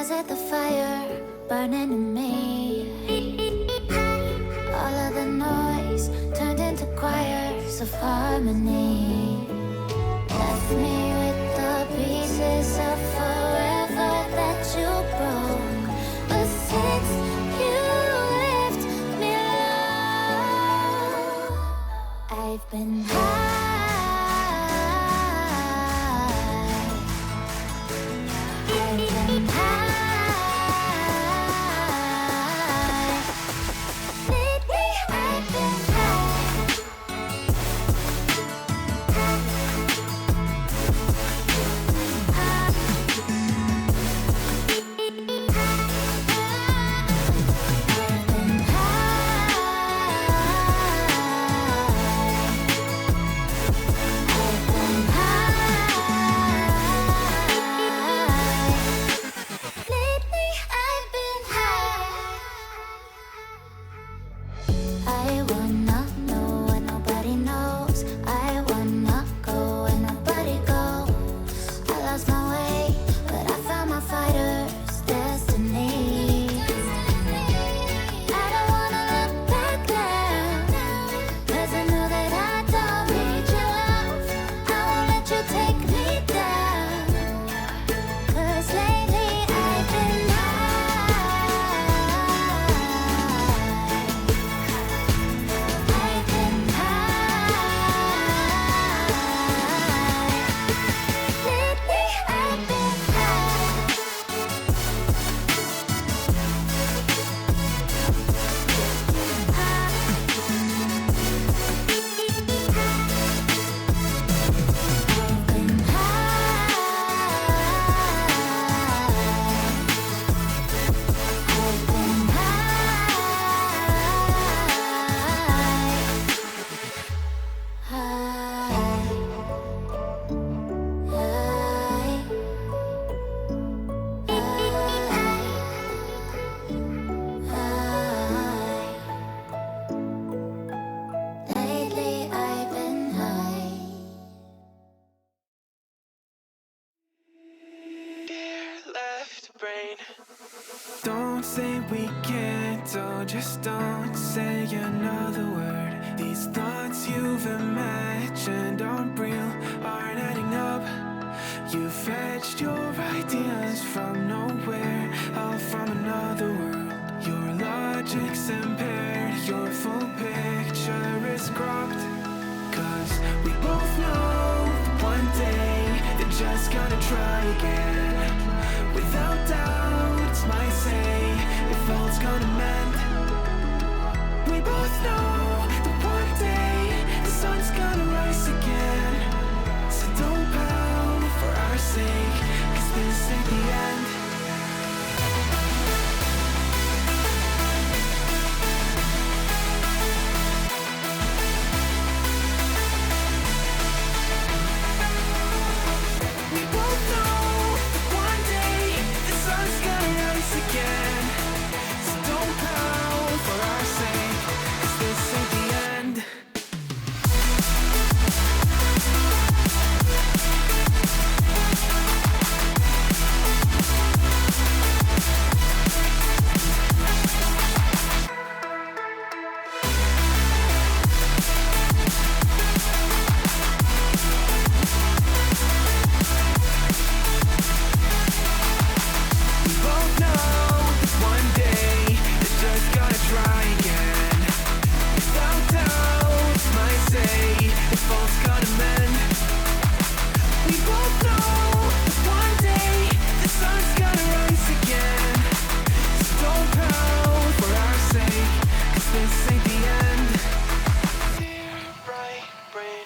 Was it the fire burning in me? All of the noise turned into choirs of harmony. Left me with the pieces of forever that you broke. But since you left me alone, I've been high. Don't say we can't, oh, just don't say another word. These thoughts you've imagined aren't real, aren't adding up. You fetched your ideas from nowhere, all from another world. Your logic's impaired, your full picture is cropped. Cause we both know that one day they're just gonna try again. Without doubt, it's my say, if all's gonna mend. We both know that one day the sun's gonna rise again. So don't pout for our sake, cause this ain't the end. We both know that one day the sun's gonna rise again. So don't pout for our sake, cause this ain't the end. We both know that one day they're just gonna try again. Without doubt, it's my say, if all's gonna mend. We both know that one day the sun's gonna rise again. So don't pout for our sake, cause this ain't the end. Dear right brain,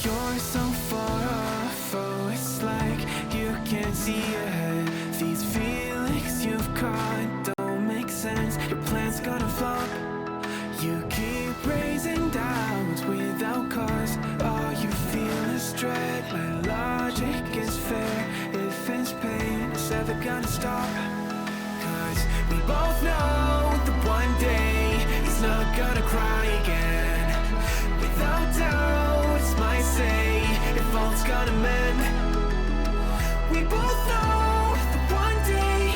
you're so far off, oh, it's like you can't see ahead. These feelings you've caught don't make sense, your plan's gonna flop. You keep raising doubts without cause, all you feel is dread. My logic is fair, if it's pain, it's ever gonna stop. Cause we both know that one day he's not gonna cry again. Without doubt, it's my say, if all's gonna mend. We both know that one day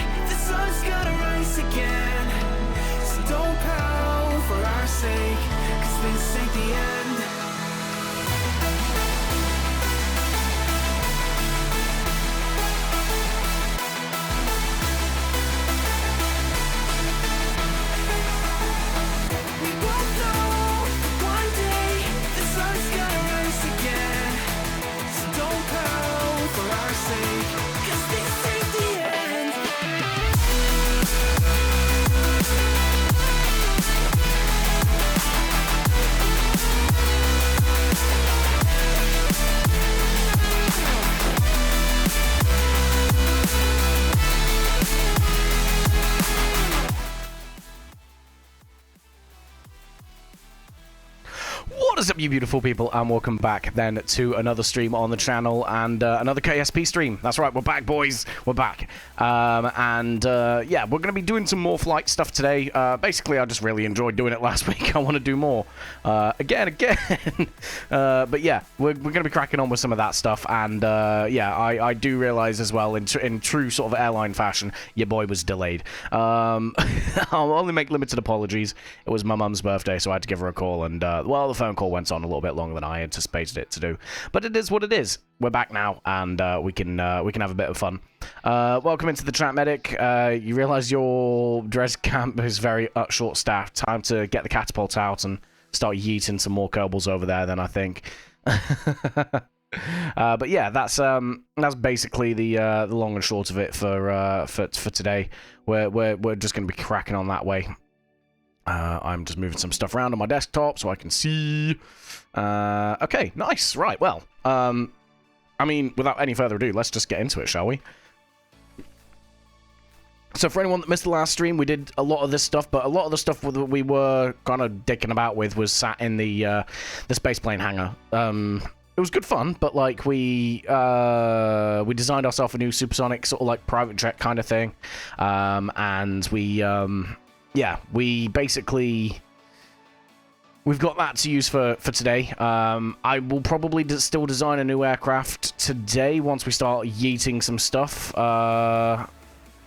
What is up, you beautiful people, and welcome back then to another stream on the channel and another KSP stream. That's right, we're back, boys. We're back. Yeah, we're going to be doing some more flight stuff today. Basically, I just really enjoyed doing it last week. I want to do more. Again. But yeah, we're going to be cracking on with some of that stuff. And yeah, I do realize as well, in true sort of airline fashion, your boy was delayed. I'll only make limited apologies. It was my mum's birthday, so I had to give her a call. And, well, the phone call went on a little bit longer than I anticipated it to do. But it is what it is. We're back now, and we can have a bit of fun. Welcome into the chat, medic. You realize your dress camp is very short-staffed. Time to get the catapult out and start yeeting some more Kerbals over there, then, I think. But yeah, that's basically the long and short of it for today. We're just going to be cracking on that way. I'm just moving some stuff around on my desktop so I can see. Okay, nice. Right, well, I mean, without any further ado, let's just get into it, shall we? So for anyone that missed the last stream, we did a lot of this stuff, but a lot of the stuff that we were kind of dicking about with was sat in the spaceplane hangar. It was good fun, but like we designed ourselves a new supersonic sort of like private jet kind of thing, and yeah, we've got that to use for today. I will probably still design a new aircraft today once we start yeeting some stuff.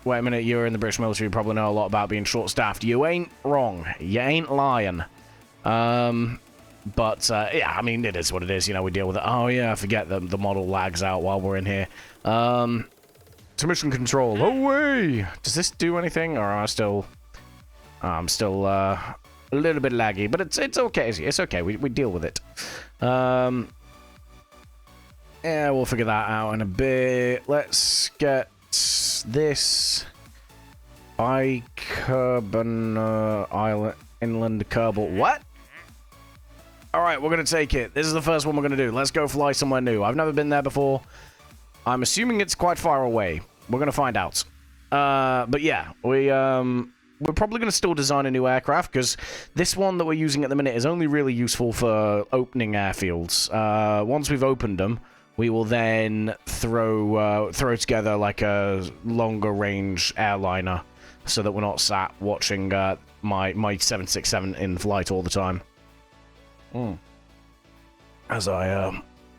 Wait a minute, you're in the British military, you probably know a lot about being short-staffed. You ain't wrong. You ain't lying. But, yeah, I mean, it is what it is. You know, we deal with it. Oh, yeah, I forget the model lags out while we're in here. To mission control. Away! Does this do anything, or am I still... I'm still a little bit laggy, but it's okay. It's okay. We deal with it. Yeah, we'll figure that out in a bit. Let's get this by Kerbin Island Inland Kerbal. What? All right, we're gonna take it. This is the first one we're gonna do. Let's go fly somewhere new. I've never been there before. I'm assuming it's quite far away. We're gonna find out. But yeah, we're probably going to still design a new aircraft, because this one that we're using at the minute is only really useful for opening airfields. Once we've opened them, we will then throw together like a longer range airliner, so that we're not sat watching my 767 in flight all the time. As I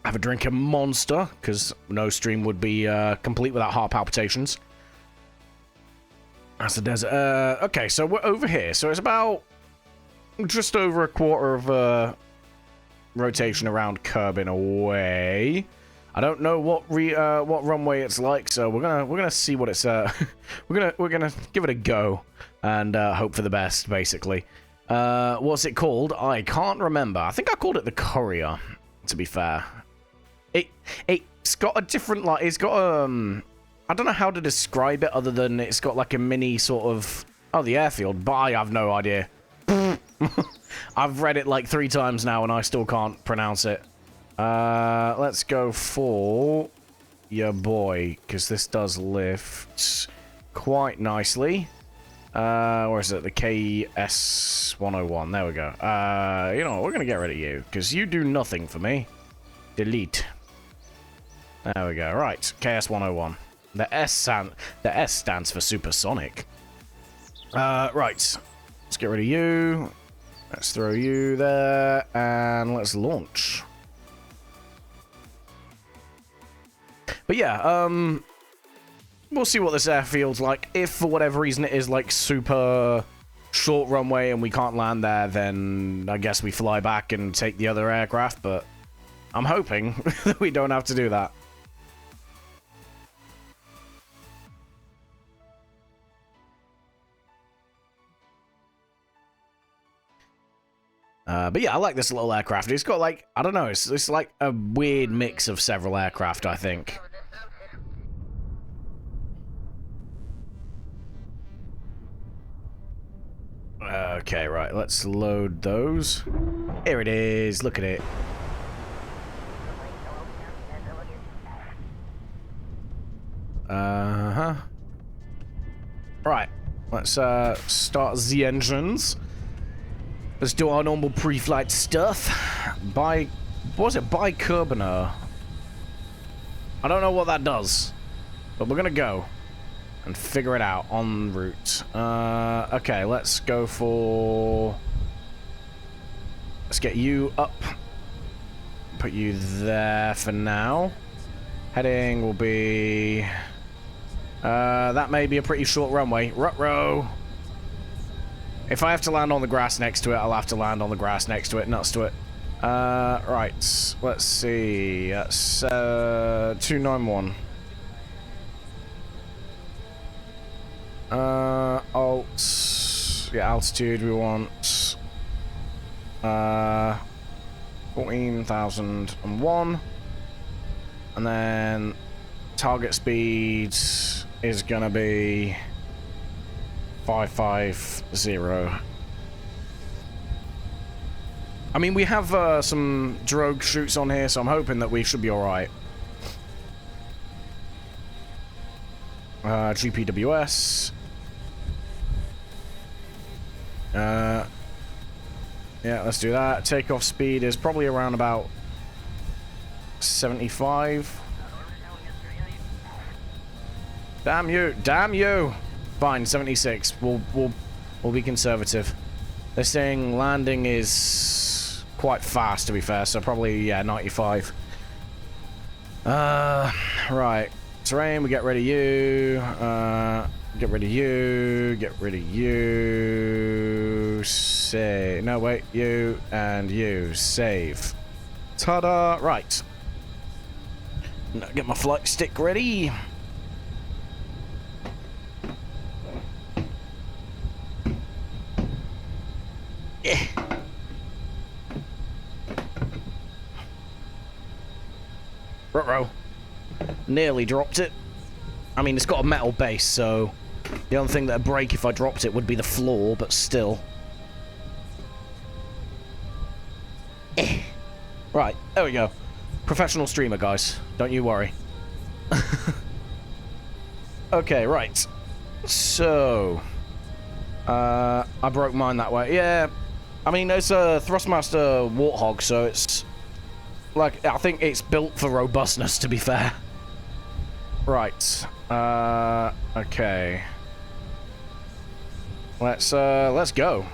have a drink of Monster, because no stream would be complete without heart palpitations. That's the desert. Okay, so we're over here. So it's about just over a quarter of a rotation around Kerbin away. I don't know what runway it's like, so we're gonna see what it's we're gonna give it a go and hope for the best, basically. What's it called? I can't remember. I think I called it the Courier, to be fair. It's got a different, like, it's got I don't know how to describe it other than it's got like a mini sort of... Oh, the airfield, but I have no idea. I've read it like 3 times now and I still can't pronounce it. Let's go for your boy, because this does lift quite nicely. Where is it? The KS101. There we go. You know what? We're going to get rid of you, because you do nothing for me. Delete. There we go. Right, KS101. The S stands for supersonic. Right. Let's get rid of you. Let's throw you there. And let's launch. But yeah, we'll see what this airfield's like. If for whatever reason it is like super short runway and we can't land there, then I guess we fly back and take the other aircraft. But I'm hoping that we don't have to do that. But yeah, I like this little aircraft. It's got like, I don't know, it's like a weird mix of several aircraft, I think. Okay, right, let's load those. Here it is, look at it. Right, let's start the engines. Let's do our normal pre-flight stuff. By Kerbin? I don't know what that does, but we're gonna go and figure it out en route. Okay, let's go for... Let's get you up. Put you there for now. Heading will be... that may be a pretty short runway. Ruh-roh! If I have to land on the grass next to it, I'll have to land on the grass next to it. Nuts to it. Right. Let's see. That's 291. Alt. Yeah, altitude we want. 14,001. And then target speed is gonna be 550. I mean, we have some drogue shoots on here, so I'm hoping that we should be alright. GPWS. Yeah, let's do that. Takeoff speed is probably around about 75. Damn you! Damn you! Fine, 76. We'll be conservative. This thing landing is quite fast, to be fair, so probably, yeah, 95. Right. Terrain, we get rid of you. Get rid of you. Get rid of you. Save. No, wait. You and you. Save. Ta-da! Right. Now get my flight stick ready. Yeah. Ruh-roh. Nearly dropped it. I mean, it's got a metal base, so the only thing that'd break if I dropped it would be the floor, but still. Right, there we go. Professional streamer, guys. Don't you worry. Okay, right. So... I broke mine that way. Yeah, I mean, it's a Thrustmaster Warthog, so it's... Like, I think it's built for robustness, to be fair. Right. Okay. Let's go.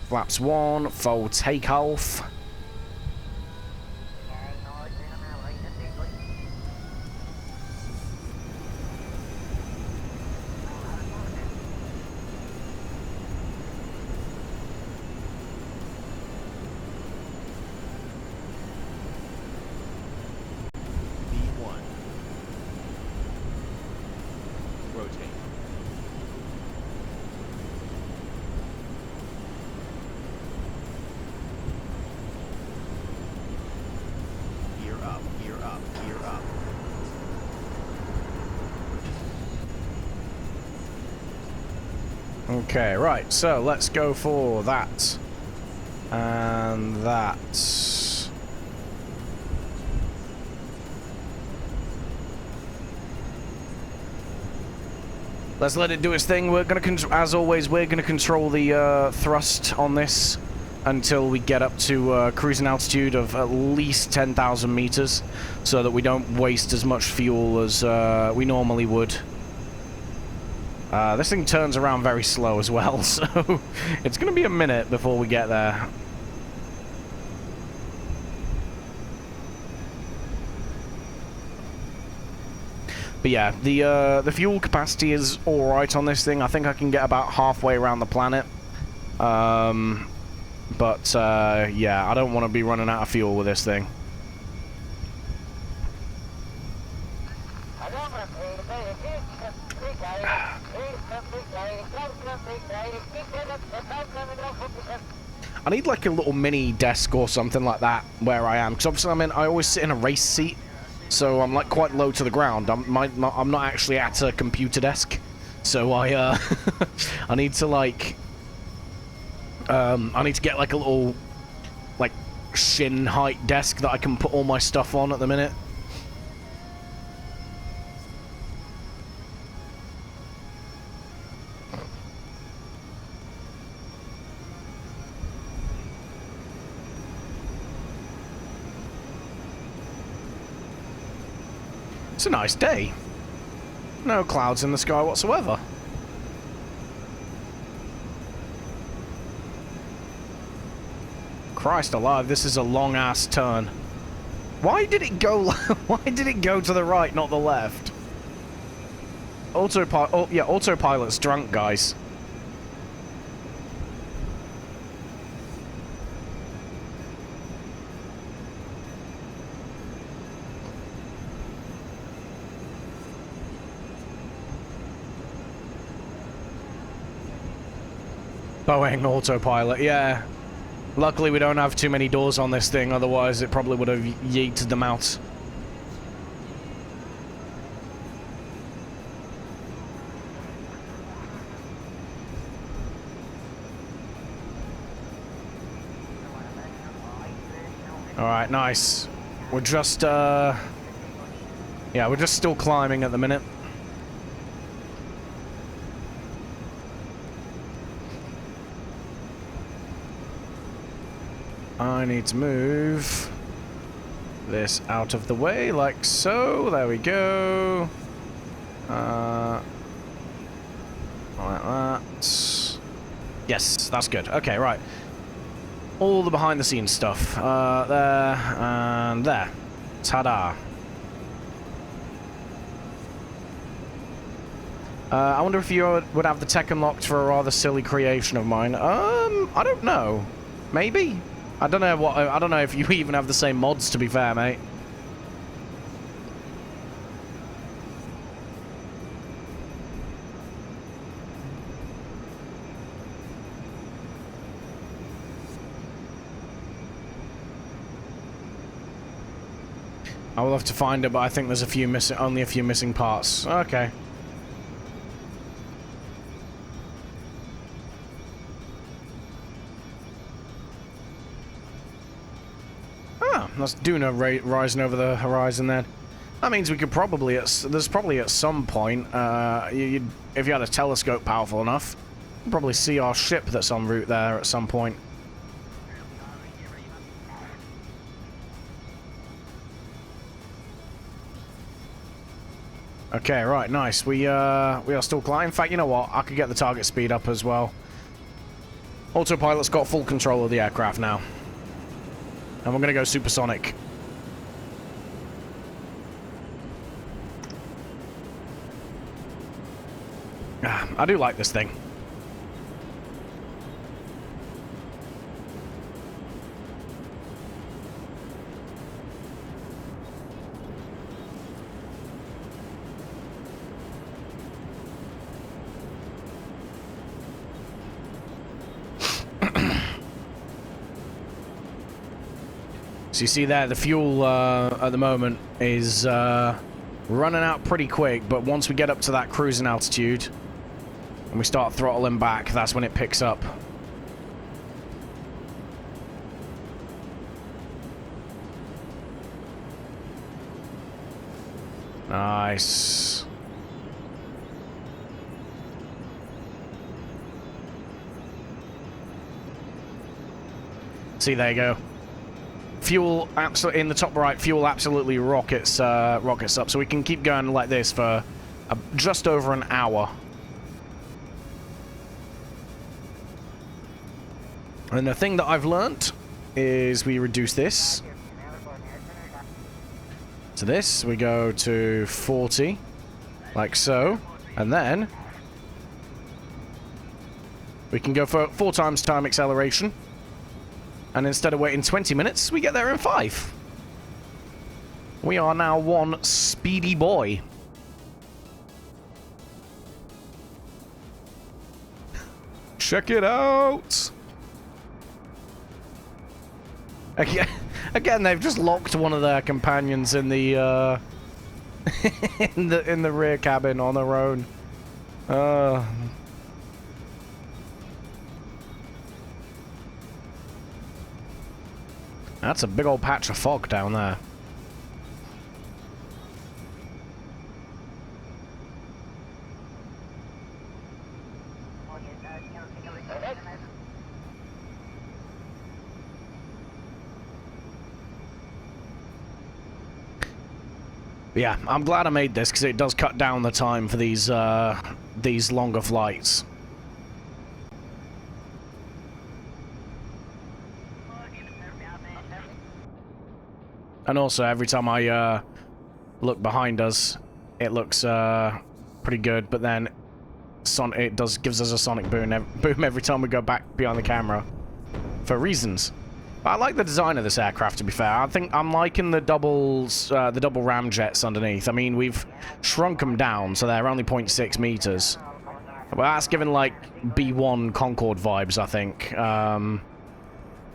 Flaps 1, full takeoff. Okay, right, so let's go for that. And that. Let's let it do its thing. We're gonna, as always, we're gonna control the thrust on this until we get up to cruising altitude of at least 10,000 meters, so that we don't waste as much fuel as we normally would. This thing turns around very slow as well, so it's going to be a minute before we get there. But yeah, the fuel capacity is alright on this thing. I think I can get about halfway around the planet. Yeah, I don't want to be running out of fuel with this thing. I need like a little mini desk or something like that where I am, because obviously I always sit in a race seat, so I'm like quite low to the ground. I'm not actually at a computer desk, so I I need to like I need to get like a little like shin height desk that I can put all my stuff on at the minute. It's a nice day. No clouds in the sky whatsoever. Christ alive, this is a long-ass turn. Why did it go... Why did it go to the right, not the left? Autopilot... Oh, yeah, autopilot's drunk, guys. Boeing autopilot, yeah. Luckily we don't have too many doors on this thing, otherwise it probably would have yeeted them out. Alright, nice. We're just, yeah, we're just still climbing at the minute. I need to move this out of the way, like so. There we go. Like that. Yes, that's good. Okay, right. All the behind-the-scenes stuff. There and there. Ta-da. I wonder if you would have the tech unlocked for a rather silly creation of mine. I don't know. Maybe. I don't know what. I don't know if you even have the same mods. To be fair, mate. I will have to find it, but I think there's a few missing. Only a few missing parts. Okay. That's Duna rising over the horizon then. That means we could probably, there's probably at some point, if you had a telescope powerful enough, you'd probably see our ship that's en route there at some point. Okay, right, nice. We are still climbing. In fact, you know what? I could get the target speed up as well. Autopilot's got full control of the aircraft now. And we're going to go supersonic. I do like this thing. So you see there, the fuel at the moment is running out pretty quick, but once we get up to that cruising altitude and we start throttling back, that's when it picks up. Nice. See, there you go. Fuel absolutely in the top right. Fuel absolutely rockets up, so we can keep going like this for just over an hour. And the thing that I've learnt is we reduce this to this. We go to 40, like so, and then we can go for 4 times time acceleration. And instead of waiting 20 minutes, we get there in 5. We are now one speedy boy. Check it out! Again, they've just locked one of their companions in the in the rear cabin on their own. That's a big old patch of fog down there. Yeah, I'm glad I made this because it does cut down the time for these longer flights. And also, every time I look behind us, it looks pretty good. But then, it gives us a sonic boom every time we go back behind the camera, for reasons. But I like the design of this aircraft, to be fair. I think I'm liking the double ramjets underneath. I mean, we've shrunk them down, so they're only 0.6 meters. Well, that's giving, like, B-1 Concorde vibes, I think.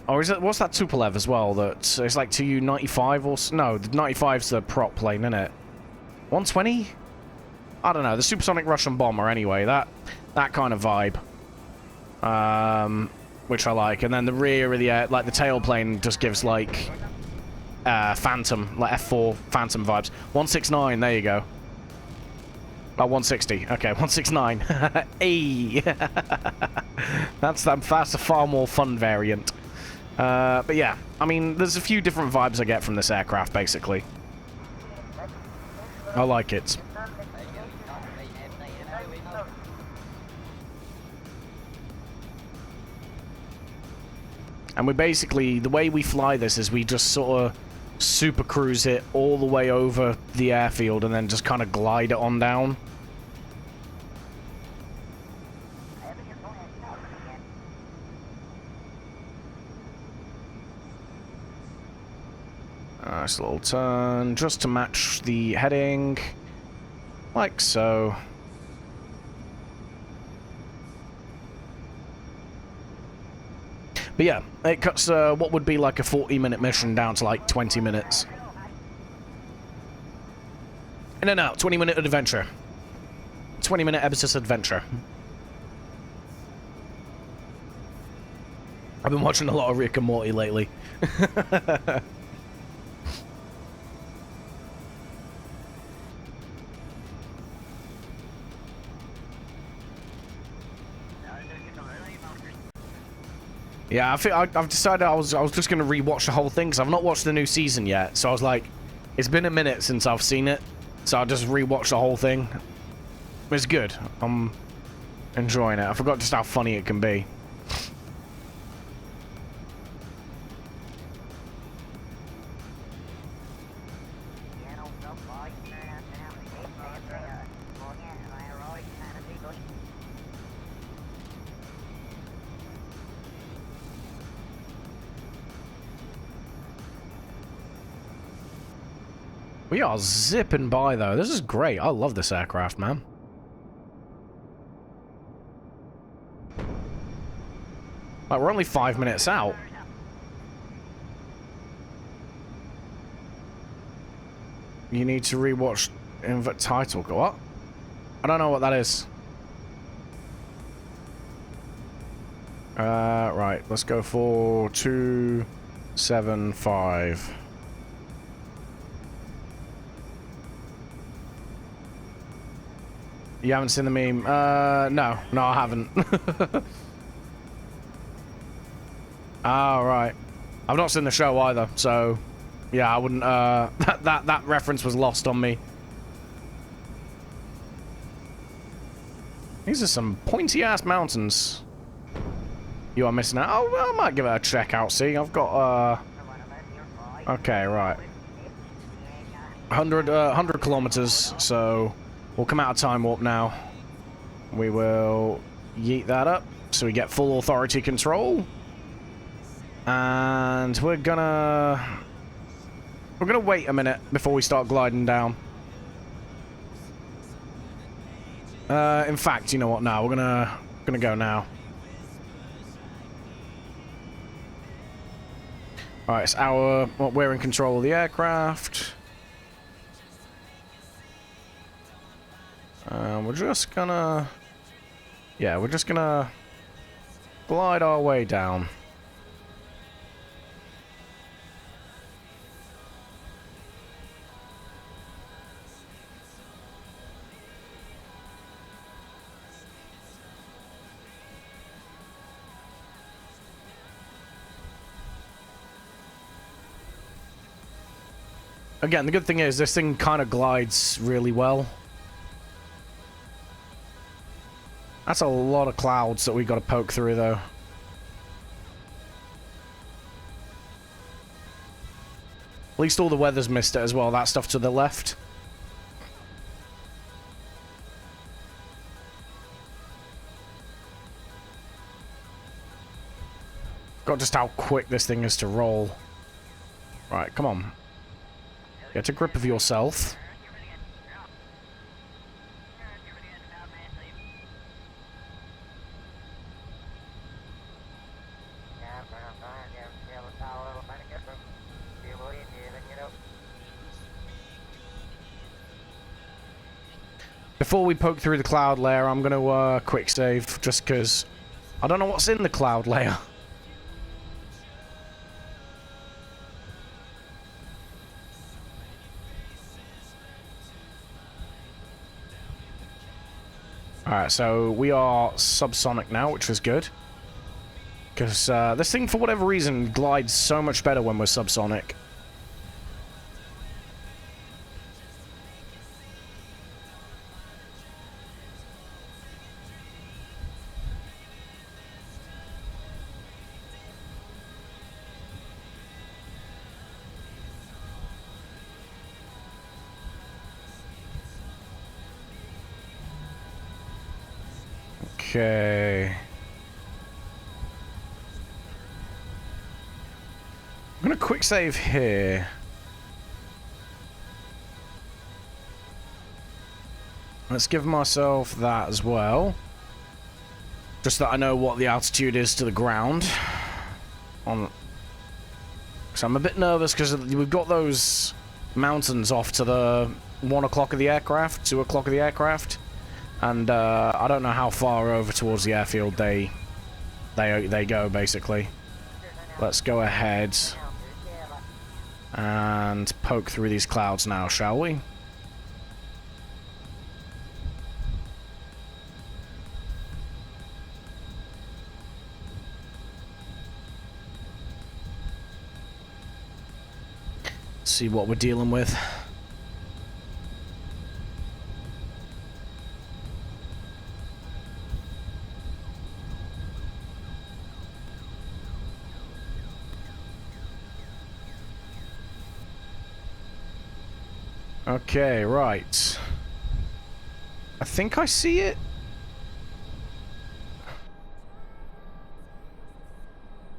Or is it, what's that Tupolev as well? That it's like Tu-95 or... No, the 95's the prop plane, isn't it? 120? I don't know. The supersonic Russian bomber, anyway. That kind of vibe. Which I like. And then the rear of the like the tailplane just gives like Phantom, like F4 Phantom vibes. 169, there you go. Oh, 160. Okay, 169. Hey. That's a far more fun variant. But yeah, I mean, there's a few different vibes I get from this aircraft, basically. I like it. And we basically, the way we fly this is we just sort of super cruise it all the way over the airfield and then just kind of glide it on down. Nice little turn, just to match the heading, like so. But yeah, it cuts what would be like a 40-minute mission down to like 20 minutes. In and out, 20-minute adventure. 20-minute Ebbs' adventure. I've been watching a lot of Rick and Morty lately. Yeah, I think I've decided I was just going to rewatch the whole thing because I've not watched the new season yet. So I was like, it's been a minute since I've seen it, so I'll just rewatch the whole thing. It's good. I'm enjoying it. I forgot just how funny it can be. We are zipping by, though. This is great. I love this aircraft, man. Like, we're only 5 minutes out. You need to rewatch Invert Title. What? I don't know what that is. Right. Let's go for 275. You haven't seen the meme? No, I haven't. Oh, right. I've not seen the show either, so yeah, I wouldn't. That reference was lost on me. These are some pointy-ass mountains. You are missing out. Oh, well, I might give it a check out. See, I've got okay, right. 100 kilometers, so we'll come out of time warp now. We will yeet that up so we get full authority control. And we're gonna wait a minute before we start gliding down. In fact, you know what? Now we're gonna go now. All right, it's we're in control of the aircraft. We're just gonna glide our way down. Again, the good thing is this thing kind of glides really well. That's a lot of clouds that we got to poke through, though. At least all the weather's missed it as well, that stuff to the left. Got just how quick this thing is to roll. Right, come on. Get a grip of yourself. Before we poke through the cloud layer, I'm going to quick save, just because I don't know what's in the cloud layer. Alright, so we are subsonic now, which is good. Because this thing, for whatever reason, glides so much better when we're subsonic. Okay. I'm gonna quick save here. Let's give myself that as well. Just that I know what the altitude is to the ground. So I'm a bit nervous because we've got those mountains off to the 1 o'clock of the aircraft, 2 o'clock of the aircraft. And I don't know how far over towards the airfield they go, basically. Let's go ahead and poke through these clouds now, shall we? See what we're dealing with. Okay, right. I think I see it.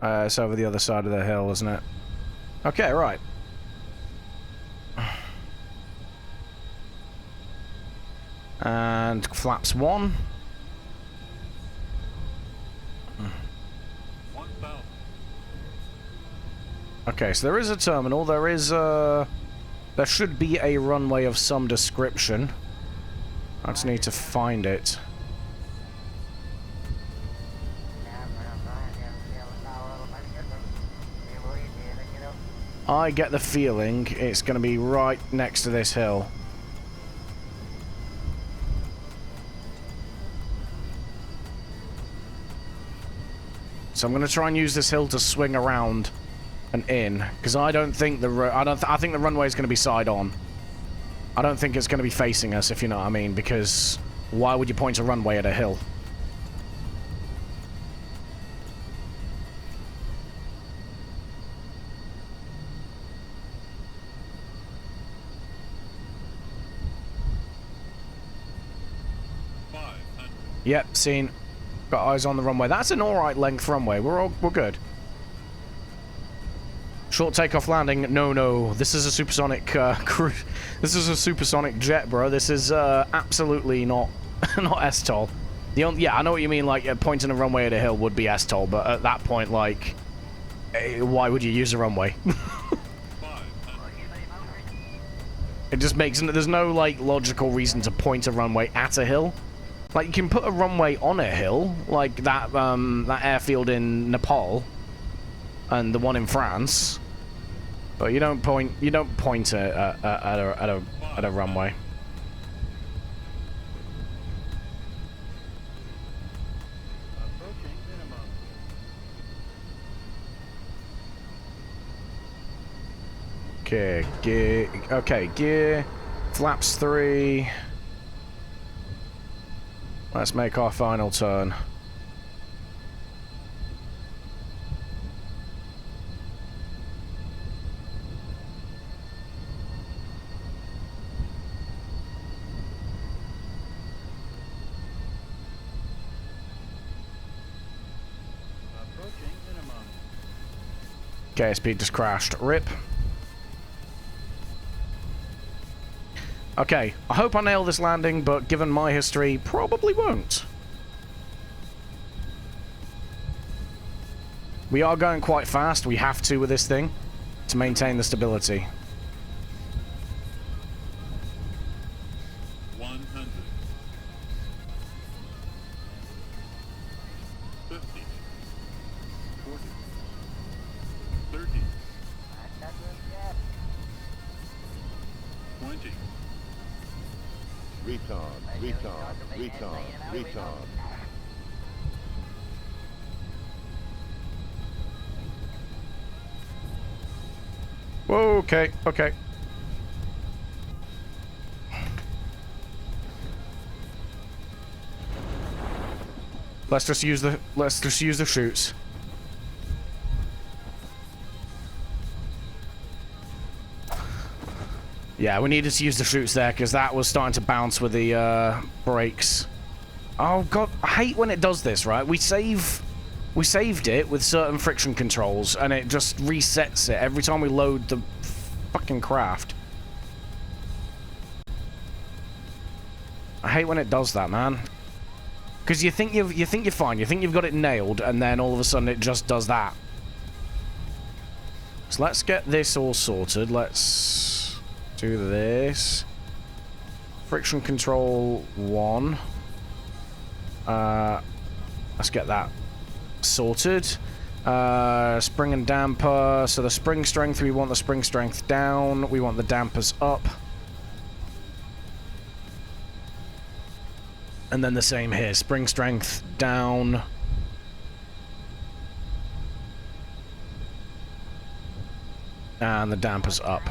It's over the other side of the hill, isn't it? Okay, right. And flaps 1. Okay, so there is a terminal. There is there should be a runway of some description. I just need to find it. I get the feeling it's going to be right next to this hill. So I'm going to try and use this hill to swing around and in, because I don't think I think the runway is going to be side on. I don't think it's going to be facing us, if you know what I mean, because why would you point a runway at a hill? Yep, seen. Got eyes on the runway. That's an alright length runway. We're good. Short takeoff landing. No. This is a supersonic cruise. This is a supersonic jet, bro. This is absolutely not not STOL. Yeah, I know what you mean. Like pointing a runway at a hill would be STOL, but at that point, like, why would you use a runway? It just makes there's no like logical reason to point a runway at a hill. Like you can put a runway on a hill, like that that airfield in Nepal and the one in France. But you don't point at a runway. Okay, gear. Okay, gear. Flaps 3. Let's make our final turn. KSP just crashed. RIP. Okay, I hope I nail this landing, but given my history, probably won't. We are going quite fast. We have to with this thing to maintain the stability. 100. 50. 40. 30. 20. Retard. Whoa, okay, okay. Let's just use the chutes. Yeah, we needed to use the chutes there because that was starting to bounce with the brakes. Oh god, I hate when it does this, right? We saved it with certain friction controls and it just resets it every time we load the fucking craft. I hate when it does that, man. Because you think you're fine, you think you've got it nailed, and then all of a sudden it just does that. So let's get this all sorted. Let's do this. Friction control 1. Let's get that sorted. Spring and damper. So the spring strength, we want the spring strength down. We want the dampers up. And then the same here. Spring strength down. And the dampers up.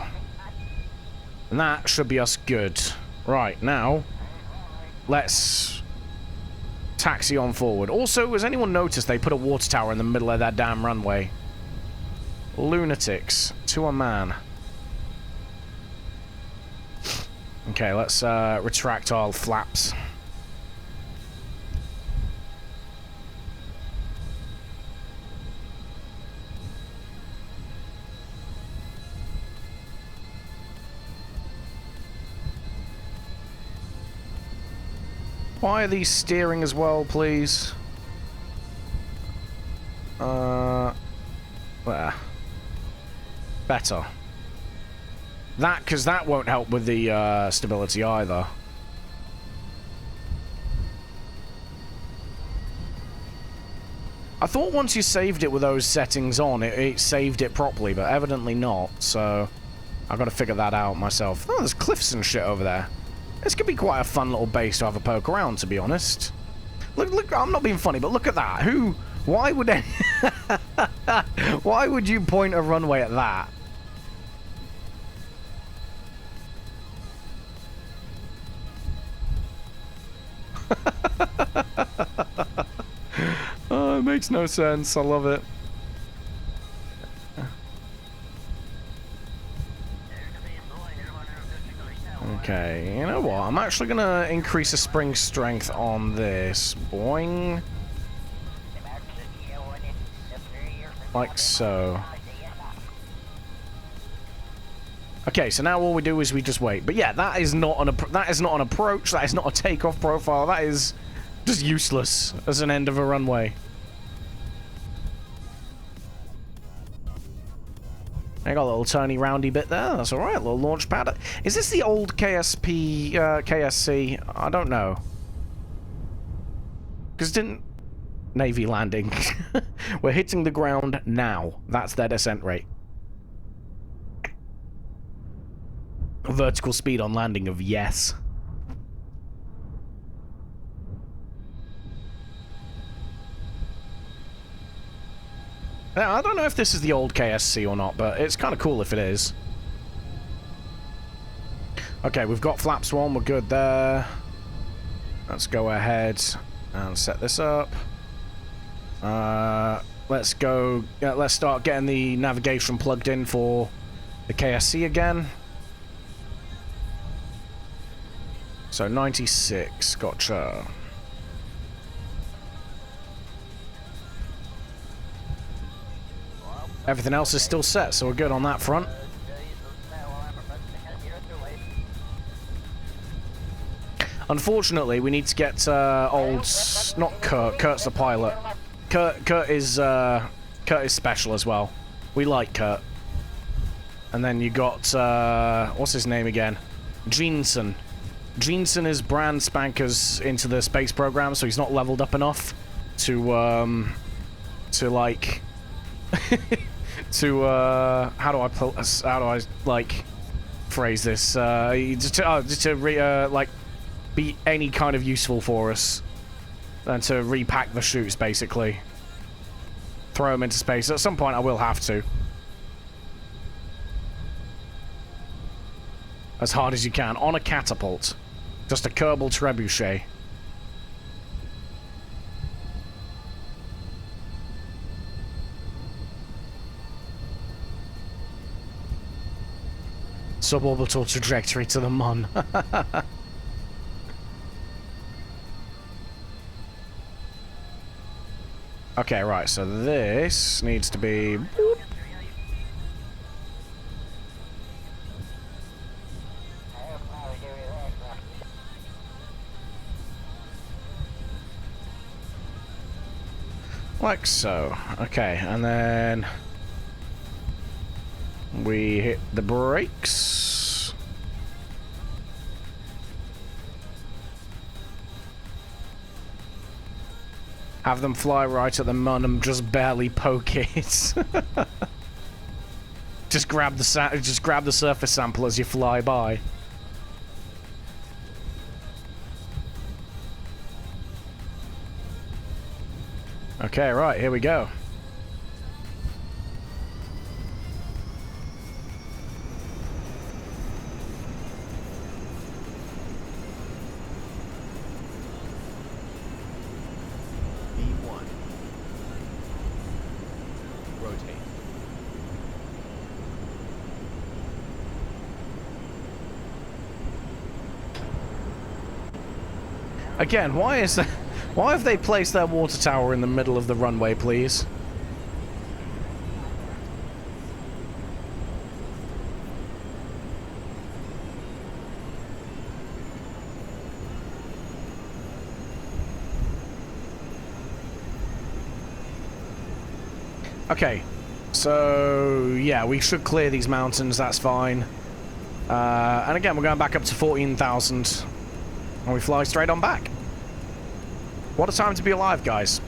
And that should be us good. Right, now, let's taxi on forward. Also, has anyone noticed they put a water tower in the middle of that damn runway? Lunatics. To a man. Okay, let's retract our flaps. Why are these steering as well, please? There. Better. Because that won't help with the stability either. I thought once you saved it with those settings on, it saved it properly, but evidently not, so I've got to figure that out myself. Oh, there's cliffs and shit over there. This could be quite a fun little base to have a poke around, to be honest. Look, I'm not being funny, but look at that. Why would why would you point a runway at that? Oh, it makes no sense. I love it. Okay, you know what? I'm actually gonna increase the spring strength on this. Boing. Like so. Okay, so now all we do is we just wait. But yeah, that is not an approach. That is not a takeoff profile. That is just useless as an end of a runway. I got a little turny roundy bit there. That's all right. A little launch pad. Is this the old KSP, KSC? I don't know. Because didn't Navy landing. We're hitting the ground now. That's their descent rate. Vertical speed on landing of yes. Now, I don't know if this is the old KSC or not, but it's kind of cool if it is. Okay, we've got flaps 1, we're good there. Let's go ahead and set this up. Let's start getting the navigation plugged in for the KSC again. So 96, gotcha. Everything else is still set, so we're good on that front. Unfortunately, we need to get not Kurt. Kurt's the pilot. Kurt is special as well. We like Kurt. And then you got what's his name again? Jeanson. Jeanson is brand spankers into the space program, so he's not leveled up enough to like to how do I like phrase this? Like be any kind of useful for us, and to repack the chutes, basically. Throw them into space. At some point I will have to. As hard as you can. On a catapult. Just a Kerbal trebuchet. Suborbital trajectory to the Mun. Okay, right, so this needs to be... Boop. Like so. Okay, and then... we hit the brakes. Have them fly right at the Mun and just barely poke it. Just grab the surface sample as you fly by. Okay, right, here we go. B1. Rotate. Again, why is that? Why have they placed their water tower in the middle of the runway, please? Okay, so yeah, we should clear these mountains, that's fine. And again, we're going back up to 14,000, and we fly straight on back. What a time to be alive, guys.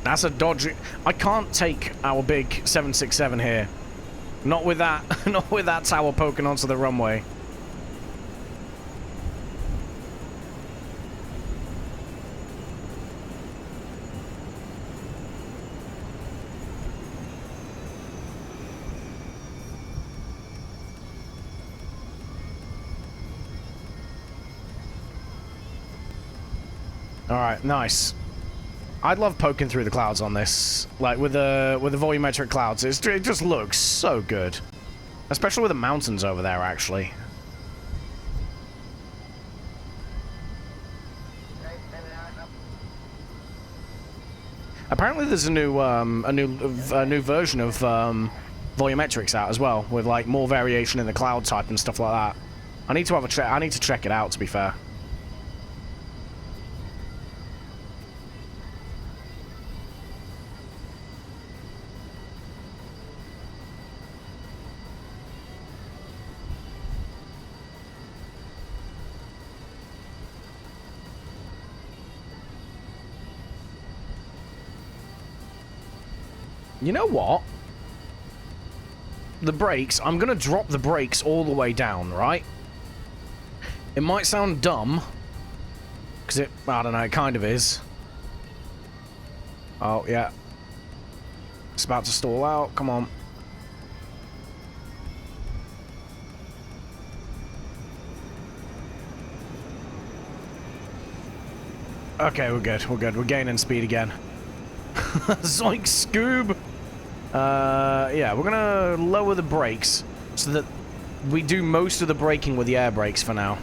That's a dodgy... I can't take our big 767 here. Not with that, not with that tower poking onto the runway. Alright, nice. I'd love poking through the clouds on this. Like, with the volumetric clouds. It just looks so good. Especially with the mountains over there, actually. Apparently there's a new version of volumetrics out as well, with like more variation in the cloud type and stuff like that. I need to have a check. I need to check it out, to be fair. You know what? The brakes, I'm going to drop the brakes all the way down, right? It might sound dumb, because I don't know, it kind of is. Oh, yeah. It's about to stall out, come on. Okay, we're good. We're good. We're gaining speed again. Zoink, Scoob! Yeah, we're gonna lower the brakes so that we do most of the braking with the air brakes for now.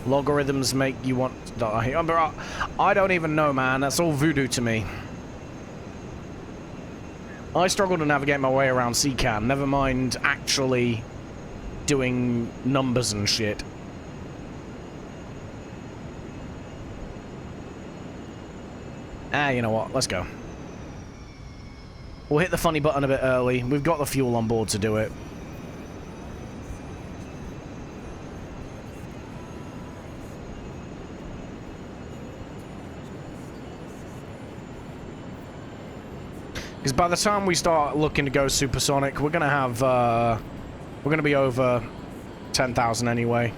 Logarithms make you want to die. I don't even know, man. That's all voodoo to me. I struggle to navigate my way around Seacan, never mind actually doing numbers and shit. Ah, you know what? Let's go. We'll hit the funny button a bit early. We've got the fuel on board to do it. Because by the time we start looking to go supersonic, we're gonna have, we're gonna be over 10,000 anyway.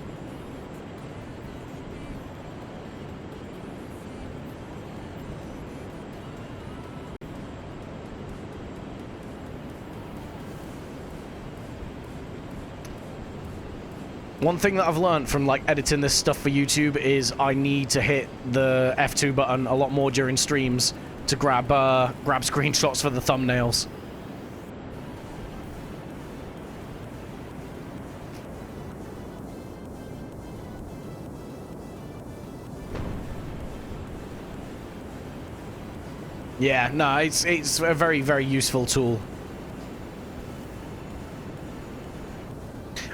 One thing that I've learned from, like, editing this stuff for YouTube is I need to hit the F2 button a lot more during streams to grab screenshots for the thumbnails. Yeah, no, it's a very, very useful tool.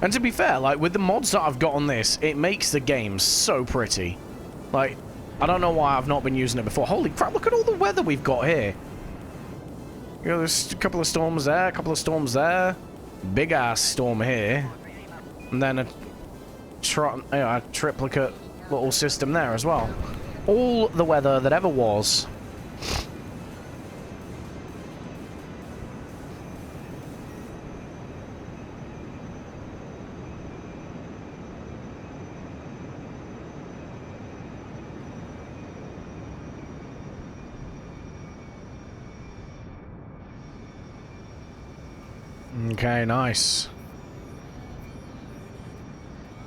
And to be fair, like, with the mods that I've got on this, it makes the game so pretty. Like, I don't know why I've not been using it before. Holy crap, look at all the weather we've got here. You know, there's a couple of storms there, a couple of storms there. Big-ass storm here. And then a triplicate little system there as well. All the weather that ever was. Okay, nice.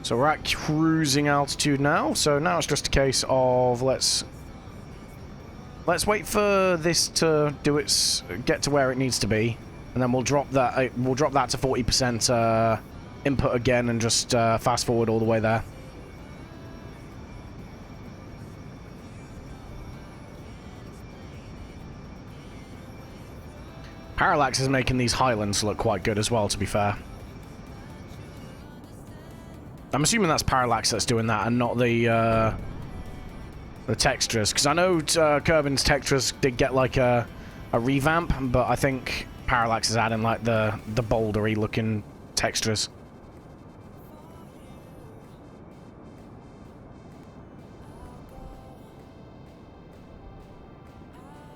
So we're at cruising altitude now. So now it's just a case of let's wait for this to do its get to where it needs to be, and then we'll drop that. We'll drop that to 40% input again, and just fast forward all the way there. Parallax is making these highlands look quite good as well, to be fair. I'm assuming that's Parallax that's doing that and not the textures, because I know Kerbin's textures did get like a revamp, but I think Parallax is adding like the bouldery looking textures.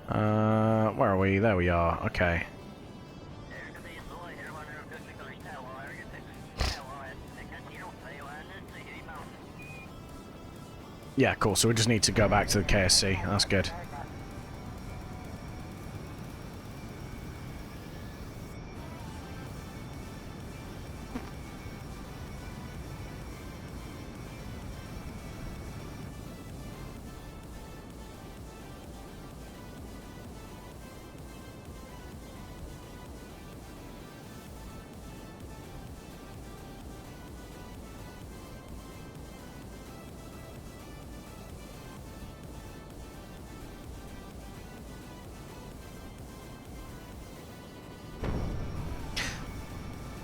Where are we? There we are. Okay. Yeah, cool. So we just need to go back to the KSC. That's good.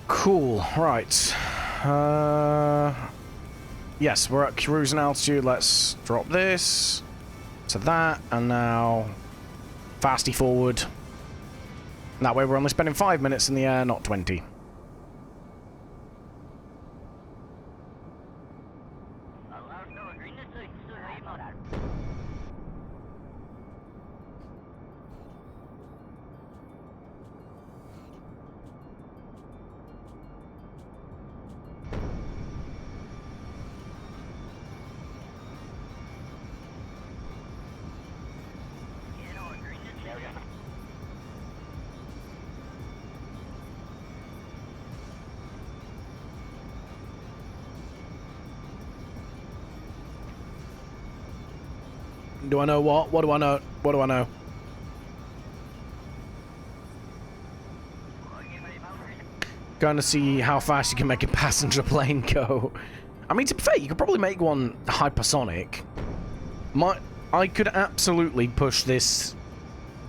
Cool, right. Yes, we're at cruising altitude. Let's drop this to that, and now fasty forward. That way we're only spending 5 minutes in the air, not 20. Do I know what? What do I know? What do I know? Going to see how fast you can make a passenger plane go. I mean, to be fair, you could probably make one hypersonic. I could absolutely push this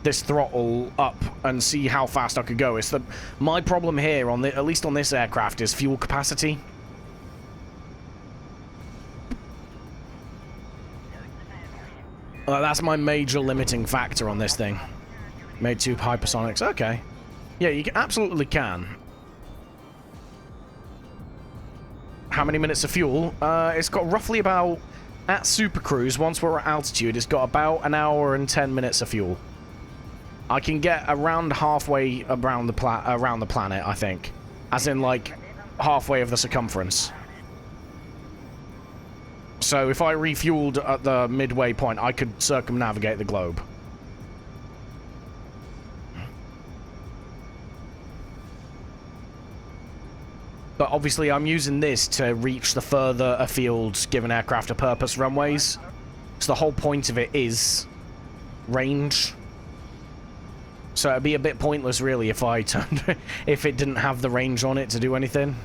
throttle up and see how fast I could go. It's that my problem here, at least on this aircraft, is fuel capacity. That's my major limiting factor on this thing. Made 2 hypersonics. Okay. Yeah, you absolutely can. How many minutes of fuel? It's got roughly about, at Super Cruise, once we're at altitude, it's got about an hour and 10 minutes of fuel. I can get around halfway around the planet, I think. As in, like, halfway of the circumference. So if I refueled at the midway point, I could circumnavigate the globe. But obviously I'm using this to reach the further afield given aircraft a purpose runways. So the whole point of it is range. So it'd be a bit pointless really if I turned if it didn't have the range on it to do anything.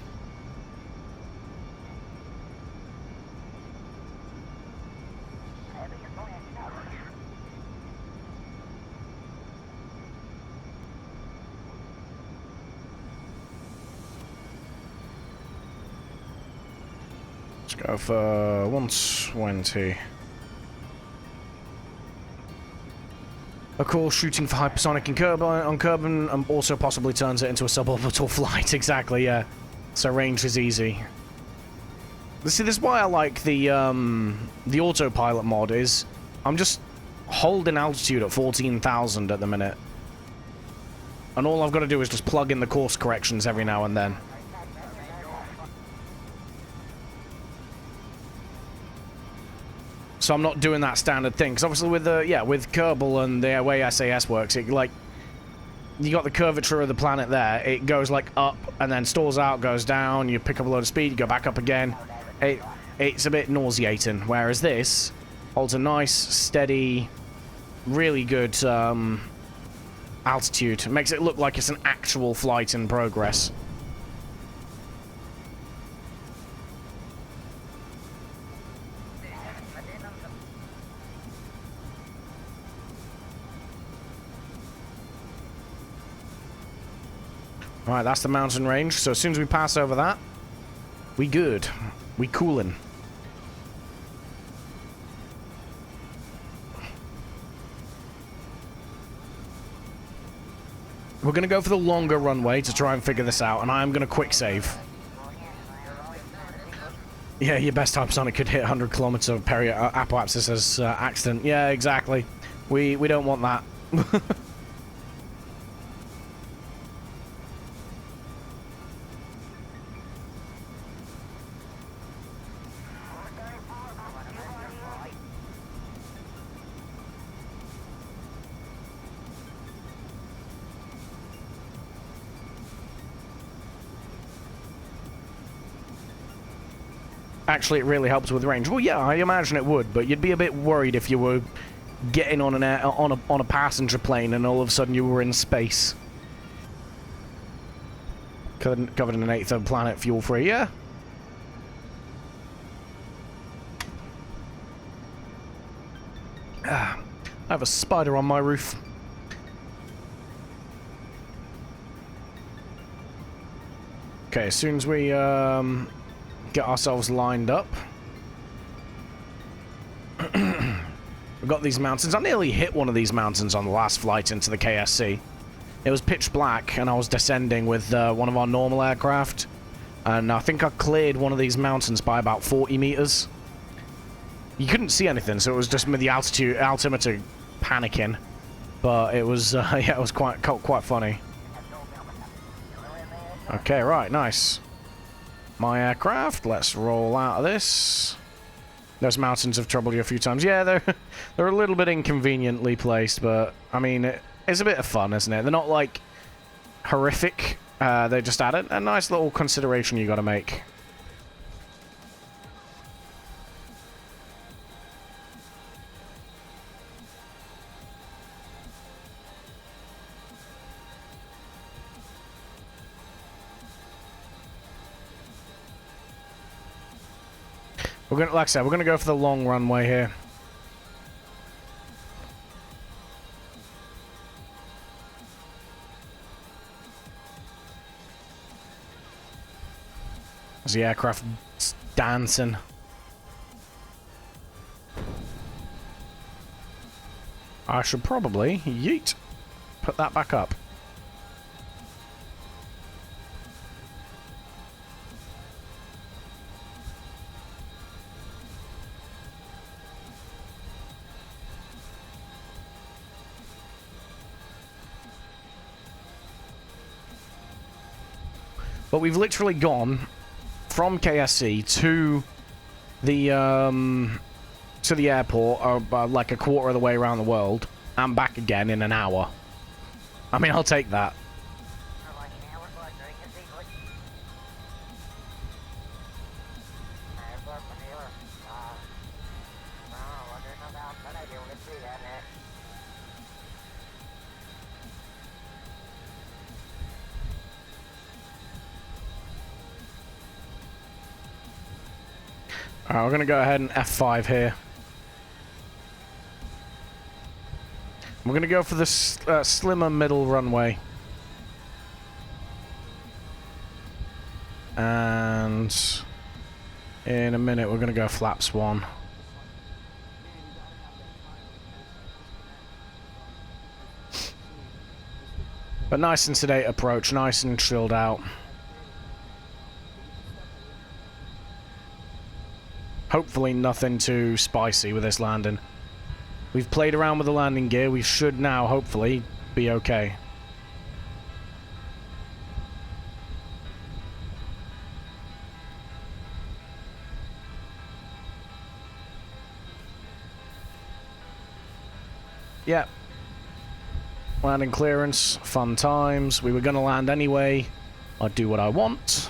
Let's go for 120. Of course, shooting for hypersonic in Kerbin also possibly turns it into a suborbital flight. Exactly, yeah. So range is easy. See, this is why I like the autopilot mod. Is I'm just holding altitude at 14,000 at the minute, and all I've got to do is just plug in the course corrections every now and then. So I'm not doing that standard thing, because obviously with with Kerbal and the way SAS works, it like you got the curvature of the planet there. It goes like up and then stalls out, goes down. You pick up a load of speed, you go back up again. It's a bit nauseating. Whereas this holds a nice, steady, really good altitude. It makes it look like it's an actual flight in progress. Alright, that's the mountain range, so as soon as we pass over that, we good. We coolin'. We're gonna go for the longer runway to try and figure this out, and I'm gonna quick save. Yeah, your best hypersonic could hit 100 kilometers of apoapsis as accident. Yeah, exactly. We don't want that. Actually, it really helps with range. Well, yeah, I imagine it would, but you'd be a bit worried if you were getting on on a passenger plane and all of a sudden you were in space. Covered in an eighth of the planet, fuel free, yeah. I have a spider on my roof. Okay, as soon as we get ourselves lined up. We've got these mountains. I nearly hit one of these mountains on the last flight into the KSC. It was pitch black, and I was descending with one of our normal aircraft. And I think I cleared one of these mountains by about 40 meters. You couldn't see anything, so it was just with the altimeter panicking. But it was, yeah, it was quite funny. Okay, right, nice. My aircraft, let's roll out of this. Those mountains have troubled you a few times. Yeah, they're a little bit inconveniently placed, but I mean, it's a bit of fun, isn't it? They're not like horrific. They just add a nice little consideration you got to make. We're gonna, like I said, we're gonna go for the long runway here. As the aircraft dancing. I should probably, yeet, put that back up. But we've literally gone from KSC to the airport, like a quarter of the way around the world, and back again in an hour. I mean, I'll take that. Alright, we're going to go ahead and F5 here. We're going to go for the slimmer middle runway. And in a minute, we're going to go flaps 1. But nice and sedate approach, nice and chilled out. Hopefully nothing too spicy with this landing. We've played around with the landing gear. We should now, hopefully, be okay. Yep. Landing clearance, fun times. We were going to land anyway. I'd do what I want.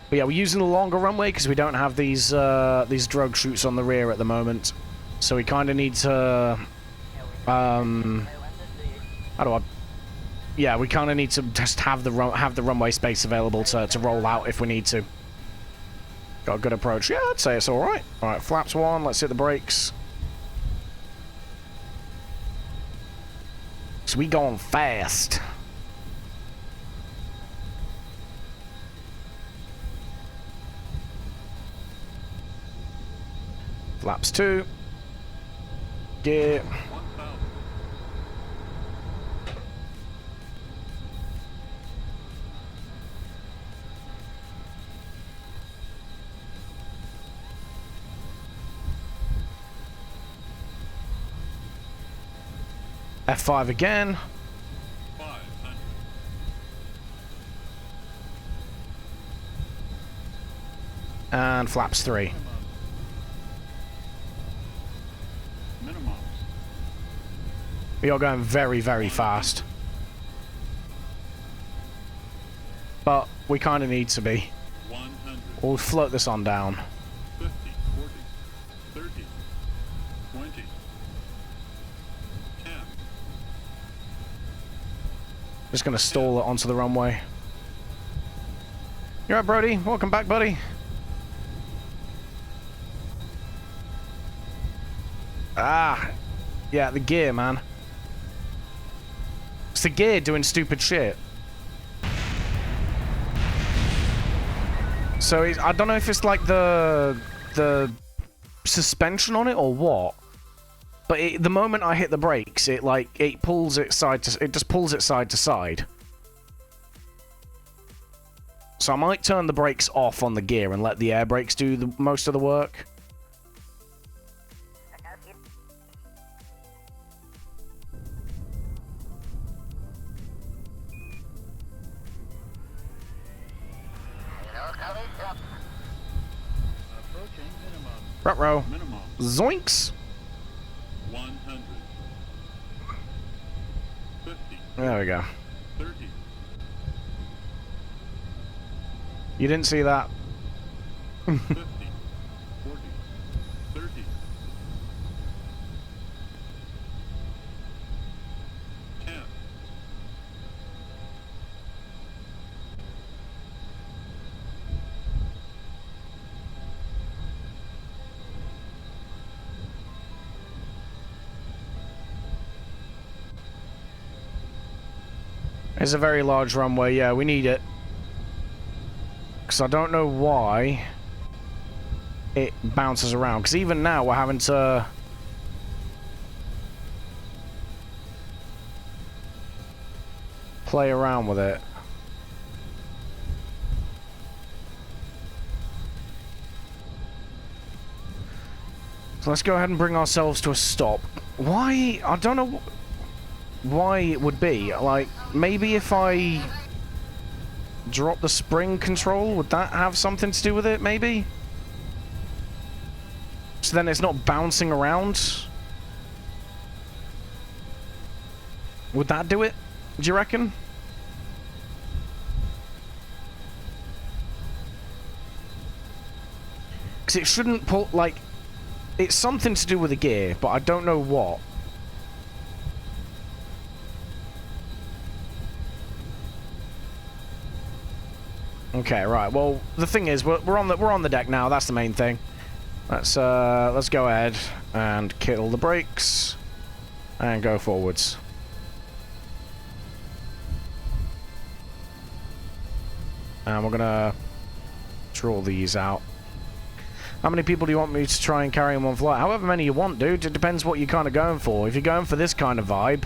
But yeah, we're using the longer runway because we don't have these drogue chutes on the rear at the moment. So we kind of need to... how do I... Yeah, we kind of need to just have the runway space available to roll out if we need to. Got a good approach. Yeah, I'd say it's alright. Alright, flaps 1, let's hit the brakes. So we going fast. Flaps 2. Gear. 1,000. F5 again. 500. And flaps 3. Minimums. We are going very, very fast. But we kind of need to be. 100. We'll float this on down. 50, 40, 30, 20, 10. Just going to stall it onto the runway. You alright, Brody? Welcome back, buddy. Ah. Yeah, the gear, man. It's the gear doing stupid shit. So I don't know if it's like the suspension on it or what. But the moment I hit the brakes, it pulls it just pulls it side to side. So I might turn the brakes off on the gear and let the air brakes do most of the work. Approaching minimum. Ruh-roh. Minimum. Zoinks! 100. 50. There we go. 30. You didn't see that. 50. 40. 30. 10. It's a very large runway. Yeah, we need it. Because I don't know why it bounces around. Because even now we're having to... play around with it. So let's go ahead and bring ourselves to a stop. Why? I don't know why it would be. Like, maybe if I drop the spring control, would that have something to do with it, maybe? So then it's not bouncing around? Would that do it? Do you reckon? Because it shouldn't pull, like... It's something to do with the gear, but I don't know what. Okay, right. Well, the thing is, we're on the deck now. That's the main thing. Let's go ahead and kill the brakes and go forwards. And we're gonna draw these out. How many people do you want me to try and carry in one flight? However many you want, dude. It depends what you're kind of going for. If you're going for this kind of vibe,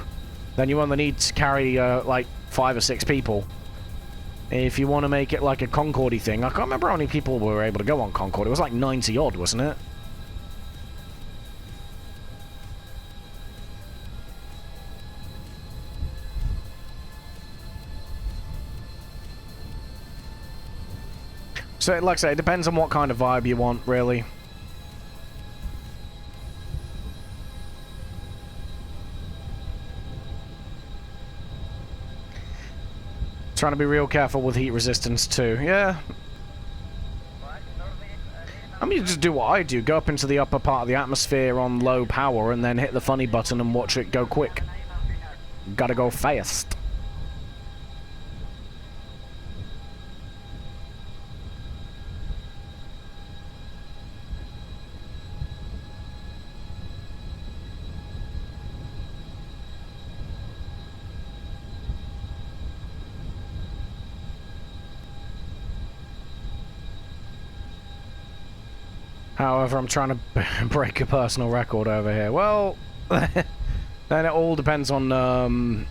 then you only need to carry, like, 5 or 6 people. If you want to make it like a Concorde-y thing, I can't remember how many people were able to go on Concorde. It was like 90-odd, wasn't it? So, like I say, it depends on what kind of vibe you want, really. Trying to be real careful with heat resistance, too. Yeah. I mean, just do what I do. Go up into the upper part of the atmosphere on low power and then hit the funny button and watch it go quick. Gotta go fast. However, I'm trying to break a personal record over here. Well, then it all depends on,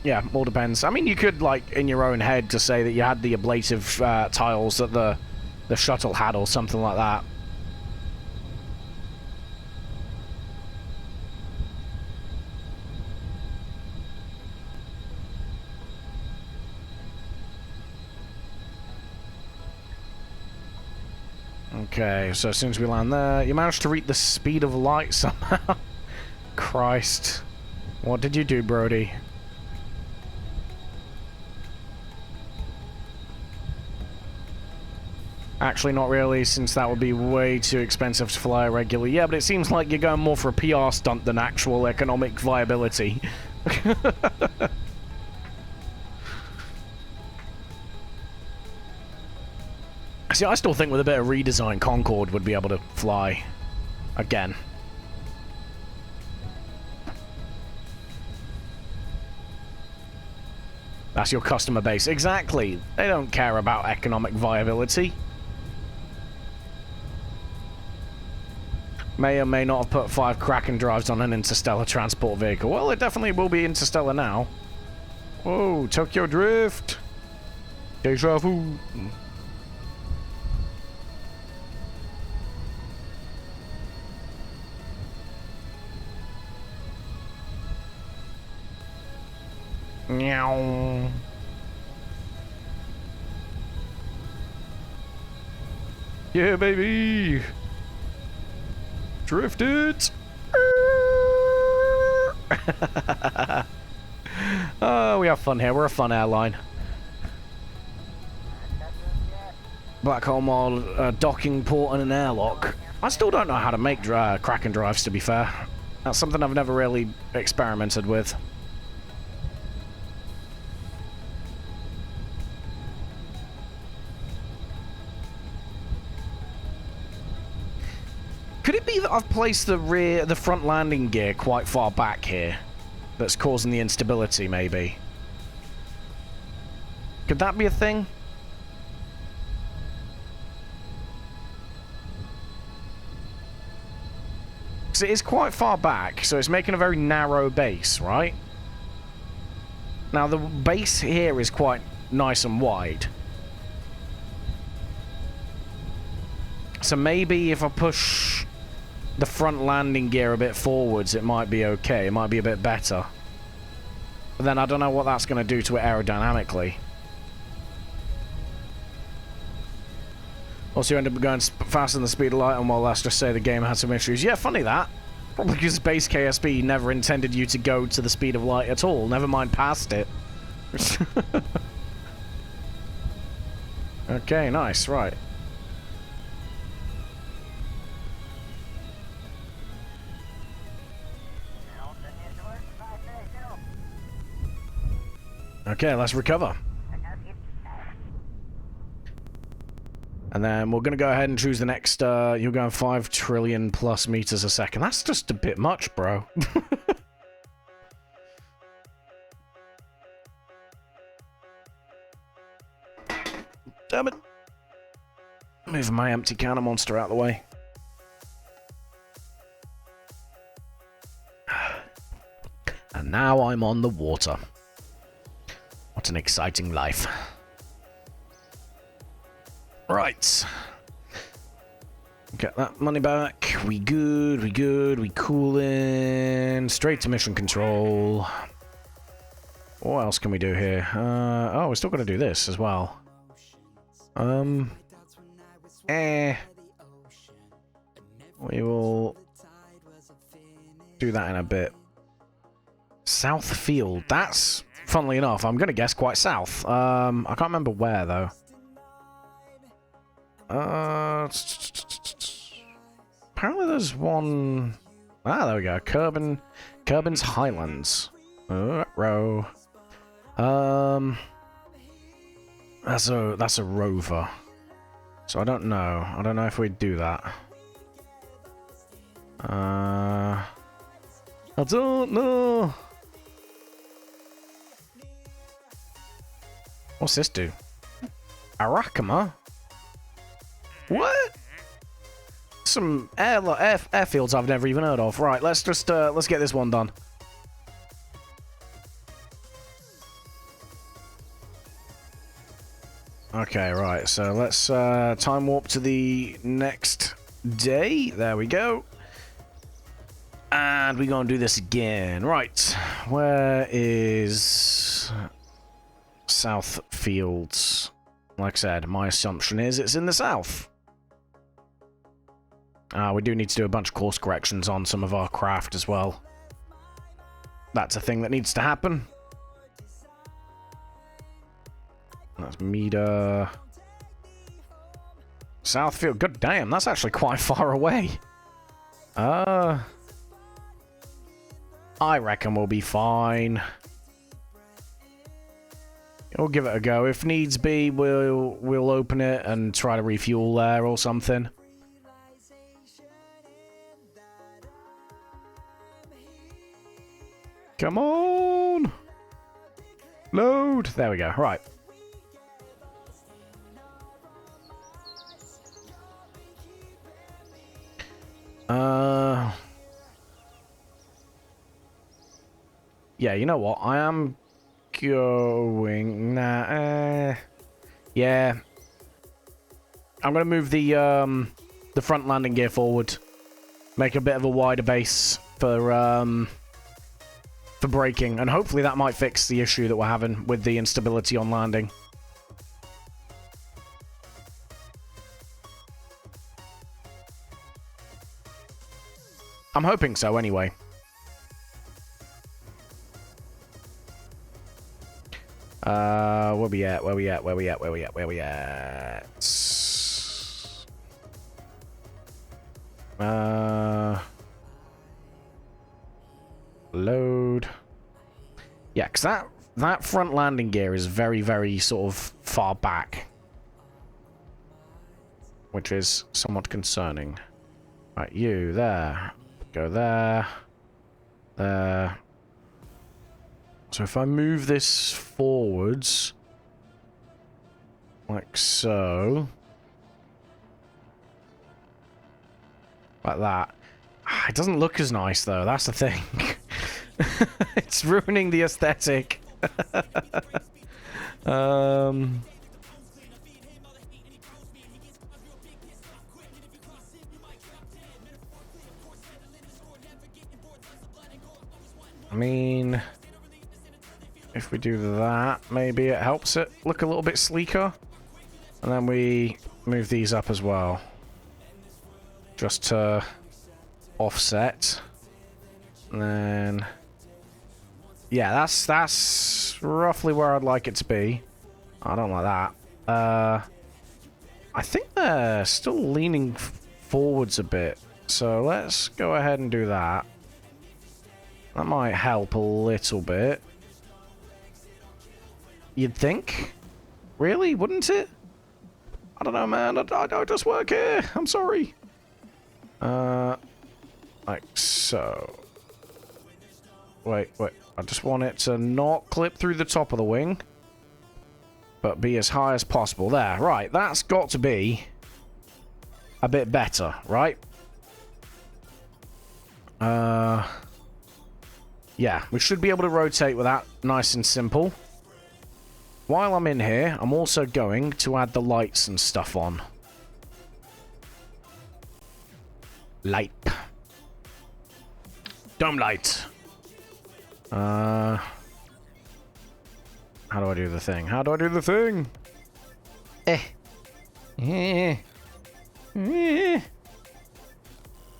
yeah, all depends. I mean, you could, like, in your own head to say that you had the ablative tiles that the shuttle had or something like that. Okay, so as soon as we land there, you managed to reach the speed of light somehow. Christ. What did you do, Brody? Actually, not really, since that would be way too expensive to fly regularly. Yeah, but it seems like you're going more for a PR stunt than actual economic viability. See, I still think with a bit of redesign, Concorde would be able to fly again. That's your customer base. Exactly. They don't care about economic viability. May or may not have put 5 Kraken drives on an interstellar transport vehicle. Well, it definitely will be interstellar now. Whoa, Tokyo Drift. Deja vu. Meow. Yeah, baby. Drift it. Oh, we have fun here. We're a fun airline. Black hole mod, docking port and an airlock. I still don't know how to make Kraken drives, to be fair. That's something I've never really experimented with. Could it be that I've placed the front landing gear quite far back here? that's causing the instability, maybe. Could that be a thing? Because it is quite far back, so it's making a very narrow base, right? Now, the base here is quite nice and wide. So maybe if I push the front landing gear a bit forwards, it might be okay. It might be a bit better. But then I don't know what that's going to do to it aerodynamically. Also, you end up going faster than the speed of light, and well, let's just say the game had some issues. Yeah, funny that. Probably because base KSP never intended you to go to the speed of light at all. Never mind past it. Okay, nice, right. Okay, let's recover. And then we're going to go ahead and choose the next, you're going 5 trillion plus meters a second. That's just a bit much, bro. Damn it. Moving my empty cannon monster out of the way. And now I'm on the water. What an exciting life. Right. Get that money back. We good, we good, we coolin'. Straight to mission control. What else can we do here? Oh, we're still gonna do this as well. We will do that in a bit. South Field. That's, funnily enough, I'm gonna guess quite south. I can't remember where, though. Apparently there's one... Ah, there we go. Kerbin's Highlands. Row. That's a rover. So I don't know. I don't know if we'd do that. I don't know. What's this do? Arakama? What? Some airfields I've never even heard of. Right, let's just let's get this one done. Okay, right. So let's time warp to the next day. There we go. And we're gonna do this again. Right. Where is South Fields? Like I said, my assumption is it's in the south. We do need to do a bunch of course corrections on some of our craft as well. That's a thing that needs to happen. That's meter. Southfield. God damn, that's actually quite far away. I reckon we'll be fine. We'll give it a go. If needs be, we'll open it and try to refuel there or something. Come on! Load! There we go. Right. Yeah, you know what? I am going... Nah, yeah. I'm gonna move the front landing gear forward. Make a bit of a wider base for braking, and hopefully that might fix the issue that we're having with the instability on landing. I'm hoping so, anyway. Where we at? Where we at? Where we at? Where we at? Where we at? Load. Yeah, because that front landing gear is very, very sort of far back. Which is somewhat concerning. Right, you, there. Go there. There. So if I move this forwards, like so, like that. It doesn't look as nice though, that's the thing. It's ruining the aesthetic. I mean, if we do that, maybe it helps it look a little bit sleeker. And then we move these up as well. Just to offset. And then... yeah, that's roughly where I'd like it to be. I don't like that. I think they're still leaning forwards a bit. So let's go ahead and do that. That might help a little bit. You'd think? Really? Wouldn't it? I don't know, man. I just work here. I'm sorry. Like so. Wait. I just want it to not clip through the top of the wing. But be as high as possible. There. Right. That's got to be a bit better, right? Yeah, we should be able to rotate with that nice and simple. While I'm in here, I'm also going to add the lights and stuff on. Light. Dome light. How do I do the thing? How do I do the thing?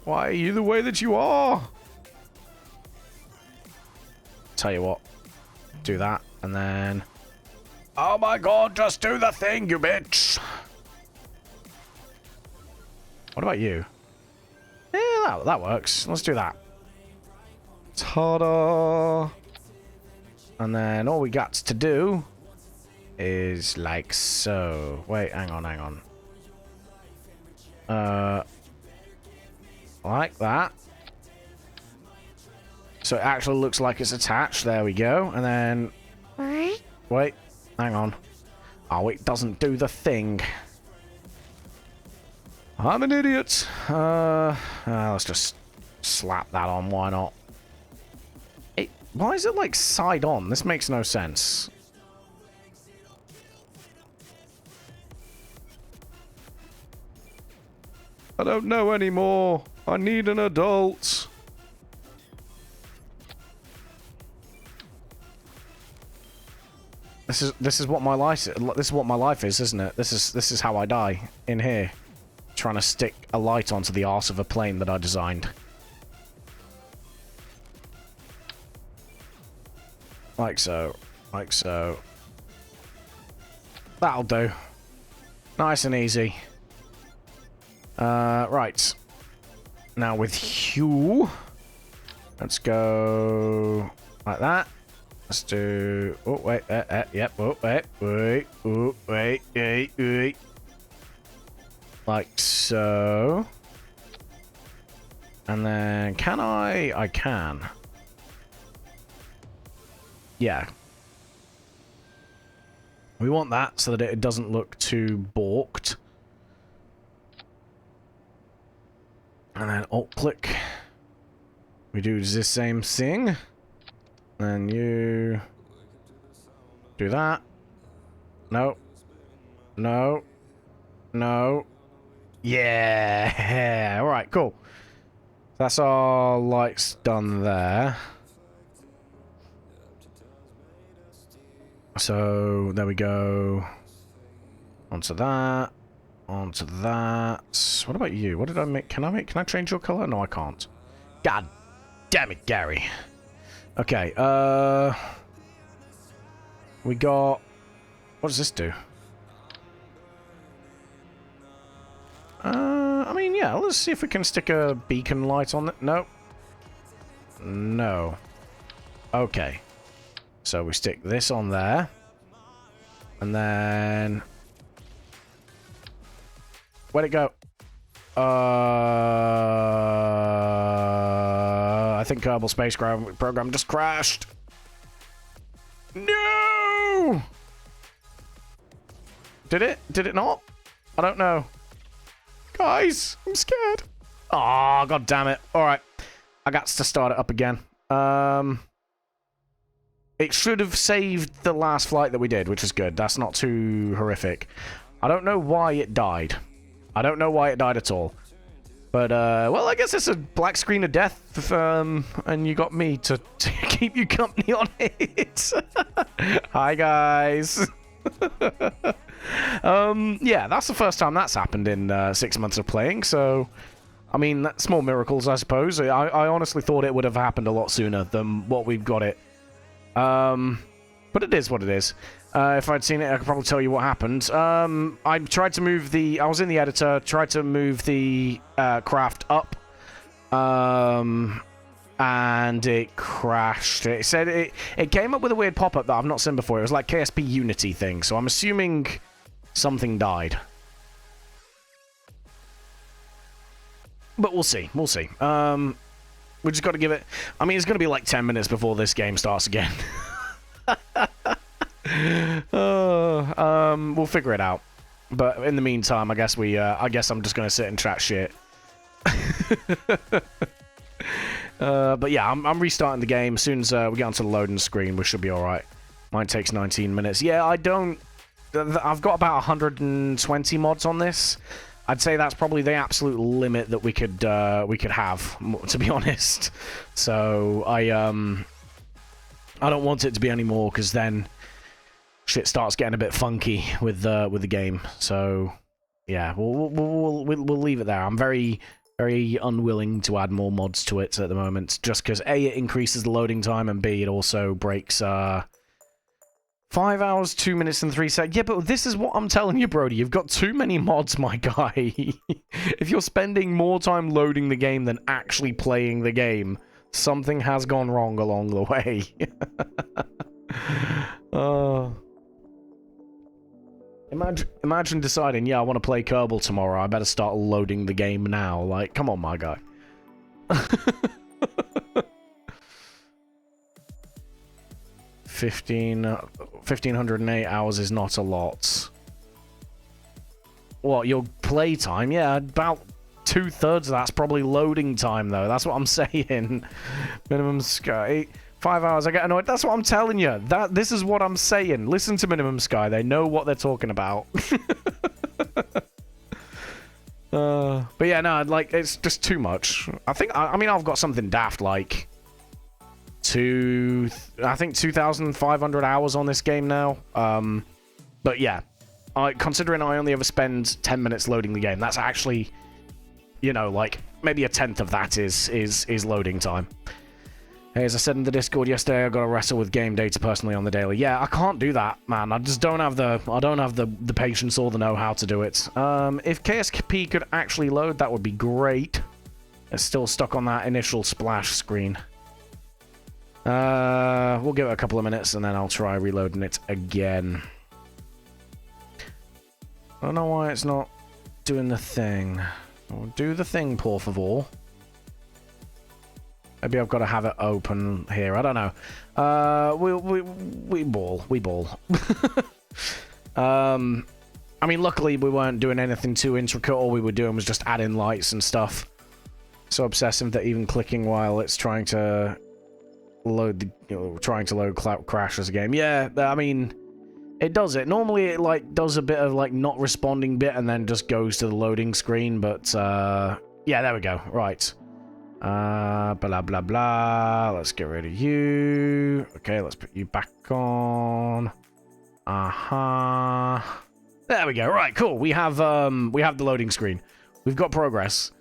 Why are you the way that you are? Tell you what. Do that, and then... oh my god, just do the thing, you bitch! What about you? Yeah, that works. Let's do that. Ta-da! And then all we got to do is like so. Wait, hang on. Like that. So it actually looks like it's attached. There we go. And then... wait, hang on. Oh, it doesn't do the thing. I'm an idiot. Let's just slap that on. Why not? Why is it like side on? This makes no sense. I don't know anymore. I need an adult. This is what my life is. This is what my life is, isn't it? This is how I die in here, trying to stick a light onto the arse of a plane that I designed. Like so. Like so. That'll do. Nice and easy. Right. Now with hue, let's go like that. Let's do... oh, wait, yep, oh, wait. Like so. And then, can I? I can. Yeah. We want that so that it doesn't look too balked. And then alt-click. We do the same thing. Then you... do that. No. No. No. Yeah! Alright, cool. That's our lights done there. So, there we go. Onto that. Onto that. What about you? What did I make? Can I change your color? No, I can't. God damn it, Gary. Okay, we got... what does this do? I mean, yeah, let's see if we can stick a beacon light on it. No. No. Okay. So we stick this on there. And then... where'd it go? I think Kerbal Space Program just crashed. No! Did it? Did it not? I don't know. Guys, I'm scared. Oh, god damn it. Alright. I got to start it up again. It should have saved the last flight that we did, which is good. That's not too horrific. I don't know why it died. I don't know why it died at all. But, well, I guess it's a black screen of death, and you got me to keep you company on it. Hi, guys. Yeah, that's the first time that's happened in 6 months of playing, so... I mean, that's small miracles, I suppose. I honestly thought it would have happened a lot sooner than what we've got it. But it is what it is. If I'd seen it, I could probably tell you what happened. I tried to move the... I was in the editor, tried to move the craft up. And it crashed. It said it came up with a weird pop-up that I've not seen before. It was like KSP Unity thing, so I'm assuming something died. But we'll see. We'll see. We just got to give it... I mean, it's going to be like 10 minutes before this game starts again. We'll figure it out. But in the meantime, I guess I'm just going to sit and chat shit. But yeah, I'm restarting the game. As soon as we get onto the loading screen, we should be alright. Mine takes 19 minutes. Yeah, I've got about 120 mods on this. I'd say that's probably the absolute limit that we could have, to be honest. So I don't want it to be any more, because then shit starts getting a bit funky with the game. So yeah, we'll leave it there. I'm very unwilling to add more mods to it at the moment, just because A, it increases the loading time, and B, it also breaks 5 hours, 2 minutes, and 3 seconds. Yeah, but this is what I'm telling you, Brody. You've got too many mods, my guy. If you're spending more time loading the game than actually playing the game, something has gone wrong along the way. Imagine deciding, yeah, I want to play Kerbal tomorrow. I better start loading the game now. Like, come on, my guy. 1,508 hours is not a lot. What, your play time? Yeah, about 2/3 of that's probably loading time, though. That's what I'm saying. Minimum Sky. 5 hours, I get annoyed. That's what I'm telling you. This is what I'm saying. Listen to Minimum Sky. They know what they're talking about. But yeah, no, like, it's just too much. I mean, I've got something daft like... I think 2,500 hours on this game now. But yeah, considering I only ever spend 10 minutes loading the game, that's actually, you know, like maybe 1/10 of that is loading time. Hey, as I said in the Discord yesterday, I got to wrestle with game data personally on the daily. Yeah, I can't do that, man. I just don't have the patience or the know-how to do it. If KSP could actually load, that would be great. It's still stuck on that initial splash screen. We'll give it a couple of minutes and then I'll try reloading it again. I don't know why it's not doing the thing. Do the thing, por favor. Maybe I've got to have it open here. I don't know. We ball. I mean, luckily we weren't doing anything too intricate. All we were doing was just adding lights and stuff. So obsessive that even clicking while it's trying to load crashes a game. Yeah, I mean, it does it. Normally it like does a bit of like not responding bit and then just goes to the loading screen, but yeah, there we go. Right. Blah blah blah. Let's get rid of you. Okay, let's put you back on. There we go. Right, cool. We have the loading screen. We've got progress.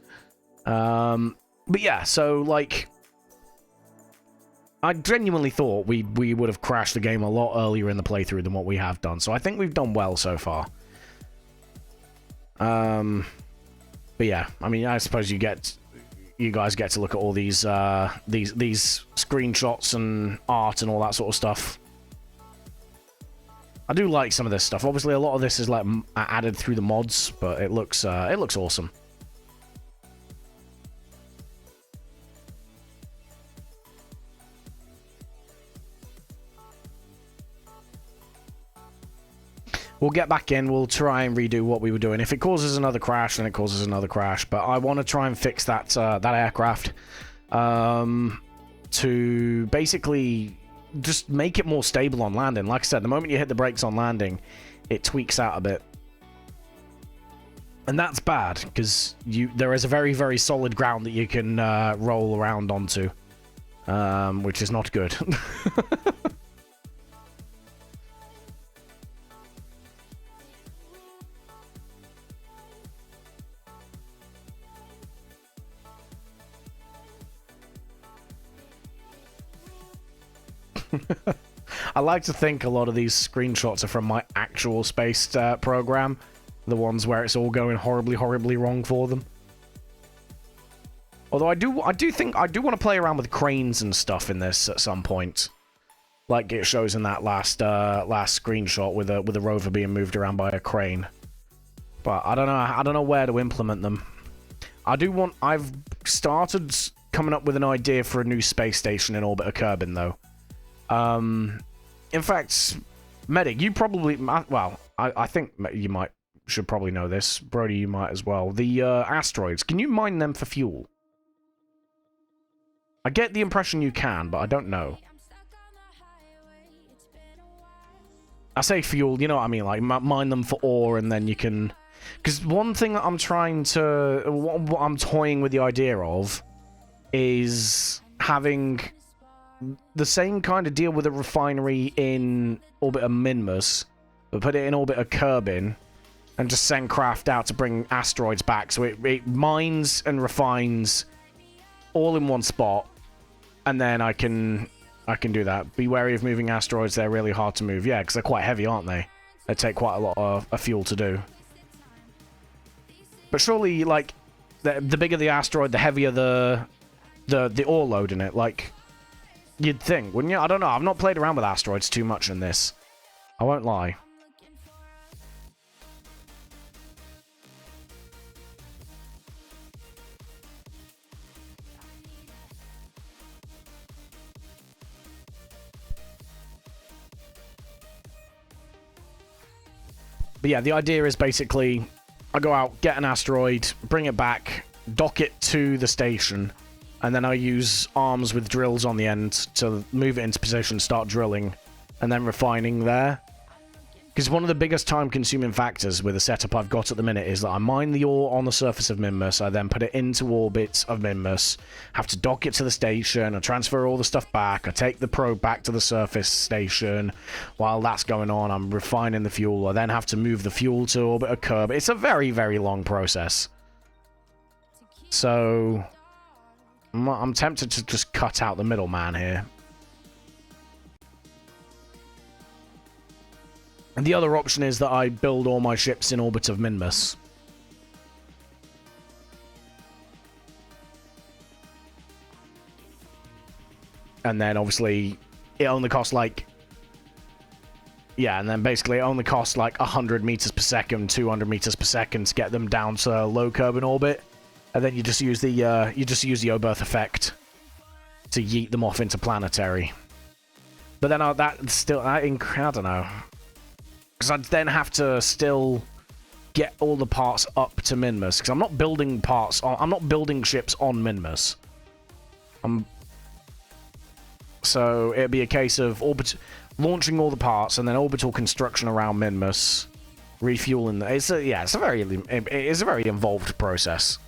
But yeah, so like I genuinely thought we would have crashed the game a lot earlier in the playthrough than what we have done. So I think we've done well so far. But yeah, I mean, I suppose you guys get to look at all these screenshots and art and all that sort of stuff. I do like some of this stuff. Obviously, a lot of this is like added through the mods, but it looks awesome. We'll get back in. We'll try and redo what we were doing. If it causes another crash, then it causes another crash. But I want to try and fix that that aircraft to basically just make it more stable on landing. Like I said, the moment you hit the brakes on landing, it tweaks out a bit. And that's bad, because there is a very, very solid ground that you can roll around onto, which is not good. I like to think a lot of these screenshots are from my actual space program. The ones where it's all going horribly, horribly wrong for them. Although I do think I do want to play around with cranes and stuff in this at some point, like it shows in that last screenshot with a rover being moved around by a crane. But I don't know where to implement them. I've started coming up with an idea for a new space station in orbit of Kerbin, though. In fact, Medic, you probably, well, I think you should probably know this. Brody, you might as well. The asteroids, can you mine them for fuel? I get the impression you can, but I don't know. I say fuel, you know what I mean? Like, mine them for ore, and then you can... Because one thing that I'm trying to... What I'm toying with the idea of is having the same kind of deal with a refinery in orbit of Minmus, but put it in orbit of Kerbin, and just send craft out to bring asteroids back. So it mines and refines all in one spot, and then I can do that. Be wary of moving asteroids, they're really hard to move. Yeah, because they're quite heavy, aren't they? They take quite a lot of fuel to do. But surely, like, the bigger the asteroid, the heavier the ore load in it. Like, you'd think, wouldn't you? I don't know. I've not played around with asteroids too much in this. I won't lie. But yeah, the idea is basically, I go out, get an asteroid, bring it back, dock it to the station, and then I use arms with drills on the end to move it into position, start drilling, and then refining there. Because one of the biggest time-consuming factors with the setup I've got at the minute is that I mine the ore on the surface of Minmus, I then put it into orbit of Minmus, have to dock it to the station, I transfer all the stuff back, I take the probe back to the surface station. While that's going on, I'm refining the fuel, I then have to move the fuel to orbit of Kerbin. It's a very, very long process. So I'm tempted to just cut out the middleman here. And the other option is that I build all my ships in orbit of Minmus. And then obviously it only costs like... Yeah, and then basically it only costs like 100 meters per second, 200 meters per second to get them down to low Kerbin orbit. And then you just use the O-berth effect to yeet them off into planetary. But then I don't know. Because I'd then have to still get all the parts up to Minmus. Because I'm not building I'm not building ships on Minmus. So it'd be a case of launching all the parts and then orbital construction around Minmus, refueling. It's a very involved process.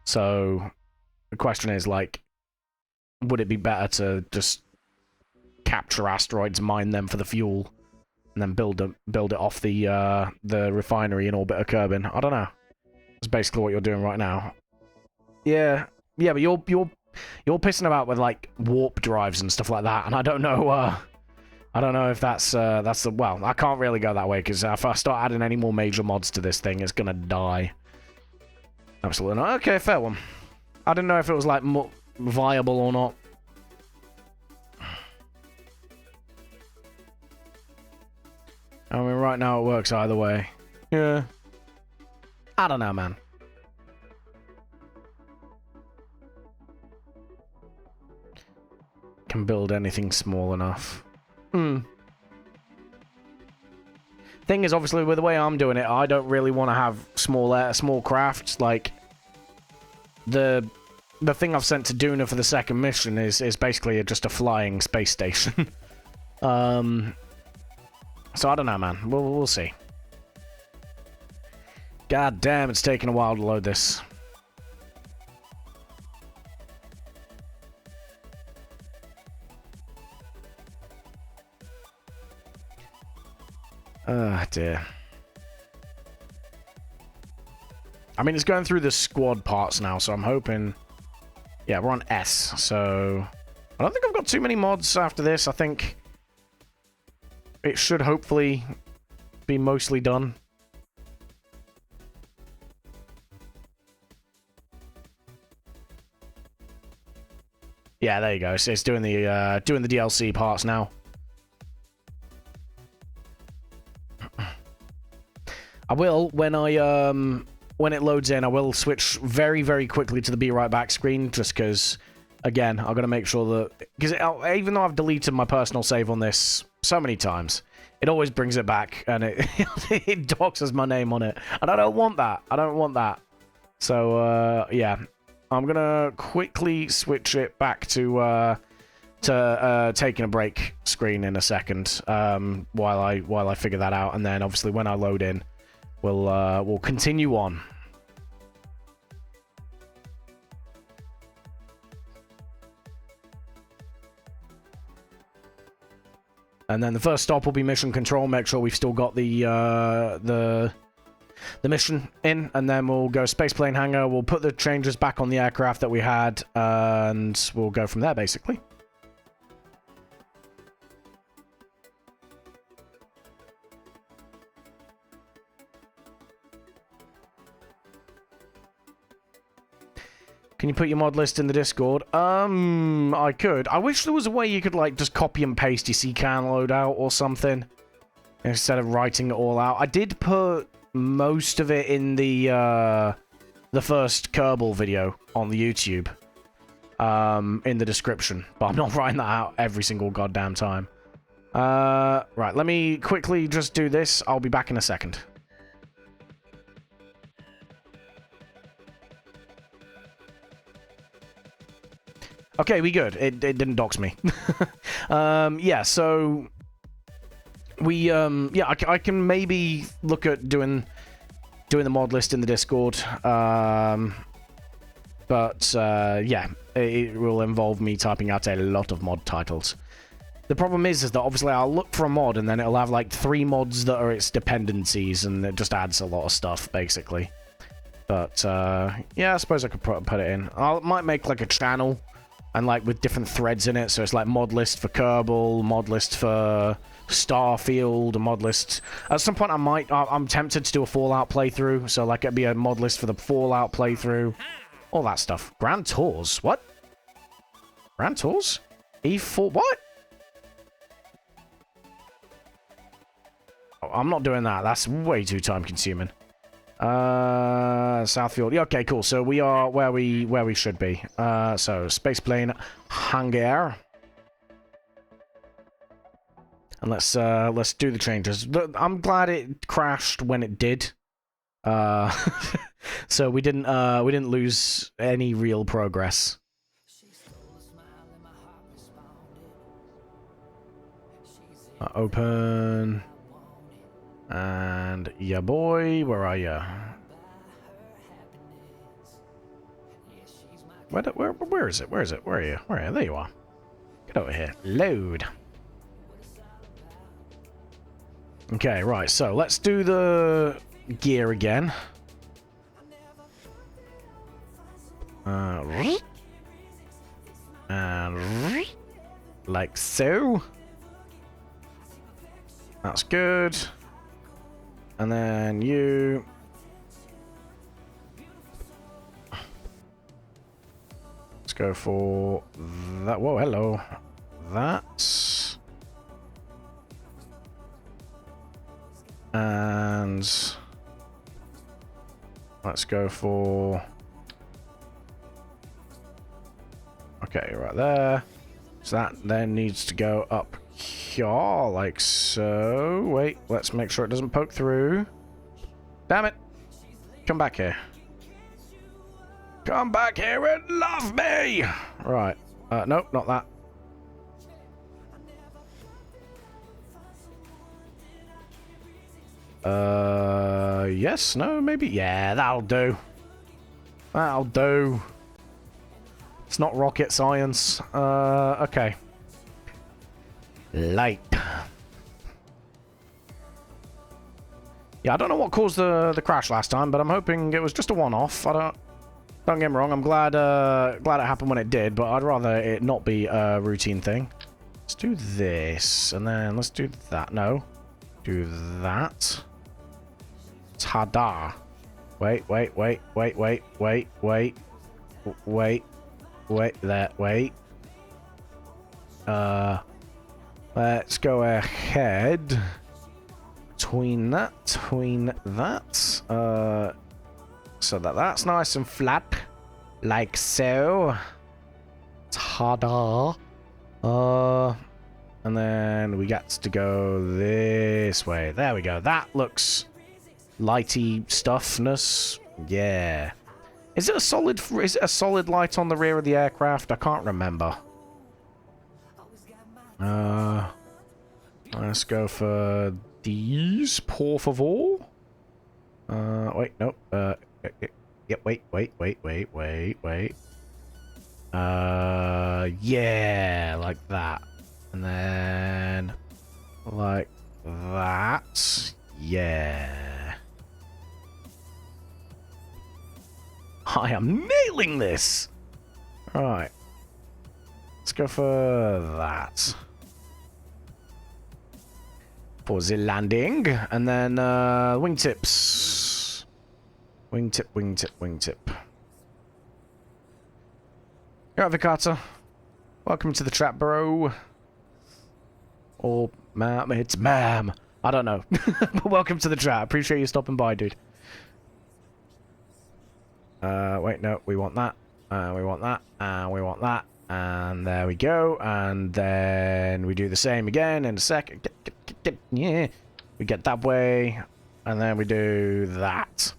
So the question is, like, would it be better to just capture asteroids, mine them for the fuel, and then build it off the refinery in orbit of Kerbin? I don't know. That's basically what you're doing right now. Yeah, but you're pissing about with like warp drives and stuff like that, and I don't know if that's the well. I can't really go that way because if I start adding any more major mods to this thing, it's gonna die. Absolutely not. Okay, fair one. I didn't know if it was like more viable or not. I mean, right now it works either way. Yeah. I don't know, man. Can build anything small enough. Thing is, obviously, with the way I'm doing it, I don't really want to have small crafts. Like, the thing I've sent to Duna for the second mission is basically just a flying space station. So I don't know, man. We'll see. God damn, it's taking a while to load this. Ah, dear. I mean, it's going through the squad parts now, so I'm hoping... Yeah, we're on S, so... I don't think I've got too many mods after this. I think it should hopefully be mostly done. Yeah, there you go. It's doing the DLC parts now. I will, when it loads in, I will switch very, very quickly to the Be Right Back screen, just because, again, I've got to make sure that... Because even though I've deleted my personal save on this so many times, it always brings it back, and it doxes my name on it. And I don't want that. I don't want that. So, yeah. I'm going to quickly switch it back to taking a break screen in a second, while I figure that out, and then, obviously, when I load in, we'll continue on. And then the first stop will be mission control. Make sure we've still got the mission in, and then we'll go spaceplane hangar. We'll put the changes back on the aircraft that we had, and we'll go from there, basically. Can you put your mod list in the Discord? I could. I wish there was a way you could, like, just copy and paste your CCAN loadout or something, instead of writing it all out. I did put most of it in the first Kerbal video on the YouTube, in the description, but I'm not writing that out every single goddamn time. Right, let me quickly just do this. I'll be back in a second. Okay, we good. It didn't dox me. Yeah, so we yeah, I can maybe look at doing the mod list in the Discord. But yeah, it will involve me typing out a lot of mod titles. The problem is that obviously I'll look for a mod and then it'll have like 3 mods that are its dependencies, and it just adds a lot of stuff basically. But yeah, I suppose I could put it in. I might make like a channel, and like with different threads in it, so it's like mod list for Kerbal, mod list for Starfield, a mod list. At some point I'm tempted to do a Fallout playthrough, so like it'd be a mod list for the Fallout playthrough. All that stuff. Grand Tours? What? Grand Tours? E4? What? Oh, I'm not doing that. That's way too time consuming. Southfield. Yeah, okay, cool. So we are where we should be. So spaceplane hangar. And let's do the changes. I'm glad it crashed when it did. So we didn't lose any real progress. Open. And yeah, boy, where are you? Where is it? Where is it? Where are you? Where are you? There you are. Get over here. Load. Okay, right. So let's do the gear again. And like so. That's good. And then you... Let's go for that. Whoa, hello. That. And... Let's go for... Okay, right there. So that then needs to go up here, like so. Wait, let's make sure it doesn't poke through. Damn it. Come back here. Come back here and love me! Right. Nope, not that. Yes, no, maybe. Yeah, that'll do. That'll do. It's not rocket science. Okay. Light. Yeah, I don't know what caused the crash last time, but I'm hoping it was just a one-off. Don't get me wrong, I'm glad glad it happened when it did, but I'd rather it not be a routine thing. Let's do this, and then let's do that. No. Do that. Ta-da. Wait, wait, wait, wait, wait, wait, wait. Wait. Wait, that, wait. Let's go ahead. Between that. So that's nice and flat. Like so. Ta-da. And then we got to go this way. There we go. That looks lighty stuffness. Yeah. Is it a solid light on the rear of the aircraft? I can't remember. Let's go for these, por favor. Wait, nope. Yeah, wait. Yeah, like that. And then like that. Yeah. I am nailing this. All right. Let's go for that. For the landing. And then wingtips. Wingtip. You're right, Vicata. Welcome to the trap, bro. Or ma'am. It's ma'am. I don't know. But welcome to the trap. Appreciate you stopping by, dude. Wait, no. We want that. We want that. And we want that. And there we go. And then we do the same again in a second. Yeah. We get that way. And then we do that.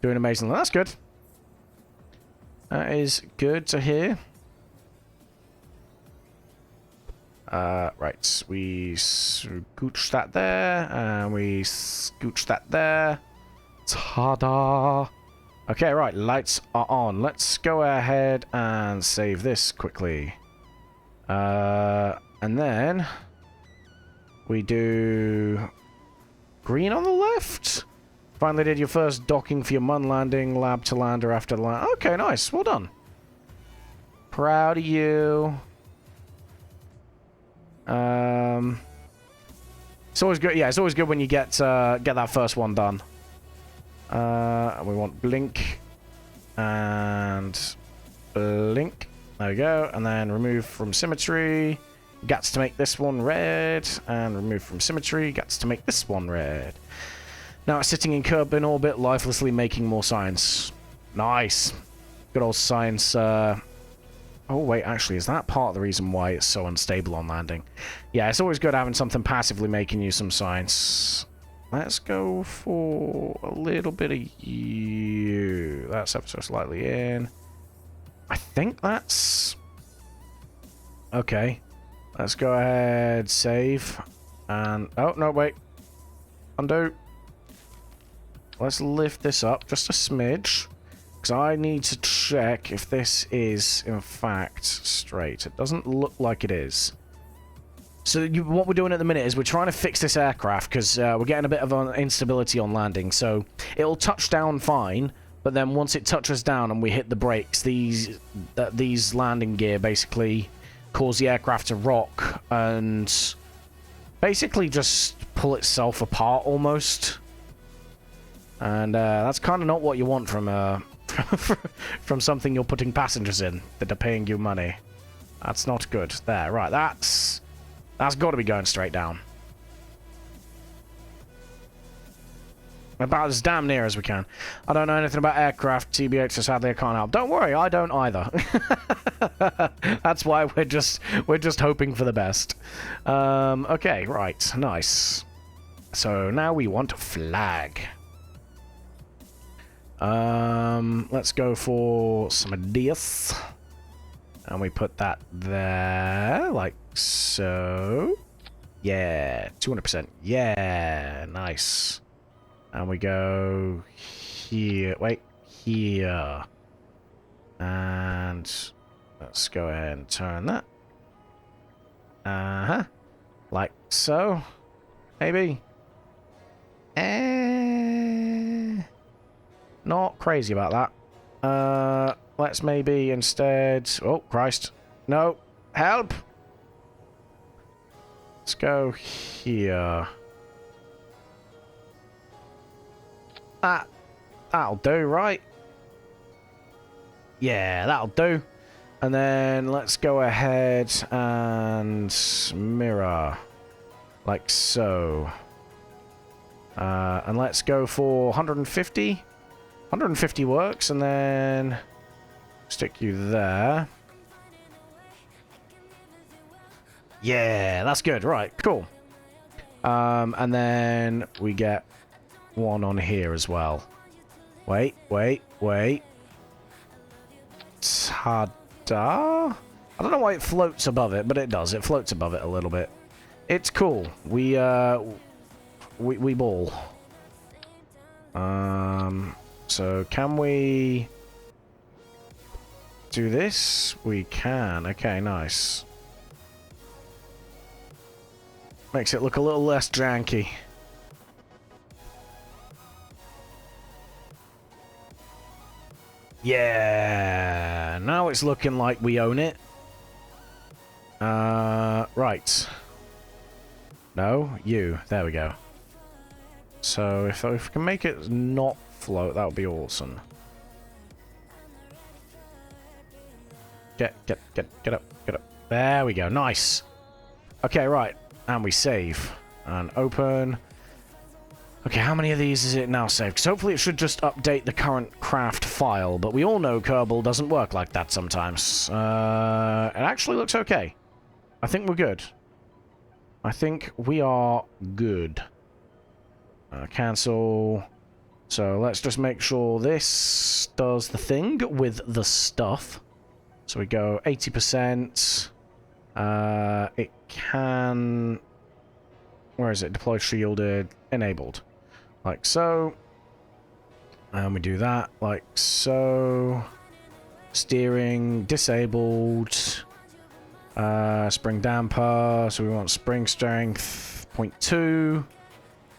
Doing amazingly. That's good. That is good to hear. Right. We scooch that there. And we scooch that there. Ta-da! Okay, right. Lights are on. Let's go ahead and save this quickly. And then we do green on the left. Finally did your first docking for your MUN landing, lab to lander after the land. Okay, nice. Well done. Proud of you. It's always good. Yeah, it's always good when you get that first one done. And we want blink and blink. There we go. And then remove from symmetry. Gats to make this one red. And remove from symmetry. Gats to make this one red. Now it's sitting in Kerbin orbit, lifelessly making more science. Nice. Good old science. Oh, wait, actually, is that part of the reason why it's so unstable on landing? Yeah, it's always good having something passively making you some science. Let's go for a little bit of you. That's ever so slightly in. I think that's... Okay. Let's go ahead, save. And... Oh, no, wait. Undo. Let's lift this up just a smidge. Because I need to check if this is, in fact, straight. It doesn't look like it is. So what we're doing at the minute is we're trying to fix this aircraft because we're getting a bit of an instability on landing. So it'll touch down fine, but then once it touches down and we hit the brakes, these landing gear basically cause the aircraft to rock and basically just pull itself apart almost. And that's kind of not what you want from from something you're putting passengers in that are paying you money. That's not good. There, right, that's got to be going straight down. About as damn near as we can. I don't know anything about aircraft, TBH, so sadly I can't help. Don't worry, I don't either. That's why we're just hoping for the best. Okay, right, nice. So now we want flag. Let's go for some of this. And we put that there, like so. Yeah, 200%. Yeah, nice. And we go here. Wait, here. And let's go ahead and turn that. Uh-huh. Like so. Maybe. Not crazy about that. Let's maybe instead... Oh, Christ. No. Help! Let's go here. That'll do, right? Yeah, that'll do. And then let's go ahead and mirror. Like so. And let's go for 150. 150 works, and then stick you there. Yeah, that's good. Right, cool. And then we get one on here as well. Wait. Ta-da! I don't know why it floats above it, but it does. It floats above it a little bit. It's cool. We ball. So can we do this? We can. Okay, nice. Makes it look a little less janky. Yeah, now it's looking like we own it. Right. No, you. There we go. So if we can make it not float, that would be awesome. Get up. There we go. Nice. Okay, right. And we save. And open. Okay, how many of these is it now saved? Because hopefully it should just update the current craft file, but we all know Kerbal doesn't work like that sometimes. It actually looks okay. I think we're good. I think we are good. Cancel. So let's just make sure this does the thing with the stuff. So we go 80%. It can... Where is it? Deployed, shielded, enabled. Like so. And we do that like so. Steering, disabled. Spring damper. So we want spring strength 0.2.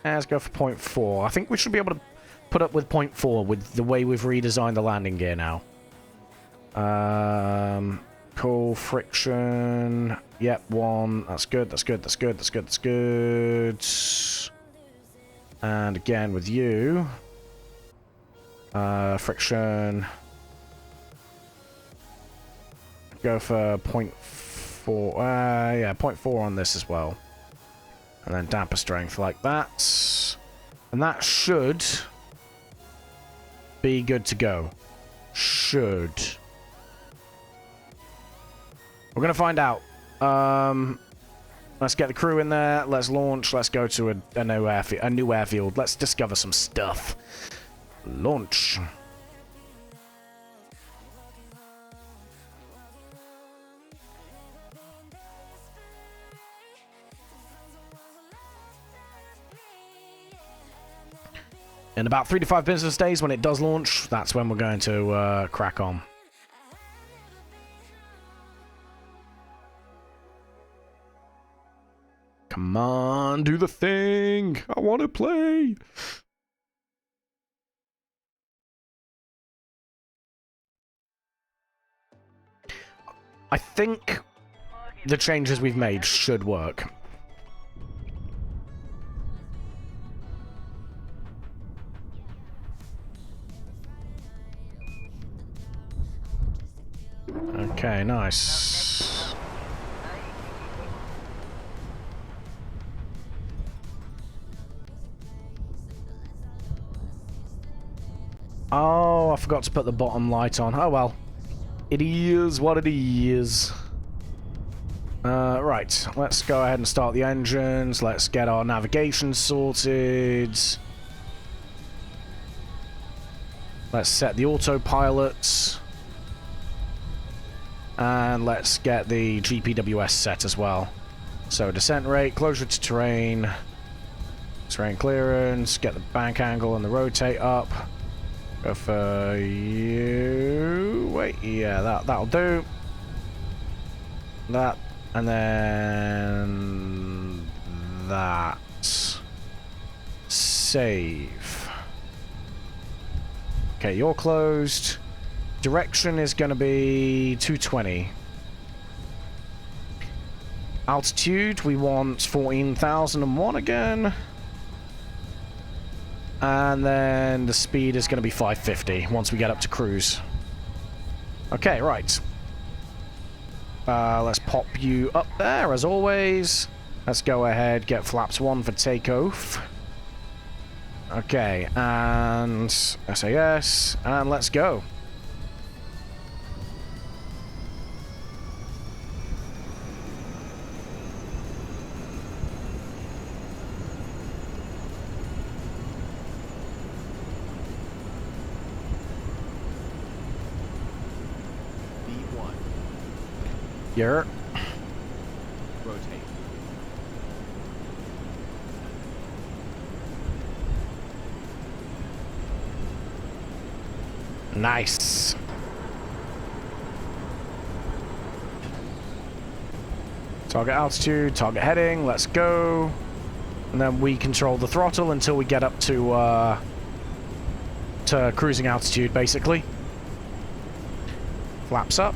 Let's go for 0.4. I think we should be able to put up with 0.4 with the way we've redesigned the landing gear now. Cool. Friction. Yep, 1. That's good. And again with you. Friction. Go for 0.4. Yeah, 0.4 on this as well. And then damper strength like that. And that should be good to go. Should. We're going to find out. Let's get the crew in there. Let's launch. Let's go to a new airfield. Let's discover some stuff. Launch. In about 3 to 5 business days, when it does launch, that's when we're going to crack on. Come on, do the thing. I want to play. I think the changes we've made should work. Okay, nice. Oh, I forgot to put the bottom light on. Oh well. It is what it is. Right, let's go ahead and start the engines. Let's get our navigation sorted. Let's set the autopilots. And let's get the GPWS set as well. So descent rate, closure to terrain, terrain clearance, get the bank angle and the rotate up. Go for you. Wait, yeah, that'll do. That, and then that. Save. Okay, you're closed. Direction is going to be 220. Altitude, we want 14,001 again. And then the speed is going to be 550 once we get up to cruise. Okay, right. Let's pop you up there, as always. Let's go ahead, get flaps 1 for takeoff. Okay, and SAS, and let's go. B1. Here. Rotate. Nice. Target altitude, target heading, let's go. And then we control the throttle until we get up to cruising altitude, basically. Flaps up.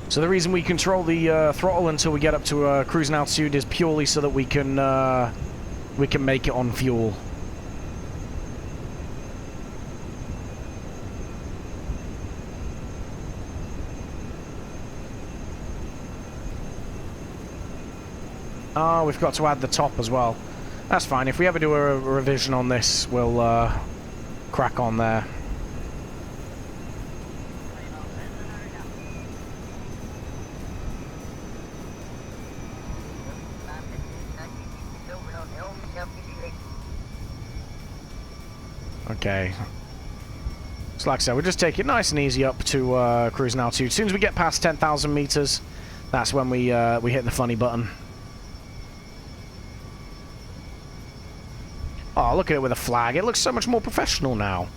So the reason we control the throttle until we get up to cruising altitude is purely so that we can make it on fuel. Oh, we've got to add the top as well. That's fine. If we ever do a revision on this, we'll crack on there. Okay. So like I said, we'll just take it nice and easy up to cruising altitude. As soon as we get past 10,000 meters, that's when we hit the funny button. Oh, look at it with a flag. It looks so much more professional now.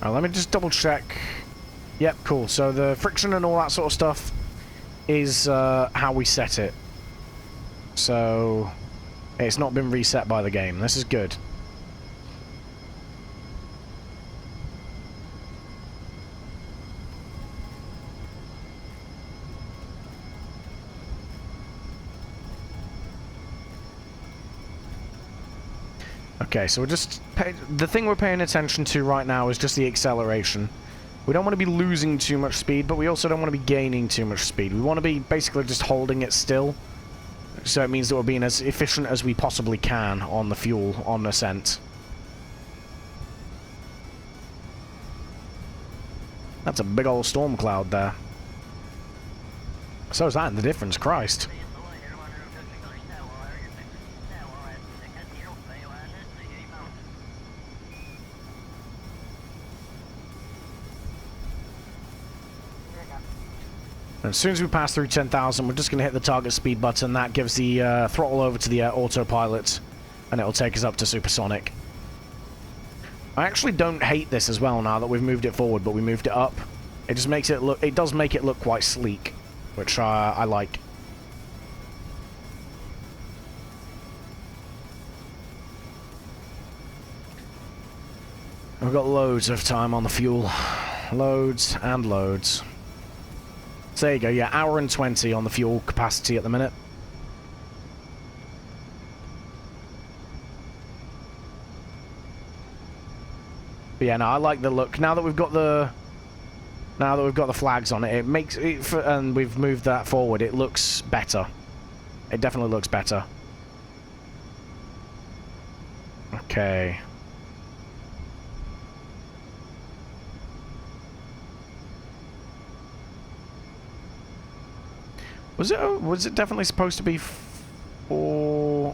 Let me just double check. Yep, cool. So the friction and all that sort of stuff is how we set it. So it's not been reset by the game. This is good. Okay, so the thing we're paying attention to right now is just the acceleration. We don't want to be losing too much speed, but we also don't want to be gaining too much speed. We want to be basically just holding it still. So it means that we're being as efficient as we possibly can on the fuel on ascent. That's a big old storm cloud there. So is that in the difference, Christ. As soon as we pass through 10,000, we're just going to hit the target speed button. That gives the throttle over to the autopilot, and it'll take us up to supersonic. I actually don't hate this as well now that we've moved it forward, but we moved it up. It just makes it look. It does make it look quite sleek, which I like. We've got loads of time on the fuel. Loads and loads. So there you go, yeah, hour and 20 on the fuel capacity at the minute. But yeah, no, I like the look. Now that we've got the flags on it, it makes it, and we've moved that forward, it looks better. It definitely looks better. Okay. Was it definitely supposed to be for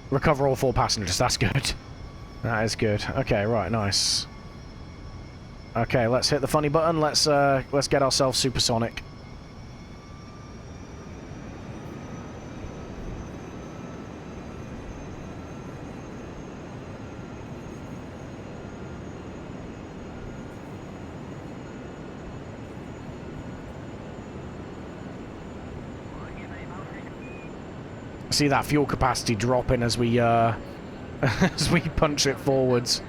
recover all 4 passengers? That's good. That is good. Okay, right, nice. Okay, let's hit the funny button. Let's get ourselves supersonic. See that fuel capacity dropping as we as we punch it forwards.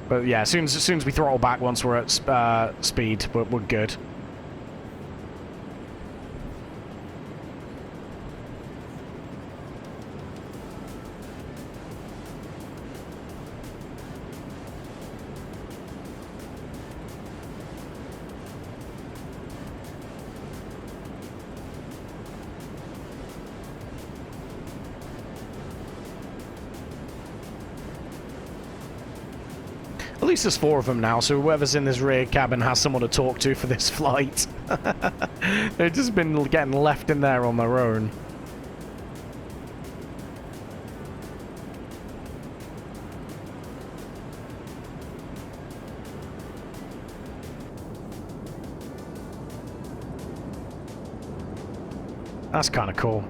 But yeah, as soon as we throttle back once we're at speed, we're good. At least there's 4 of them now, so whoever's in this rear cabin has someone to talk to for this flight. They've just been getting left in there on their own. That's kind of cool.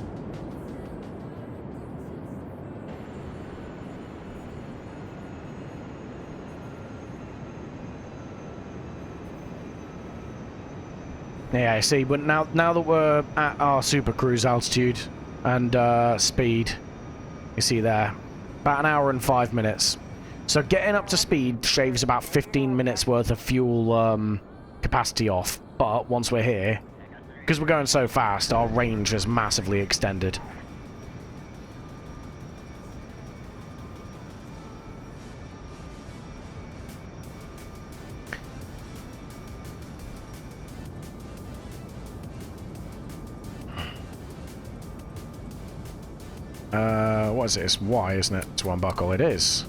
Yeah, I see, but now that we're at our super cruise altitude and speed, you see there, about an hour and 5 minutes. So getting up to speed shaves about 15 minutes worth of fuel capacity off, but once we're here, because we're going so fast, our range is massively extended. What is it? It's Y, isn't it? To unbuckle. It is.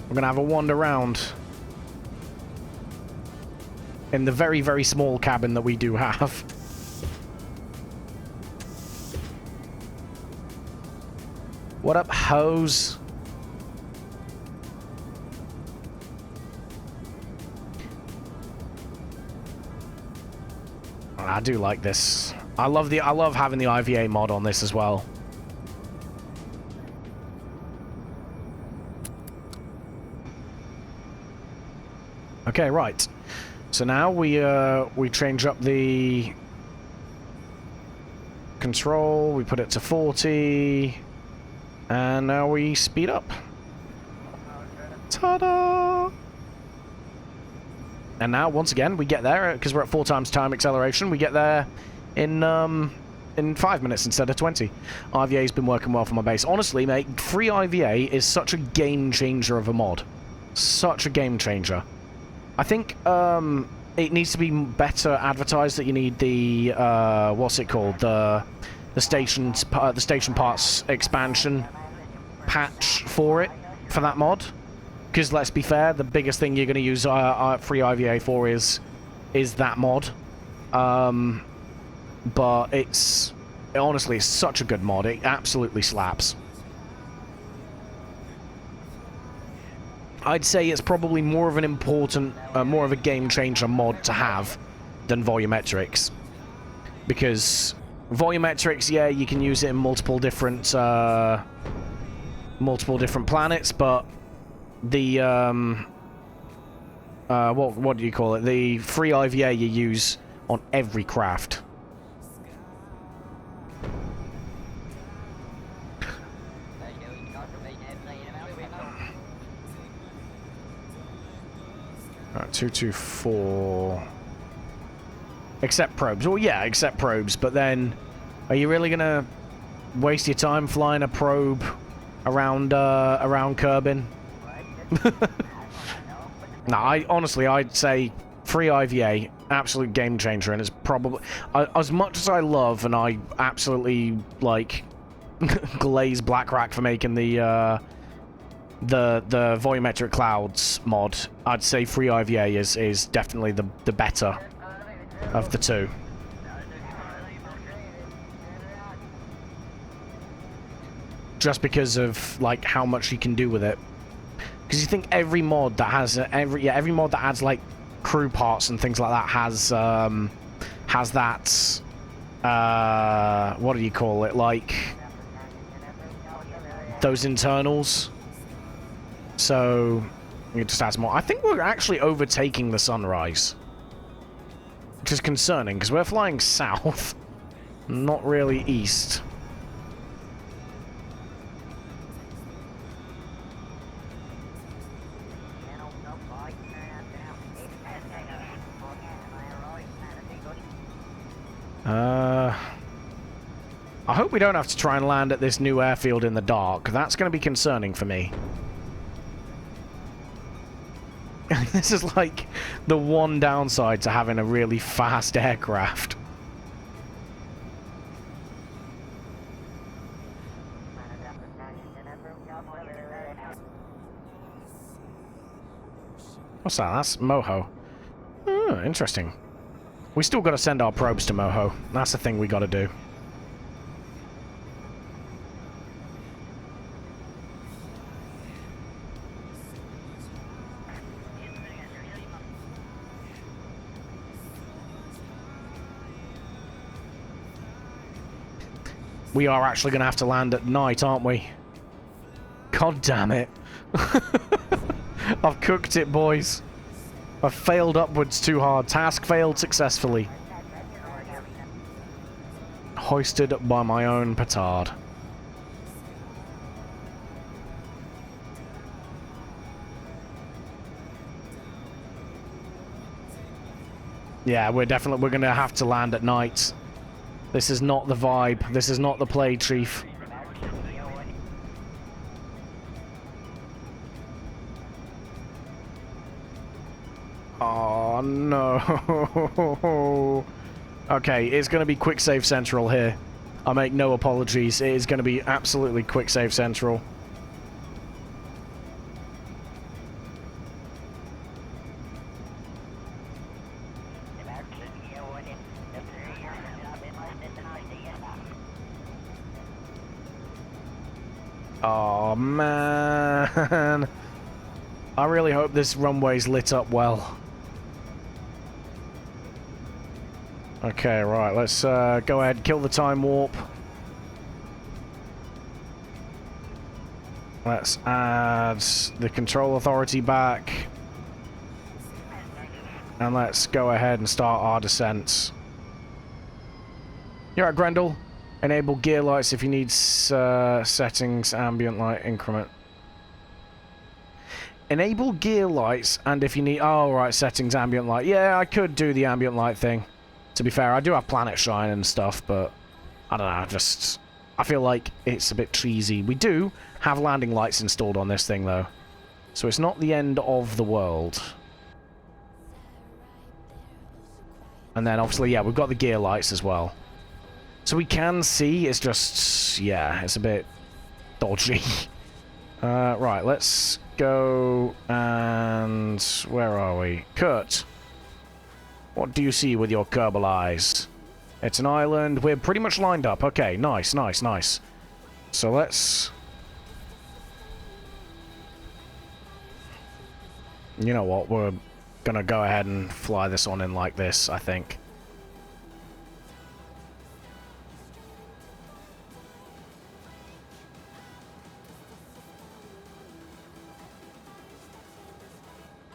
We're going to have a wander around in the very, very small cabin that we do have. What up, hoes? I do like this. I love having the IVA mod on this as well. Okay, right. So now we change up the control, we put it to 40, and now we speed up. Ta-da! And now, once again, we get there, because we're at 4 times time acceleration, we get there in 5 minutes instead of 20. IVA's been working well for my base. Honestly, mate, free IVA is such a game changer of a mod. Such a game changer. I think it needs to be better advertised that you need the what's it called, the station parts expansion patch for that mod. Because let's be fair, the biggest thing you're going to use free IVA for is that mod. But honestly, it's such a good mod. It absolutely slaps. I'd say it's probably more of an important, more of a game changer mod to have than volumetrics. Because volumetrics, yeah, you can use it in multiple different planets, but the what do you call it? The free IVA you use on every craft. 224. Accept probes. Well, yeah, accept probes, but then are you really gonna waste your time flying a probe around Kerbin? No, I'd say free IVA, absolute game changer, and it's probably as much as I love and I absolutely like glaze Blackrack for making the volumetric clouds mod. I'd say free IVA is definitely the better of the two. Just because of like how much you can do with it. Because you think every mod that has every mod that adds like crew parts and things like that has that what do you call it, like those internals. So it just adds more. I think we're actually overtaking the sunrise, which is concerning because we're flying south, not really east. I hope we don't have to try and land at this new airfield in the dark. That's going to be concerning for me. This is like the one downside to having a really fast aircraft. What's that? That's Moho. Oh, interesting. We still got to send our probes to Moho. That's the thing we got to do. We are actually going to have to land at night, aren't we? God damn it. I've cooked it, boys. I've failed upwards too hard. Task failed successfully. Hoisted by my own petard. Yeah, we're going to have to land at night. This is not the vibe. This is not the play, Chief. Oh, no. Okay, it's going to be quick save central here. I make no apologies. It is going to be absolutely quick save central. Oh, man. I really hope this runway's lit up well. Okay, right, let's go ahead and kill the time warp. Let's add the control authority back. And let's go ahead and start our descent. You're right, Grendel. Enable gear lights if you need settings, ambient light increment. Enable gear lights, and if you need... Oh, right, settings, ambient light. Yeah, I could do the ambient light thing. To be fair, I do have planet shine and stuff, but... I don't know, just... I feel like it's a bit cheesy. We do have landing lights installed on this thing, though. So it's not the end of the world. And then, obviously, yeah, we've got the gear lights as well. So we can see, it's just... Yeah, it's a bit dodgy. Right, let's go and... Where are we? Kurt. What do you see with your Kerbal eyes? It's an island. We're pretty much lined up. Okay, nice, nice, nice. So let's... You know what? We're gonna go ahead and fly this on in like this, I think.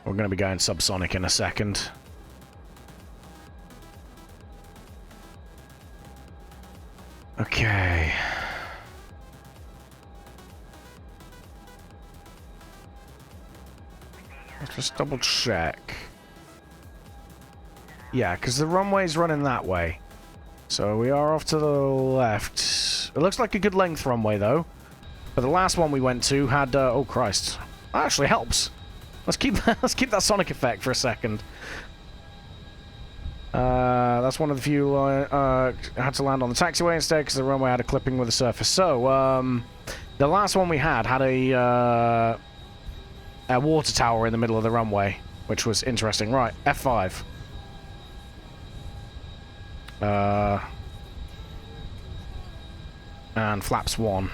We're going to be going subsonic in a second. Okay. Let's just double check. Yeah, because the runway's running that way. So we are off to the left. It looks like a good length runway, though. But the last one we went to had... oh, Christ. That actually helps. Let's keep that sonic effect for a second. That's one of the few had to land on the taxiway instead because the runway had a clipping with the surface. So, the last one we had a water tower in the middle of the runway, which was interesting. Right, F5. And flaps 1.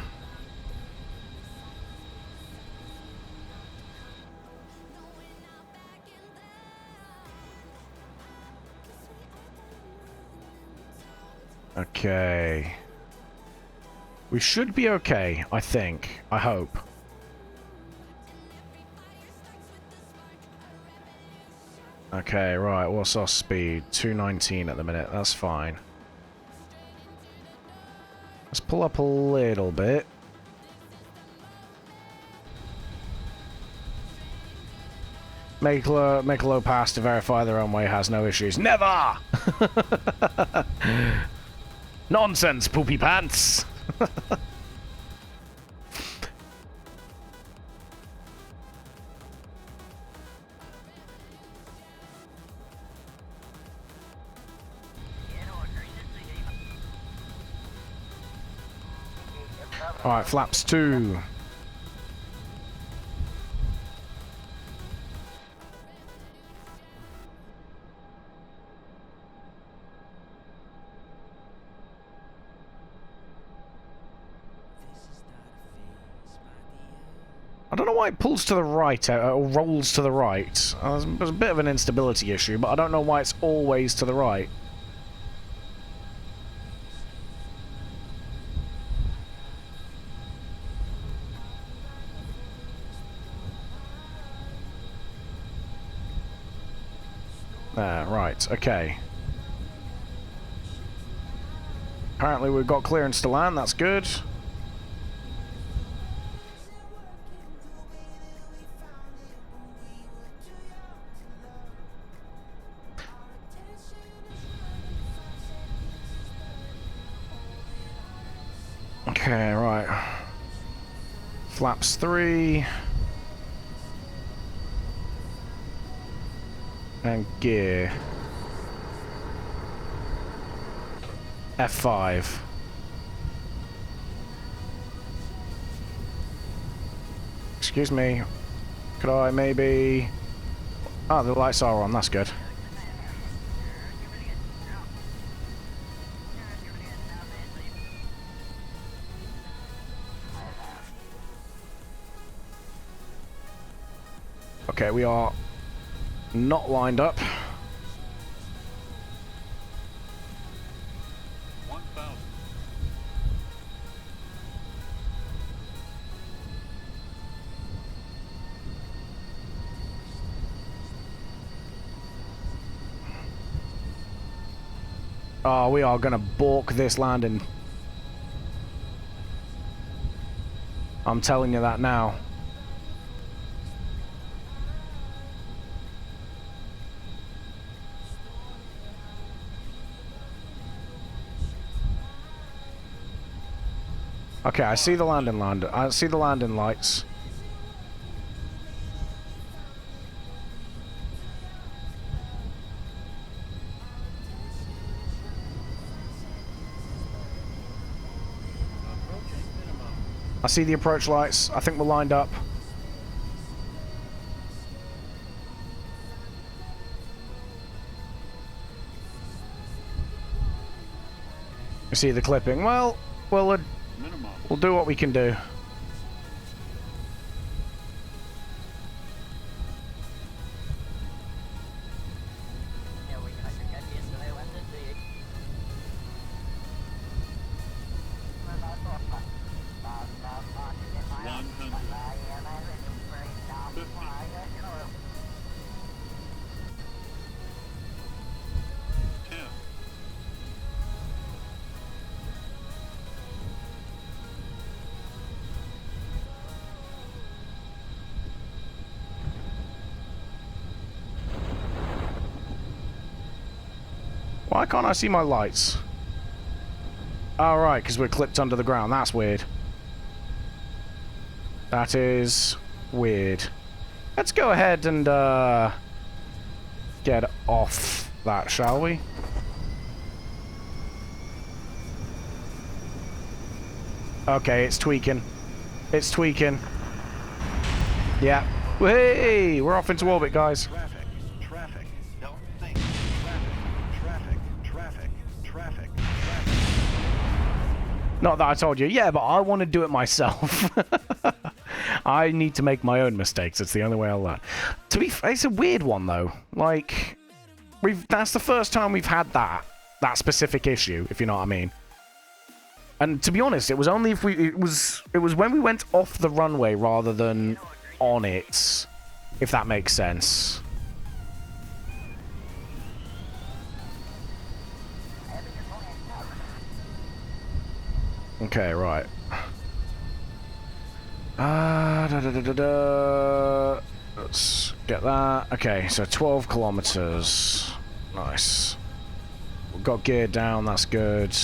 Okay. We should be okay, I think. I hope. Okay, right. What's our speed? 219 at the minute. That's fine. Let's pull up a little bit. Make a low pass to verify the runway has no issues. Never! Nonsense, poopy pants! Alright, flaps 2. I don't know why it pulls to the right, or rolls to the right. There's a bit of an instability issue, but I don't know why it's always to the right. Right, okay. Apparently we've got clearance to land, that's good. Okay, right. Flaps 3. And gear. F5. Excuse me. Could I maybe... Oh, the lights are on, that's good. Okay, we are not lined up. 1,000. Oh, we are gonna balk this landing. I'm telling you that now. Okay, I see the landing I see the landing lights. I see the approach lights. I think we're lined up. I see the clipping. Well, we'll do what we can do. Why can't I see my lights? Oh, right, because we're clipped under the ground. That's weird. That is weird. Let's go ahead and get off that, shall we? Okay, it's tweaking. It's tweaking. Yeah. Hey, we're off into orbit, guys. Traffic. Traffic. Don't think. Traffic. Traffic. Traffic. Traffic. Not that I told you. Yeah, but I want to do it myself. I need to make my own mistakes. It's the only way I'll learn. To be fair, it's a weird one, though. Like, that's the first time we've had that specific issue, if you know what I mean. And to be honest, it was only if it was when we went off the runway rather than on it, if that makes sense. Okay, right. Let's get that. Okay, so 12 kilometers. Nice. We've got gear down, that's good.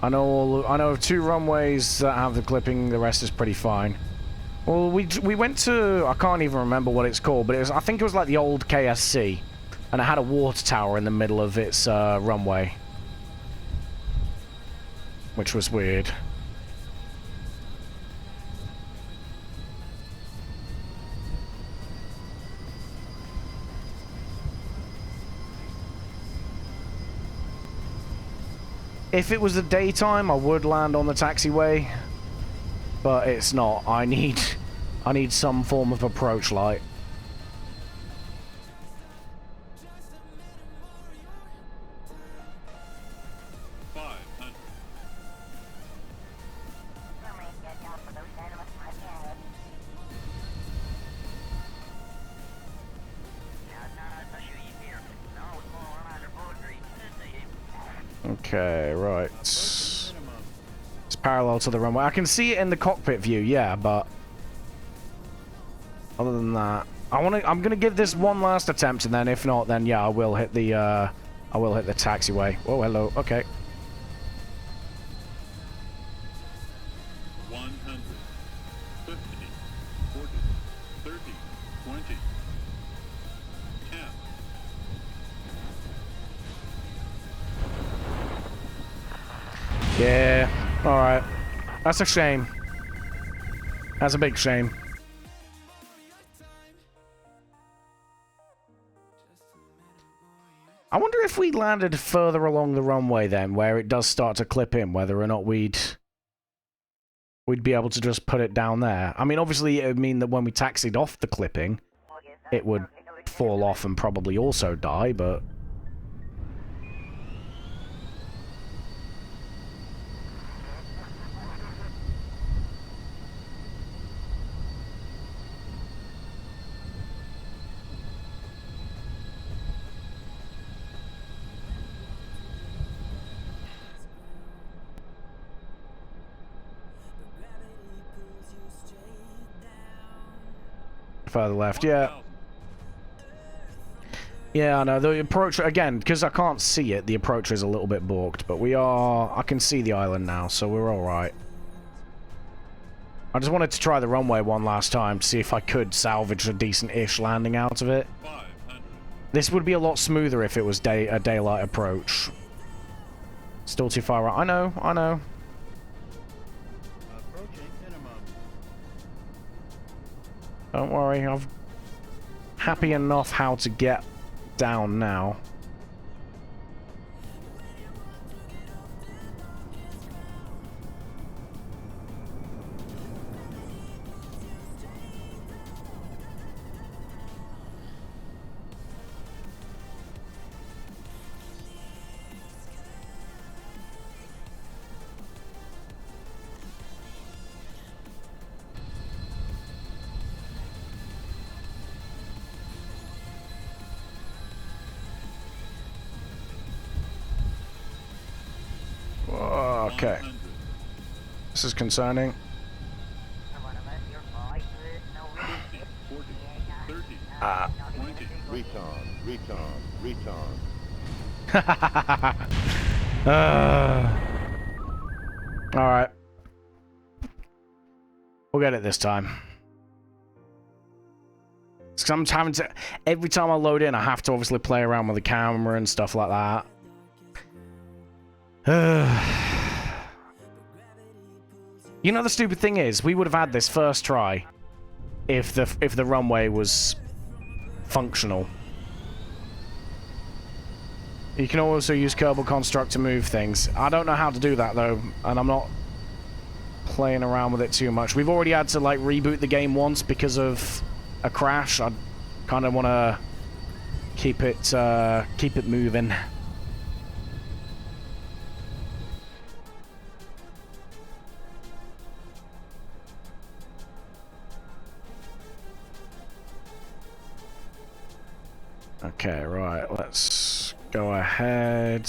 I know of 2 runways that have the clipping, the rest is pretty fine. Well, we went to, I can't even remember what it's called, but I think it was like the old KSC, and it had a water tower in the middle of its runway, which was weird. If it was the daytime, I would land on the taxiway, but it's not. I need some form of approach light. Okay, right. It's parallel to the runway. I can see it in the cockpit view, yeah, but other than that, I'm gonna give this one last attempt, and then if not, then yeah, I will hit the taxiway. Oh, hello. Okay. 100, 50, 40, 30, 20, 10. Yeah. All right. That's a shame. That's a big shame. I wonder if we landed further along the runway then, where it does start to clip in, whether or not we'd be able to just put it down there. I mean, obviously, it would mean that when we taxied off the clipping, it would fall off and probably also die, but... Further left, yeah. Yeah, I know. The approach, again, because I can't see it, the approach is a little bit balked, but I can see the island now, so we're alright. I just wanted to try the runway one last time to see if I could salvage a decent-ish landing out of it. 500, This would be a lot smoother if it was a daylight approach. Still too far out. I know. Approaching minimum. Don't worry, I'm happy enough how to get down now. Okay. 100, This is concerning. 50, 40, 30, 20. Recon. Alright. We'll get it this time. Because I'm having to... Every time I load in, I have to obviously play around with the camera and stuff like that. You know, the stupid thing is, we would have had this first try if the runway was functional. You can also use Kerbal Construct to move things. I don't know how to do that, though, and I'm not playing around with it too much. We've already had to, like, reboot the game once because of a crash. I kind of want to keep it moving. Okay, right, let's go ahead.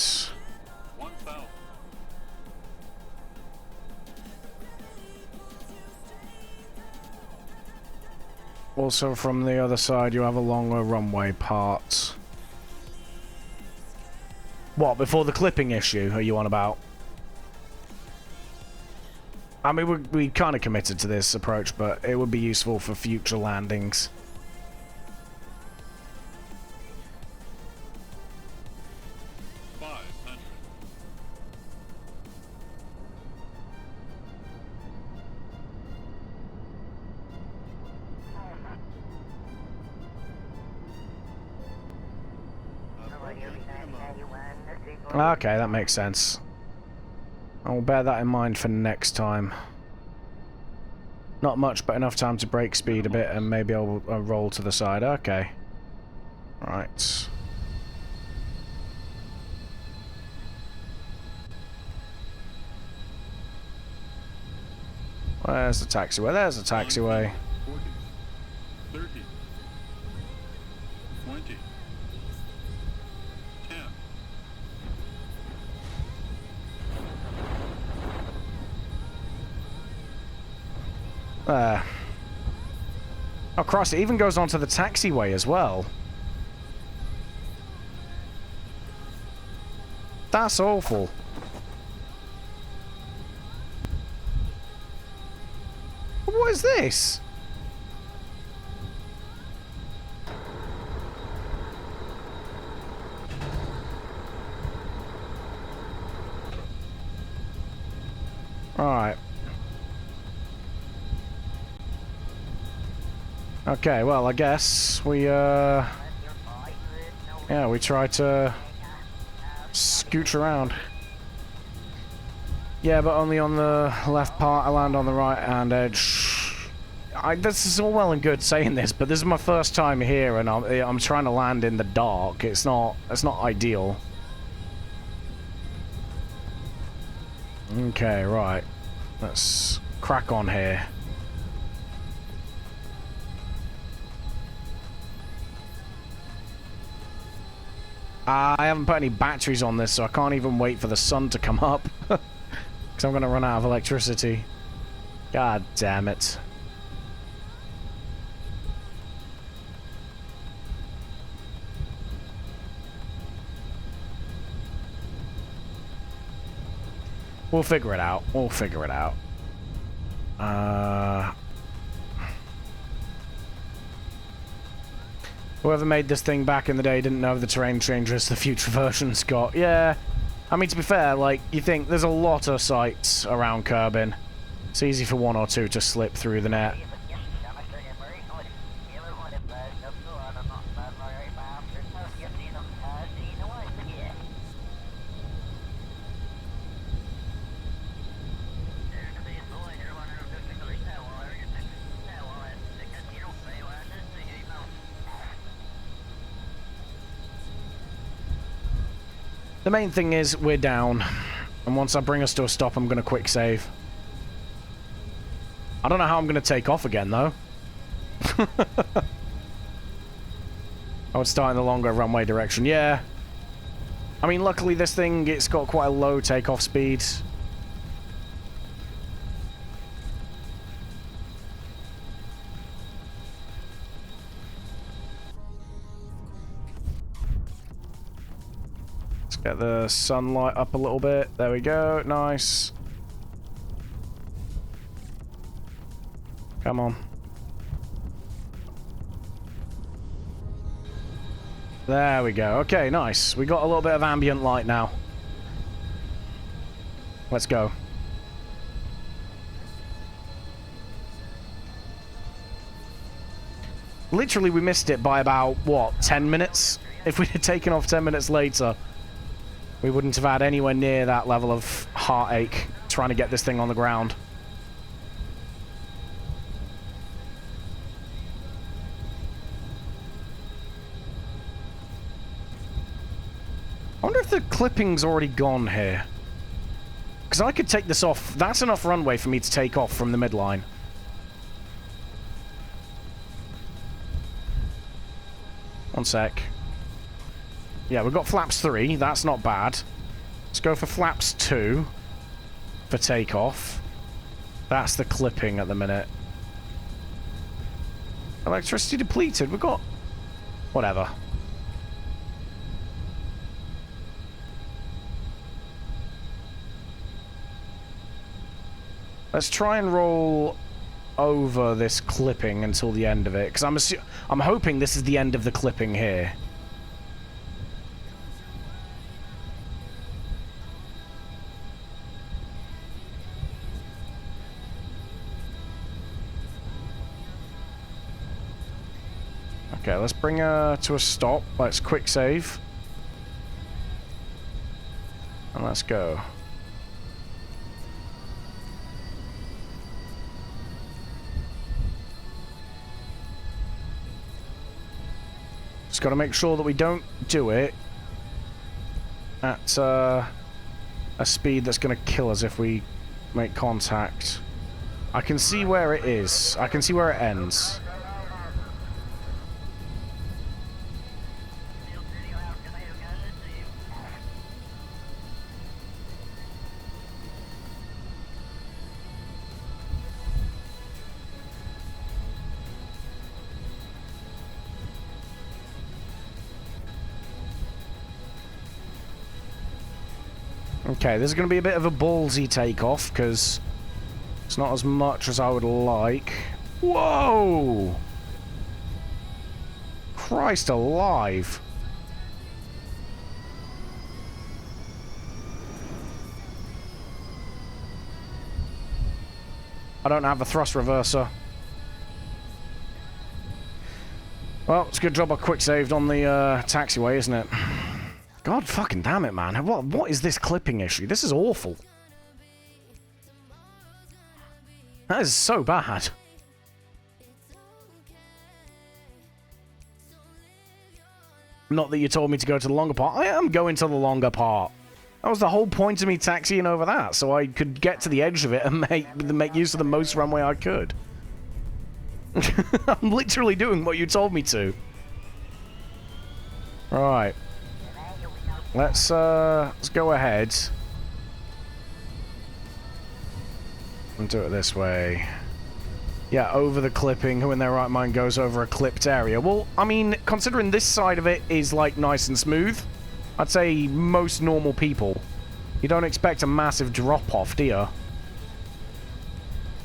1,000. Also, from the other side, you have a longer runway part. What, before the clipping issue are you on about? I mean, we kind of committed to this approach, but it would be useful for future landings. Okay, that makes sense. I'll bear that in mind for next time. Not much, but enough time to break speed a bit, and maybe I'll roll to the side. Okay. Right. Where's the taxiway? There's the taxiway. 40, 30, 20, 10. Oh, cross, it even goes onto the taxiway as well. That's awful. What is this? Alright. Okay, well, I guess we, yeah, we try to scooch around. Yeah, but only on the left part. I land on the right-hand edge. This is all well and good saying this, but this is my first time here, and I'm trying to land in the dark. It's not ideal. Okay, right. Let's crack on here. I haven't put any batteries on this, so I can't even wait for the sun to come up. Because I'm going to run out of electricity. God damn it. We'll figure it out. We'll figure it out. Whoever made this thing back in the day didn't know the terrain changes the future versions got. Yeah. I mean, to be fair, like, you think there's a lot of sites around Kerbin. It's easy for one or two to slip through the net. The main thing is we're down, and once I bring us to a stop, I'm going to quick save. I don't know how I'm going to take off again, though. I would start in the longer runway direction. Yeah. I mean, luckily this thing, it's got quite a low takeoff speed. Get the sunlight up a little bit. There we go. Nice. Come on. There we go. Okay, nice. We got a little bit of ambient light now. Let's go. Literally, we missed it by about, what, 10 minutes? If we'd had taken off 10 minutes later, we wouldn't have had anywhere near that level of heartache trying to get this thing on the ground. I wonder if the clipping's already gone here. Because I could take this off. That's enough runway for me to take off from the midline. One sec. Yeah, we've got flaps 3. That's not bad. Let's go for flaps 2 for takeoff. That's the clipping at the minute. Electricity depleted. We've got... whatever. Let's try and roll over this clipping until the end of it, because I'm hoping this is the end of the clipping here. Okay, let's bring her to a stop. Let's quick save. And let's go. Just got to make sure that we don't do it at a speed that's going to kill us if we make contact. I can see where it is. I can see where it ends. Okay, this is going to be a bit of a ballsy takeoff, because it's not as much as I would like. Whoa! Christ alive! I don't have a thrust reverser. Well, it's a good job I quick saved on the taxiway, isn't it? God fucking damn it, man. What is this clipping issue? This is awful. That is so bad. Not that you told me to go to the longer part. I am going to the longer part. That was the whole point of me taxiing over that, so I could get to the edge of it and make use of the most runway I could. I'm literally doing what you told me to. Right. Let's go ahead and do it this way. Yeah, over the clipping. Who in their right mind goes over a clipped area? Well, I mean, considering this side of it is, like, nice and smooth, I'd say most normal people. You don't expect a massive drop-off, do you?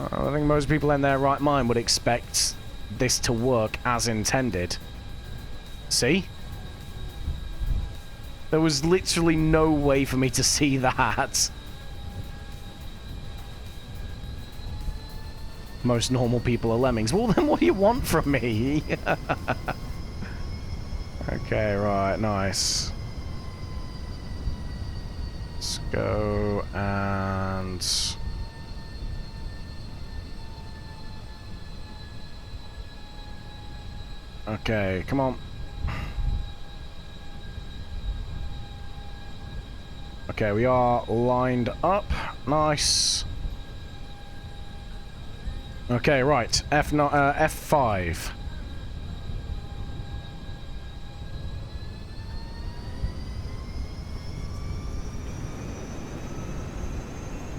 I think most people in their right mind would expect this to work as intended. See? There was literally no way for me to see that. Most normal people are lemmings. Well, then what do you want from me? Okay, right, nice. Let's go and... Okay, come on. Okay, we are lined up. Nice. Okay, right. F5.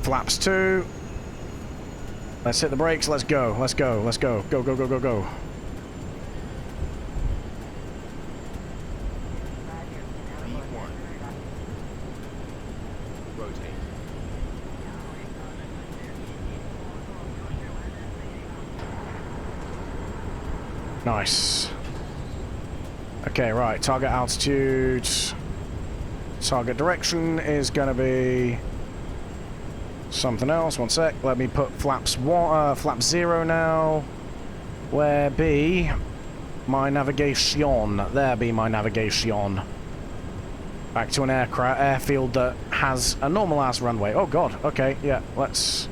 Flaps 2. Let's hit the brakes. Let's go. Let's go. Let's go. Go, go, go, go, go. Nice. Okay, right. Target altitude. Target direction is going to be something else. One sec. Let me put flaps flap 0 now. Where be my navigation? There be my navigation. Back to an airfield that has a normal-ass runway. Oh, God. Okay, yeah. Let's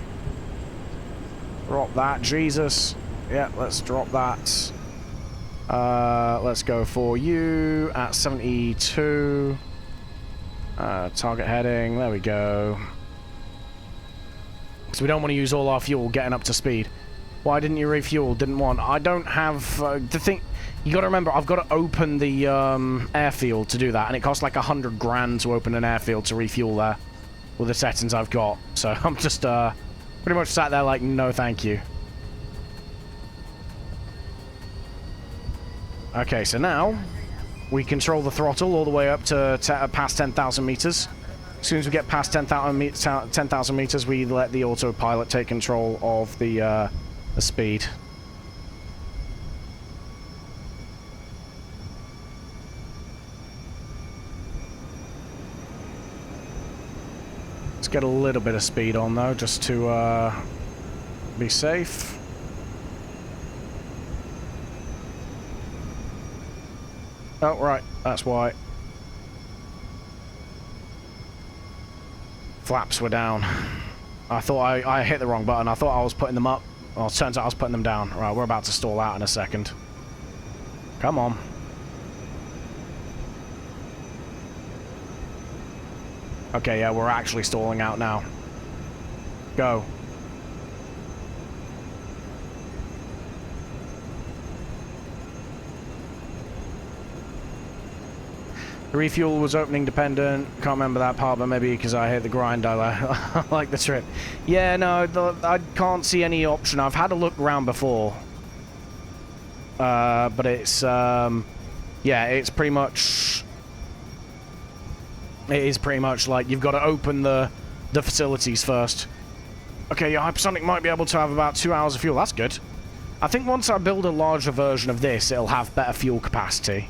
drop that. Jesus. Yeah, let's drop that. Let's go for you at 72. Target heading. There we go. Because we don't want to use all our fuel getting up to speed. Why didn't you refuel? Didn't want. I don't have the thing. You got to remember, I've got to open the airfield to do that, and it costs like 100 grand to open an airfield to refuel there with the settings I've got. So I'm just pretty much sat there like, no, thank you. Okay, so now we control the throttle all the way up to past 10,000 meters. As soon as we get past 10,000 meters, we let the autopilot take control of the speed. Let's get a little bit of speed on though, just to be safe. Oh, right, that's why. Flaps were down. I thought I hit the wrong button. I thought I was putting them up. Well, it turns out I was putting them down. Right, we're about to stall out in a second. Come on. Okay, yeah, we're actually stalling out now. Go. The refuel was opening dependent. Can't remember that part, but maybe because I hit the grind, I like the trip. Yeah, no, I can't see any option. I've had a look around before. But it's, yeah, it's pretty much... It is pretty much like you've got to open the facilities first. Okay, your hypersonic might be able to have about 2 hours of fuel. That's good. I think once I build a larger version of this, it'll have better fuel capacity.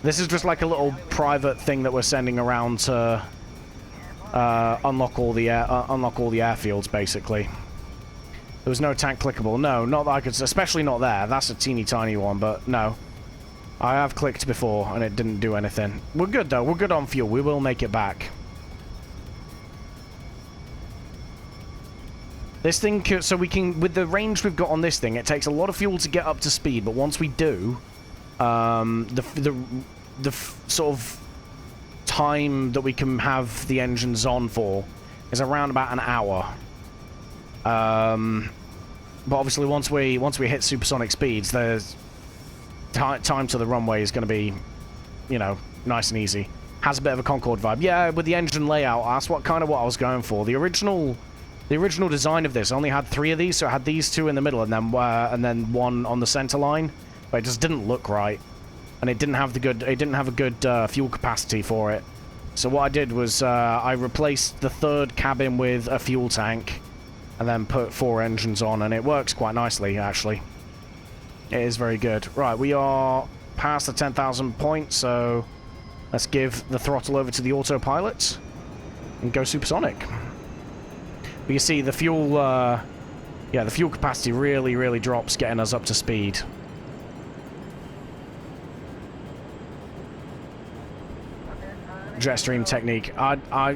This is just like a little private thing that we're sending around to unlock all the airfields, basically. There was no tank clickable. No, not that I could, especially not there. That's a teeny tiny one, but no. I have clicked before and it didn't do anything. We're good though. We're good on fuel. We will make it back. This thing, so we can, with the range we've got on this thing, it takes a lot of fuel to get up to speed, but once we do, the sort of time that we can have the engines on for is around about an hour. But obviously once we hit supersonic speeds, there's time to the runway is going to be, you know, nice and easy. Has a bit of a Concorde vibe. Yeah, with the engine layout, that's what I was going for. The original design of this only had 3 of these, so it had these 2 in the middle and then one on the center line. But it just didn't look right, and it didn't have a good fuel capacity for it. So what I did was I replaced the 3rd cabin with a fuel tank, and then put 4 engines on, and it works quite nicely actually. It is very good. Right, we are past the 10,000 point, so let's give the throttle over to the autopilot and go supersonic. But you see the fuel, yeah, the fuel capacity really drops getting us up to speed. Jetstream technique.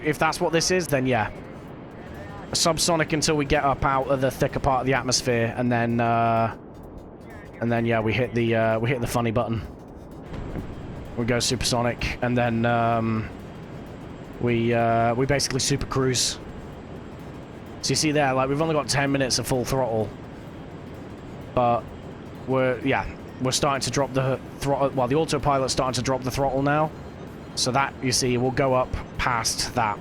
If that's what this is, then yeah. Subsonic until we get up out of the thicker part of the atmosphere, and then yeah, we hit the funny button. We go supersonic, and then we basically super cruise. So you see there, like, we've only got 10 minutes of full throttle, but we're starting to drop the throttle. Well, the autopilot's starting to drop the throttle now, so that, you see, will go up past that.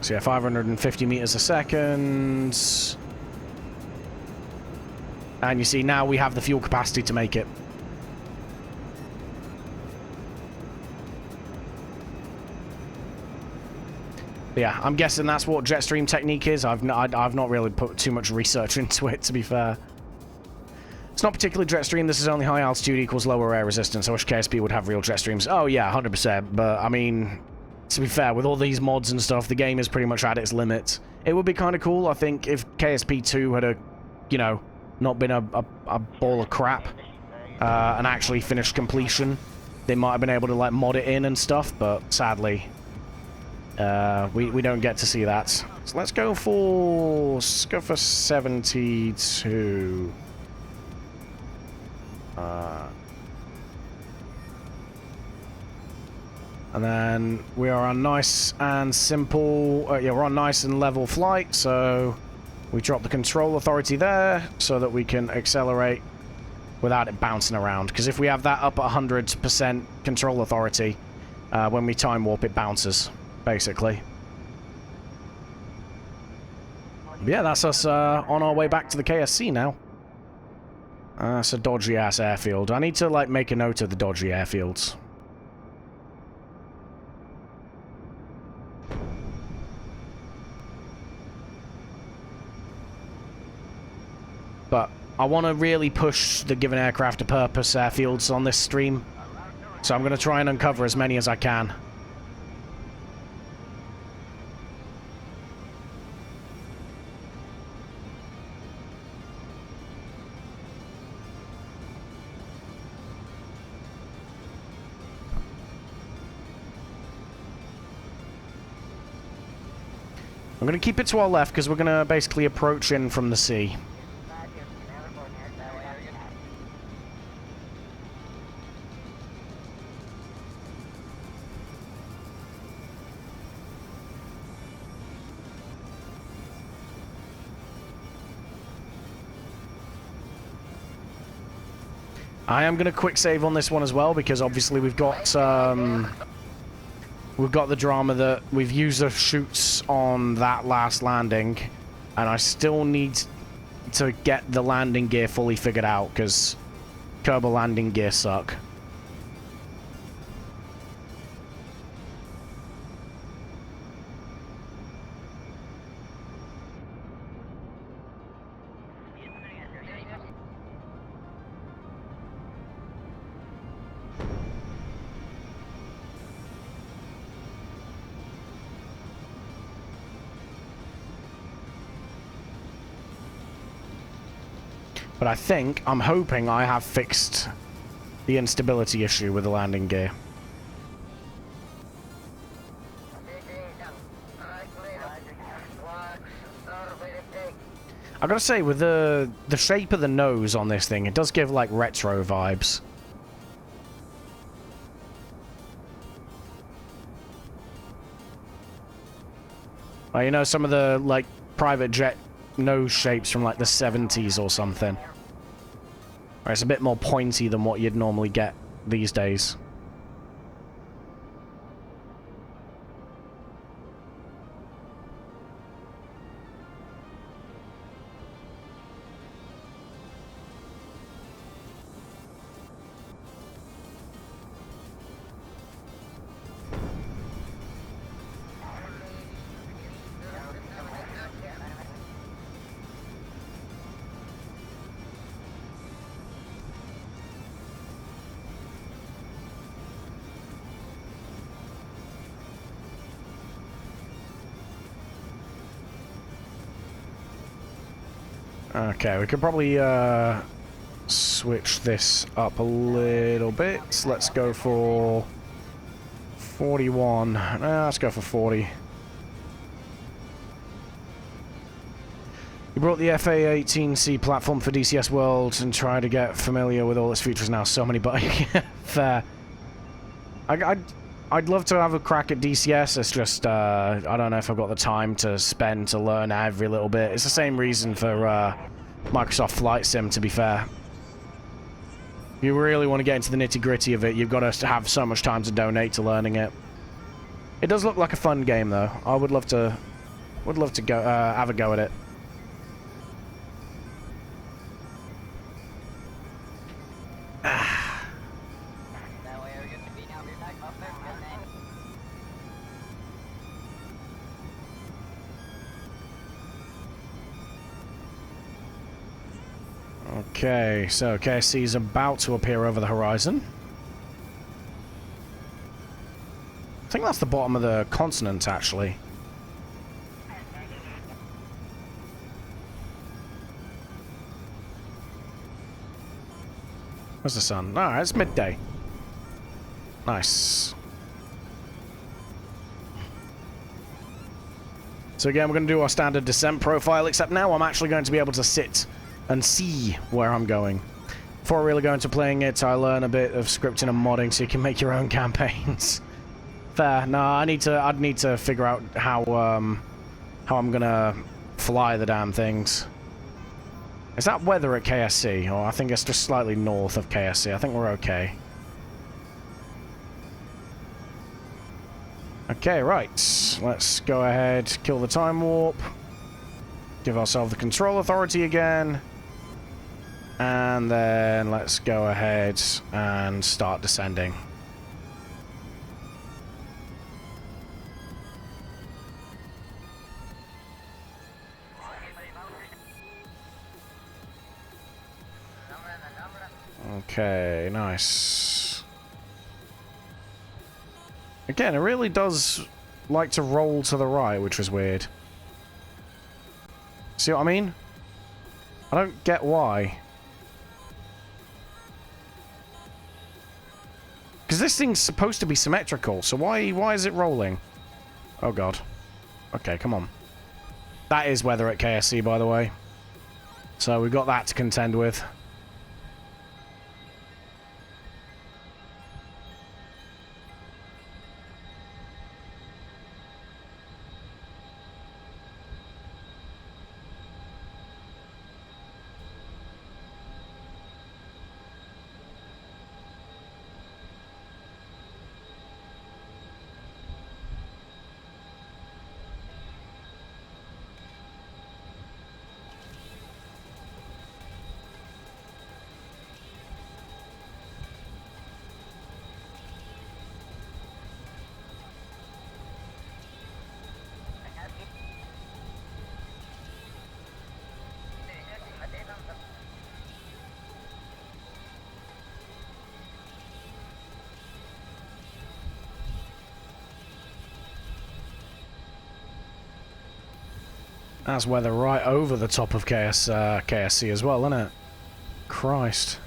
So yeah, 550 meters a second. And you see, now we have the fuel capacity to make it. Yeah, I'm guessing that's what jet stream technique is. I've not really put too much research into it, to be fair. It's not particularly jet stream. This is only high altitude equals lower air resistance. I wish KSP would have real jet streams. Oh yeah, 100%. But I mean, to be fair, with all these mods and stuff, the game is pretty much at its limits. It would be kind of cool, I think, if KSP 2 had you know, not been a ball of crap and actually finished completion. They might have been able to like mod it in and stuff, but sadly, we don't get to see that. So let's go for 72. And then we are on nice and simple. Yeah, we're on nice and level flight, so we drop the control authority there so that we can accelerate without it bouncing around. Because if we have that up at 100% control authority, when we time warp, it bounces, basically. Yeah, that's us on our way back to the KSC now. It's a dodgy-ass airfield. I need to, like, make a note of the dodgy airfields. But I want to really push the given aircraft a purpose airfields on this stream. So I'm going to try and uncover as many as I can. I'm going to keep it to our left because we're going to basically approach in from the sea. I am going to quick save on this one as well because obviously we've got the drama that we've used the chutes on that last landing, and I still need to get the landing gear fully figured out because Kerbin landing gear suck. But I'm hoping I have fixed the instability issue with the landing gear. I gotta say, with the shape of the nose on this thing, it does give like retro vibes. Like, you know, some of the like private jet nose shapes from like the 70s or something. Or it's a bit more pointy than what you'd normally get these days. Okay, we could probably switch this up a little bit. Let's go for 41. Let's go for 40. We brought the FA-18C platform for DCS World and tried to get familiar with all its features now. So many, but fair. I'd love to have a crack at DCS. It's just, I don't know if I've got the time to spend to learn every little bit. It's the same reason for Microsoft Flight Sim, to be fair. If you really want to get into the nitty-gritty of it, you've got to have so much time to donate to learning it. It does look like a fun game, though. I would love to go have a go at it. Okay, so KSC is about to appear over the horizon. I think that's the bottom of the continent, actually. Where's the sun? Alright, it's midday. Nice. So again, we're going to do our standard descent profile, except now I'm actually going to be able to sit and see where I'm going. Before I really go into playing it, I learn a bit of scripting and modding so you can make your own campaigns. Fair. No, I'd need to figure out how I'm gonna fly the damn things. Is that weather at KSC? Or I think it's just slightly north of KSC. I think we're okay. Okay, right. Let's go ahead, kill the time warp. Give ourselves the control authority again. And then let's go ahead and start descending. Okay, nice. Again, it really does like to roll to the right, which was weird. See what I mean? I don't get why. Because this thing's supposed to be symmetrical, so why is it rolling? Oh god. Okay, come on. That is weather at KSC, by the way. So we've got that to contend with. That's weather right over the top of KSC as well, isn't it? Christ.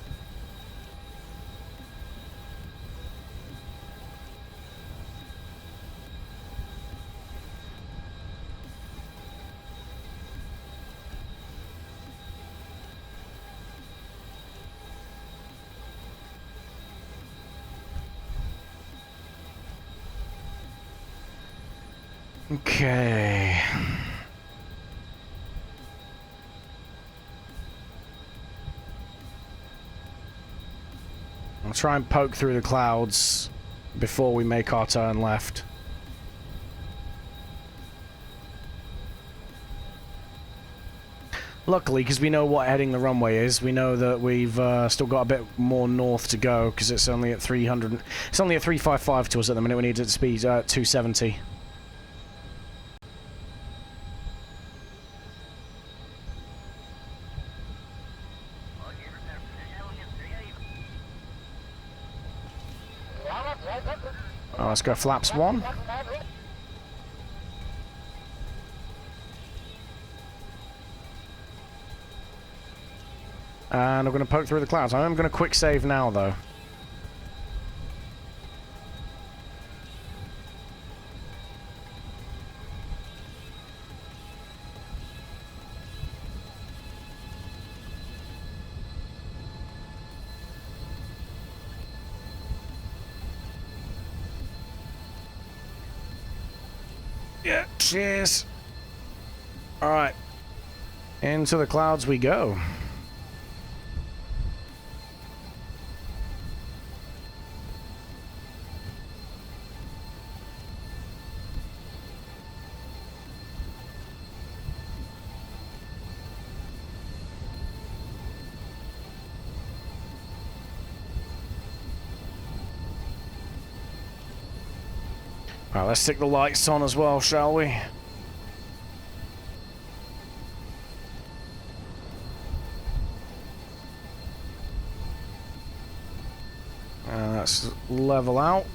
Okay. I'll try and poke through the clouds before we make our turn left. Luckily, because we know what heading the runway is, we know that we've still got a bit more north to go, because it's only at 300. It's only at 355 to us at the minute. We need it to speed 270. Oh, let's go flaps 1. And I'm going to poke through the clouds. I am going to quick save now, though. Yeah, cheers. Alright. Into the clouds we go. Alright, let's stick the lights on as well, shall we? level out.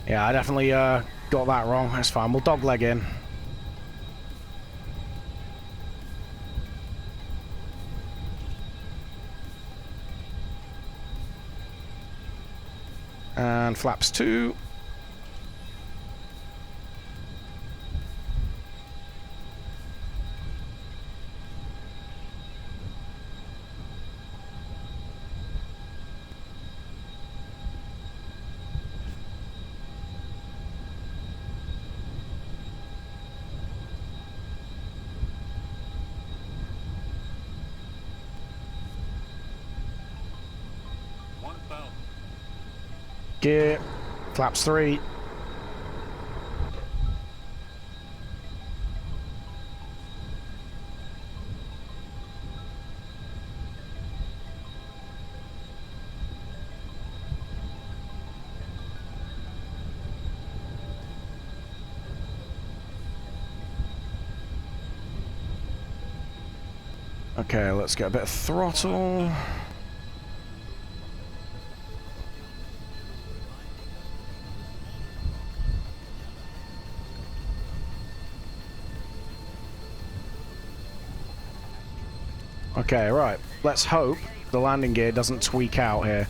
Yeah, I definitely got that wrong. That's fine. We'll dogleg in. And flaps 2. Gear, flaps 3. Okay, let's get a bit of throttle. Okay, right. Let's hope the landing gear doesn't tweak out here.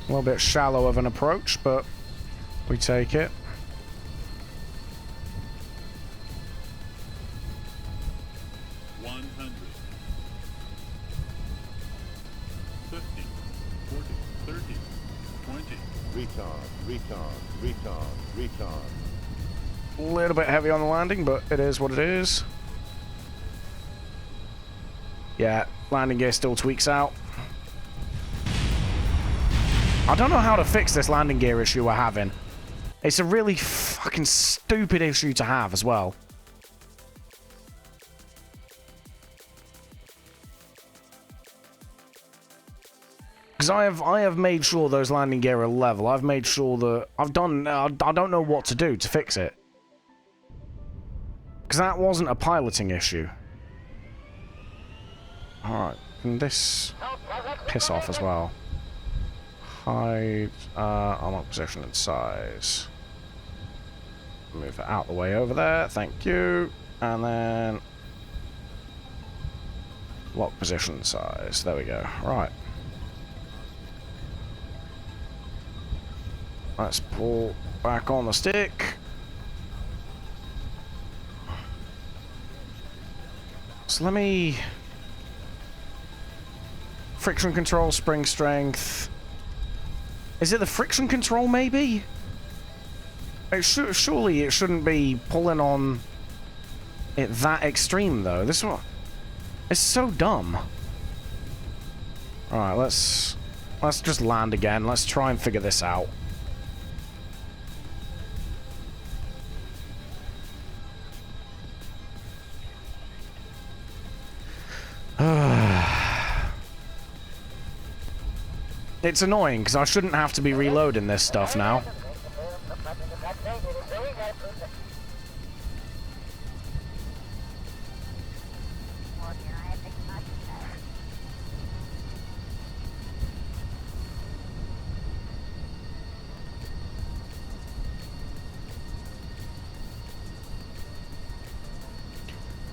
A little bit shallow of an approach, but we take it. A little bit heavy on the landing, but it is what it is. Yeah, landing gear still tweaks out. I don't know how to fix this landing gear issue we're having. It's a really fucking stupid issue to have as well. Because I have made sure those landing gear are level. I've made sure that I've done. I don't know what to do to fix it. Because that wasn't a piloting issue. Alright, and this piss off as well. Hide, unlock position and size. Move it out the way over there, thank you. And then lock position and size. There we go. Right. Let's pull back on the stick. So let me... Friction control, spring strength. Is it the friction control, maybe? Surely it shouldn't be pulling on it that extreme, though. This one... It's so dumb. Alright, let's just land again. Let's try and figure this out. It's annoying because I shouldn't have to be reloading this stuff now.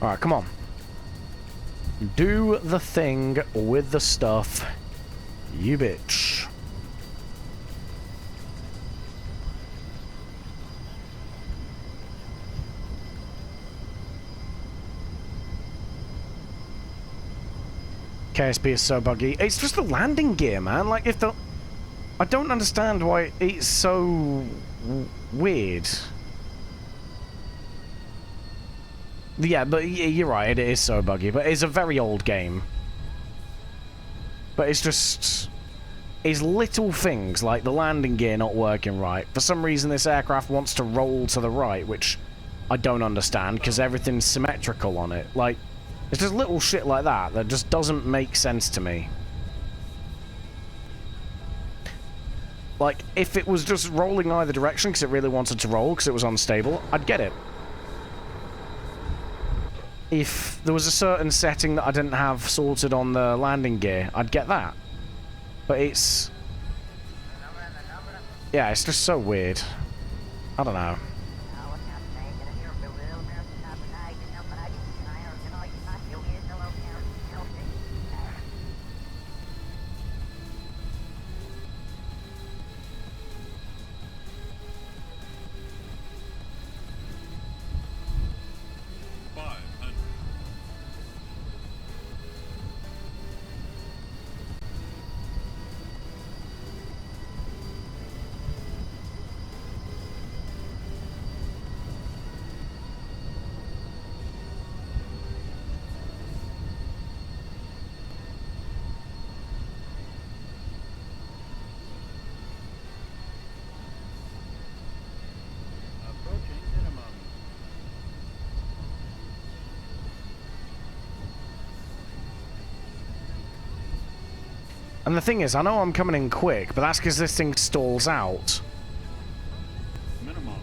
Alright, come on. Do the thing with the stuff, you bitch. KSP is so buggy. It's just the landing gear, man. Like, if the... I don't understand why it's so weird. Yeah, but you're right, it is so buggy, but it's a very old game. But it's just... It's little things, like the landing gear not working right. For some reason this aircraft wants to roll to the right, which I don't understand, because everything's symmetrical on it. Like, It's just little shit like that that just doesn't make sense to me. Like, if it was just rolling either direction because it really wanted to roll because it was unstable, I'd get it. If there was a certain setting that I didn't have sorted on the landing gear, I'd get that. But it's... yeah, it's just so weird. I don't know. Approaching minimum. And the thing is, I know I'm coming in quick, but that's because this thing stalls out. Minimums.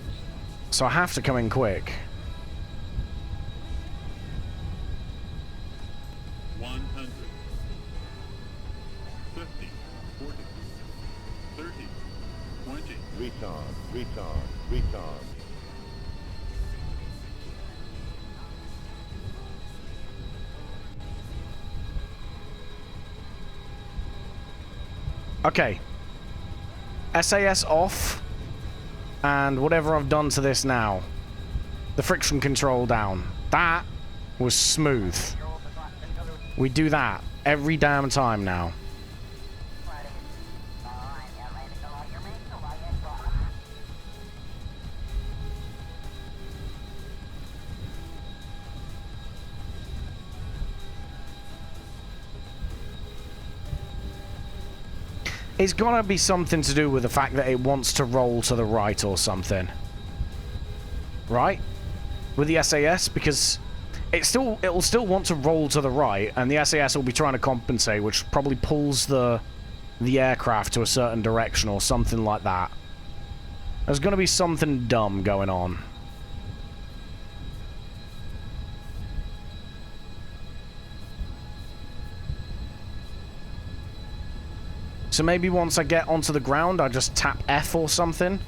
So I have to come in quick. 100. 50. 40. 30. 20. Retard. Okay. SAS off. And whatever I've done to this now. The friction control down. That was smooth. We do that every damn time now. It's gotta be something to do with the fact that it wants to roll to the right or something. Right? With the SAS, because it'll still want to roll to the right, and the SAS will be trying to compensate, which probably pulls the aircraft to a certain direction or something like that. There's gonna be something dumb going on. So maybe once I get onto the ground, I just tap F or something.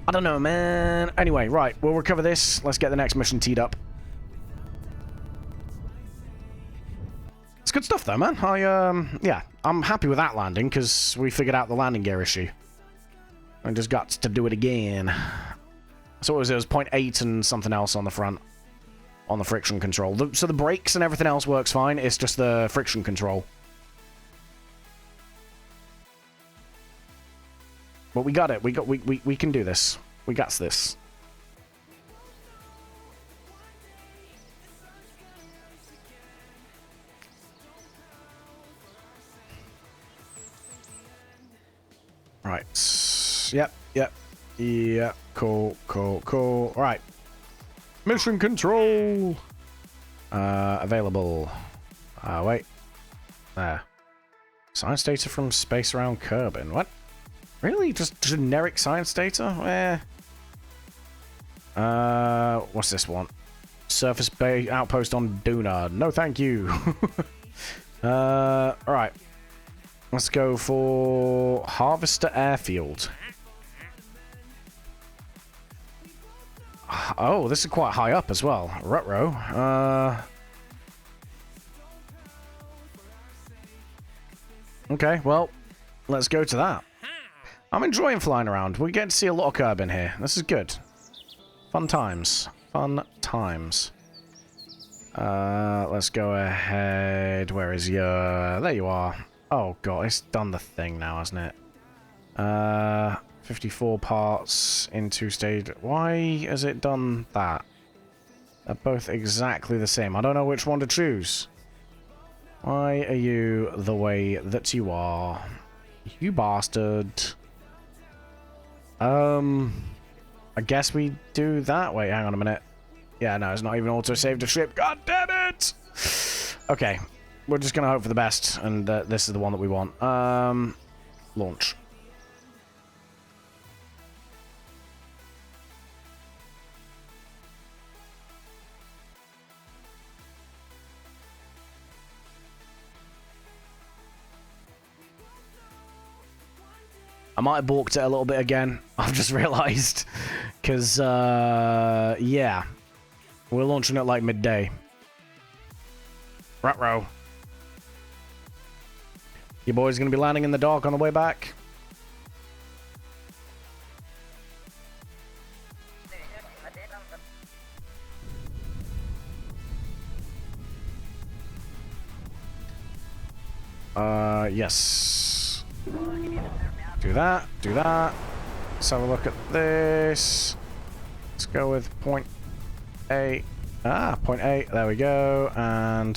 I don't know, man. Anyway, right, we'll recover this. Let's get the next mission teed up. It's good stuff, though, man. Yeah, I'm happy with that landing, because we figured out the landing gear issue. I just got to do it again. So what was it? It was 0.8 and something else on the front. On the friction control. So the brakes and everything else works fine. It's just the friction control. But we got it. We can do this. We got this. Right. Yep. Cool. Right. Mission control. Available. Wait. There. Science data from space around Kerbin. What? Really? Just generic science data? What's this one? Surface Bay outpost on Duna. No, thank you. Alright. Let's go for Harvester Airfield. Oh, this is quite high up as well. Rutrow. Okay, well, let's go to that. I'm enjoying flying around. We get to see a lot of Kerbin here. This is good. Fun times. Let's go ahead. Where is your... There you are. Oh, God. It's done the thing now, hasn't it? 54 parts in 2 stage. Why has it done that? They're both exactly the same. I don't know which one to choose. Why are you the way that you are? You bastard. I guess we do that. Wait, hang on a minute. Yeah, no, it's not even auto-saved the ship. God damn it! Okay. We're just gonna hope for the best, and this is the one that we want. Launch. I might have balked it a little bit again. I've just realised. Because, yeah. We're launching it like midday. Ruh-roh. Your boy's going to be landing in the dark on the way back. Yes. Do that, do that. Let's have a look at this. Let's go with 0.8. Ah, 0.8, there we go. And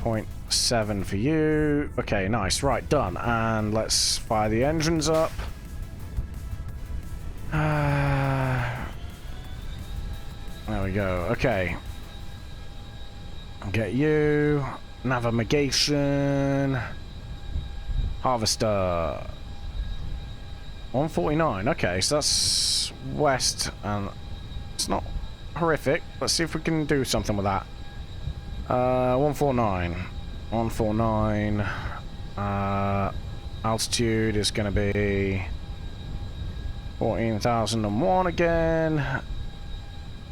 0.7 for you. Okay, nice, right, done. And let's fire the engines up. There we go, okay. Get you. Navigation. Harvester. 149. Okay, so that's west, and it's not horrific. Let's see if we can do something with that. 149. 149. Altitude is going to be 14,001 again,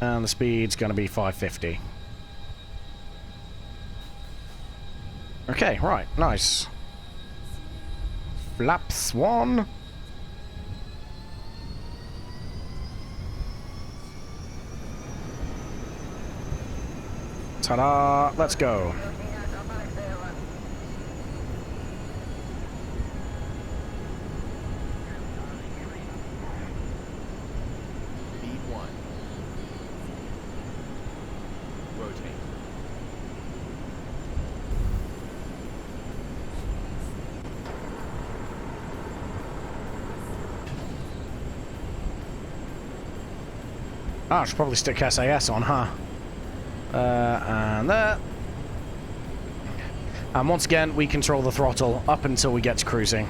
and the speed's going to be 550. Okay, right, nice. Flaps 1. Ta-da! Let's go. Speed 1. Rotate. Ah, I should probably stick SAS on, huh? And there. And once again, we control the throttle up until we get to cruising.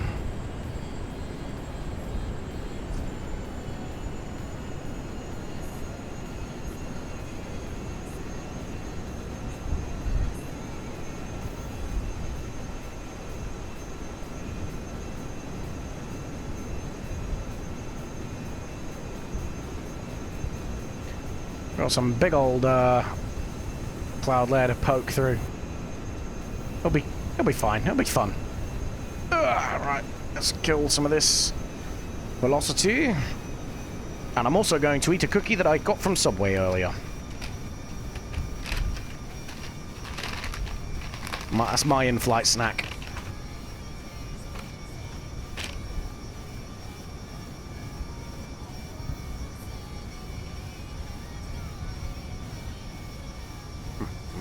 Got some big old cloud layer to poke through. It'll be fine. It'll be fun. Right, let's kill some of this velocity. And I'm also going to eat a cookie that I got from Subway earlier. That's my in-flight snack.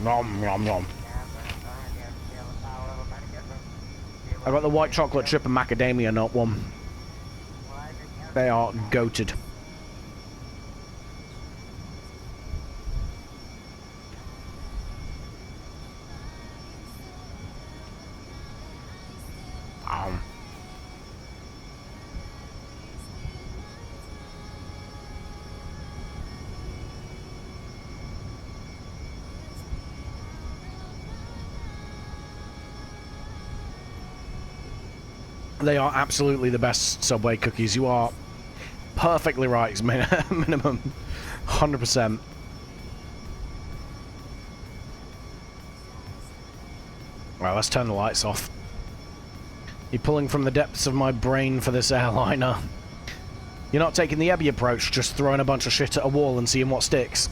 Nom nom nom. I got the white chocolate chip and macadamia nut one. They are goated. They are absolutely the best Subway cookies. You are perfectly right, minimum. 100%. Well, let's turn the lights off. You're pulling from the depths of my brain for this airliner. You're not taking the Ebby approach, just throwing a bunch of shit at a wall and seeing what sticks.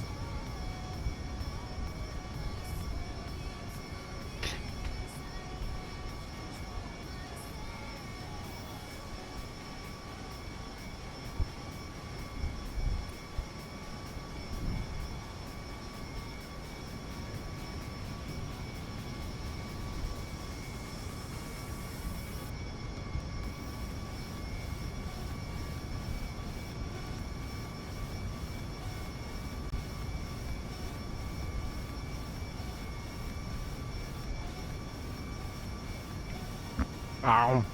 Ow.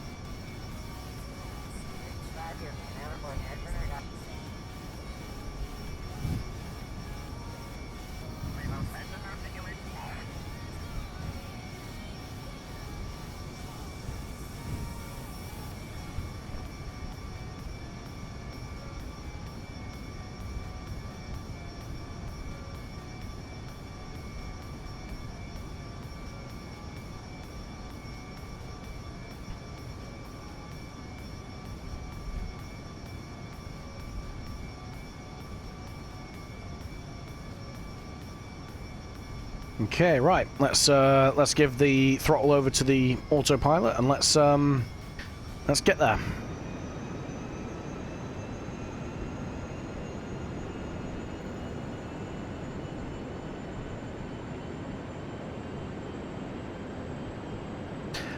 Okay, right. Let's give the throttle over to the autopilot and let's get there.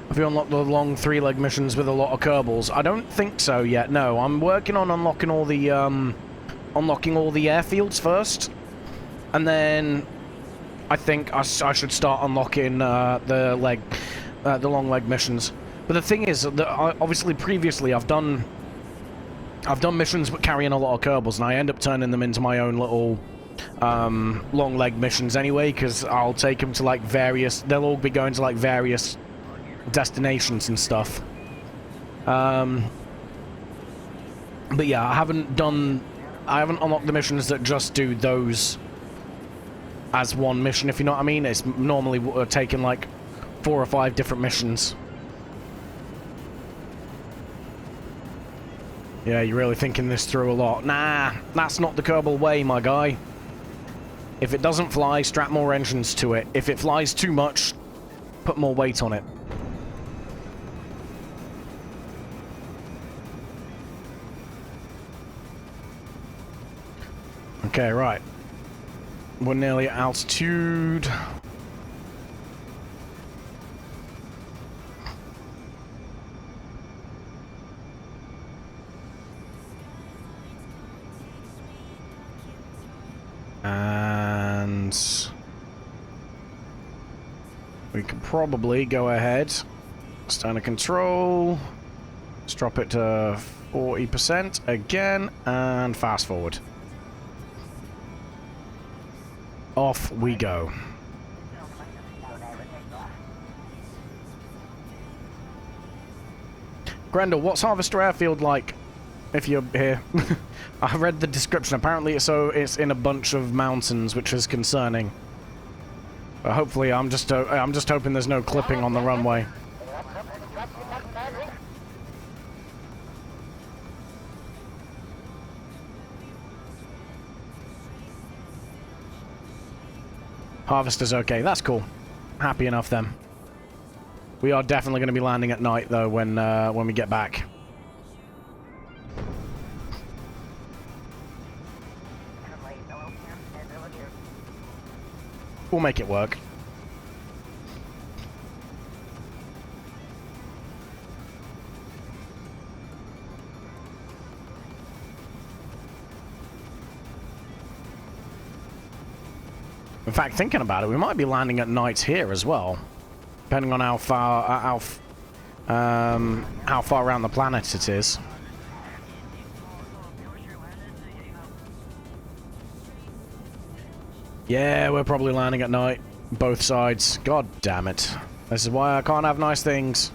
Have you unlocked the long 3-leg missions with a lot of Kerbals? I don't think so yet. No, I'm working on unlocking all the airfields first, and then I think I should start unlocking the long leg missions. But the thing is that obviously previously I've done missions but carrying a lot of Kerbals, and I end up turning them into my own little long leg missions anyway, because I'll take them to like various. They'll all be going to like various destinations and stuff. But yeah, I haven't unlocked the missions that just do those as one mission, if you know what I mean. It's normally taking like 4 or 5 different missions. Yeah, you're really thinking this through a lot. Nah, that's not the Kerbal way, my guy. If it doesn't fly, strap more engines to it. If it flies too much, put more weight on it. Okay, right. We're nearly at altitude. And we could probably go ahead. Standard control. Let's drop it to 40% again and fast forward. Off we go. Grendel, what's Harvester Airfield like? If you're here. I read the description. Apparently it's in a bunch of mountains, which is concerning. But hopefully I'm just hoping there's no clipping on the runway. Harvester's okay. That's cool. Happy enough then. We are definitely going to be landing at night though when we get back. We'll make it work. In fact, thinking about it, we might be landing at night here as well, depending on how far around the planet it is. Yeah, we're probably landing at night, both sides. God damn it! This is why I can't have nice things.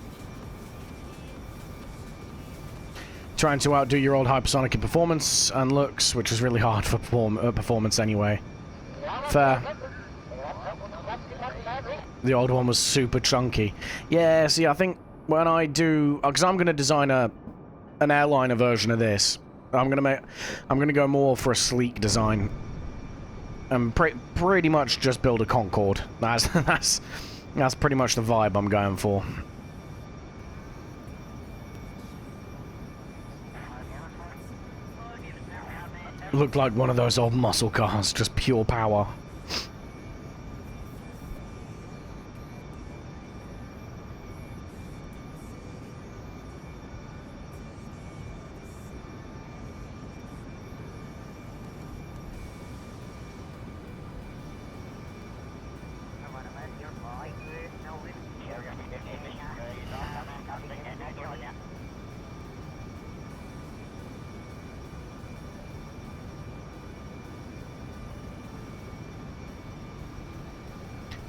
Trying to outdo your old hypersonic in performance and looks, which is really hard for performance anyway. Fair. The old one was super chunky. Yeah, see, I think when I do, because I'm going to design an airliner version of this. I'm gonna go more for a sleek design. And pretty much just build a Concorde. That's pretty much the vibe I'm going for. Looked like one of those old muscle cars, just pure power.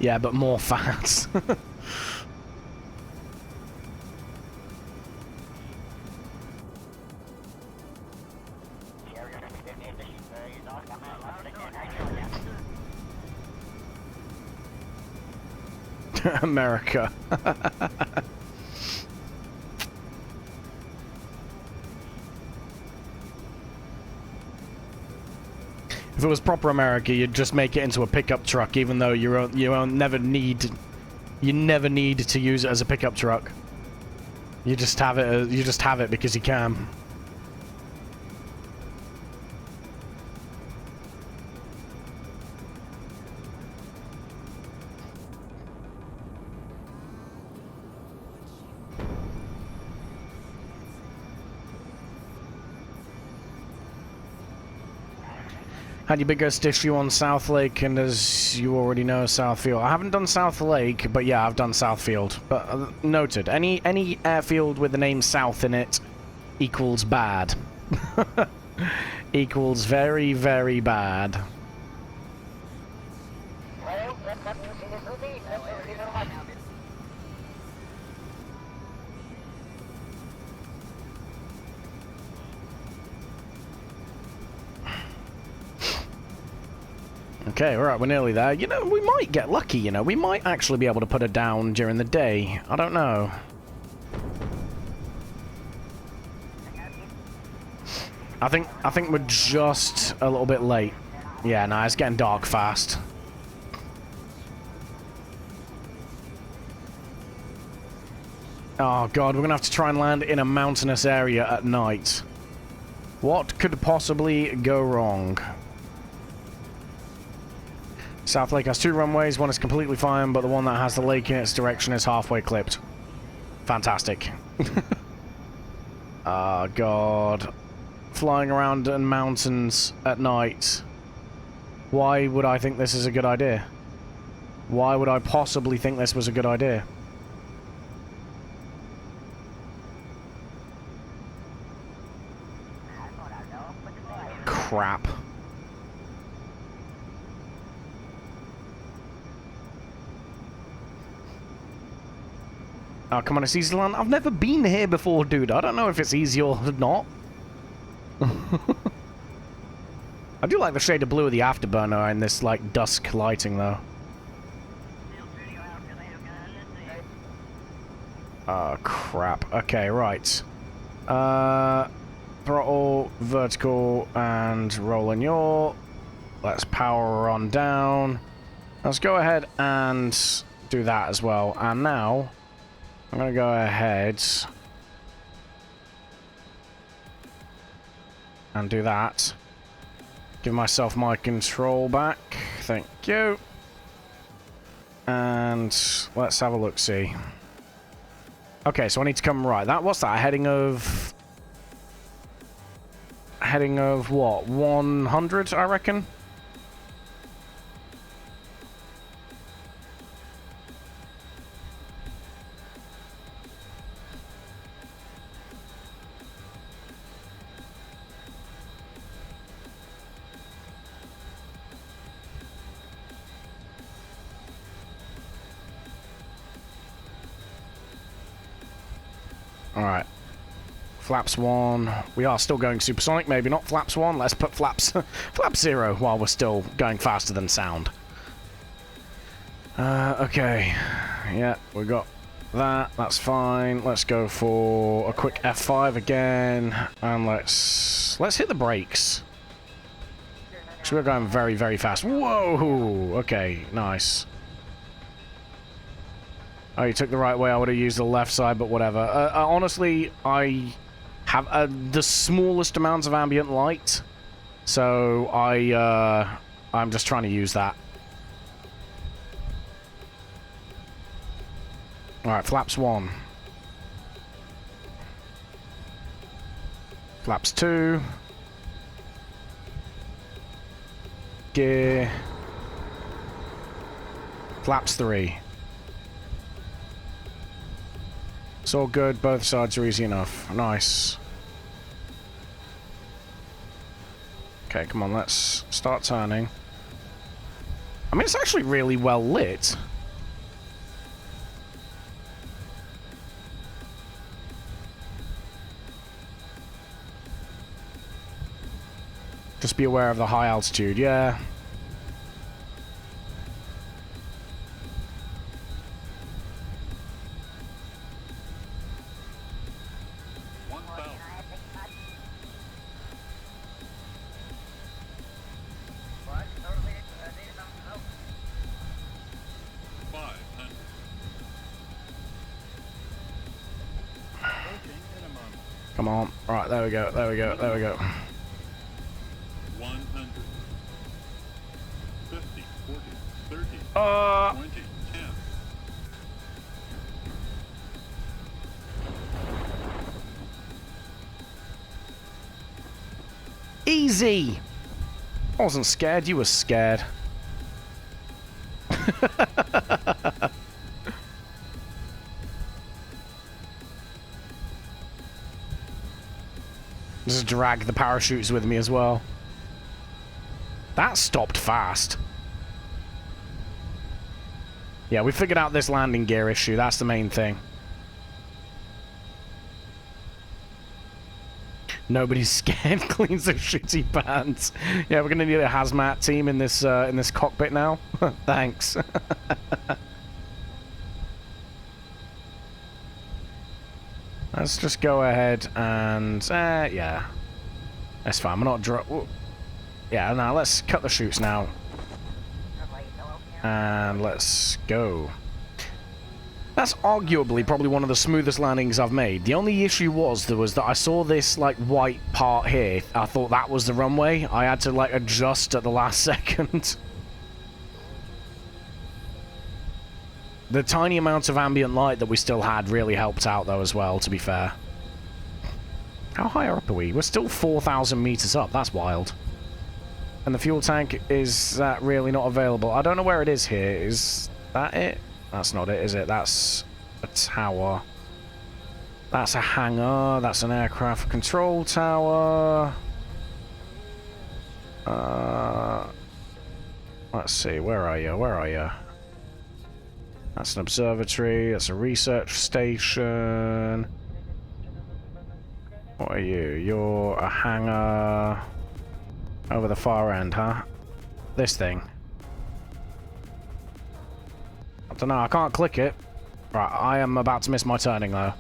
Yeah, but more fat. America. If it was proper America, you'd just make it into a pickup truck, even though you never need to use it as a pickup truck. You just have it because you can. Had your biggest issue on South Lake, and as you already know, Southfield. I haven't done South Lake, but yeah, I've done Southfield. But noted, any airfield with the name South in it equals bad. Equals very, very bad. Okay, alright, we're nearly there. You know, we might get lucky, you know. We might actually be able to put it down during the day. I don't know. I think we're just a little bit late. Yeah, no, it's getting dark fast. Oh god, we're gonna have to try and land in a mountainous area at night. What could possibly go wrong? South Lake has 2 runways, one is completely fine, but the one that has the lake in its direction is halfway clipped. Fantastic. Oh god. Flying around in mountains at night. Why would I think this is a good idea? Why would I possibly think this was a good idea? Crap. Oh, come on, it's easy to land. I've never been here before, dude. I don't know if it's easy or not. I do like the shade of blue of the afterburner in this, like, dusk lighting, though. Oh, crap. Okay, right. Throttle, vertical, and roll in yaw. Let's power on down. Let's go ahead and do that as well. And now I'm going to go ahead and do that. Give myself my control back. Thank you. And let's have a look-see. Okay, so I need to come right. What's that? Heading of what? 100, I reckon? Alright. Flaps 1. We are still going supersonic. Maybe not flaps 1. Let's put flaps flap 0 while we're still going faster than sound. Okay. Yeah, we got that. That's fine. Let's go for a quick F5 again. And let's hit the brakes. So we're going very, very fast. Whoa! Okay, nice. Oh, you took the right way. I would have used the left side, but whatever. Honestly, I have the smallest amounts of ambient light, so I'm just trying to use that. All right, flaps 1. Flaps 2. Gear. Flaps 3. It's all good, both sides are easy enough. Nice. Okay, come on, let's start turning. I mean, it's actually really well lit. Just be aware of the high altitude, yeah. Come on. Right, there we go, there we go, there we go. 100. 50, 40, 30, 20, 10. Easy! I wasn't scared, you were scared. Just drag the parachutes with me as well. That stopped fast. Yeah, we figured out this landing gear issue. That's the main thing. Nobody's scared. Cleans their shitty pants. Yeah, we're gonna need a hazmat team in this cockpit now. Thanks. Let's just go ahead and yeah, that's fine. We're not yeah, now let's cut the chutes now, and let's go. That's arguably probably one of the smoothest landings I've made. The only issue was that I saw this like white part here. I thought that was the runway. I had to like adjust at the last second. The tiny amount of ambient light that we still had really helped out though as well, to be fair. How high up are we? We're still 4,000 meters up. That's wild. And the fuel tank, is that really not available? I don't know where it is here. Is that it? That's not it, is it? That's a tower. That's a hangar. That's an aircraft control tower. Let's see. Where are you? Where are you? That's an observatory. That's a research station. What are you? You're a hangar. Over the far end, huh? This thing. I don't know. I can't click it. Right, I am about to miss my turning, though.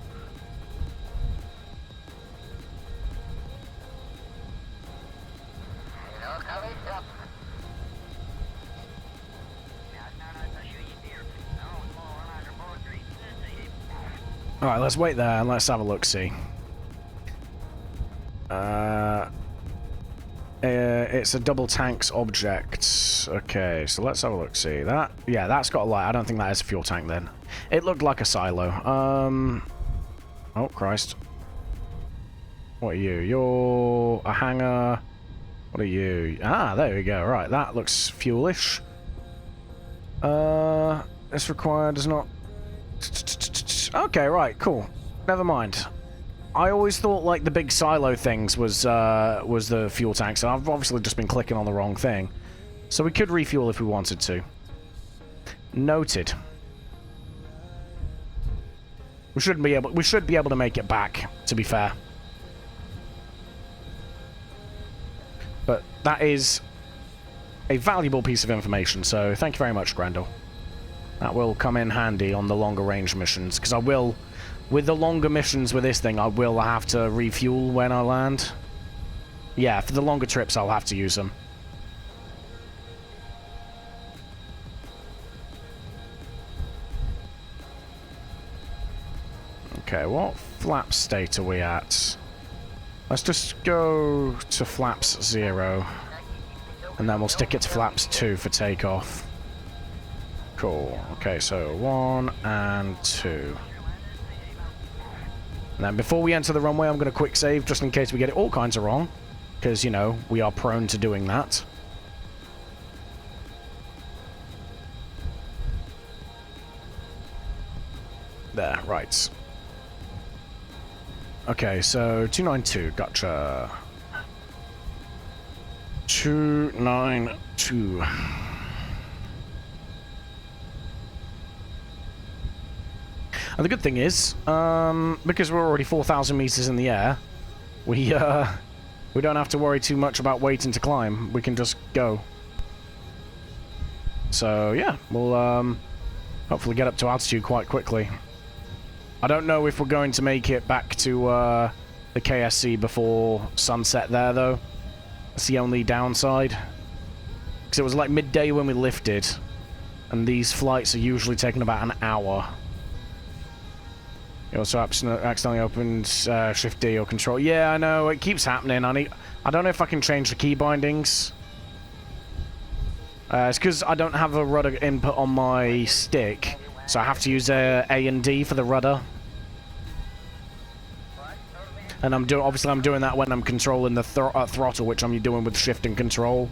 Alright, let's wait there and let's have a look-see. It's a double tanks object. Okay, so let's have a look-see. That, yeah, that's got a light. I don't think that is a fuel tank then. It looked like a silo. Oh, Christ. What are you? You're a hangar. What are you? Ah, there we go. Right, that looks fuelish. This required does not... Okay, right, cool. Never mind. I always thought like the big silo things was the fuel tanks, and I've obviously just been clicking on the wrong thing. So we could refuel if we wanted to. Noted. We should be able to make it back, to be fair. But that is a valuable piece of information, so thank you very much, Grendel. That will come in handy on the longer range missions, because I will, with the longer missions with this thing, I will have to refuel when I land. Yeah, for the longer trips, I'll have to use them. Okay, what flap state are we at? Let's just go to flaps 0, and then we'll stick it to flaps 2 for takeoff. Cool. Okay, so 1 and 2. And then before we enter the runway, I'm going to quick save just in case we get it all kinds of wrong. Because, you know, we are prone to doing that. There, right. Okay, so 292, gotcha. 292. And the good thing is, because we're already 4,000 meters in the air, we don't have to worry too much about waiting to climb. We can just go. So yeah, we'll hopefully get up to altitude quite quickly. I don't know if we're going to make it back to the KSC before sunset there, though. That's the only downside. Because it was like midday when we lifted, and these flights are usually taking about an hour. You also accidentally opened Shift D or Control. Yeah, I know, it keeps happening. I don't know if I can change the key bindings. It's because I don't have a rudder input on my stick, so I have to use A and D for the rudder. And obviously I'm doing that when I'm controlling the throttle, which I'm doing with Shift and Control.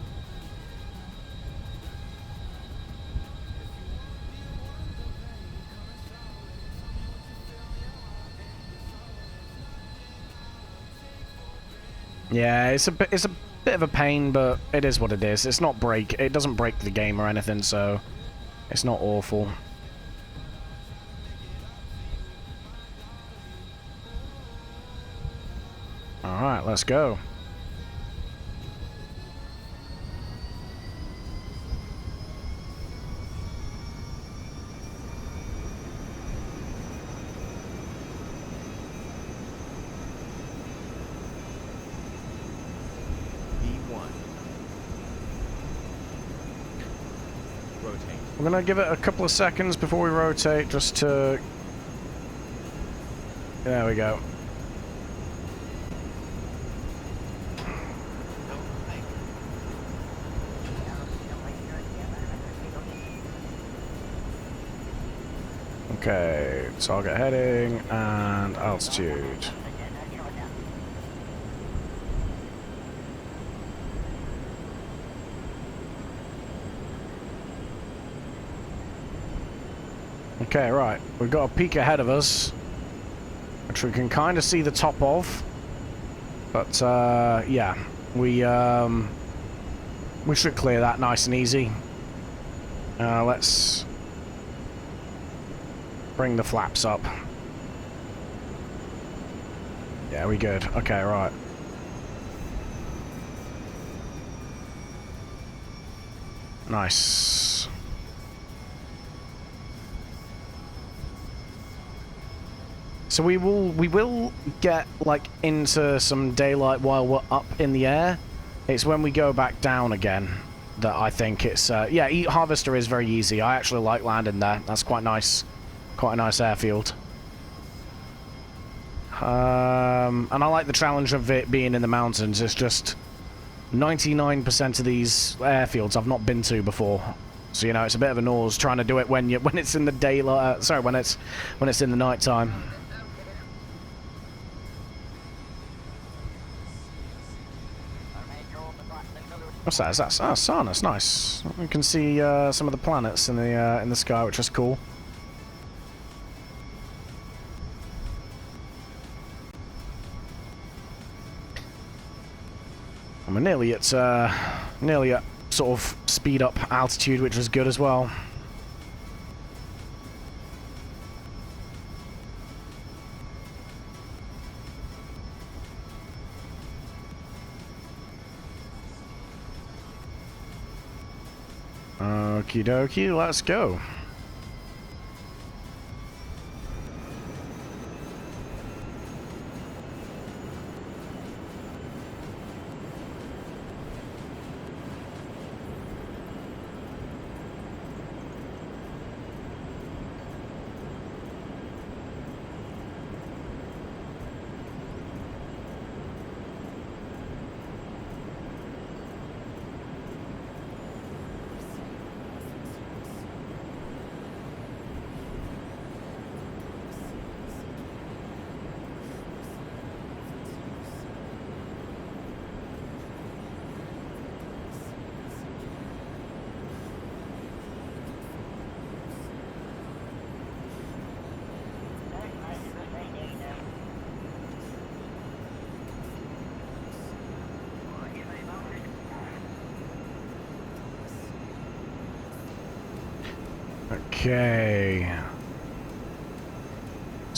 Yeah, it's a bit of a pain, but it is what it is. It doesn't break the game or anything, so it's not awful. Alright, let's go. We're gonna give it a couple of seconds before we rotate, just to... There we go. Okay, target heading and altitude. Okay, right. We've got a peak ahead of us, which we can kind of see the top of. But, yeah. We should clear that nice and easy. Let's bring the flaps up. Yeah, we good. Okay, right. Nice. So we will get like into some daylight while we're up in the air. It's when we go back down again that I think it's yeah, Harvester is very easy. I actually like landing there. That's quite nice. Quite a nice airfield. And I like the challenge of it being in the mountains. It's just 99% of these airfields I've not been to before. So you know, it's a bit of a nose trying to do it when it's in the daylight. Sorry, when it's in the night time. What's that? Is that sun? That's nice. You can see some of the planets in the sky, which is cool. And we're nearly at sort of speed up altitude, which is good as well. Okie dokie, let's go. Okay.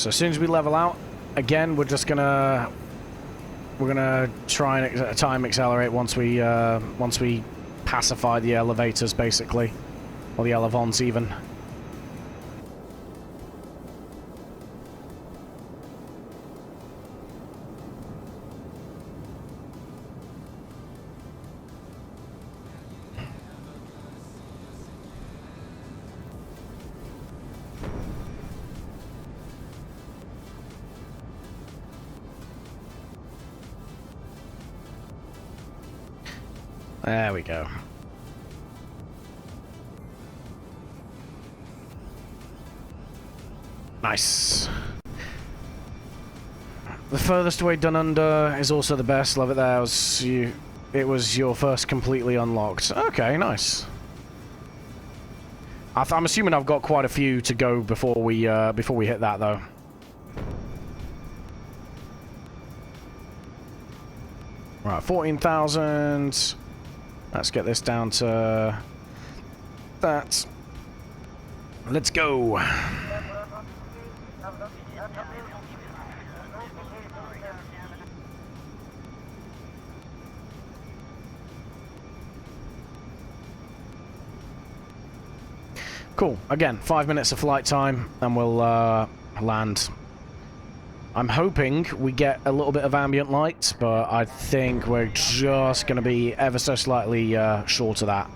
So as soon as we level out, again, we're gonna try and time accelerate once we pacify the elevators, basically, or the elevons even. There we go. Nice. The furthest away done under is also the best. Love it. There was you. It was your first completely unlocked. Okay, nice. I'm assuming I've got quite a few to go before we hit that though. Right, 14,000. Let's get this down to that. Let's go. Cool. Again, 5 minutes of flight time, and we'll land. I'm hoping we get a little bit of ambient light, but I think we're just going to be ever so slightly short of that.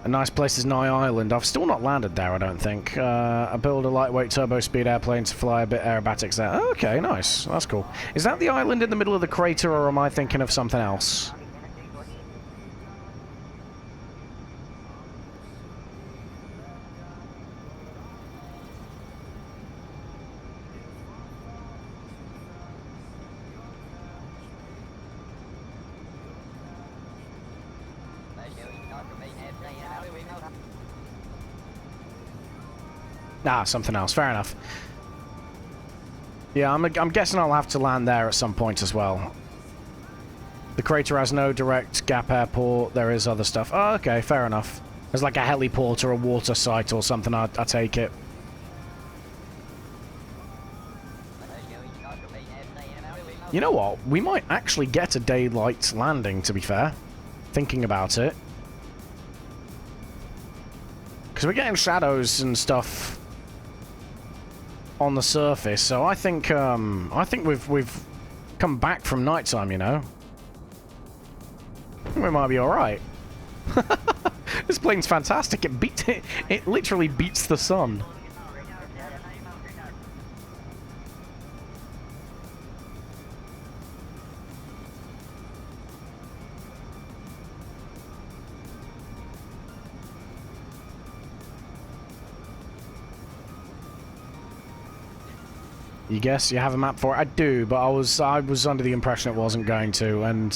A nice place is Nye Island. I've still not landed there, I don't think. I build a lightweight turbo speed airplane to fly a bit aerobatics there. Oh, okay, nice. That's cool. Is that the island in the middle of the crater, or am I thinking of something else? Ah, something else. Fair enough. Yeah, I'm guessing I'll have to land there at some point as well. The crater has no direct gap airport. There is other stuff. Oh, okay, fair enough. There's like a heliport or a water site or something. I take it. You know what? We might actually get a daylight landing, to be fair. Thinking about it. Because we're getting shadows and stuff on the surface, so I think we've come back from nighttime, you know. We might be all right. This plane's fantastic. It literally beats the sun. You guess you have a map for it? I do, but I was under the impression it wasn't going to, and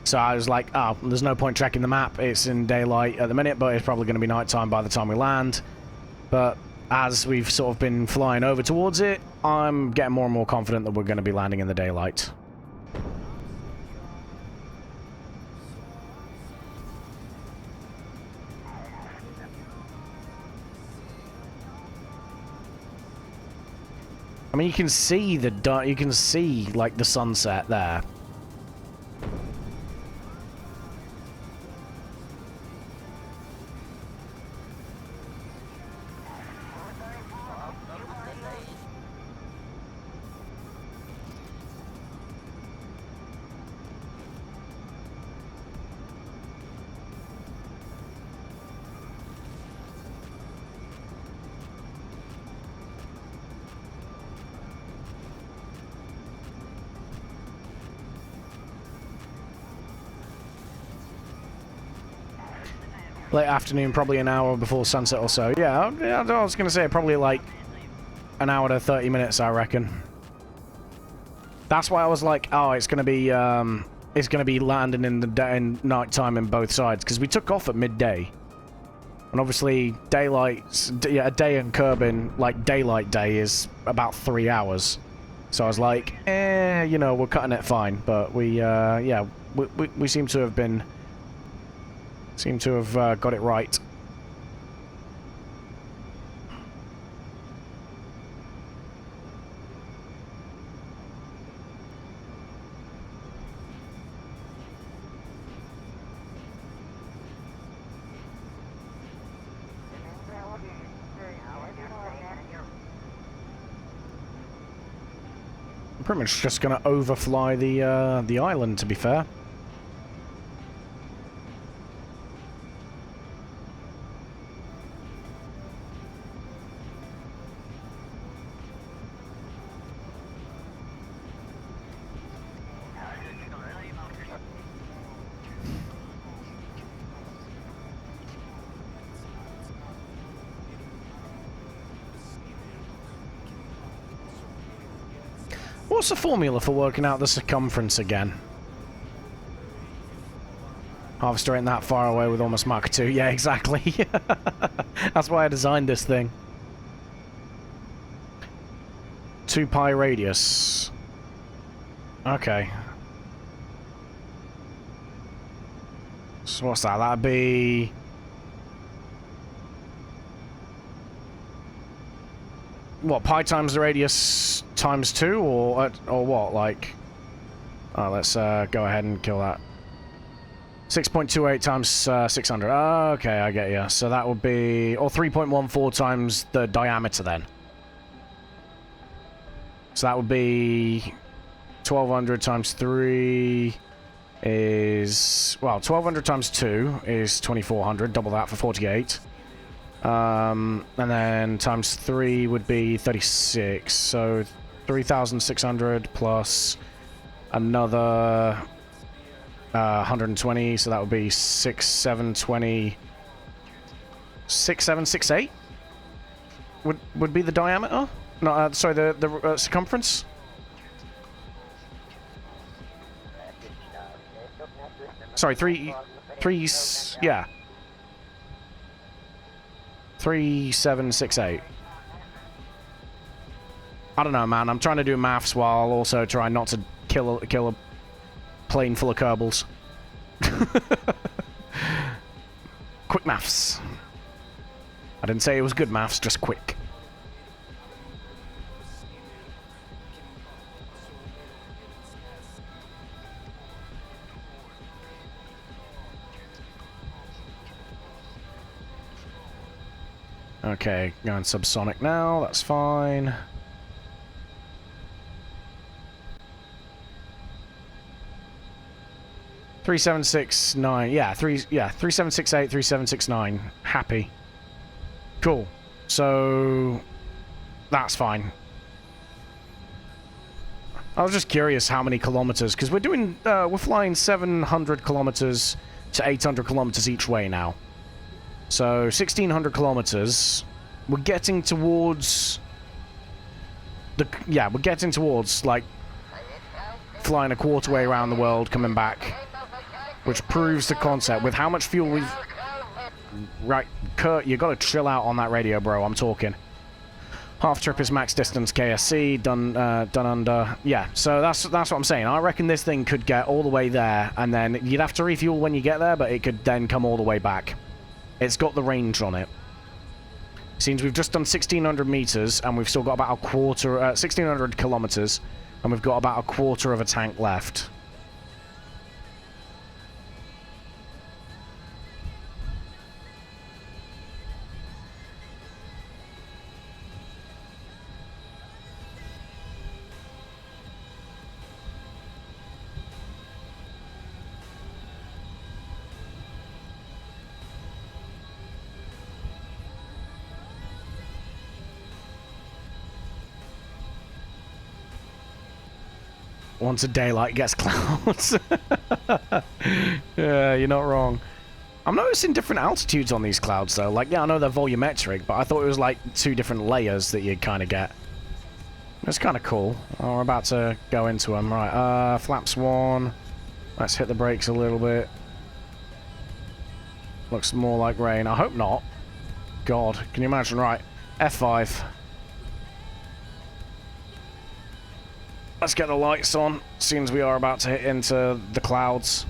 so I was like, oh, there's no point checking the map. It's in daylight at the minute, but it's probably going to be nighttime by the time we land. But as we've sort of been flying over towards it, I'm getting more and more confident that we're going to be landing in the daylight. I mean, you can see like the sunset there. Late afternoon, probably an hour before sunset or so. Yeah, I was going to say probably like an hour to 30 minutes, I reckon. That's why I was like, oh, it's going to be landing in the day and night time in both sides, because we took off at midday. And obviously daylight, yeah, a day in Kerbin, like daylight day, is about 3 hours. So I was like, you know, we're cutting it fine, but we we seem to have been... Seem to have got it right. I'm pretty much just gonna overfly the island, to be fair. What's the formula for working out the circumference again? Harvester ain't that far away with almost Mach 2. Yeah, exactly. That's why I designed this thing. 2 pi radius. Okay. So what's that? That'd be... What, pi times the radius times 2, or what? Like, oh, let's go ahead and kill that. 6.28 times 600. Oh, okay, I get you. So that would be, or 3.14 times the diameter then. So that would be 1200 times 3 is, well, 1200 times 2 is 2400. Double that for 48. And then times 3 would be 36, so 3,600 plus another 120, so that would be 6,720, 6,768 would be the diameter. No, sorry, the circumference. Sorry, three, yeah. 3,768. I don't know, man. I'm trying to do maths while also trying not to kill a plane full of Kerbals. Quick maths. I didn't say it was good maths, just quick. Okay, going subsonic now, that's fine. Three 769, yeah, 3768, 3769. Happy. Cool. So that's fine. I was just curious how many kilometers, because we're flying 700 kilometers to 800 kilometers each way now. So 1,600 kilometers. We're getting towards we're getting towards like flying a quarter way around the world, coming back, which proves the concept with how much fuel we've. Right, Kurt, you got to chill out on that radio, bro. I'm talking. Half trip is max distance KSC, done under. Yeah, so that's what I'm saying. I reckon this thing could get all the way there, and then you'd have to refuel when you get there, but it could then come all the way back. It's got the range on it. Seems we've just done 1,600 meters, and we've still got about a quarter, 1,600 kilometers, and we've got about a quarter of a tank left. Once a daylight gets clouds. Yeah, you're not wrong. I'm noticing different altitudes on these clouds, though. Like, yeah, I know they're volumetric, but I thought it was like 2 different layers that you kind of get. It's kind of cool. Oh, we're about to go into them. Right, flaps 1. Let's hit the brakes a little bit. Looks more like rain. I hope not. God, can you imagine? Right, F5. Let's get the lights on, seeing as we are about to hit into the clouds.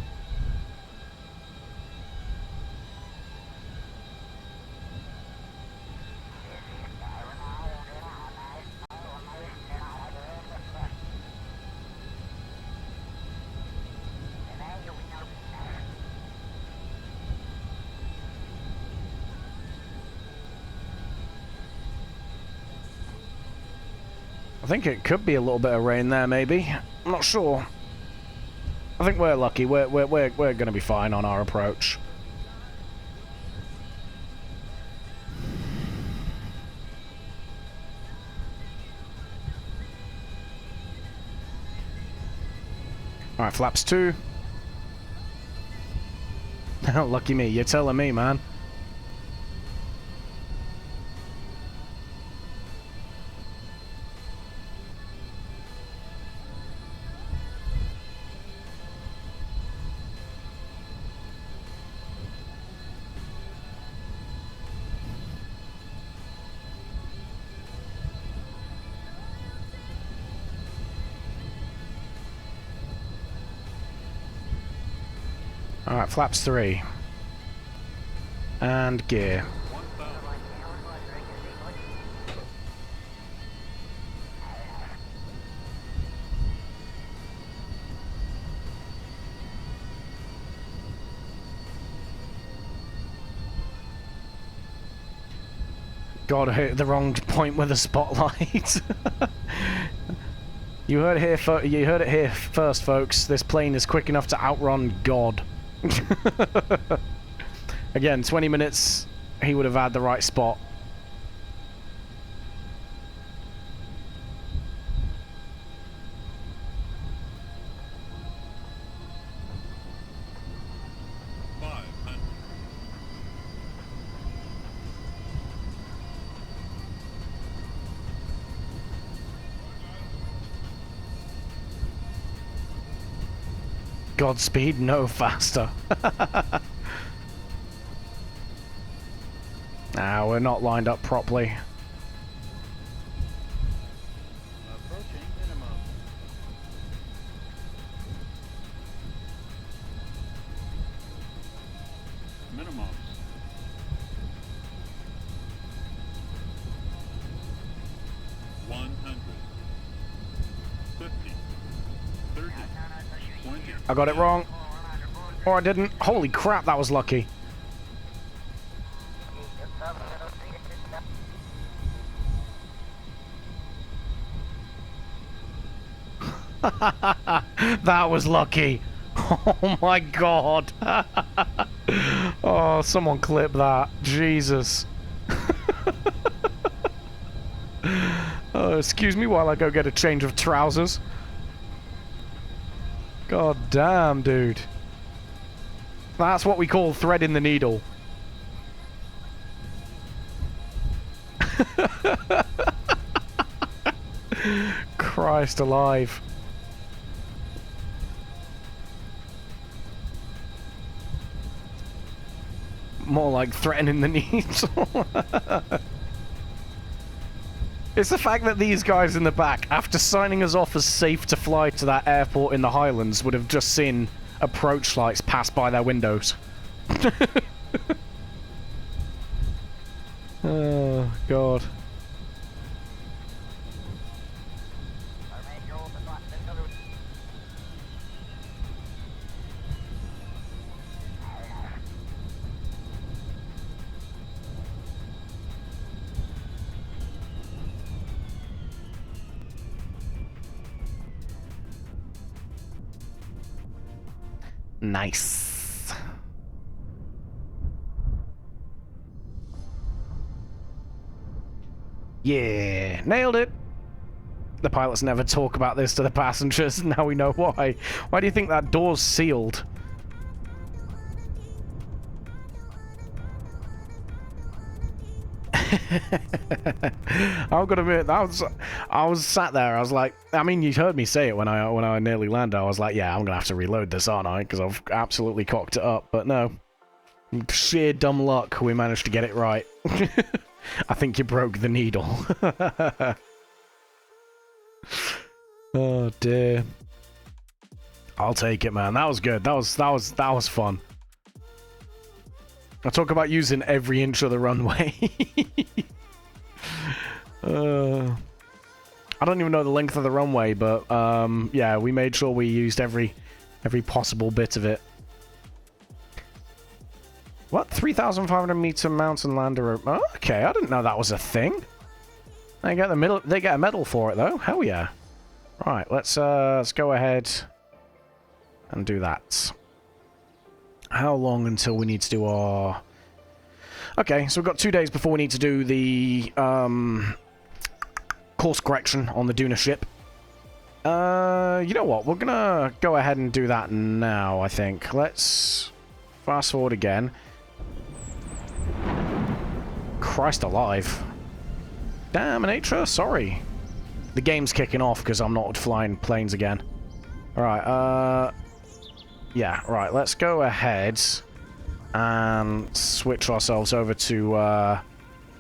I think it could be a little bit of rain there, maybe. I'm not sure. I think we're lucky. We're going to be fine on our approach. All right, flaps 2. Lucky me. You're telling me, man. Alright, flaps 3. And gear. God, I hit the wrong point with the spotlight. You heard it here first, folks. This plane is quick enough to outrun God. Again, 20 minutes, he would have had the right spot. Godspeed, no faster. Nah, we're not lined up properly. Approaching minimum. Minimums. I got it wrong. Or I didn't. Holy crap, that was lucky. That was lucky. Oh my god. Oh, someone clip that. Jesus. Excuse me while I go get a change of trousers. God damn, dude. That's what we call threading the needle. Christ alive. More like threatening the needle. It's the fact that these guys in the back, after signing us off as safe to fly to that airport in the Highlands, would have just seen approach lights pass by their windows. Oh, God. Nice. Yeah, nailed it. The pilots never talk about this to the passengers. Now we know why. Why do you think that door's sealed? I've got to admit, I was sat there. I was like, I mean, you heard me say it when I nearly landed. I was like, yeah, I'm gonna have to reload this, aren't I? Because I've absolutely cocked it up. But no, sheer dumb luck, we managed to get it right. I think you broke the needle. Oh dear. I'll take it, man. That was good. That was fun. I talk about using every inch of the runway. I don't even know the length of the runway, but yeah, we made sure we used every possible bit of it. What? 3,500 meter mountain lander? Oh, okay, I didn't know that was a thing. They get a medal for it though. Hell yeah! Right, let's go ahead and do that. How long until we need to do our... Okay, so we've got 2 days before we need to do the course correction on the Duna ship. You know what? We're gonna go ahead and do that now, I think. Let's fast forward again. Christ alive. Damn, Nature, sorry. The game's kicking off because I'm not flying planes again. Alright, yeah, right, let's go ahead and switch ourselves over to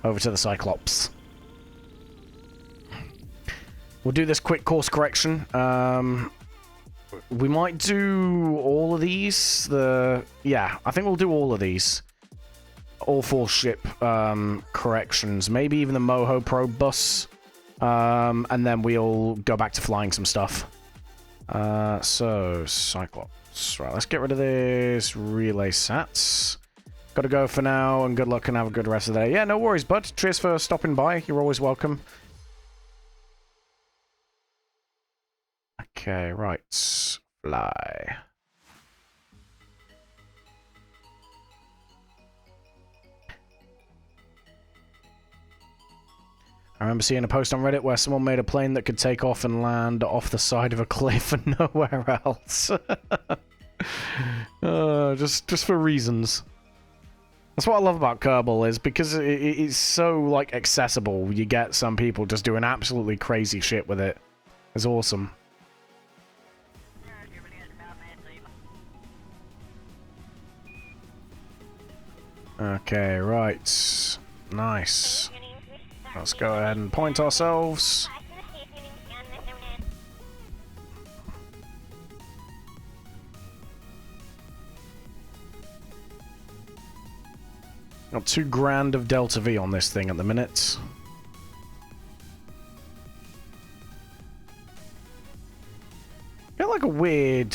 the Cyclops. We'll do this quick course correction. We might do all of these. Yeah, I think we'll do all of these. All 4 ship corrections. Maybe even the Moho probe bus. And then we'll go back to flying some stuff. So, Cyclops. Right, let's get rid of this. Relay sats. Gotta go for now, and good luck and have a good rest of the day. Yeah, no worries, bud. Cheers for stopping by. You're always welcome. Okay, right. Fly. I remember seeing a post on Reddit where someone made a plane that could take off and land off the side of a cliff and nowhere else. Just for reasons. That's what I love about Kerbal, is because it's so, like, accessible. You get some people just doing absolutely crazy shit with it. It's awesome. Okay, right. Nice. Let's go ahead and point ourselves. Got 2 grand of Delta V on this thing at the minute. Got like a weird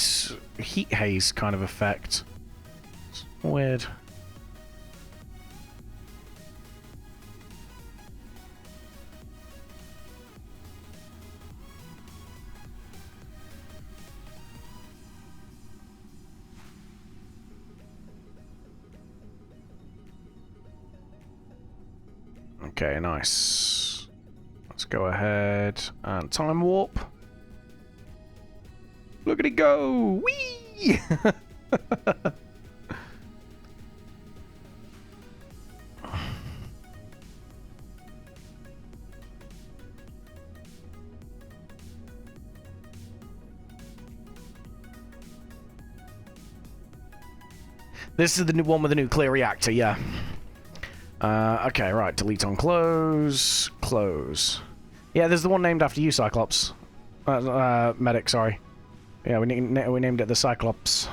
heat haze kind of effect. It's weird. Okay, nice. Let's go ahead and time warp. Look at it go! Whee! This is the new one with the nuclear reactor, yeah. Okay, right. Delete on close. Close. Yeah, there's the one named after you, Cyclops. Medic, sorry. Yeah, we named it the Cyclops.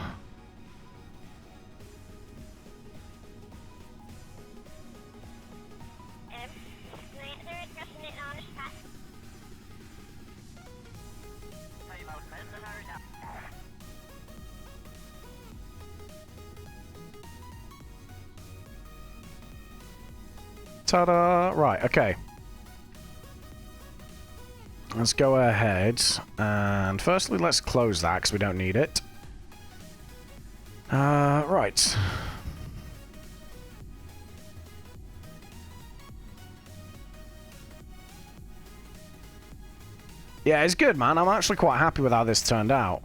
Ta-da! Right, okay. Let's go ahead and firstly let's close that because we don't need it. Right. Yeah, it's good, man. I'm actually quite happy with how this turned out.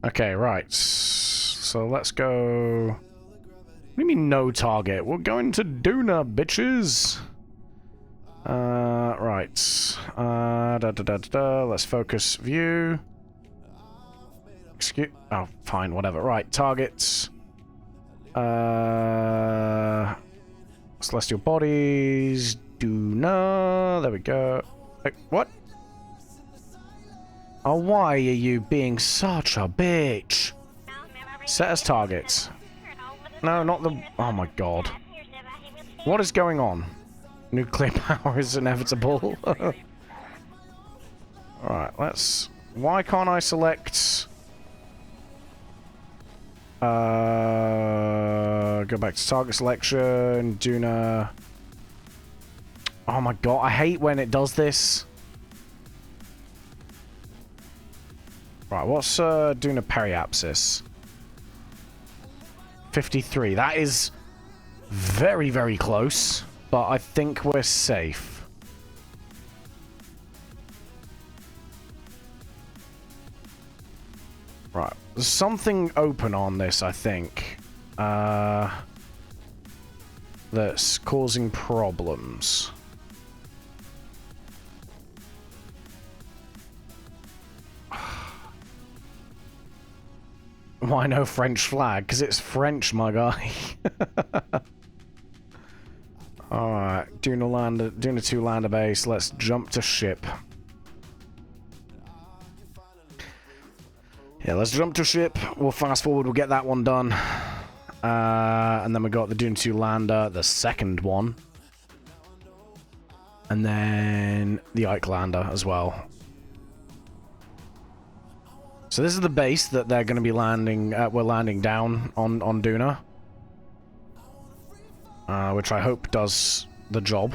Okay, right. so let's go... What do you mean no target? We're going to Duna, bitches! Right. Let's focus view. Excuse... Oh, fine, whatever. Right, targets. Celestial bodies. Duna. There we go. Wait, what? Oh, why are you being such a bitch? Set as targets. No, not the... Oh my god. What is going on? Nuclear power is inevitable. Alright, let's... Why can't I select... Go back to target selection, Duna... Oh my god, I hate when it does this. Right, what's Duna periapsis? 53. That is very, very close, but I think we're safe. Right, there's something open on this, I think. That's causing problems. Why no French flag? Because it's French, my guy. Alright, Duna 2 lander base. Let's jump to ship. Yeah, let's jump to ship. We'll fast forward, we'll get that one done. And then we got the Duna 2 lander, the second one. And then the Ike lander as well. So this is the base that they're going to be landing, we're landing down on Duna. Which I hope does the job.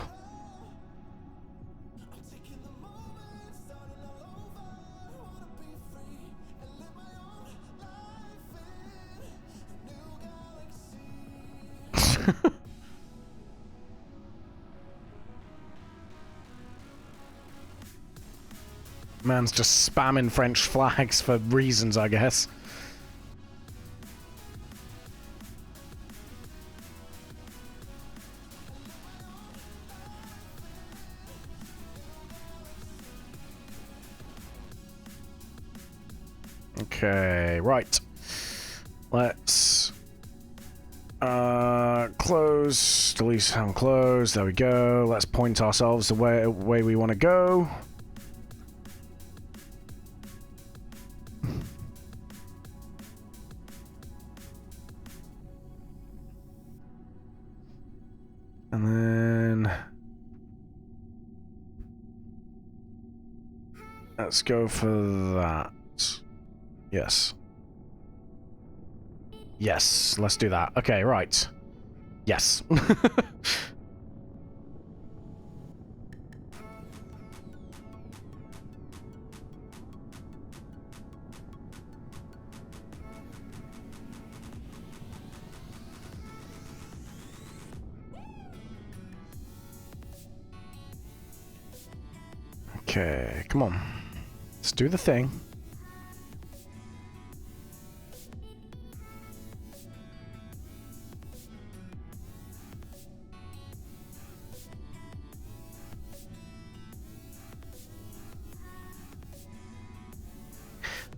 Man's just spamming French flags for reasons, I guess. Okay, right. Let's close, delete sound close. There we go. Let's point ourselves the way we want to go. And then let's go for that. Yes. Yes, let's do that. Okay, right. Yes. Okay, come on. Let's do the thing.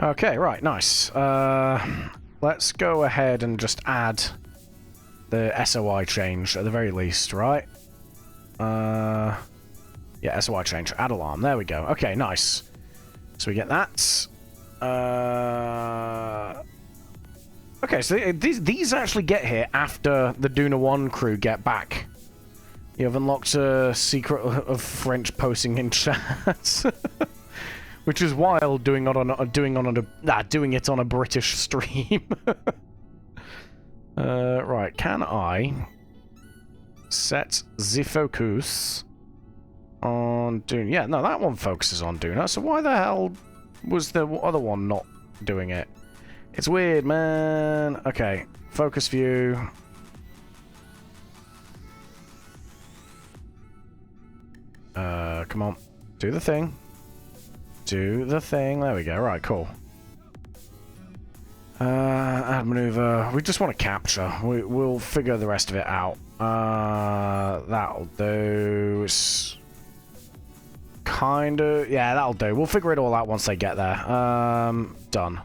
Okay, right, nice. Let's go ahead and just add the SOI change at the very least, right? Yeah, SOI change. Add alarm. There we go. Okay, nice. So we get that. Okay, so these actually get here after the Duna 1 crew get back. You have unlocked a secret of French posting in chat. Which is wild doing it on a British stream. Right, can I set the focus on Duna? Yeah, no, that one focuses on Duna, so why the hell was the other one not doing it? It's weird, man. Okay, focus view. Come on. Do the thing. Do the thing. There we go. Right, cool. Add maneuver. We just want to capture. We'll figure the rest of it out. That'll do. It's kind of... Yeah, that'll do. We'll figure it all out once they get there. Done.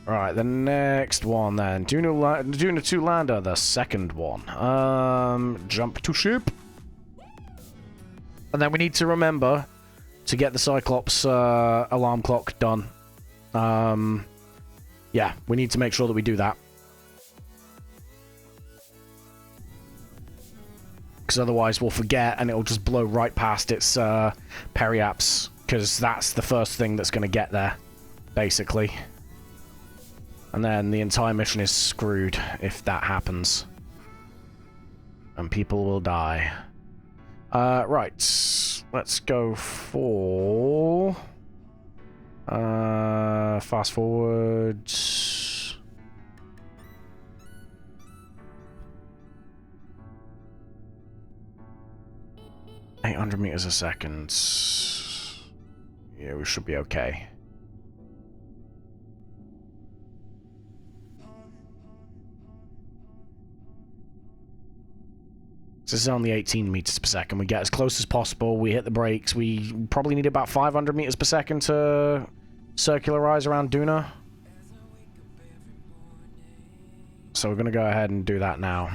Right, the next one then. Duna 2 lander, the second one. Jump to ship. And then we need to remember to get the Cyclops alarm clock done. Yeah, we need to make sure that we do that. Because otherwise we'll forget and it'll just blow right past its periaps. Because that's the first thing that's going to get there, basically. And then the entire mission is screwed if that happens. And people will die. Right. Let's go for... fast forward... 800 meters a second. Yeah, we should be okay. This is only 18 meters per second. We get as close as possible. We hit the brakes. We probably need about 500 meters per second to circularize around Duna. So we're going to go ahead and do that now.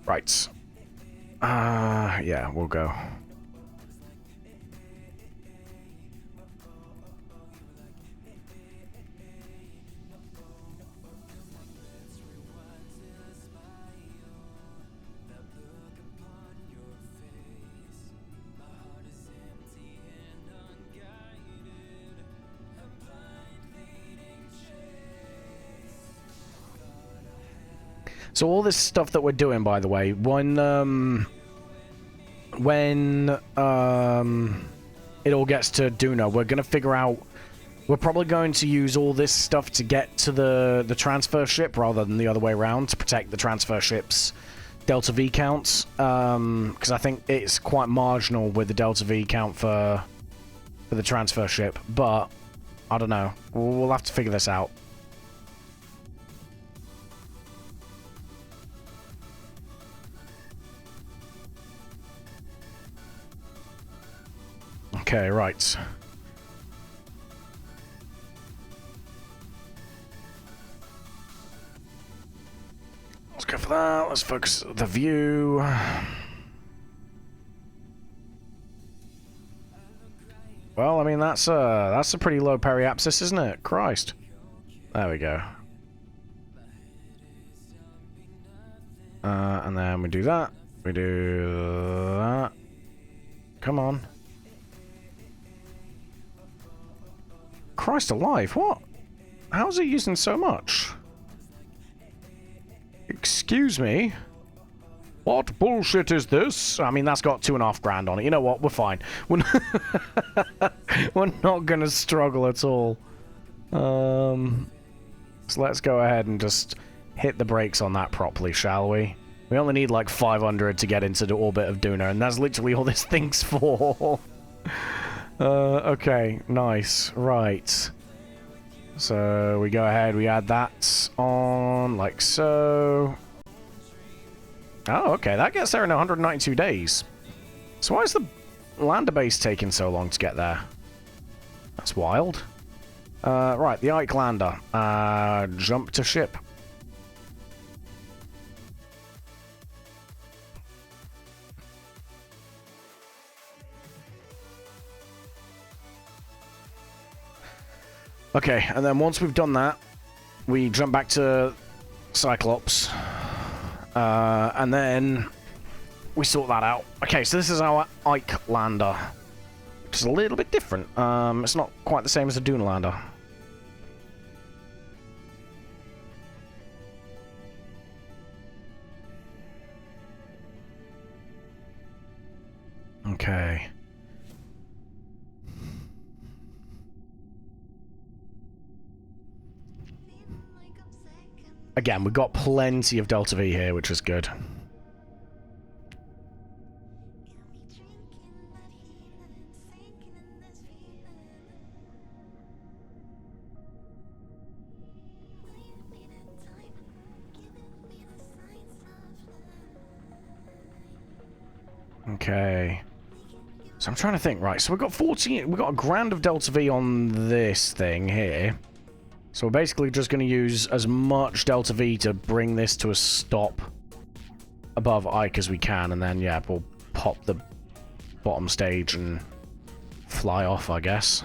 Right. Yeah, we'll go. So all this stuff that we're doing, by the way, when it all gets to Duna, we're gonna figure out. We're probably going to use all this stuff to get to the transfer ship rather than the other way around to protect the transfer ship's Delta V counts. Because I think it's quite marginal with the Delta V count for the transfer ship, but I don't know. We'll have to figure this out. Okay, right. Let's go for that. Let's focus the view. Well, I mean, that's a pretty low periapsis, isn't it? Christ. There we go. And then we do that. We do that. Come on. Christ alive, what? How's he using so much? Excuse me? What bullshit is this? I mean, that's got 2.5 grand on it. You know what? We're fine. We're not gonna struggle at all. So let's go ahead and just hit the brakes on that properly, shall we? We only need like 500 to get into the orbit of Duna, and that's literally all this thing's for. Okay, nice. Right. So we go ahead, we add that on like so. Oh, okay, that gets there in 192 days. So why is the lander base taking so long to get there? That's wild. Right, the Ike lander. Jump to ship. Okay, and then once we've done that, we jump back to Cyclops, and then we sort that out. Okay, so this is our Ike lander, which is a little bit different. It's not quite the same as a Duna lander. Okay. Again, we've got plenty of Delta V here, which is good. Okay. So I'm trying to think, right, so we've got 14, we've got a grand of Delta V on this thing here. So we're basically just going to use as much Delta V to bring this to a stop above Ike as we can, and then, yeah, we'll pop the bottom stage and fly off, I guess.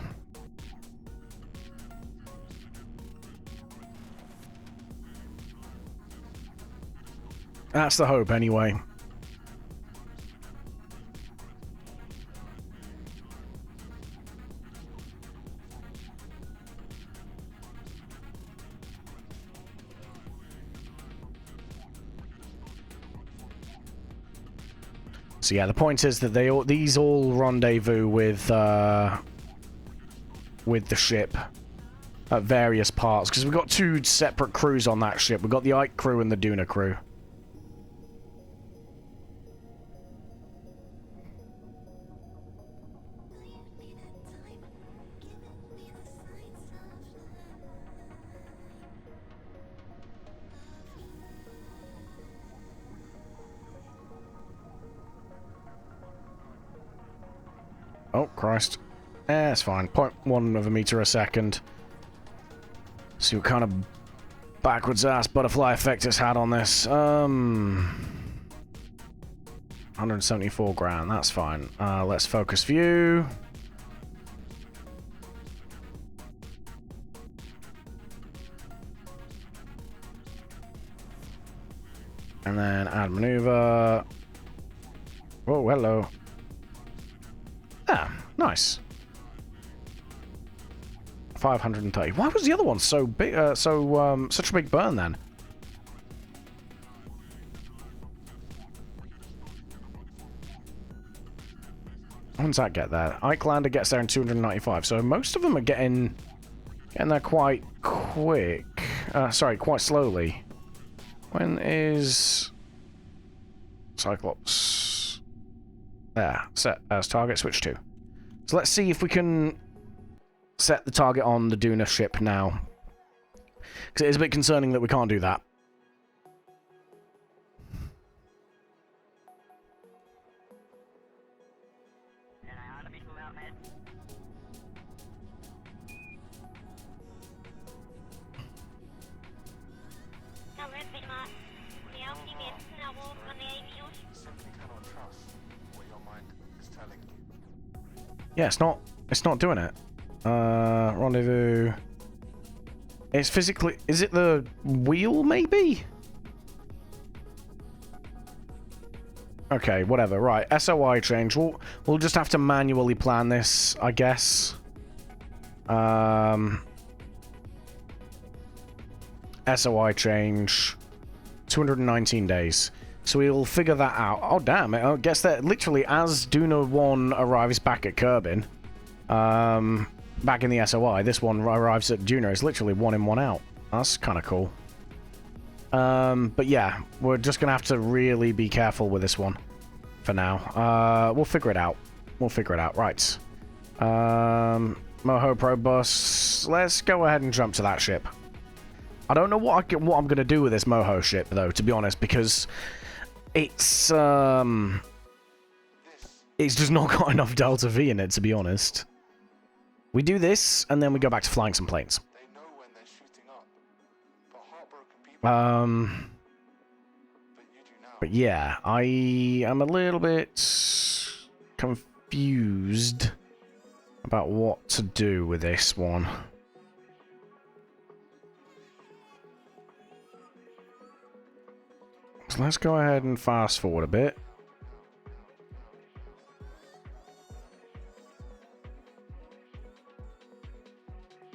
That's the hope, anyway. So yeah, the point is that these all rendezvous with the ship at various parts, because we've got two separate crews on that ship. We've got the Ike crew and the Duna crew. Oh, Christ. Eh, it's fine. 0.1 of a meter a second. See what kind of backwards ass butterfly effect it's had on this. 174 grand, that's fine. Let's focus view. And then add maneuver. Oh, hello. Ah, nice. 530. Why was the other one so big? Such a big burn then? When does that get there? Ike gets there in 295. So most of them are getting there quite quick. Sorry, quite slowly. When is Cyclops? There, set as target, switch to. So let's see if we can set the target on the Duna ship now. Because it is a bit concerning that we can't do that. Yeah, it's not doing it. Rendezvous. It's physically, is it the wheel maybe? Okay, whatever. Right, SOI change. We'll just have to manually plan this, I guess. SOI change. 219 days. So we'll figure that out. Oh, damn. I guess that literally as Duna 1 arrives back at Kerbin, back in the SOI, this one arrives at Duna. It's literally 1 in, 1 out. That's kind of cool. But yeah, we're just going to have to really be careful with this one for now. We'll figure it out. We'll figure it out. Right. Moho Pro Bus. Let's go ahead and jump to that ship. I don't know what I'm going to do with this Moho ship, though, to be honest, because it's just not got enough Delta V in it, to be honest. We do this, and then we go back to flying some planes. They know when they're shooting up. But heartbroken people. But you do now. But yeah, I am a little bit confused about what to do with this one. So let's go ahead and fast forward a bit.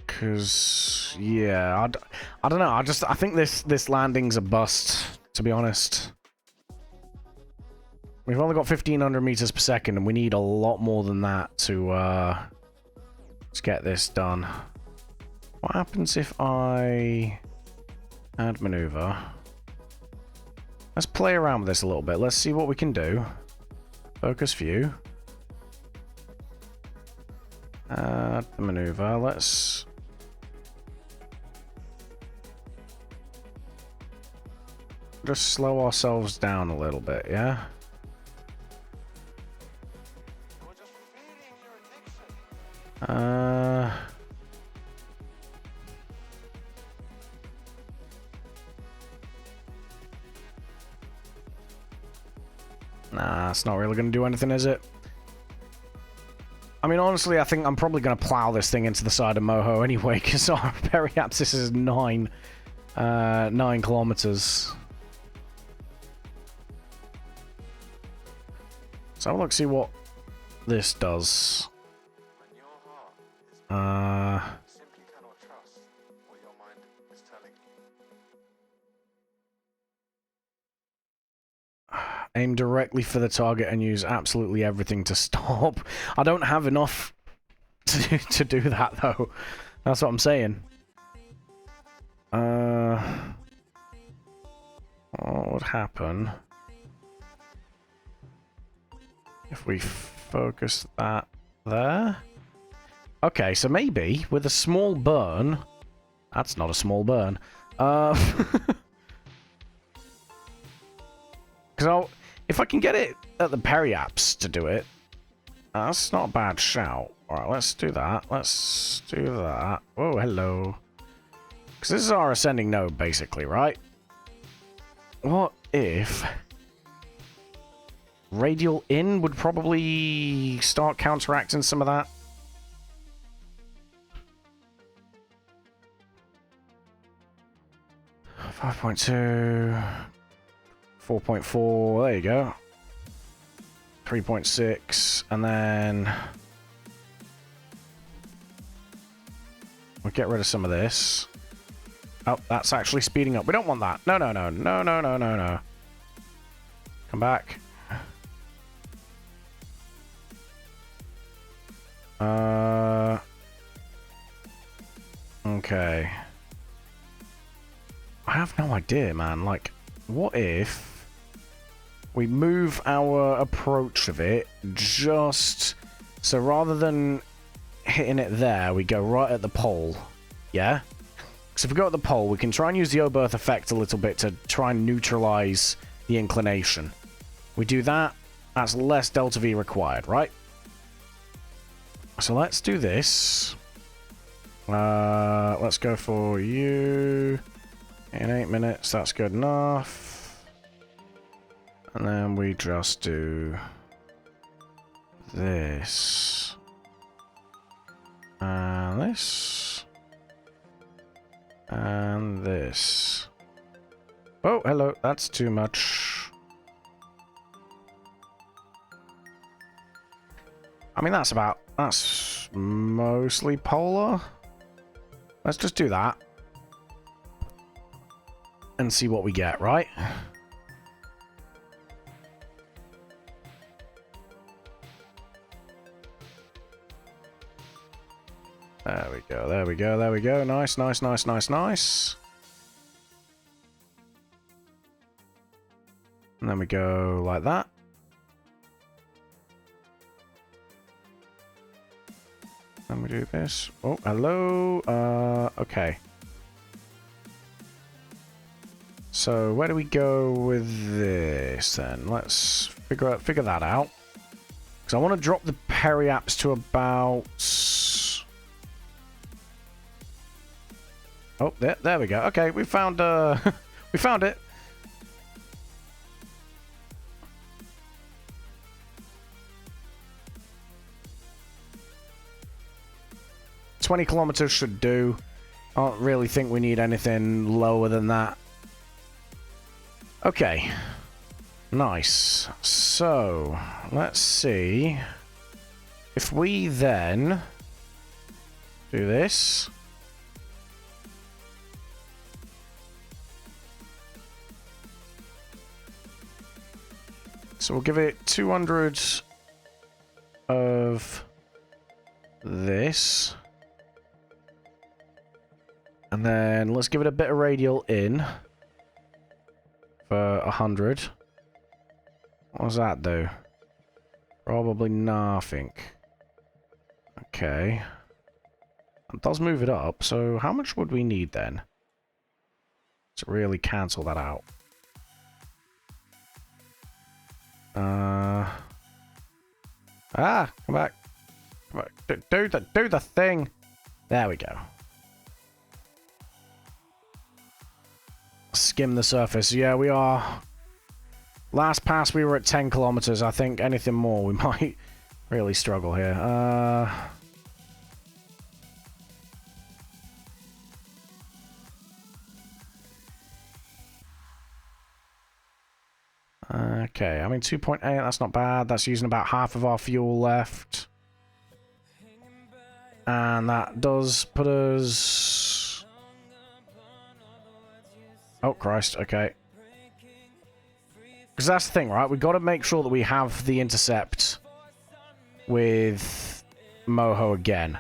Because, yeah, I don't know. I think this landing's a bust, to be honest. We've only got 1,500 meters per second, and we need a lot more than that to get this done. What happens if I Add maneuver. Let's play around with this a little bit. Let's see what we can do. Focus view. Add the maneuver. Let's... just slow ourselves down a little bit, yeah? Nah, it's not really going to do anything, is it? I mean, honestly, I think I'm probably going to plow this thing into the side of Moho anyway, because our periapsis is 9 kilometers. So let's see what this does. Simply cannot trust what your mind is telling you. Aim directly for the target and use absolutely everything to stop. I don't have enough to do that, though. That's what I'm saying. What would happen if we focus that there? Okay, so maybe with a small burn... That's not a small burn. Because if I can get it at the periaps to do it, that's not a bad shout. Alright, let's do that. Let's do that. Oh, hello. Because this is our ascending node, basically, right? What if... radial in would probably start counteracting some of that? .2, 4.4, there you go. 3.6, and then we'll get rid of some of this. Oh, that's actually speeding up. We don't want that. No, no, no, no, no, no, no, no. Come back. Okay. I have no idea, man. Like, what if we move our approach of it just... So rather than hitting it there, we go right at the pole. Yeah? So if we go at the pole, we can try and use the Oberth effect a little bit to try and neutralize the inclination. We do that, that's less delta V required, right? So let's do this. Let's go for you. In 8 minutes, that's good enough. And then we just do this. And this. And this. Oh, hello, that's too much. I mean, that's mostly polar. Let's just do that. And see what we get, right? There we go, there we go, there we go. Nice, nice, nice, nice, nice. And then we go like that. Then we do this. Oh, hello. Okay. So where do we go with this then? Let's figure that out. Because I want to drop the periaps to about... Oh, there we go. Okay, we found we found it. $20 kilometers should do. I don't really think we need anything lower than that. Okay. Nice. So, let's see. If we then do this. So we'll give it 200 of this. And then let's give it a bit of radial in. For 100. What does that do? Probably nothing. Okay. It does move it up, so how much would we need then? To really cancel that out. Come back. Come back. Do the thing. There we go. Skim the surface. Yeah, we are. Last pass we were at 10 kilometers. I think anything more we might really struggle here. Okay, I mean 2.8, that's not bad. That's using about half of our fuel left. And that does put us... Oh, Christ, okay. Because that's the thing, right? We've got to make sure that we have the intercept with Moho again.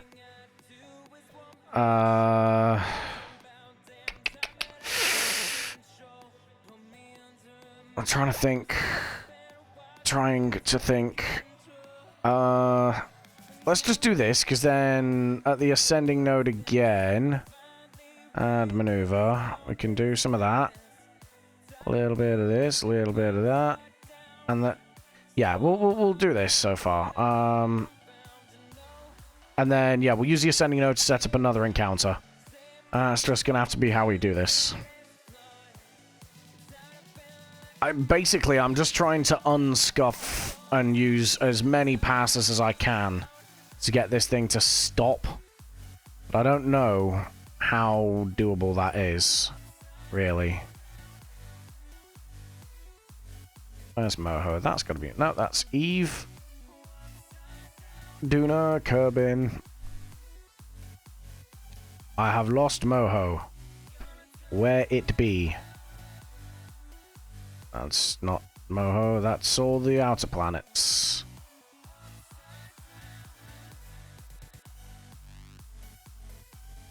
I'm trying to think. Let's just do this, because then at the ascending node again, and maneuver, we can do some of that. A little bit of this, a little bit of that, and that. Yeah, we'll do this so far. And then yeah, we'll use the ascending node to set up another encounter. It's just gonna have to be how we do this. Basically, I'm just trying to unscuff and use as many passes as I can to get this thing to stop. But I don't know how doable that is, really. Where's Moho? That's got to be... No, that's Eve. Duna, Kerbin. I have lost Moho. Where it be? That's not Moho, that's all the outer planets.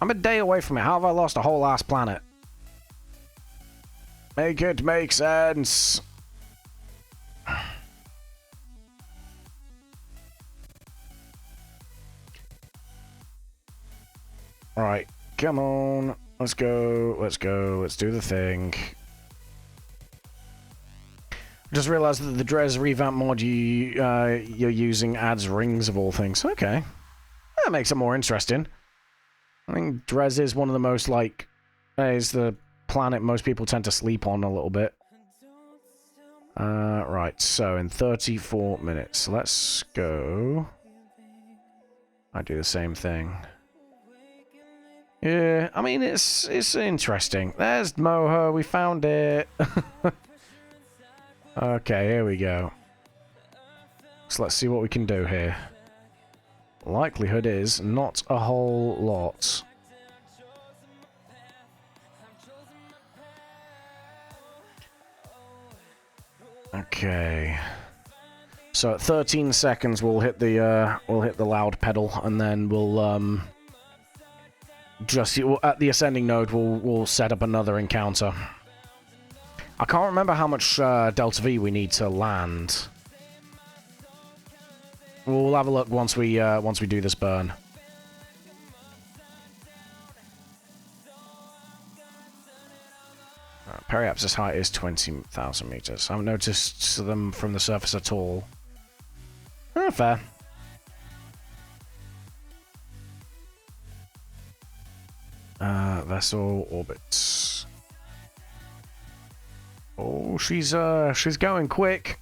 I'm a day away from it. How have I lost a whole ass planet? Make it make sense. Right, come on. Let's go, let's go, let's do the thing. Just realized that the Dres revamp mod you're using adds rings of all things. Okay. That makes it more interesting. I think Dres is one of the most, like... is the planet most people tend to sleep on a little bit. Right, so in 34 minutes, let's go... I do the same thing. Yeah, I mean, it's interesting. There's Moho, we found it. Okay, here we go. So let's see what we can do here. Likelihood is not a whole lot. Okay. So at 13 seconds we'll hit the loud pedal, and then we'll just at the ascending node we'll set up another encounter. I can't remember how much Delta V we need to land. We'll have a look once we do this burn. Periapsis' height is 20,000 meters. I haven't noticed them from the surface at all. Fair. Vessel orbits. Oh, she's going quick.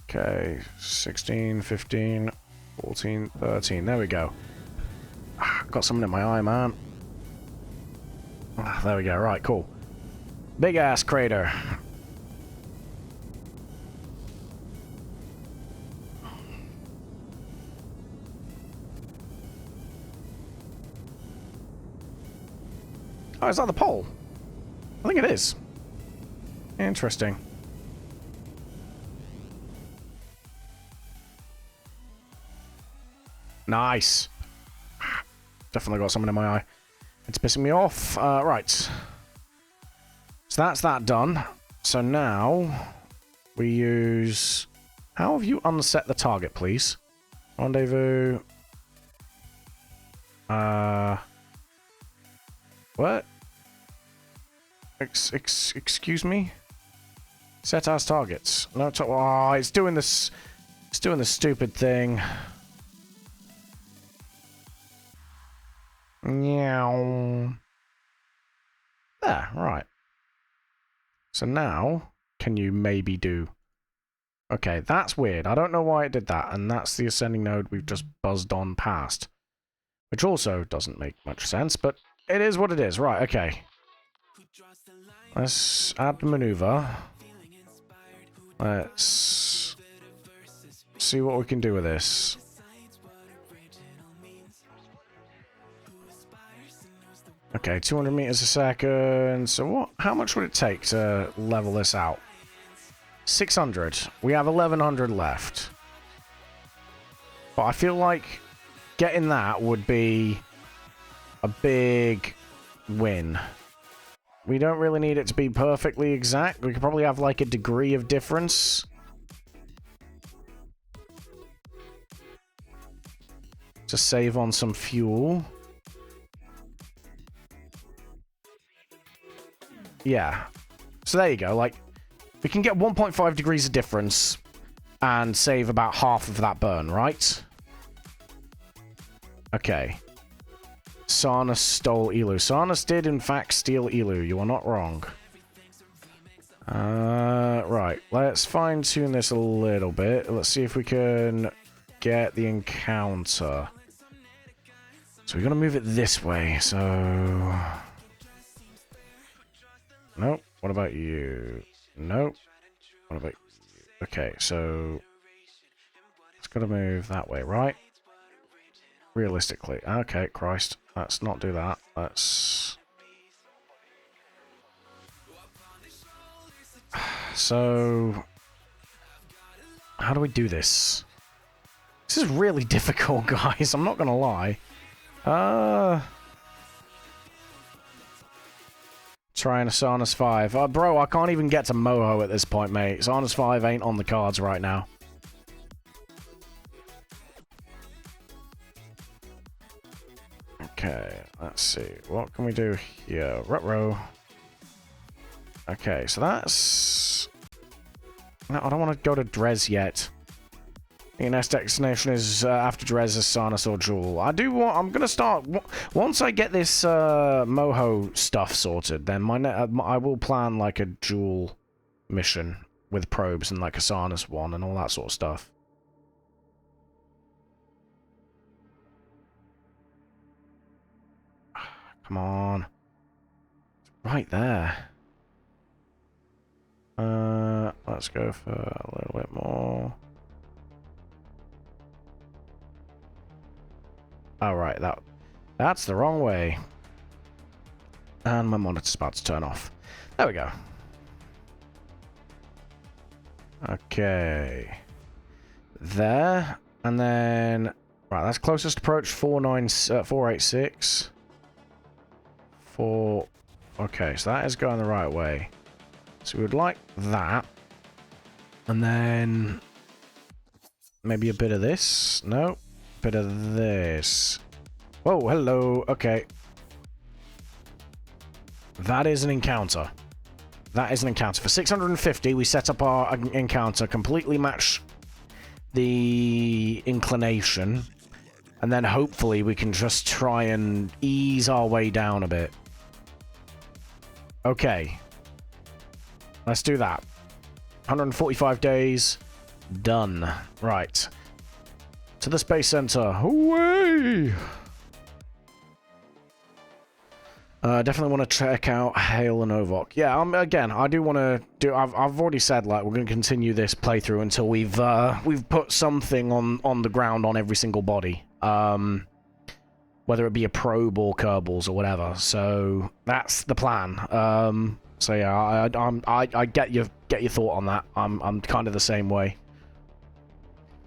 Okay, 16, 15, 14, 13. There we go. Got something in my eye, man. There we go. Right, cool. Big ass crater. Oh, is that the pole? I think it is. Interesting. Nice. Definitely got something in my eye. It's pissing me off. Right. So that's that done. So now we use... How have you unset the target, please? Rendezvous. What? Excuse me? Set as targets. No, oh, it's doing this. It's doing this stupid thing. Meow. There, right. So now, can you maybe do... Okay, that's weird. I don't know why it did that, and that's the ascending node we've just buzzed on past. Which also doesn't make much sense, but it is what it is. Right, okay. Let's add the maneuver. Let's see what we can do with this. Okay, 200 meters a second. So what? How much would it take to level this out? 600. We have 1100 left. But I feel like getting that would be a big win. We don't really need it to be perfectly exact. We could probably have like a degree of difference. To save on some fuel. Yeah. So there you go. Like, we can get 1.5 degrees of difference and save about half of that burn, right? Okay. Sarnus stole Elu. Sarnus did, in fact, steal Elu. You are not wrong. Right. Let's fine-tune this a little bit. Let's see if we can get the encounter. So we're going to move it this way, so... Nope. What about you? Nope. What about you? Okay, so... It's got to move that way, right? Realistically. Okay, Christ. Let's not do that. Let's... So... How do we do this? This is really difficult, guys. I'm not gonna lie. Trying a Sarnus 5. Bro, I can't even get to Moho at this point, mate. Sarnus 5 ain't on the cards right now. Okay, let's see. What can we do here? Ruh-roh. Okay, so that's... No, I don't want to go to Dres yet. The next destination is after Dres is Sarnus or JUL. I do want... I'm going to start... Once I get this Moho stuff sorted, then I will plan like a JUL mission with probes and like a Sarnus one and all that sort of stuff. Come on. It's right there. Let's go for a little bit more. Oh, right, that's the wrong way. And my monitor's about to turn off. There we go. Okay. There. And then... Right, that's closest approach, 486. 4... Okay, so that is going the right way. So we would like that. And then... Maybe a bit of this? No. Bit of this. Whoa, hello. Okay. That is an encounter. That is an encounter. For 650, we set up our encounter, completely match the inclination, and then hopefully we can just try and ease our way down a bit. Okay. Let's do that. 145 days. Done. Right. To the Space Center. Away! Definitely want to check out Hale and Ovok. Yeah, again, I do want to do... I've already said, like, we're going to continue this playthrough until we've put something on the ground on every single body. Whether it be a probe or Kerbals or whatever. So, that's the plan. So, yeah, I get your thought on that. I'm kind of the same way.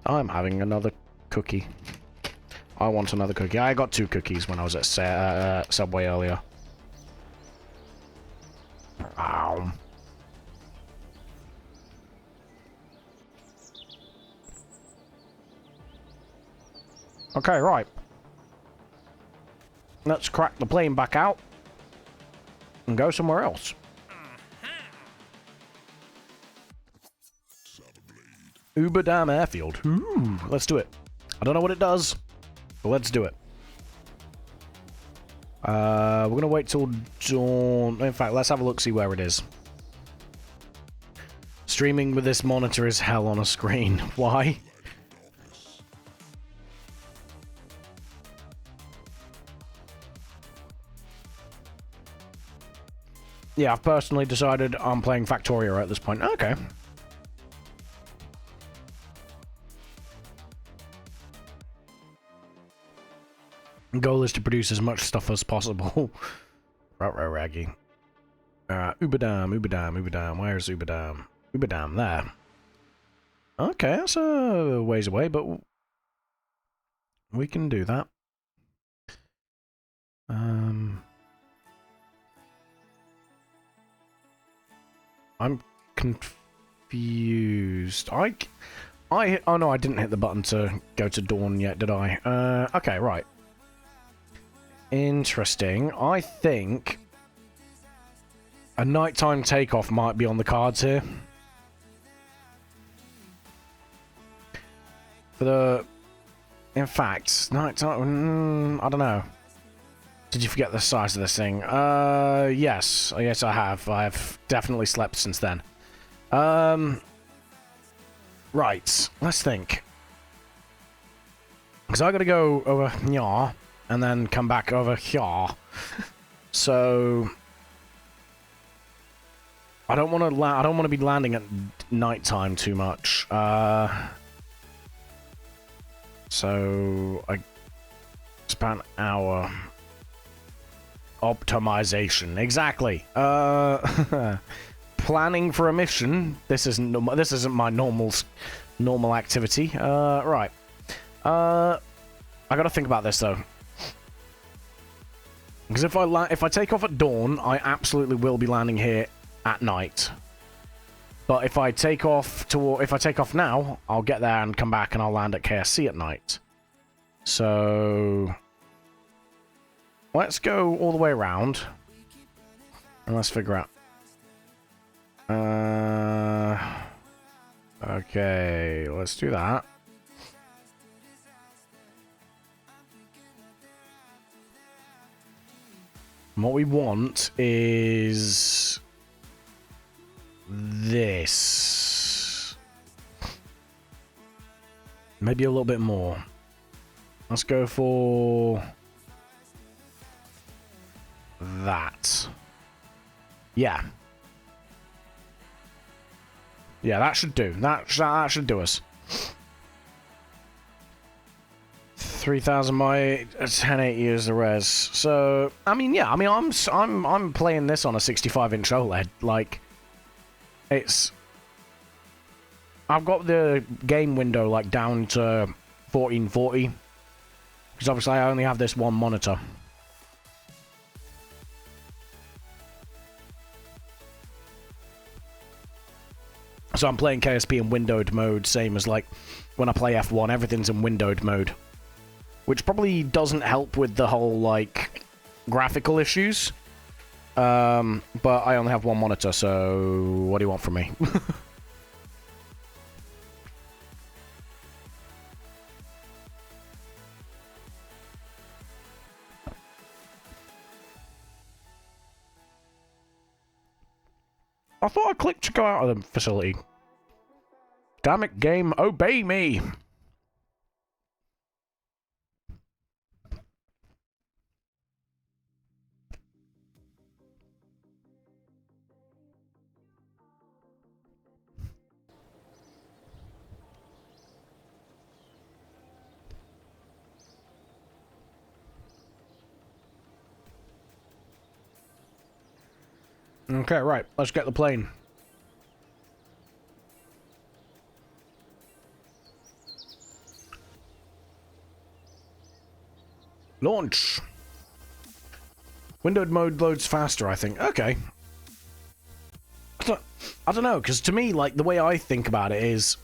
I'm having another cookie. I want another cookie. I got 2 cookies when I was at Subway earlier. Ow. Okay, right. Let's crack the plane back out and go somewhere else. Uber Dam Airfield. Ooh, let's do it. I don't know what it does, but let's do it. We're gonna wait till dawn. In fact, let's have a look, see where it is. Streaming with this monitor is hell on a screen. Why? Yeah, I've personally decided I'm playing Factorio at this point. Okay. Goal is to produce as much stuff as possible. Raggy. Ubadam, Ubadam, Ubadam. Where's Ubadam? Ubadam, there. Okay, that's a ways away, but we can do that. I'm confused. Oh no, I didn't hit the button to go to dawn yet, did I? Okay, right. Interesting. I think a nighttime takeoff might be on the cards here. In fact, nighttime. I don't know. Did you forget the size of this thing? Yes. Yes, I have. I've definitely slept since then. Right. Let's think. Because I gotta go over here and then come back over here. So I don't want to. I don't want to be landing at nighttime too much. So it's about an hour. Optimization, exactly. Planning for a mission. This isn't my normal activity. Right. I gotta think about this though, because if I take off at dawn, I absolutely will be landing here at night. But if I take off now, I'll get there and come back and I'll land at KSC at night. So let's go all the way around and let's figure out. Okay, let's do that. And what we want is this. Maybe a little bit more. Let's go for that. Yeah. Yeah, that should do. That should do us. 3,000 my 1080 is the res. So I mean, yeah. I mean, I'm playing this on a 65-inch OLED. Like, it's. I've got the game window like down to 1440 because obviously I only have this one monitor. So I'm playing KSP in windowed mode, same as like when I play F1, everything's in windowed mode. Which probably doesn't help with the whole like graphical issues. But I only have one monitor, so what do you want from me? I thought I clicked to go out of the facility. Damn it, game, obey me! Okay, right, let's get the plane. Launch. Windowed mode loads faster, I think. Okay. I don't know, because to me, like, the way I think about it is,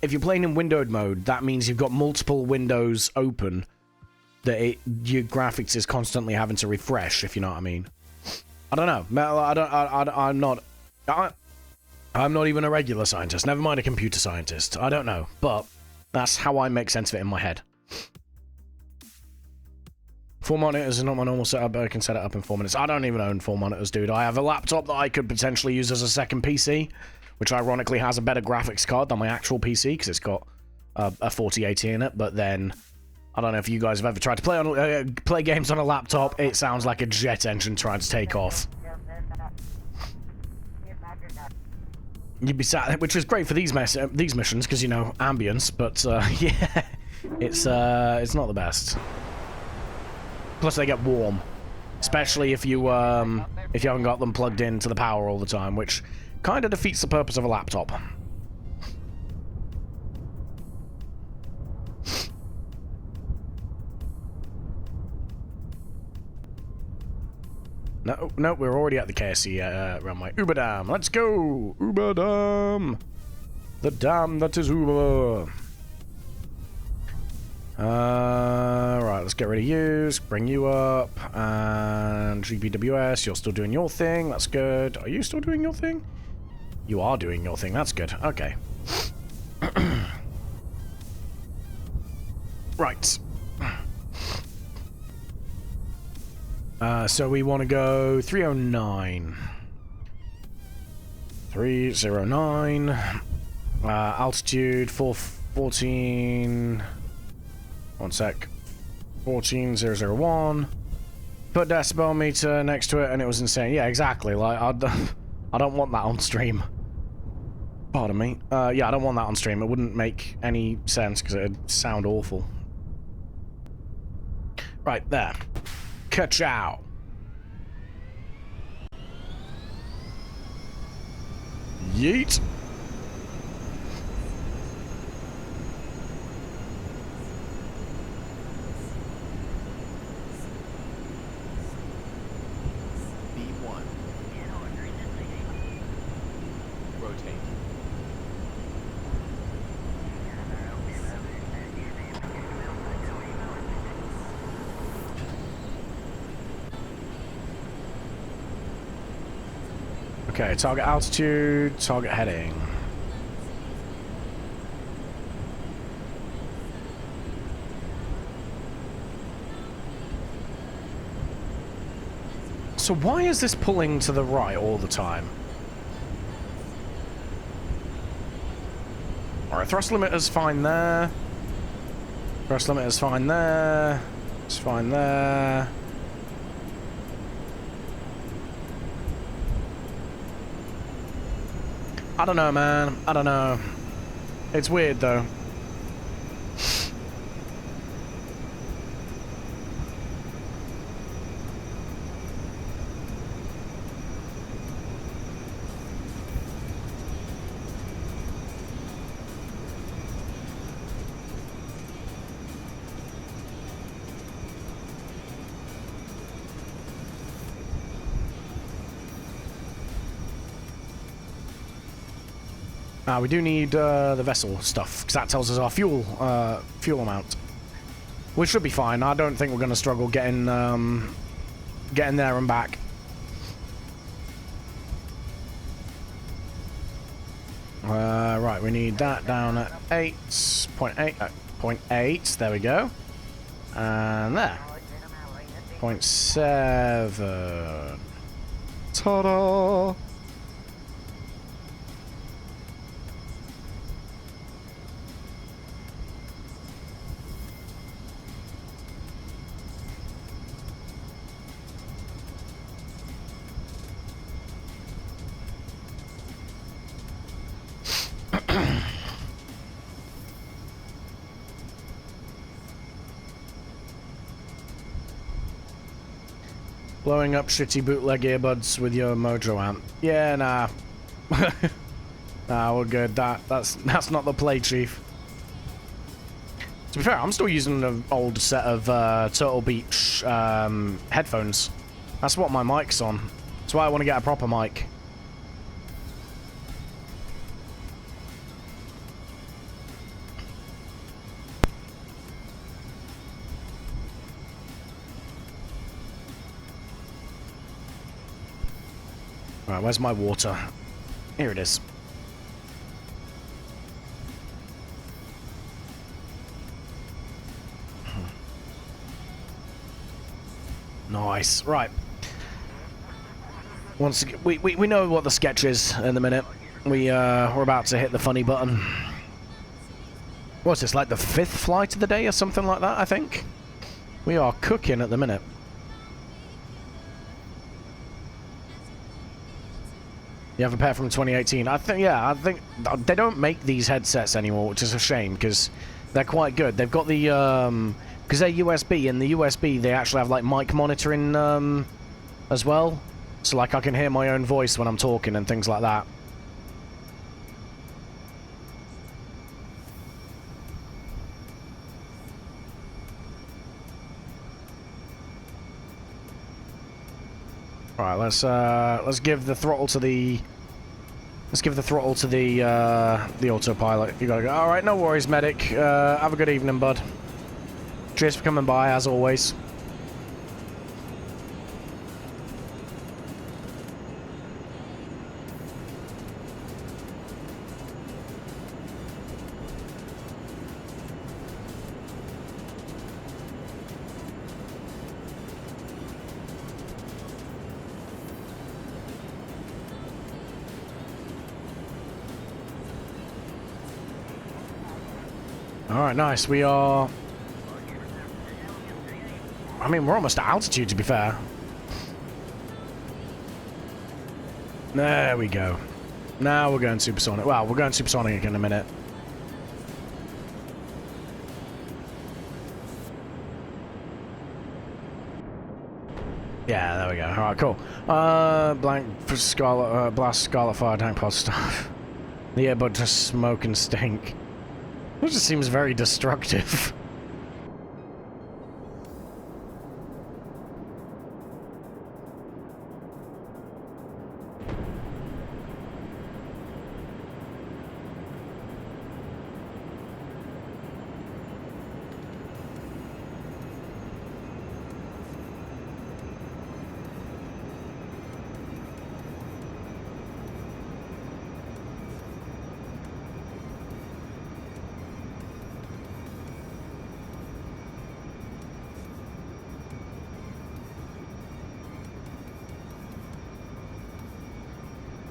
if you're playing in windowed mode, that means you've got multiple windows open that your graphics is constantly having to refresh, if you know what I mean. I don't know. I'm not even a regular scientist, never mind a computer scientist. I don't know, but that's how I make sense of it in my head. 4 monitors is not my normal setup, but I can set it up in 4 minutes. I don't even own 4 monitors, dude. I have a laptop that I could potentially use as a second PC, which ironically has a better graphics card than my actual PC, because it's got a 4080 in it, but then, I don't know if you guys have ever tried to play games on a laptop. It sounds like a jet engine trying to take off. You'd be sat, which is great for these missions, because, you know, ambience, but, yeah, it's not the best. Plus they get warm, especially if you haven't got them plugged into the power all the time, which kind of defeats the purpose of a laptop. No, we're already at the KSP runway. Uber Dam, let's go! Uber Dam! The dam that is Uber! Right, let's get rid of you, bring you up, and GPWS, you're still doing your thing, that's good. Are you still doing your thing? You are doing your thing, that's good, okay. Right. So we want to go 309. 309. Altitude 414. One sec. 14001. Put decibel meter next to it, and it was insane. Yeah, exactly. Like I don't want that on stream. Pardon me. Yeah, I don't want that on stream. It wouldn't make any sense because it'd sound awful. Right there. Ka-chow. Yeet. B1. Rotate. Okay, target altitude, target heading. So why is this pulling to the right all the time? Alright, thrust limiter's fine there. Thrust limiter's fine there. It's fine there. I don't know, man. I don't know. It's weird, though. We do need the vessel stuff, because that tells us our fuel amount. We should be fine. I don't think we're going to struggle getting there and back. Right, we need that down at 0.8. There we go. And there. 0.7. Ta-da! Blowing up shitty bootleg earbuds with your Mojo amp. Yeah, nah. Nah, we're good. That's not the play, Chief. To be fair, I'm still using an old set of Turtle Beach headphones. That's what my mic's on. That's why I want to get a proper mic. Right, where's my water? Here it is. Nice. Right. Once again, we know what the sketch is in a minute. We're about to hit the funny button. What's this, like the 5th flight of the day or something like that, I think? We are cooking at the minute. You have a pair from 2018. I think they don't make these headsets anymore, which is a shame because they're quite good. They've got the because they're USB, and the USB they actually have like mic monitoring as well, so like I can hear my own voice when I'm talking and things like that. All right, let's give the throttle to the autopilot. You gotta go. All right, no worries, medic. Have a good evening, bud. Cheers for coming by, as always. Alright, nice. We are... I mean, we're almost at altitude, to be fair. There we go. Now we're going supersonic. Well, we're going supersonic in a minute. Yeah, there we go. Alright, cool. Blank for Scarlet, blast Scarlet Fire tank pod stuff. The earbud just smoke and stink. It just seems very destructive.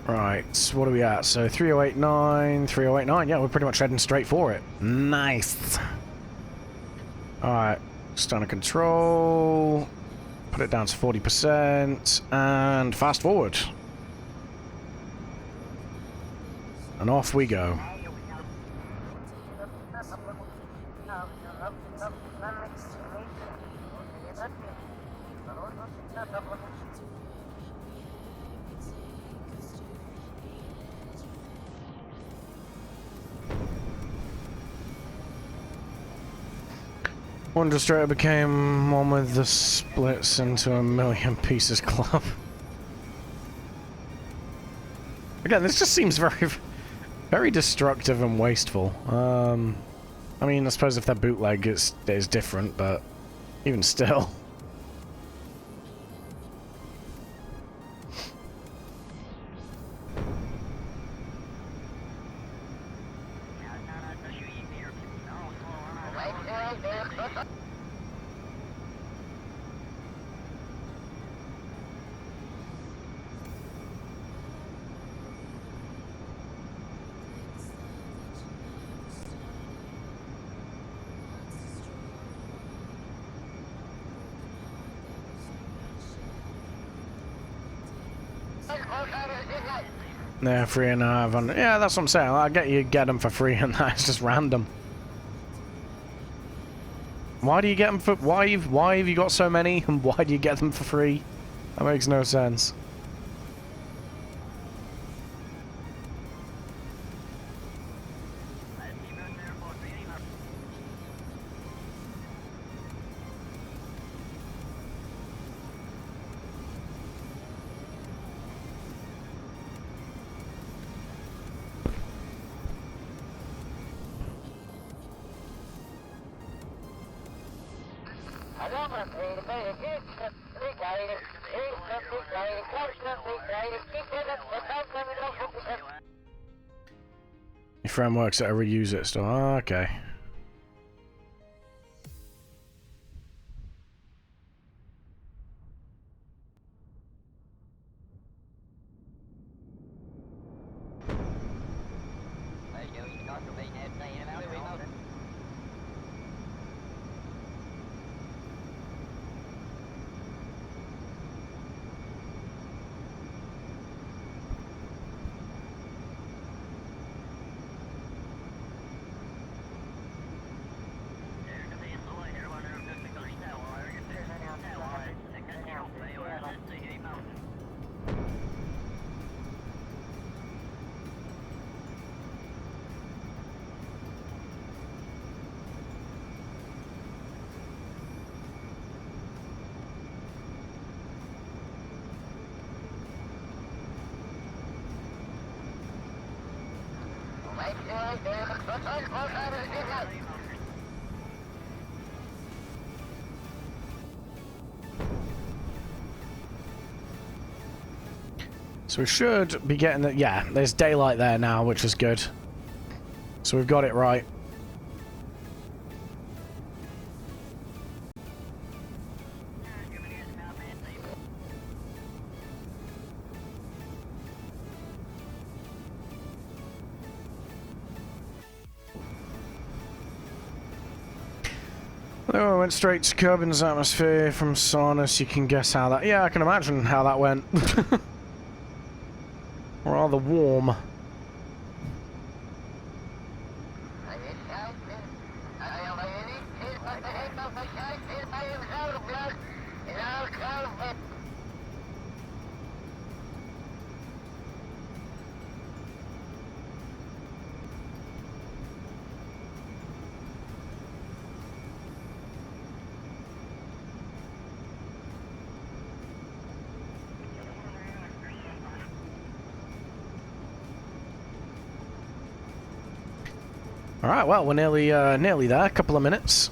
Right, what are we at? So 3089, 3089. Yeah, we're pretty much heading straight for it. Nice. Alright, just under control. Put it down to 40%. And fast forward. And off we go. One destroyer became one with the splits into a million pieces club. Again, this just seems very, very destructive and wasteful. I mean, I suppose if they're bootleg, it's different, but even still. Yeah, 3.5. Yeah, that's what I'm saying. I get you get them for free, and that's just random. Why do you get them for? Why have you got so many, and why do you get them for free? That makes no sense. Your friend works at a reuse it store. Oh, okay. So we should be getting the... Yeah, there's daylight there now, which is good. So we've got it right. Oh, I went straight to Kerbin's atmosphere from Sarnus. You can guess how that... Yeah, I can imagine how that went. Rather warm. Alright, well, we're nearly there. A couple of minutes.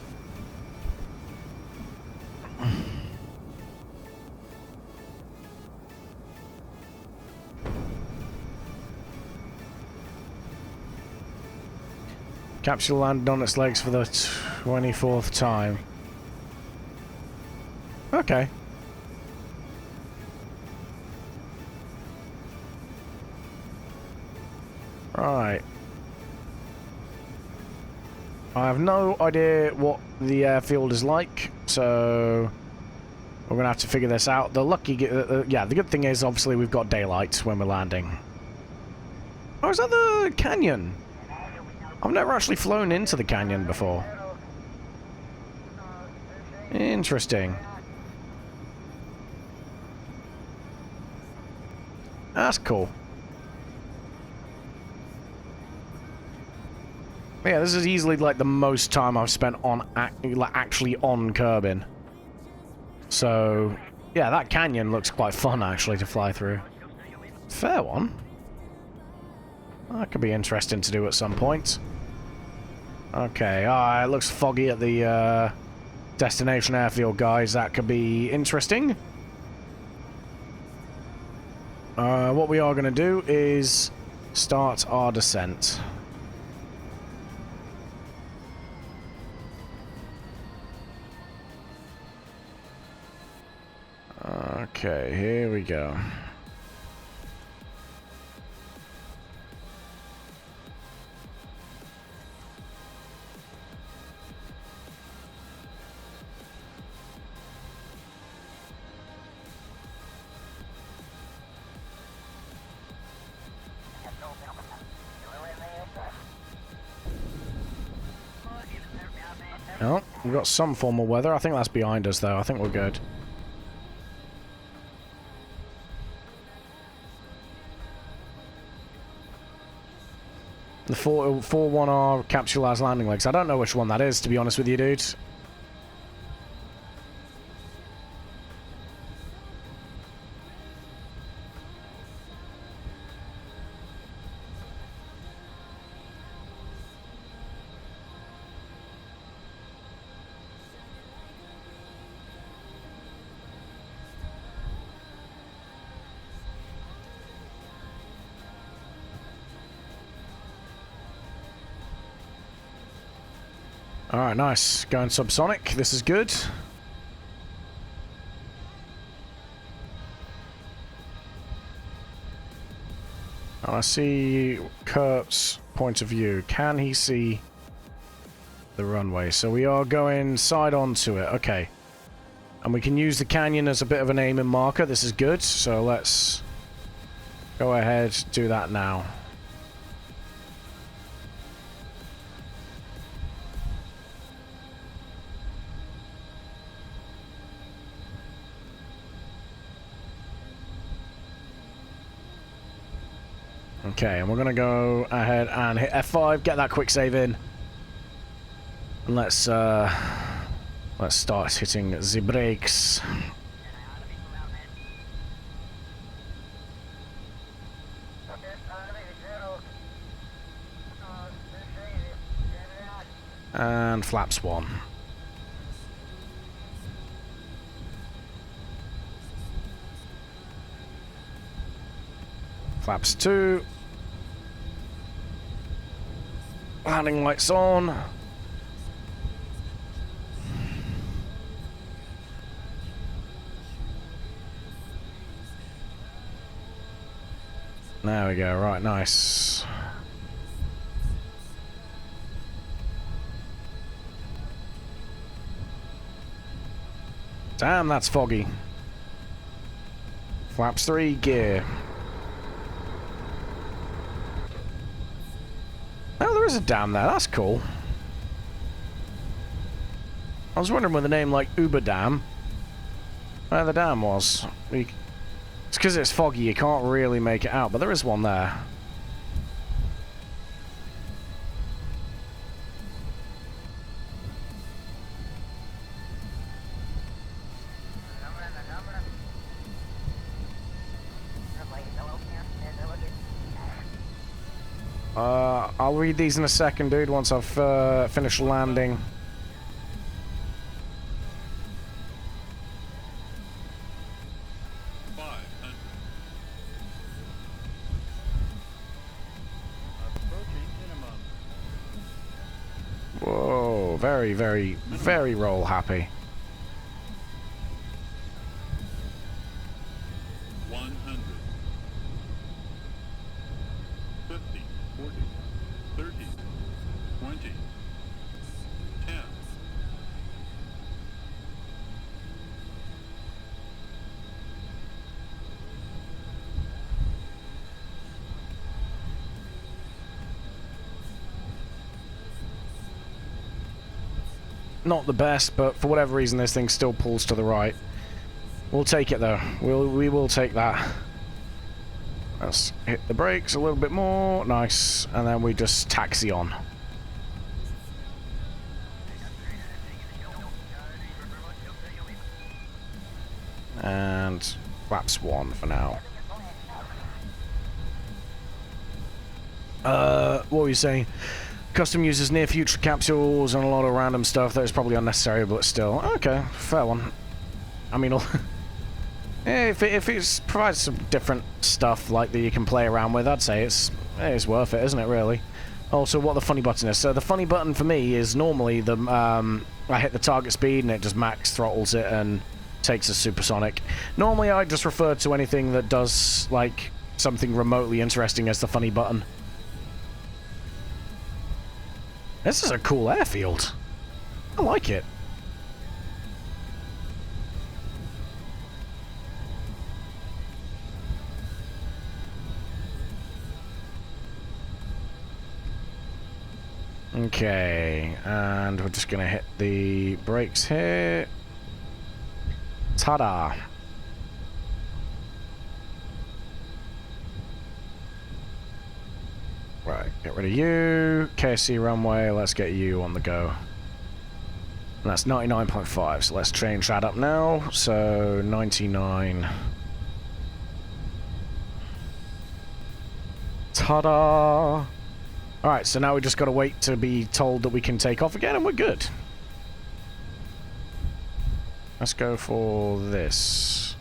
Capsule landed on its legs for the 24th time. Okay. Right. I have no idea what the airfield is like, so we're gonna have to figure this out. The good thing is obviously we've got daylight when we're landing. Oh, is that the canyon? I've never actually flown into the canyon before. Interesting. That's cool. Yeah, this is easily like the most time I've spent on actually on Kerbin. So, yeah, that canyon looks quite fun actually to fly through. Fair one. That could be interesting to do at some point. Okay, it looks foggy at the destination airfield, guys. That could be interesting. What we are going to do is start our descent. Okay, here we go. Oh, we've got some form of weather. I think that's behind us, though. I think we're good. The 41R capsule has landing legs. I don't know which one that is, to be honest with you, dude. Alright, nice. Going subsonic. This is good. I see Kurt's point of view. Can he see the runway? So we are going side onto it. Okay. And we can use the canyon as a bit of an aiming marker. This is good. So let's go ahead, do that now. Okay, and we're gonna go ahead and hit F5, get that quick save in. And let's start hitting the brakes. And flaps 1. Flaps 2. Landing lights on. There we go, right, nice. Damn, that's foggy. Flaps 3, gear. Oh, there is a dam there, that's cool. I was wondering with a name like Uber Dam, where the dam was. It's because it's foggy, you can't really make it out, but there is one there. I'll read these in a second, dude, once I've finished landing. Whoa, very, very, very roll happy. 100. 50, 40, 30, 20, 10. Not the best, but for whatever reason this thing still pulls to the right. We'll take it though. We will take that. Let's hit the brakes a little bit more. Nice. And then we just taxi on. And flaps 1 for now. What were you saying? Custom uses near future capsules and a lot of random stuff that is probably unnecessary, but still. Okay, fair one. I mean, if it provides some different stuff like that you can play around with, I'd say it's worth it, isn't it, really? Also, what the funny button is. So the funny button for me is normally the I hit the target speed and it just max throttles it and takes a supersonic. Normally I just refer to anything that does like something remotely interesting as the funny button. This is a cool airfield. I like it. Okay, and we're just gonna hit the brakes here. Ta-da! Right, get rid of you. KSC runway, let's get you on the go. And that's 99.5, so let's change that up now. So 99. Ta-da! Alright, so now we just gotta wait to be told that we can take off again and we're good. Let's go for this.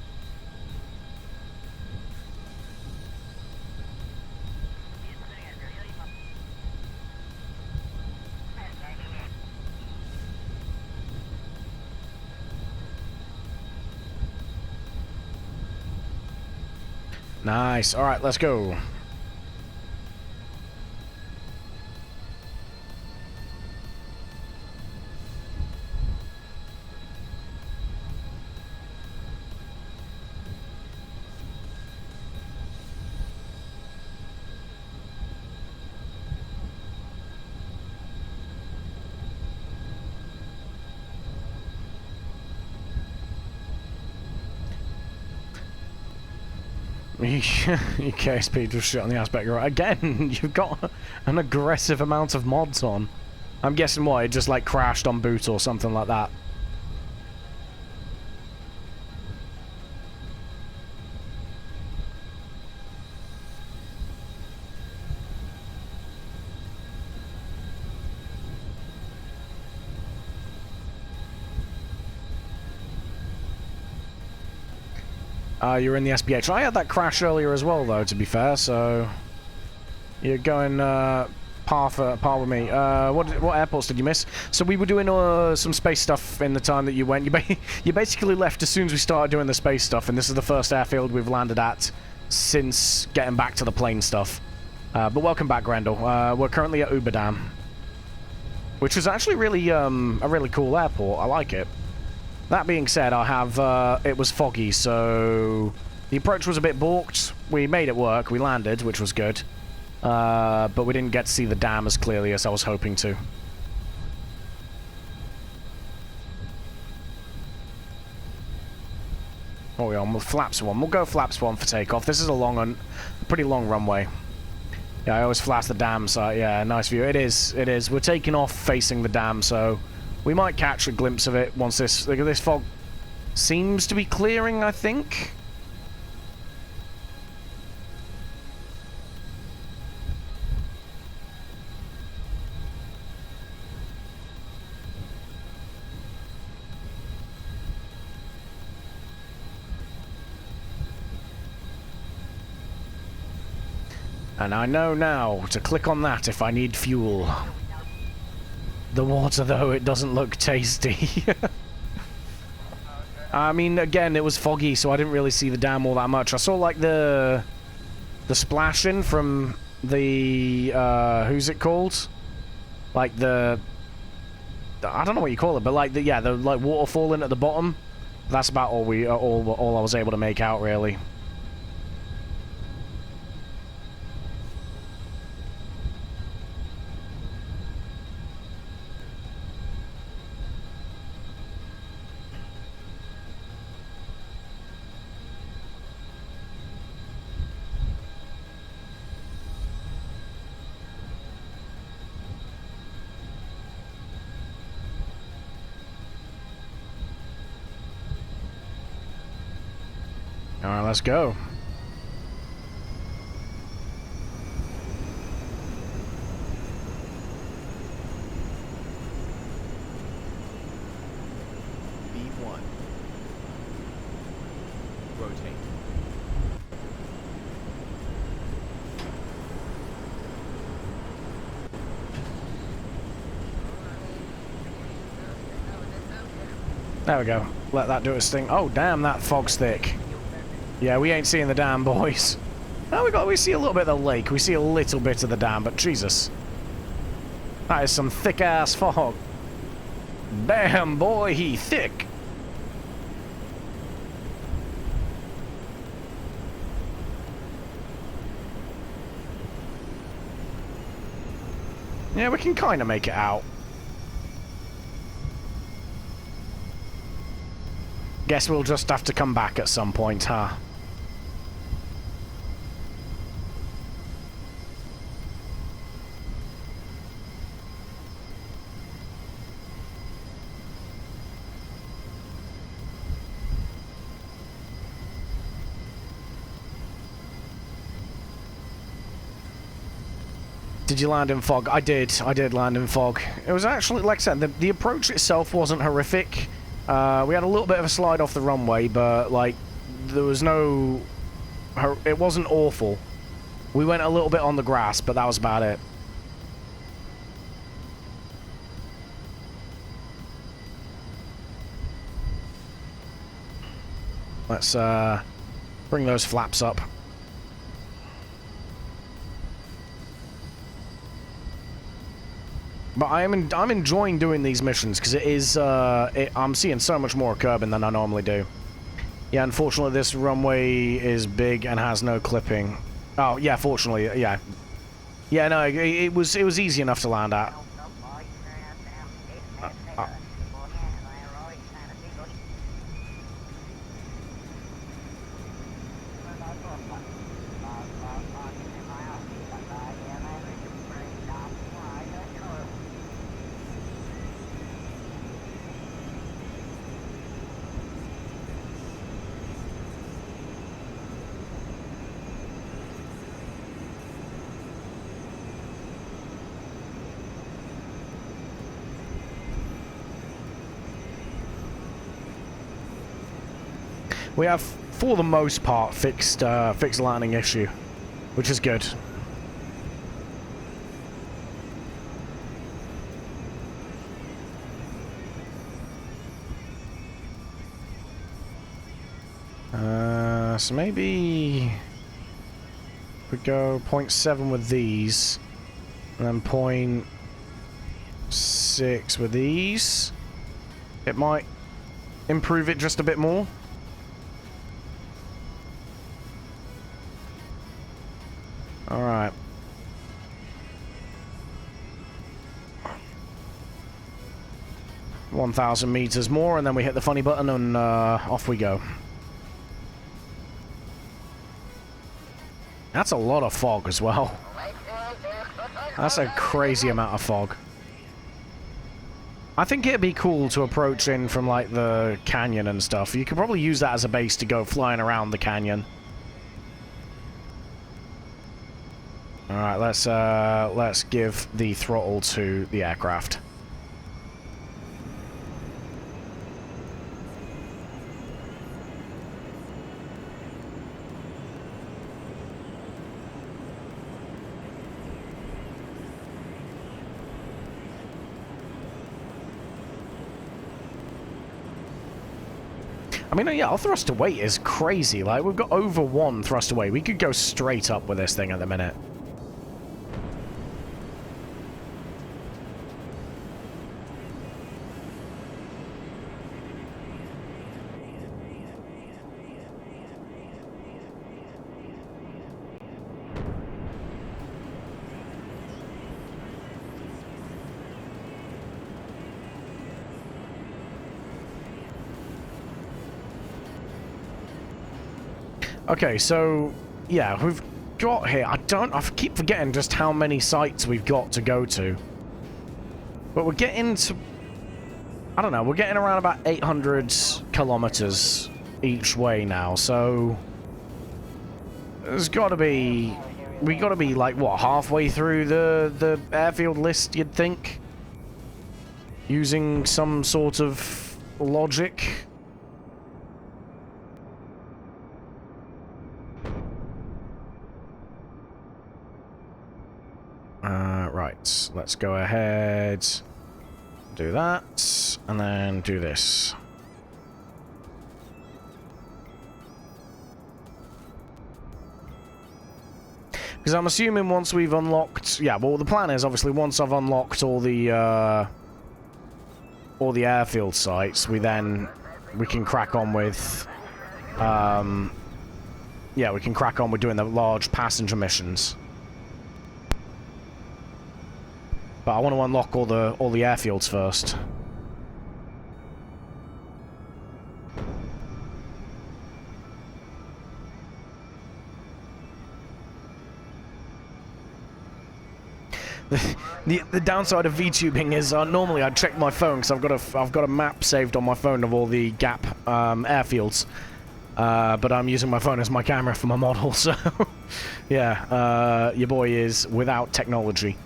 Nice. All right, let's go. You KSP just shit on the aspect right again. You've got an aggressive amount of mods on. I'm guessing what, it just like crashed on boot or something like that. You're in the SPH. I had that crash earlier as well, though, to be fair, so... You're going par with me. What airports did you miss? So we were doing some space stuff in the time that you went. You basically left as soon as we started doing the space stuff, and this is the first airfield we've landed at since getting back to the plane stuff. But welcome back, Grendel. We're currently at Uberdam, which is actually really a really cool airport. I like it. That being said, I have, it was foggy, so the approach was a bit balked. We made it work, we landed, which was good. But we didn't get to see the dam as clearly as I was hoping to. Oh, we're on with flaps 1. We'll go flaps 1 for takeoff. This is a pretty long runway. Yeah, I always flash the dam, so yeah, nice view. It is. We're taking off facing the dam, so... We might catch a glimpse of it once this fog seems to be clearing, I think. And I know now to click on that if I need fuel. The water, though, it doesn't look tasty. I mean, again, it was foggy, so I didn't really see the dam all that much. I saw, like, the splashing from the, who's it called? Like, I don't know what you call it, but, like, the like, waterfalling at the bottom. That's about all I was able to make out, really. Alright, let's go. B1. Rotate. There we go. Let that do its thing. Oh, damn, that fog's thick. Yeah, we ain't seeing the dam, boys. Oh, we see a little bit of the lake. We see a little bit of the dam, but Jesus. That is some thick-ass fog. Damn, boy, he thick. Yeah, we can kind of make it out. Guess we'll just have to come back at some point, huh? Did you land in fog? I did land in fog. It was actually, like I said, the approach itself wasn't horrific. We had a little bit of a slide off the runway, but, like, there was no... It wasn't awful. We went a little bit on the grass, but that was about it. Let's, bring those flaps up. But I'm enjoying doing these missions because it is I'm seeing so much more Kerbin than I normally do. Yeah, unfortunately this runway is big and has no clipping. Oh yeah, fortunately, yeah. Yeah, no, it was easy enough to land at. We have, for the most part, fixed landing issue, which is good. So maybe we go 0.7 with these, and then 0.6 with these. It might improve it just a bit more. Alright. $1,000 meters more, and then we hit the funny button, and off we go. That's a lot of fog as well. That's a crazy amount of fog. I think it'd be cool to approach in from, like, the canyon and stuff. You could probably use that as a base to go flying around the canyon. Alright, let's give the throttle to the aircraft. I mean, yeah, our thrust to weight is crazy. Like, we've got over 1 thrust to weight. We could go straight up with this thing at the minute. Okay, so yeah, we've got here. I keep forgetting just how many sites we've got to go to. But we're getting to, I don't know, we're getting around about 800 kilometers each way now, so there's got to be, we got to be like, what, halfway through the airfield list, you'd think? Using some sort of logic. Right, let's go ahead, do that, and then do this. Because I'm assuming once we've unlocked, yeah, well the plan is obviously once I've unlocked all the airfield sites, we can crack on with, yeah, we can crack on with doing the large passenger missions. But I want to unlock all the airfields first. The downside of VTubing is normally I'd check my phone because I've got a map saved on my phone of all the gap airfields. But I'm using my phone as my camera for my model, so yeah, your boy is without technology.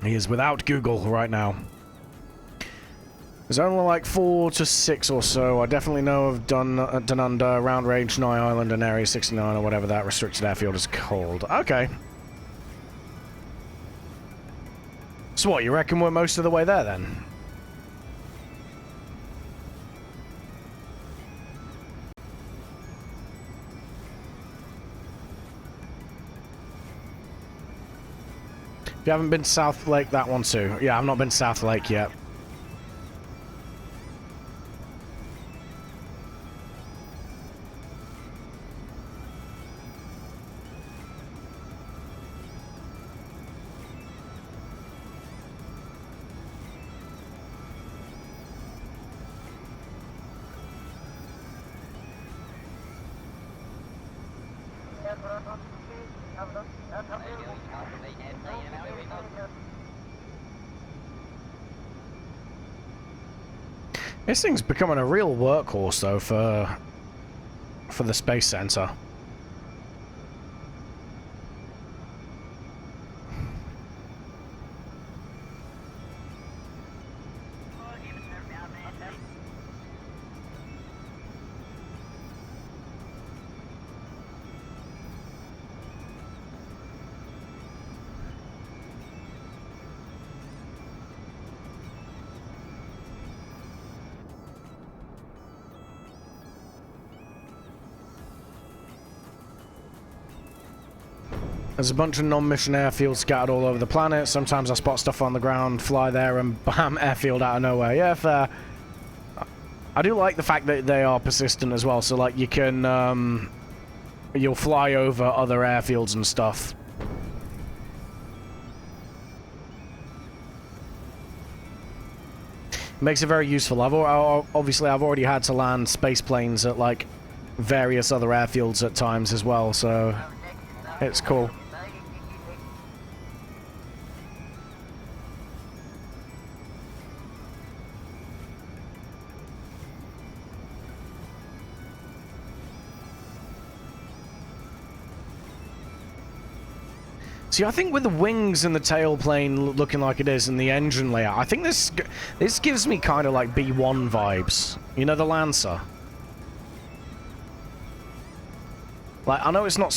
He is without Google right now. There's only like 4 to 6 or so. I definitely know of done under Round Range, Nye Island, and Area 69, or whatever that restricted airfield is called. Okay. So what, you reckon we're most of the way there then? You haven't been to South Lake, that one too. Yeah, I've not been to South Lake yet. This thing's becoming a real workhorse, though, for the Space Center. There's a bunch of non-mission airfields scattered all over the planet. Sometimes I spot stuff on the ground, fly there, and bam, airfield out of nowhere. Yeah, fair. I do like the fact that they are persistent as well, so like you can, you'll fly over other airfields and stuff. Makes it very useful. Obviously I've already had to land space planes at like various other airfields at times as well, so it's cool. See, I think with the wings and the tailplane looking like it is and the engine layout, I think this gives me kind of like B1 vibes. You know, the Lancer. Like, I know it's not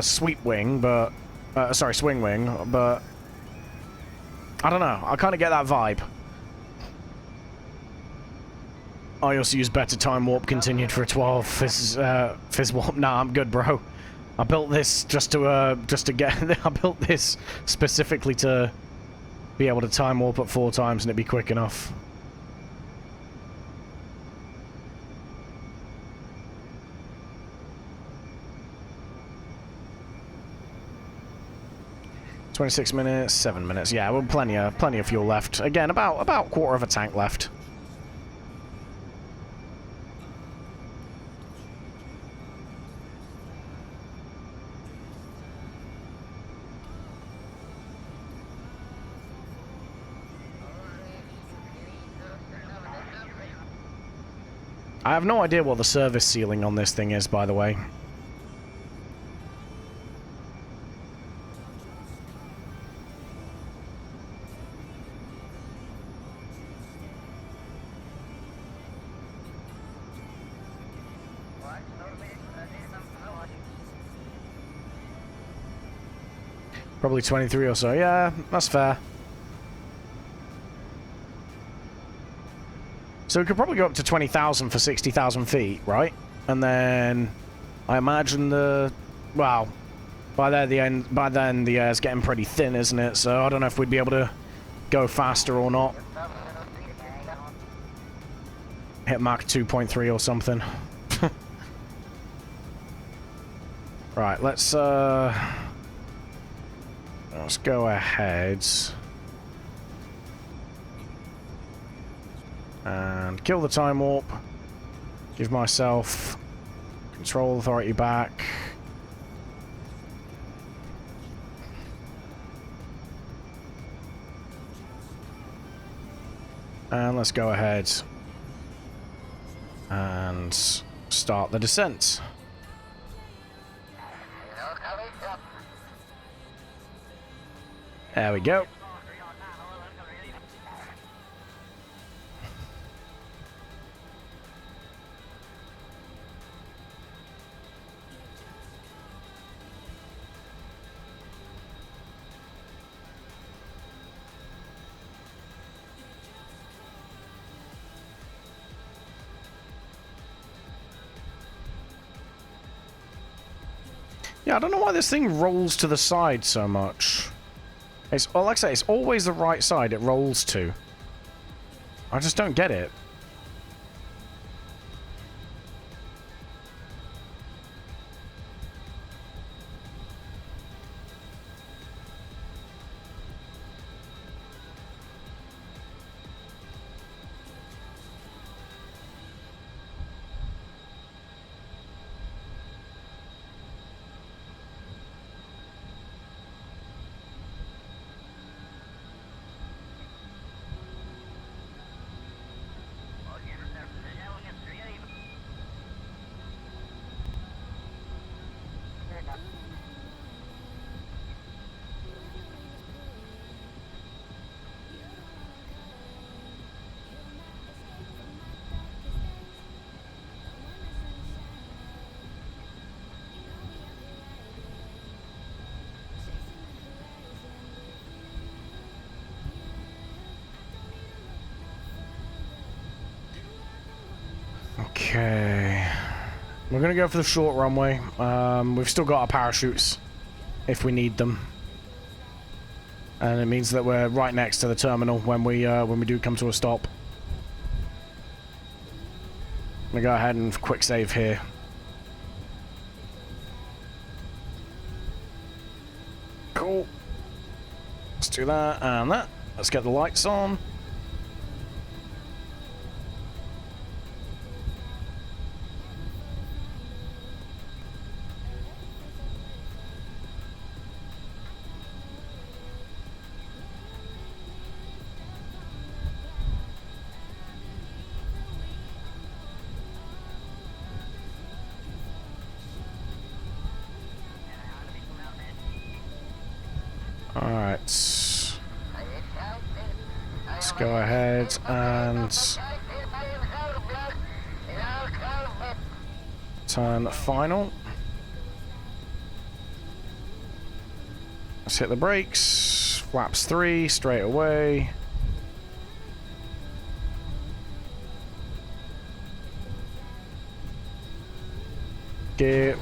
sweep wing, but sorry, swing wing, but I don't know. I kind of get that vibe. I also use better time warp continued for a 12 fizz warp. Nah, I'm good, bro. I built this just to get. I built this specifically to be able to time warp it 4 times and it'd be quick enough. $26 minutes, 7 minutes. Yeah, well, plenty of fuel left. Again, about quarter of a tank left. I have no idea what the service ceiling on this thing is, by the way. Probably 23 or so. Yeah, that's fair. So we could probably go up to 20,000 for 60,000 feet, right? And then I imagine well, by then the air's getting pretty thin, isn't it? So I don't know if we'd be able to go faster or not. Hit Mach 2.3 or something. Right, let's go ahead and kill the time warp. Give myself control authority back. And let's go ahead and start the descent. There we go. Yeah, I don't know why this thing rolls to the side so much. It's, well, like I say, it's always the right side it rolls to. I just don't get it. Okay. We're going to go for the short runway. We've still got our parachutes if we need them. And it means that we're right next to the terminal when we do come to a stop. I'm going to go ahead and quick save here. Cool. Let's do that and that. Let's get the lights on. Alright. Let's go ahead and turn final. Let's hit the brakes. Flaps 3 straight away. Gear.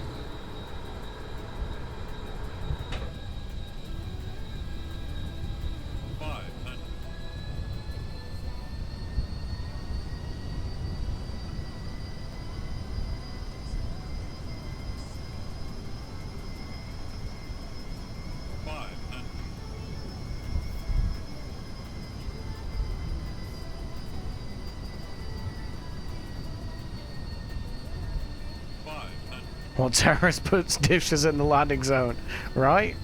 What terrorist puts dishes in the landing zone, right?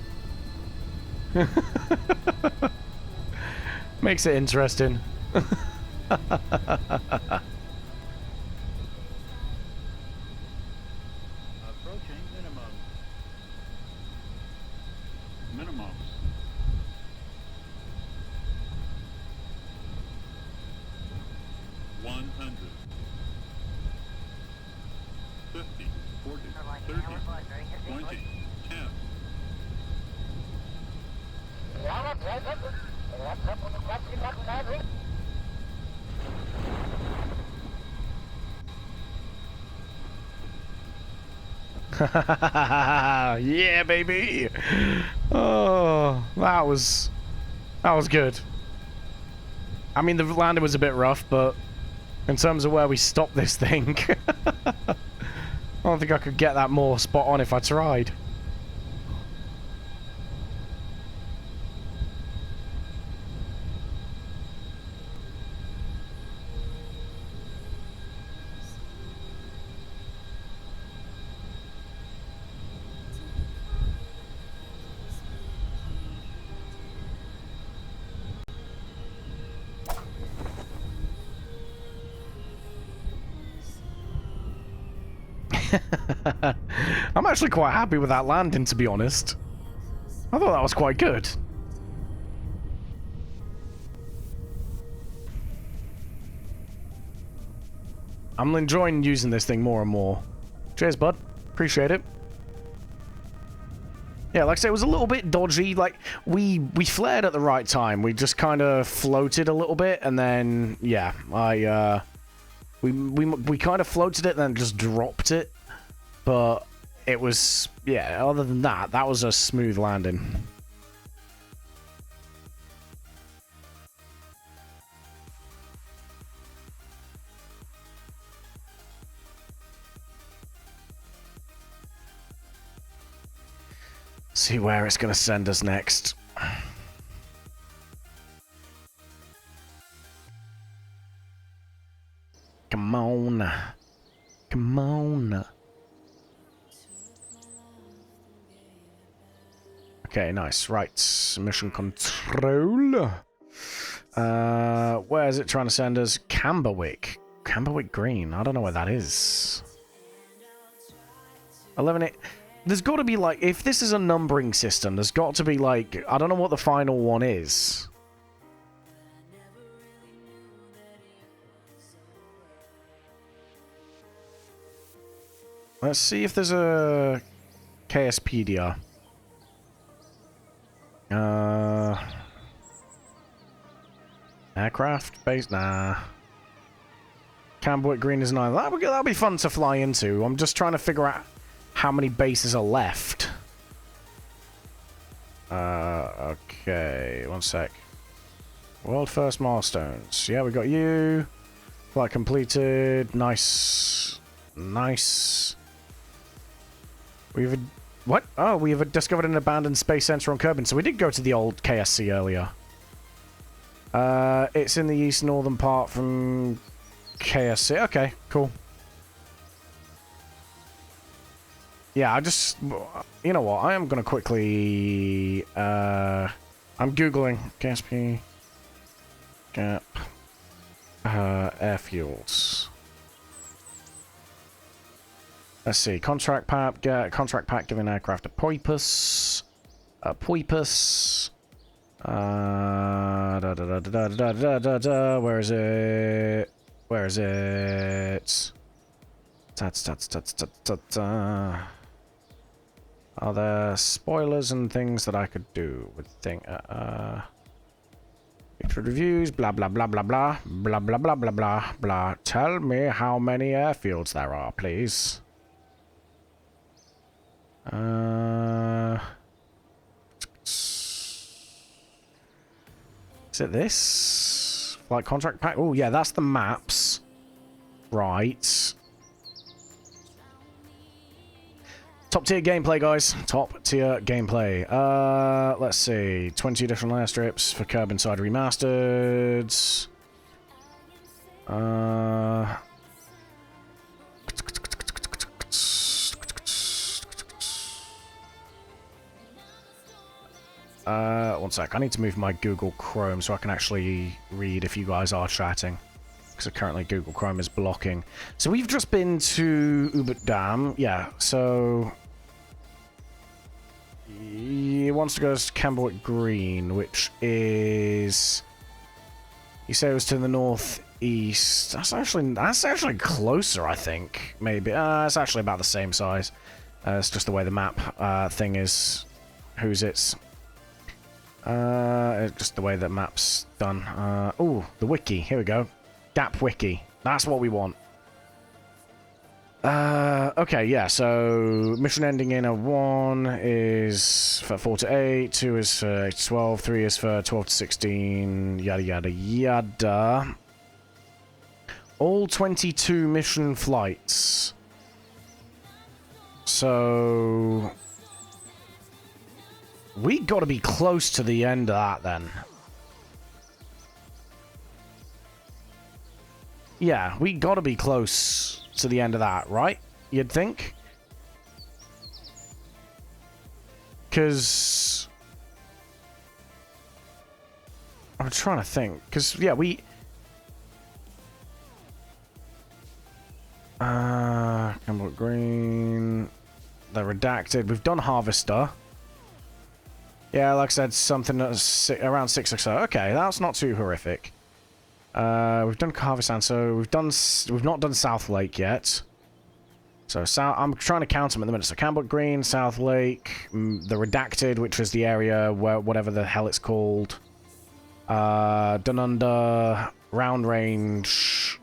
Makes it interesting. Approaching minimum. Minimums. 100. 50, 40, 30, 20, 10. Yeah, baby. Oh, that was good. I mean, the landing was a bit rough, but in terms of where we stopped this thing, I don't think I could get that more spot on if I tried. I'm actually quite happy with that landing, to be honest. I thought that was quite good. I'm enjoying using this thing more and more. Cheers, bud. Appreciate it. Yeah, like I say, it was a little bit dodgy. Like, we flared at the right time. We just kind of floated a little bit, and then, yeah, we kind of floated it and then just dropped it. But it was, yeah, other than that, that was a smooth landing. See where it's going to send us next. Come on. Come on. Okay, nice. Right. Mission control. Where is it trying to send us? Camberwick. Camberwick Green. I don't know where that is. 11. There's got to be, like, if this is a numbering system, there's got to be, like, I don't know what the final one is. Let's see if there's a KSPedia. Aircraft base? Nah. Camberwick Green isn't either. That'll be fun to fly into. I'm just trying to figure out how many bases are left. Okay. One sec. World first milestones. Yeah, we got you. Flight completed. Nice. Nice. What? Oh, we have discovered an abandoned space center on Kerbin. So we did go to the old KSC earlier. It's in the east northern part from KSC. Okay, cool. Yeah, I just... You know what? I am going to quickly... I'm Googling KSP... Gap... air fuels. Let's see. Contract pack giving aircraft a porpoise. A porpoise. Where is it? Where is it? Are there spoilers and things that I could do with thing? Victory reviews, blah blah blah blah blah blah blah blah blah blah blah. Tell me how many airfields there are, please. Is it this? Flight contract pack? Oh, yeah, that's the maps. Right. Top tier gameplay, guys. Top tier gameplay. Let's see. 20 additional airstrips for Kerbin side remastered. One sec. I need to move my Google Chrome so I can actually read if you guys are chatting. Because currently Google Chrome is blocking. So we've just been to Uberdam. Yeah, so... He wants to go to Camberwick Green, which is... You say it was to the northeast. That's actually closer, I think. Maybe. It's actually about the same size. It's just the way the map thing is. Whose it's... just the way that map's done. Oh, the wiki. Here we go. Gap wiki. That's what we want. Okay, yeah, so mission ending in a 1 is for 4 to 8, 2 is for 8 to 12, 3 is for 12 to 16, yada yada yada. All 22 mission flights. So... we got to be close to the end of that, then. Yeah, we got to be close to the end of that, right? You'd think? Because... I'm trying to think. Because, yeah, we... Camberwick Green... They're redacted. We've done Harvester. Yeah, like I said, something that's around 6 or so. Okay, that's not too horrific. We've done Harvester, so we've not done South Lake yet. So I'm trying to count them at the minute. So Camberwick Green, South Lake, the Redacted, which is the area where whatever the hell it's called. Done under Round Range,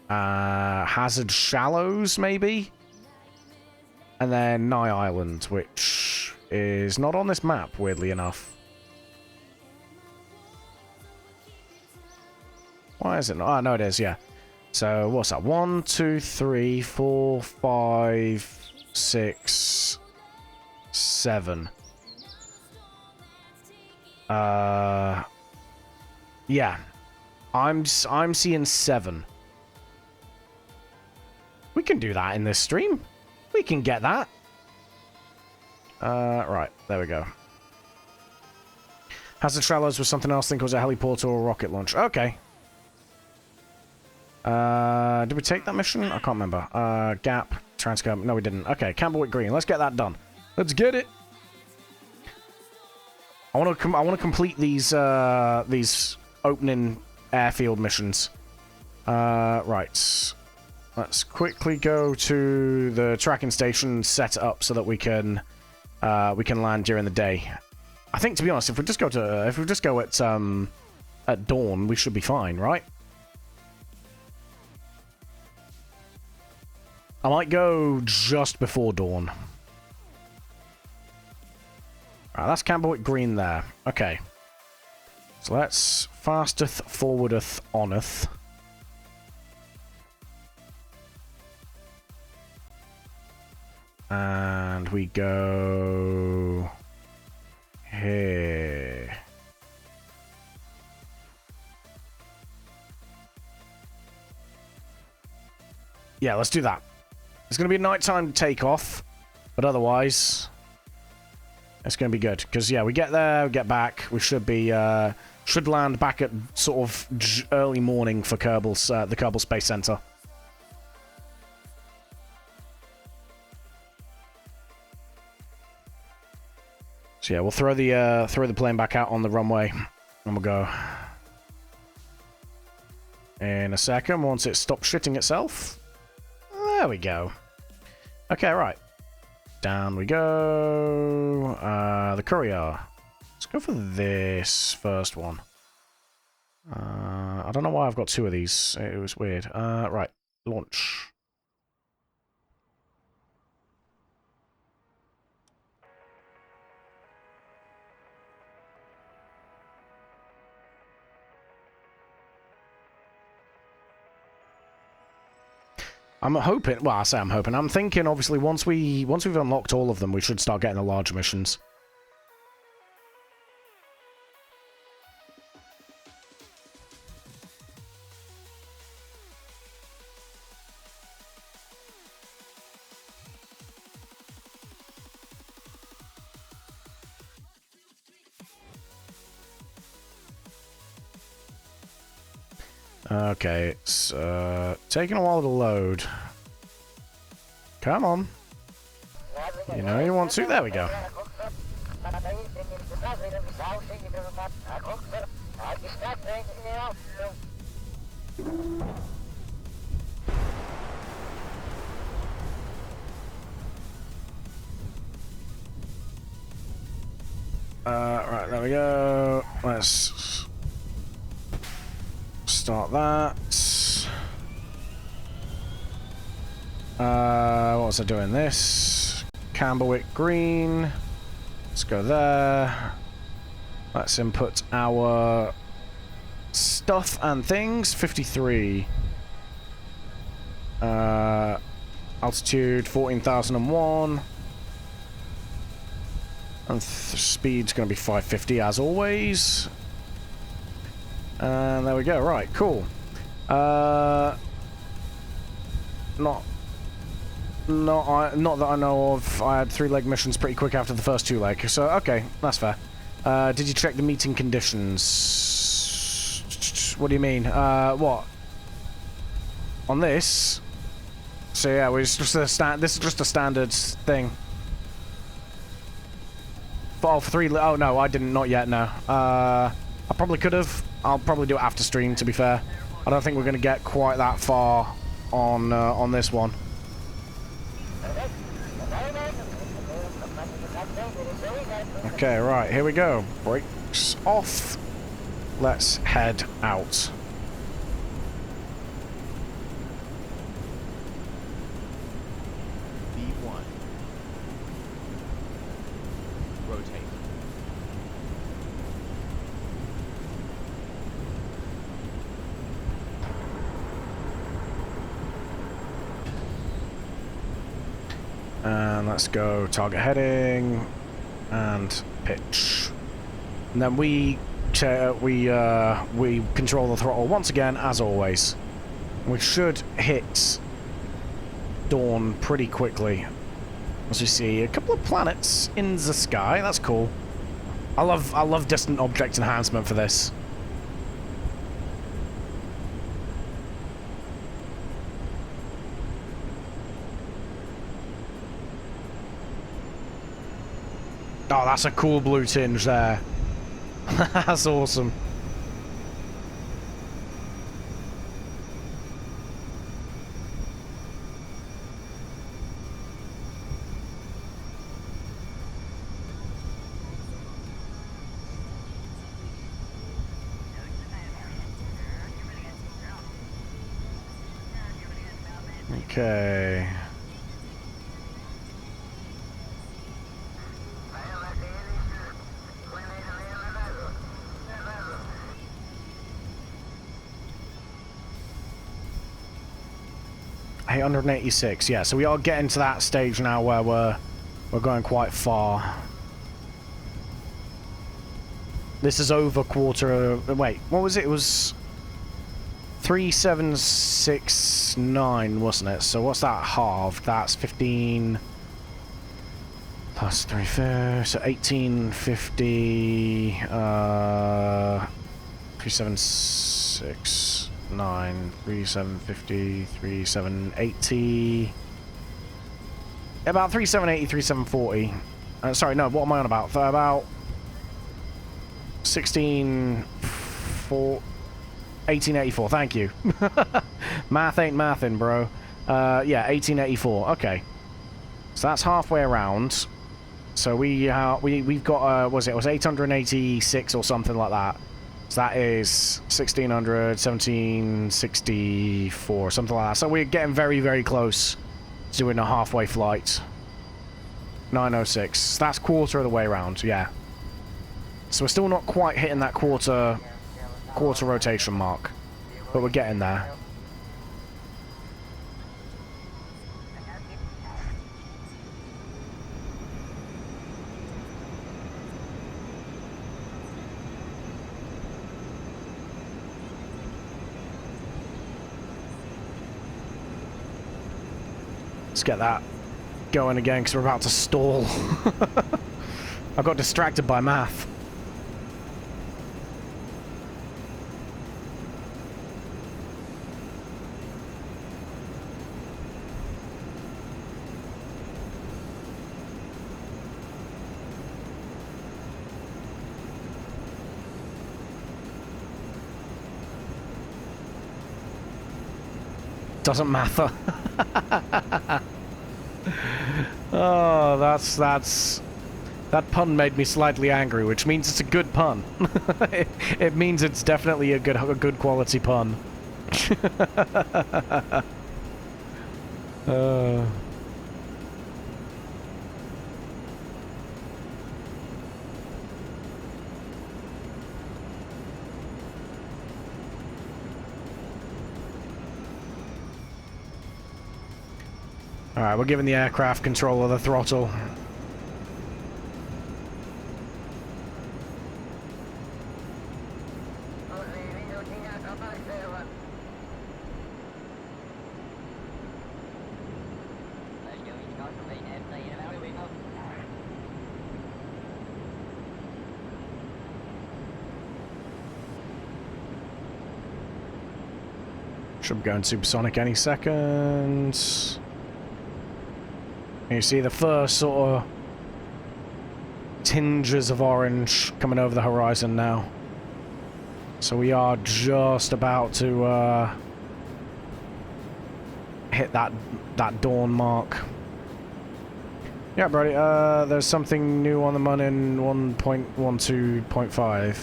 Hazard Shallows, maybe, and then Nye Island, which is not on this map, weirdly enough. Why is it not? Oh, no, it is, yeah. So, what's that? 1, 2, 3, 4, 5, 6, 7. Yeah. I'm seeing 7. We can do that in this stream. We can get that. Right. There we go. Hazard Travelers was something else. I think it was a heliport or a rocket launch. Okay. Did we take that mission? I can't remember. Gap. Transcom. No, we didn't. Okay. Campbellwick Green. Let's get that done. Let's get it. I want to complete these opening airfield missions. Right. Let's quickly go to the tracking station, set it up so that we can land during the day. I think, to be honest, if we just go at dawn, we should be fine, right? I might go just before dawn. Alright, that's Campbellwick Green there. Okay. So let's fasteth, forwardeth, oneth. And we go here. Yeah, let's do that. It's going to be nighttime takeoff, but otherwise, it's going to be good. Because, yeah, we get there, we get back, we should be, should land back at sort of early morning for Kerbin's, the Kerbin Space Center. So yeah, we'll throw the plane back out on the runway, and we'll go in a second once it stops shitting itself. There we go. Okay, right. Down we go. The courier. Let's go for this first one. I don't know why I've got 2 of these. It was weird. Right. Launch. I'm hoping, well, I say I'm hoping. I'm thinking, obviously, once we've unlocked all of them, we should start getting the larger missions. Okay, it's taking a while to load. Come on. You know you want to. There we go. Right, there we go. Let's start that. What was I doing? This. Campbellwick Green. Let's go there. Let's input our stuff and things. 53. Altitude 14,001. And speed's going to be 550 as always. And there we go. Right, cool. Not that I know of. I had 3-leg missions pretty quick after the first 2-leg. So, okay, that's fair. Did you check the meeting conditions? What do you mean? What? On this? So yeah, it's just a this is just a standard thing. Oh, for 3. Oh no, I didn't. Not yet. No. I probably could have. I'll probably do it after stream. To be fair, I don't think we're going to get quite that far on this one. Okay, right, here we go. Brakes off. Let's head out. B1. Rotate. And let's go target heading and pitch. And then we control the throttle once again, as always. We should hit dawn pretty quickly. As we see a couple of planets in the sky. That's cool. I love distant object enhancement for this. Oh, that's a cool blue tinge there. That's awesome. Okay. $886, yeah, so we are getting to that stage now where we're going quite far. This is over quarter. Wait, what was it? It was 3769, wasn't it? So what's that halved? That's 15 plus 3, so 1850. 3769, 3750, 3780. About 3780, 3740. Sorry, no, what am I on about? About 1884, thank you. Math ain't mathin', bro. Yeah, 1884, okay. So that's halfway around. So we've got, was it was 886 or something like that. So that is 1600, 1764, something like that. So we're getting very, very close to doing a halfway flight. 906. That's quarter of the way around, yeah. So we're still not quite hitting that quarter rotation mark, but we're getting there. Let's get that going again because we're about to stall. I got distracted by math. Doesn't matter. Oh, that pun made me slightly angry, which means it's a good pun. It means it's definitely a good quality pun. Alright, we're giving the aircraft control of the throttle. Should be going supersonic any second. You see the first sort of tinges of orange coming over the horizon now. So we are just about to hit that dawn mark. Yeah, Brody, there's something new on the MUN in 1.12.5.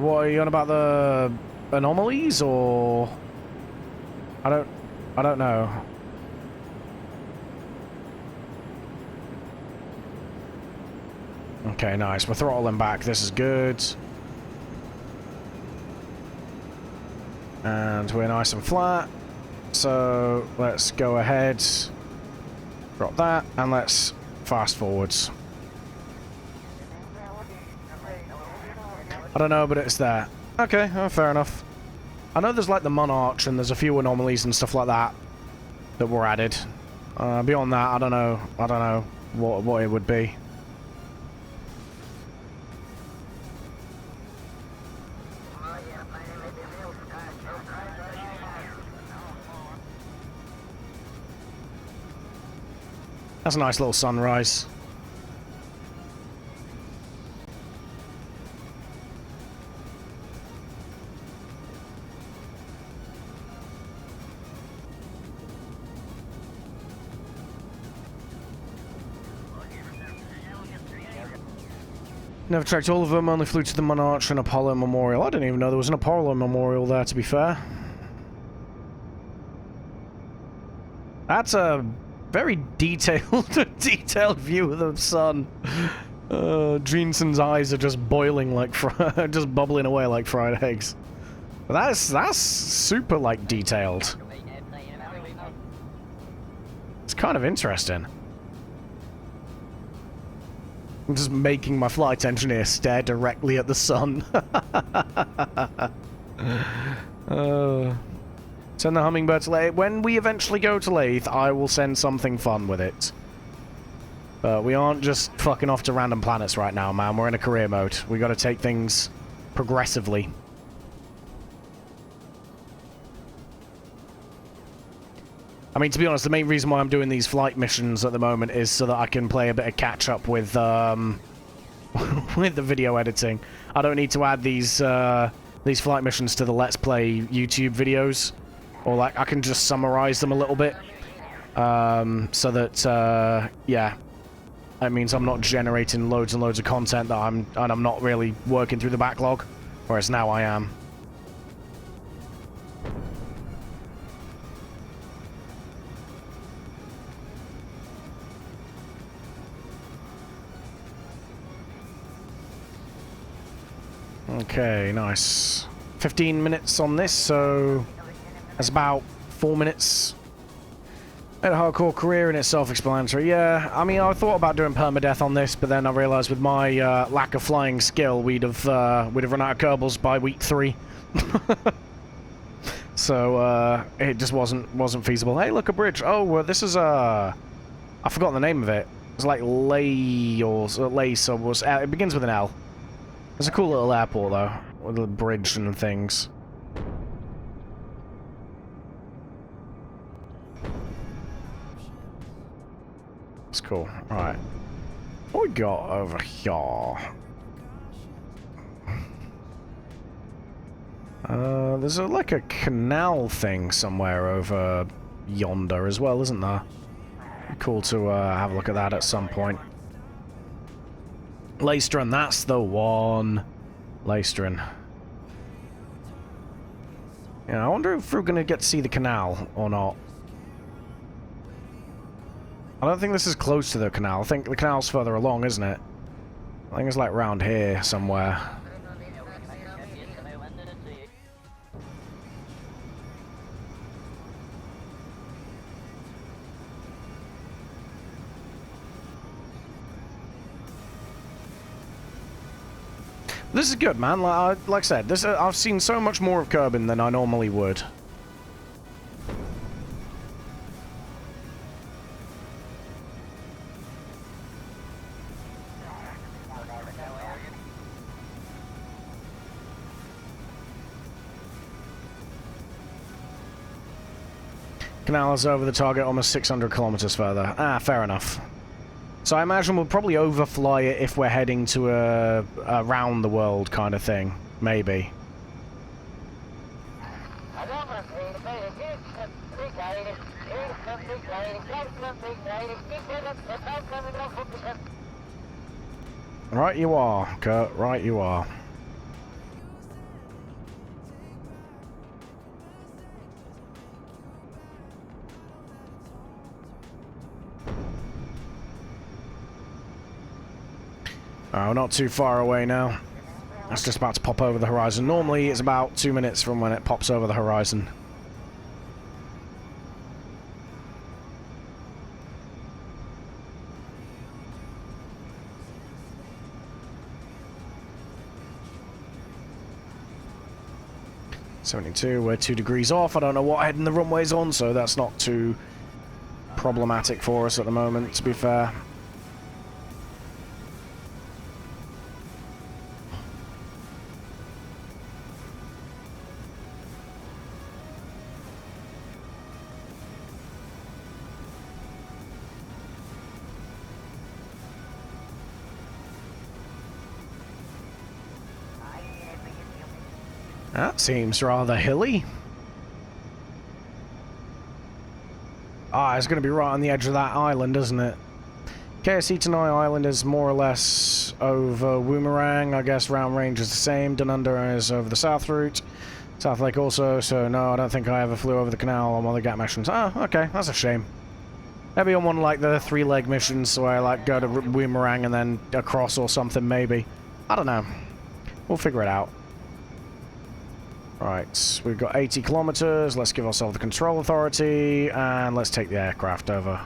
What are you on about, the anomalies, or I don't know. Okay, nice. We're throttling back. This is good. And we're nice and flat. So let's go ahead. Drop that, and let's fast forwards. I don't know, but it's there. Okay, fair enough. I know there's like the Monarch and there's a few anomalies and stuff like that that were added. Beyond that, I don't know. I don't know what it would be. That's a nice little sunrise. Never tracked all of them, only flew to the Monarch and Apollo Memorial. I didn't even know there was an Apollo Memorial there, to be fair. That's a very detailed view of the sun. Jeanson's eyes are just boiling like just bubbling away like fried eggs. But that's super like detailed. It's kind of interesting. I'm just making my flight engineer stare directly at the sun. Send the Hummingbird to Lathe. When we eventually go to Lathe, I will send something fun with it. But we aren't just fucking off to random planets right now, man. We're in a career mode. We gotta take things progressively. I mean, to be honest, the main reason why I'm doing these flight missions at the moment is so that I can play a bit of catch-up with, with the video editing. I don't need to add these flight missions to the Let's Play YouTube videos. Or, like, I can just summarize them a little bit. So that, yeah. That means I'm not generating loads and loads of content that I'm not really working through the backlog. Whereas now I am. Okay, nice. 15 minutes on this, so that's about 4 minutes. A hardcore career and it's self-explanatory. Yeah, I mean, I thought about doing permadeath on this, but then I realized with my lack of flying skill, we'd have run out of Kerbals by week 3. So it just wasn't feasible. Hey, look, a bridge. Oh, this is I forgot the name of it. It's like Lay or Lace or was. It begins with an L. It's a cool little airport, though, with a bridge and things. It's cool. Alright. What we got over here? There's like a canal thing somewhere over yonder as well, isn't there? Be cool to have a look at that at some point. Leistrin, that's the one. Leistrin. Yeah, I wonder if we're going to get to see the canal or not. I don't think this is close to the canal. I think the canal's further along, isn't it? I think it's like round here somewhere. This is good, man. Like I said, I've seen so much more of Kerbin than I normally would. Canal is over the target, almost 600 kilometers further. Ah, fair enough. So I imagine we'll probably overfly it if we're heading to a around the world kind of thing. Maybe. Right you are, Kurt. Right you are. Oh, not too far away now. That's just about to pop over the horizon. Normally, it's about 2 minutes from when it pops over the horizon. 72, we're 2 degrees off. I don't know what heading the runway's on, so that's not too problematic for us at the moment, to be fair. That seems rather hilly. Ah, it's going to be right on the edge of that island, isn't it? KSP Tanai Island is more or less over Woomerang. I guess round range is the same. Dununder is over the south route. South Lake also, so no, I don't think I ever flew over the canal on one of the gap missions. Oh, okay, that's a shame. Maybe on one like the 3-leg missions, so I like go to Woomerang and then across or something, maybe. I don't know. We'll figure it out. Right, we've got 80 kilometers. Let's give ourselves the control authority, and let's take the aircraft over.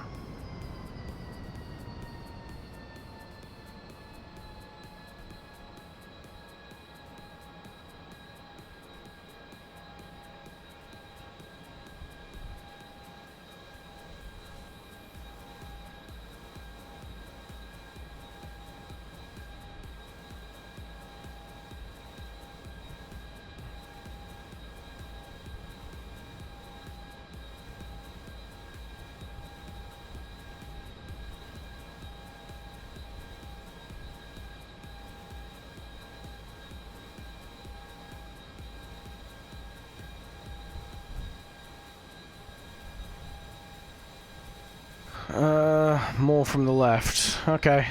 More from the left. Okay.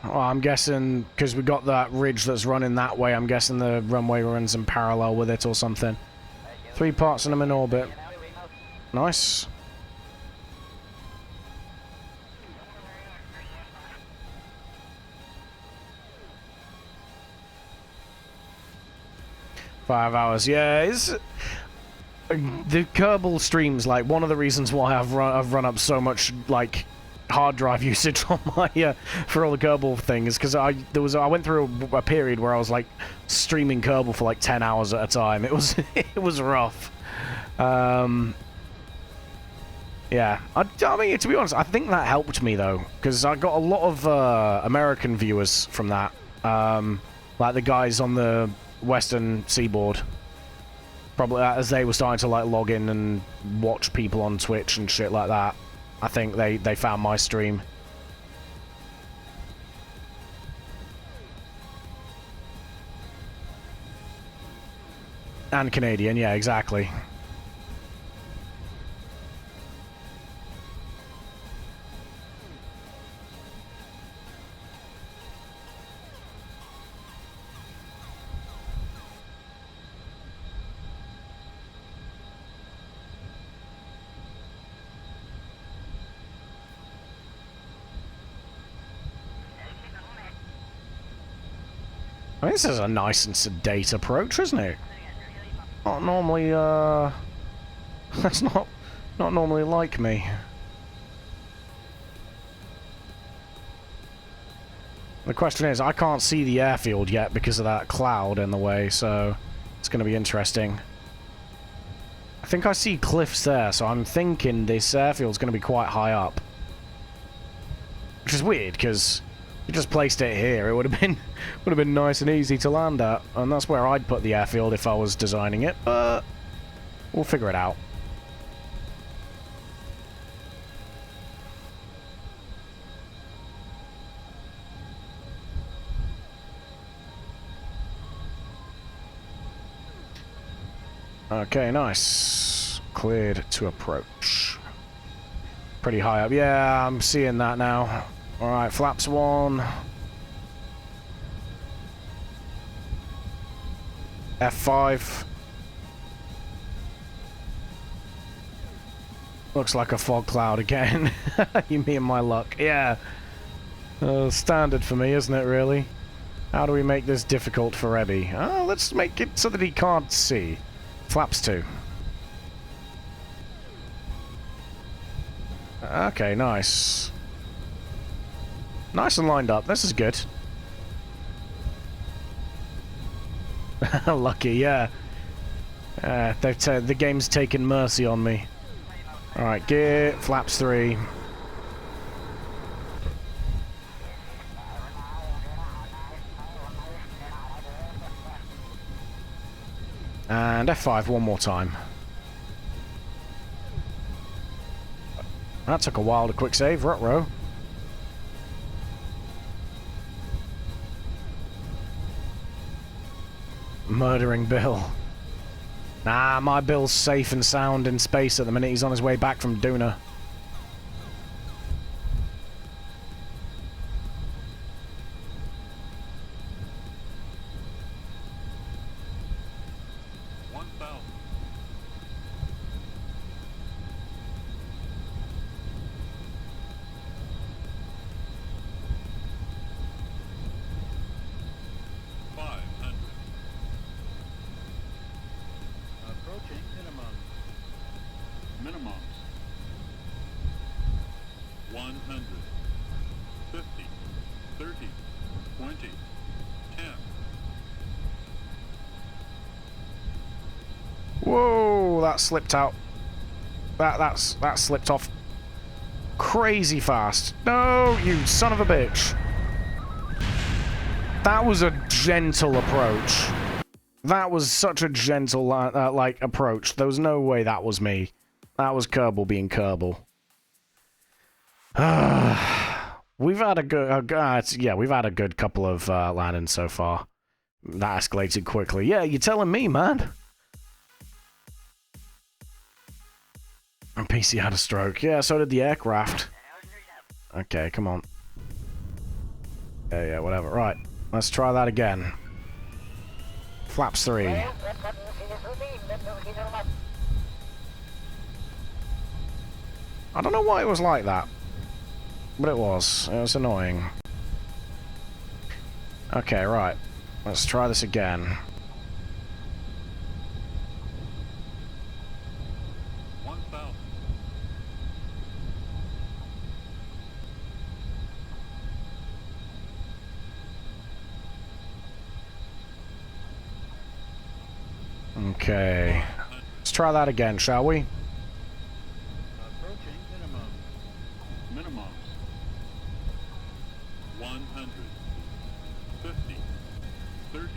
Well, I'm guessing, because we got that ridge that's running that way, I'm guessing the runway runs in parallel with it or something. 3 parts and I'm in orbit. Nice. Five hours, yeah. It's the Kerbal streams, like, one of the reasons why I've run up so much, like, hard drive usage on my for all the Kerbal things, because I went through a period where I was like streaming Kerbal for like 10 hours at a time. It was it was rough. Yeah, I mean, to be honest, I think that helped me though, because I got a lot of American viewers from that, like the guys on the Western Seaboard. Probably as they were starting to like log in and watch people on Twitch and shit like that. I think they found my stream. And Canadian, yeah, exactly. I mean, this is a nice and sedate approach, isn't it? Not normally, that's not normally like me. The question is, I can't see the airfield yet because of that cloud in the way, so it's going to be interesting. I think I see cliffs there, so I'm thinking this airfield's going to be quite high up. Which is weird, because if you just placed it here, it would have been nice and easy to land at, and that's where I'd put the airfield if I was designing it, but we'll figure it out. Okay, nice. Cleared to approach. Pretty high up. Yeah, I'm seeing that now. Alright, flaps 1. F5. Looks like a fog cloud again. You mean my luck. Yeah. Standard for me, isn't it, really? How do we make this difficult for Ebby? Oh, let's make it so that he can't see. Flaps 2. Okay, nice. Nice and lined up. This is good. The game's taken mercy on me. Alright, gear, flaps 3. And F5 one more time. That took a while to quick save, ruh-roh. Murdering Bill. Nah, my Bill's safe and sound in space at the minute. He's on his way back from Duna. Minimums. 100. 50. 30. 20. 10. Whoa, that slipped out. That slipped off crazy fast. No, you son of a bitch. That was a gentle approach. That was such a gentle, like, approach. There was no way that was me. That was Kerbal being Kerbal. We've had a good, yeah, we've had a good couple of landings so far. That escalated quickly. Yeah, you're telling me, man. And PC had a stroke. Yeah, so did the aircraft. Okay, come on. Yeah, whatever. Right, let's try that again. Flaps 3. I don't know why it was like that, but it was. It was annoying. Okay, right. Let's try this again. 1,000. Okay. Let's try that again, shall we? Approaching minimum. Minimums. 100. 50. 30.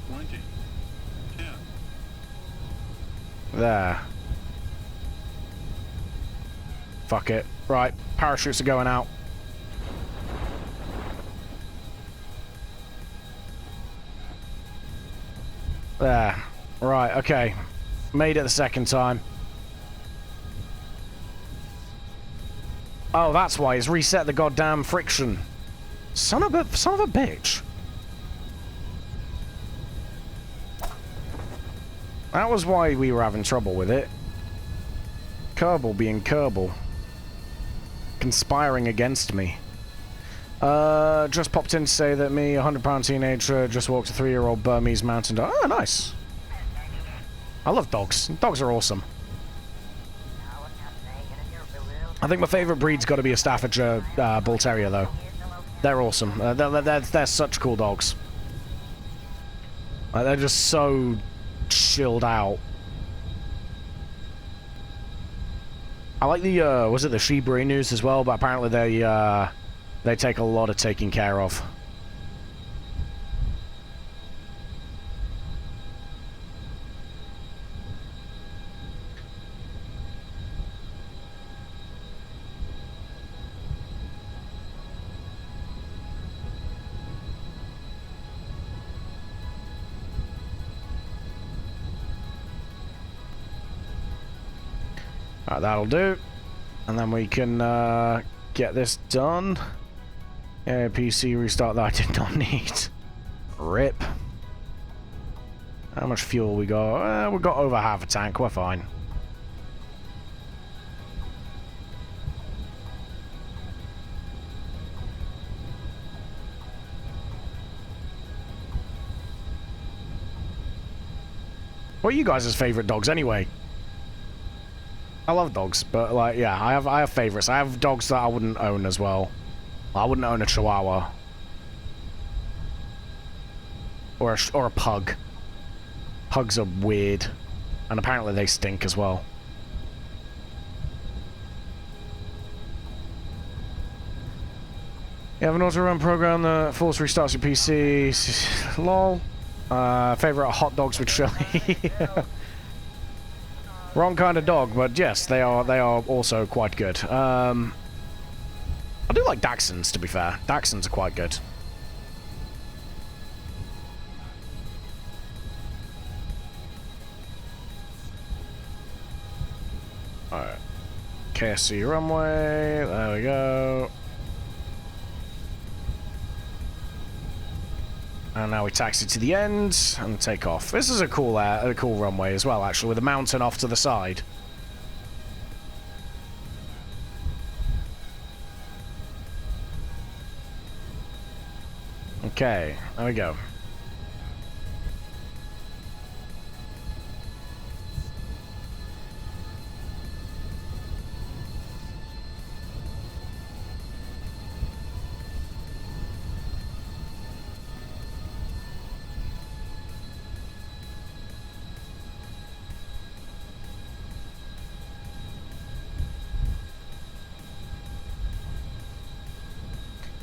20. 10. There. Fuck it. Right, parachutes are going out. There. Right, okay. Made it the second time. Oh, that's why. It's reset the goddamn friction. Son of a bitch. That was why we were having trouble with it. Kerbal being Kerbal. Conspiring against me. Just popped in to say that me, a 100-pound teenager, just walked a 3-year-old Burmese mountain dog. Oh, nice. I love dogs. Dogs are awesome. I think my favourite breed's got to be a Staffordshire Bull Terrier, though. They're awesome. They're such cool dogs. They're just so chilled out. I like the, was it the Shiba Inus as well? But apparently they take a lot of taking care of. Alright, that'll do. And then we can get this done. Yeah, PC restart that I did not need. RIP. How much fuel we got? We've got over half a tank, we're fine. What are you guys' favourite dogs anyway? I love dogs, but like, yeah, I have favorites. I have dogs that I wouldn't own as well. I wouldn't own a Chihuahua or a pug. Pugs are weird. And apparently they stink as well. You have an auto-run program that force restarts your PC. Lol. Favorite hot dogs with chili. Wrong kind of dog, but yes, they are also quite good. I do like Dachshunds, to be fair. Dachshunds are quite good. Alright. KSC runway. There we go. And now we taxi to the end and take off. This is a cool runway as well, actually, with a mountain off to the side. Okay, there we go.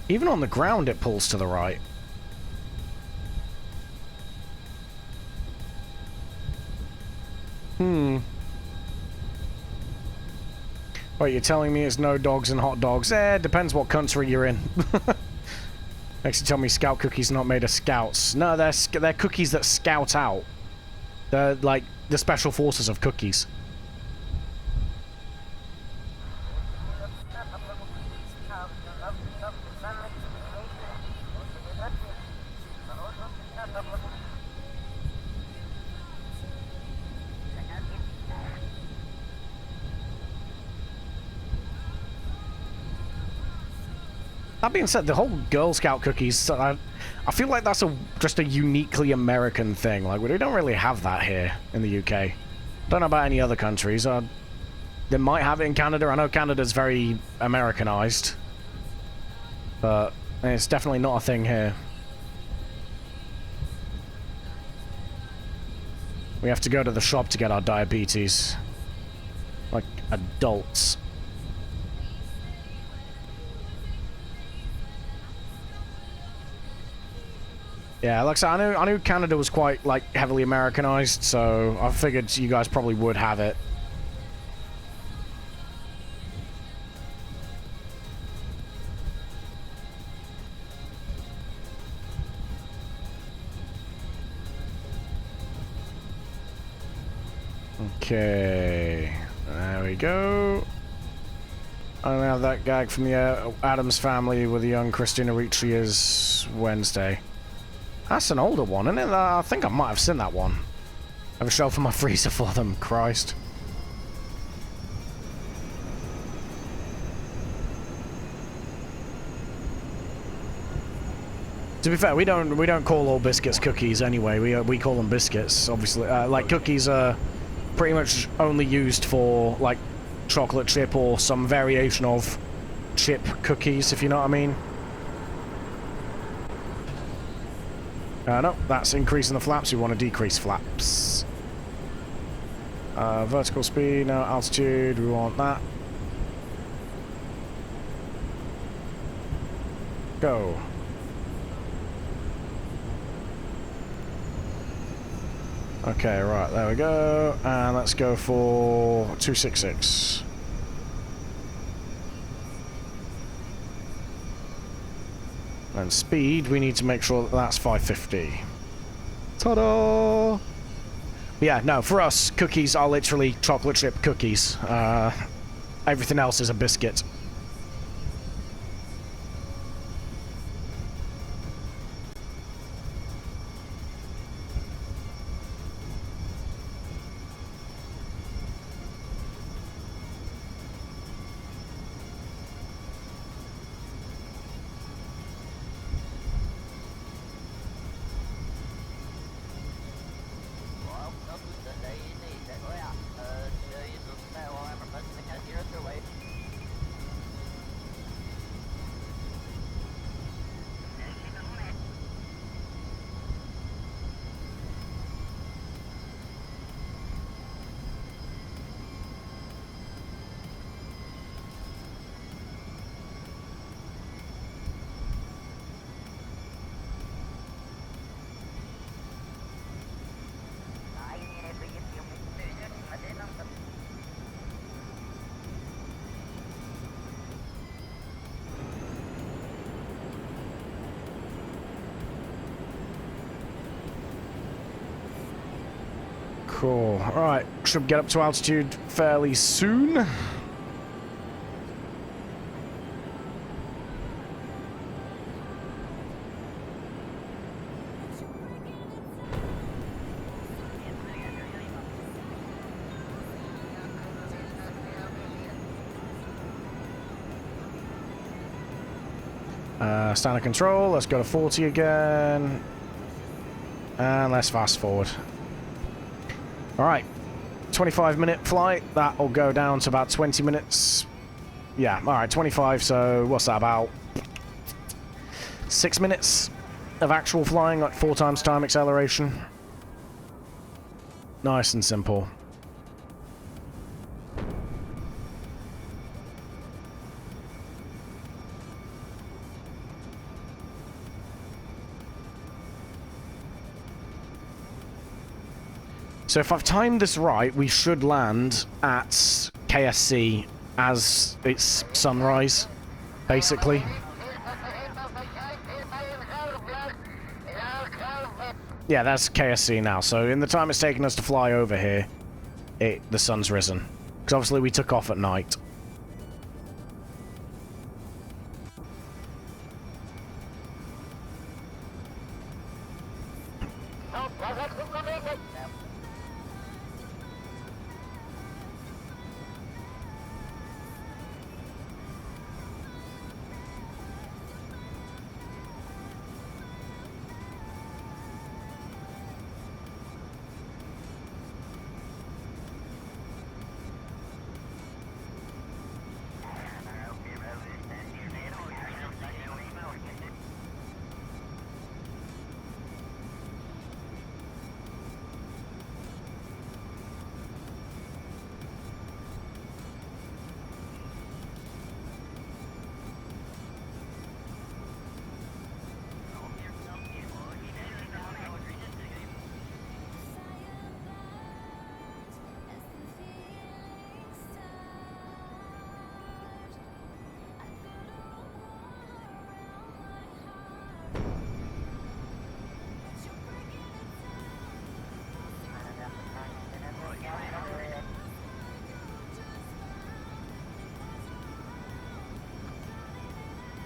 Even on the ground, it pulls to the right. Wait, you're telling me it's no dogs and hot dogs? Depends what country you're in. Next you tell me scout cookies not made of scouts. No, they're cookies that scout out. They're like the special forces of cookies. That being said, the whole Girl Scout cookies, I feel like that's just a uniquely American thing. Like, we don't really have that here in the UK. Don't know about any other countries. They might have it in Canada. I know Canada's very Americanized. But it's definitely not a thing here. We have to go to the shop to get our diabetes. Like adults. Yeah, like I said, I knew Canada was quite, like, heavily Americanized, so I figured you guys probably would have it. Okay, there we go. I don't have that gag from the Addams Family with the young Christina Ricci's Wednesday. That's an older one, isn't it? I think I might have seen that one. I have a shelf in my freezer for them. Christ. To be fair, we don't call all biscuits cookies anyway. We call them biscuits, obviously. Like cookies are pretty much only used for like chocolate chip or some variation of chip cookies, if you know what I mean. No, that's increasing the flaps. We want to decrease flaps. Vertical speed, no, altitude, we want that. Go. Okay, right, there we go. And let's go for 266. And speed, we need to make sure that that's 550. Ta-da! Yeah, no, for us, cookies are literally chocolate chip cookies. Everything else is a biscuit. Cool. Alright, should get up to altitude fairly soon. Standard control, let's go to 40 again. And let's fast forward. Alright, 25-minute flight, that'll go down to about 20 minutes. Yeah, alright, 25, so what's that, about 6 minutes of actual flying, like 4 times time acceleration. Nice and simple. So if I've timed this right, we should land at KSC as it's sunrise, basically. Yeah, that's KSC now. So in the time it's taken us to fly over here, the sun's risen. Because obviously we took off at night.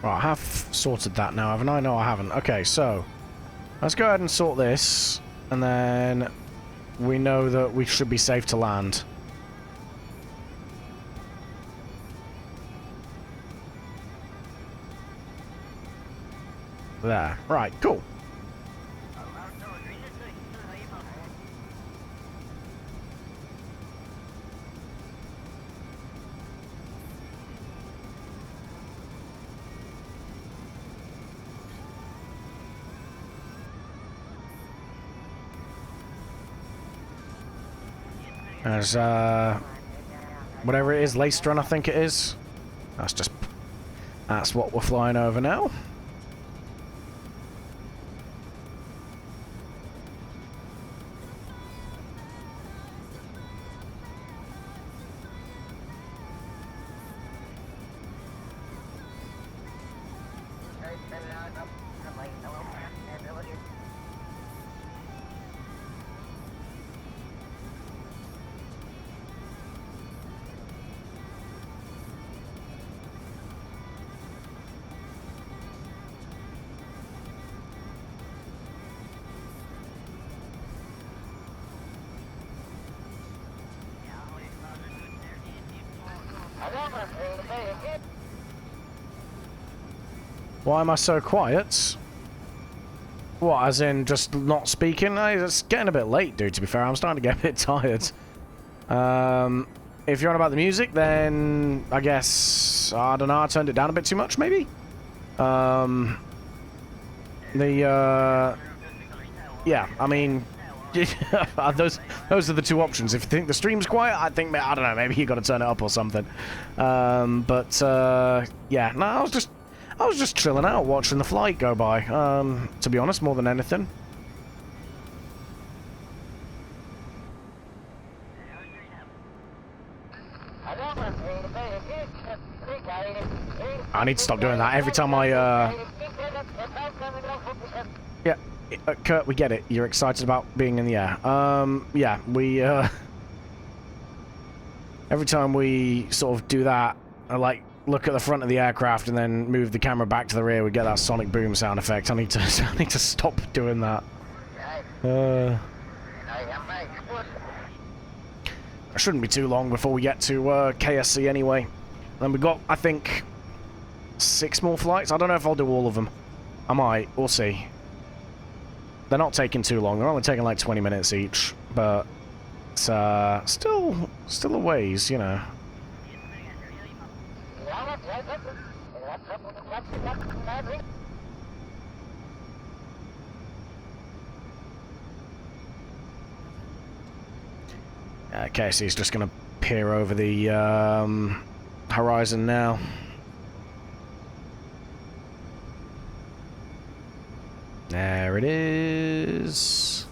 Right, I have sorted that now, haven't I? No, I haven't. Okay, so let's go ahead and sort this, and then we know that we should be safe to land. There. Right, cool. There's, whatever it is, Lacedrun, I think it is. That's what we're flying over now. Why am I so quiet? What, as in just not speaking? It's getting a bit late, dude, to be fair. I'm starting to get a bit tired. If you're on about the music, then I guess, I don't know, I turned it down a bit too much, maybe? Yeah, I mean, those are the two options. If you think the stream's quiet, I think, I don't know, maybe you got to turn it up or something. Yeah, no, I was just chilling out, watching the flight go by, to be honest, more than anything. I need to stop doing that every time I, yeah. Kurt, we get it. You're excited about being in the air. Yeah, we, every time we sort of do that, I like look at the front of the aircraft and then move the camera back to the rear, we get that sonic boom sound effect. I need to, I need to stop doing that. It shouldn't be too long before we get to KSC anyway. Then we've got, I think, 6 more flights. I don't know if I'll do all of them. I might. We'll see. They're not taking too long. They're only taking like 20 minutes each, but it's still a ways, you know. Casey's just gonna peer over the horizon now. There it is.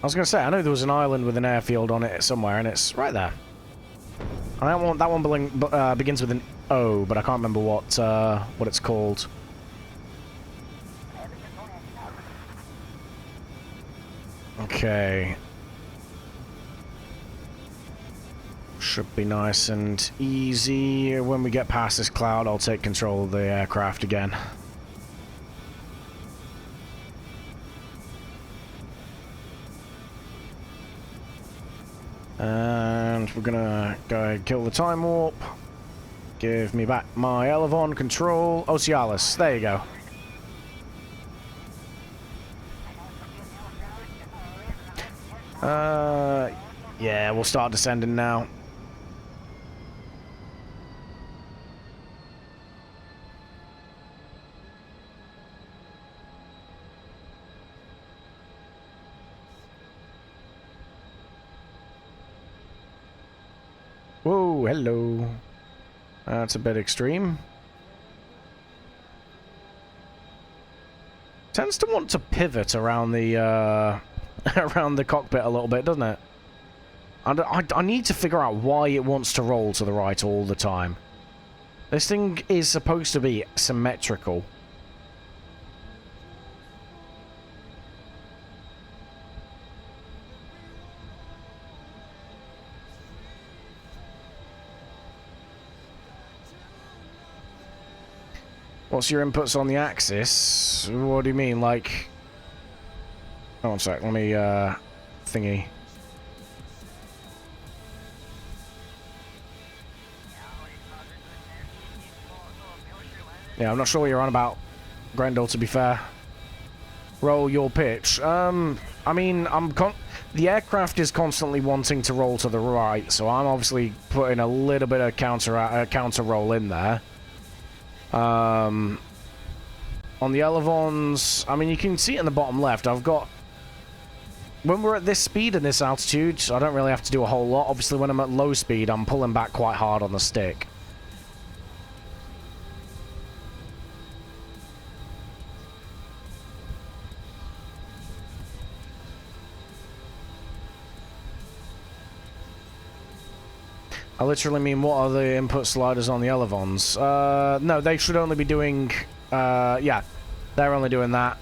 I was going to say, I know there was an island with an airfield on it somewhere, and it's right there. I don't want that one begins with an O, but I can't remember what it's called. Okay. Should be nice and easy. When we get past this cloud, I'll take control of the aircraft again. And we're gonna go ahead and kill the time warp. Give me back my Elevon control. Ocealis, there you go. Yeah, we'll start descending now. Whoa, hello. That's a bit extreme. Tends to want to pivot around the around the cockpit a little bit, doesn't it? I need to figure out why it wants to roll to the right all the time. This thing is supposed to be symmetrical. What's your inputs on the axis? What do you mean, like... Oh, one sec, let me, thingy. Yeah, I'm not sure what you're on about, Grendel, to be fair. Roll your pitch. I mean, the aircraft is constantly wanting to roll to the right, so I'm obviously putting a little bit of counter roll in there. On the Elevons, I mean, you can see it in the bottom left. I've got... When we're at this speed and this altitude, I don't really have to do a whole lot. Obviously, when I'm at low speed, I'm pulling back quite hard on the stick. I literally mean, what are the input sliders on the Elevons? No, they should only be doing... yeah, they're only doing that.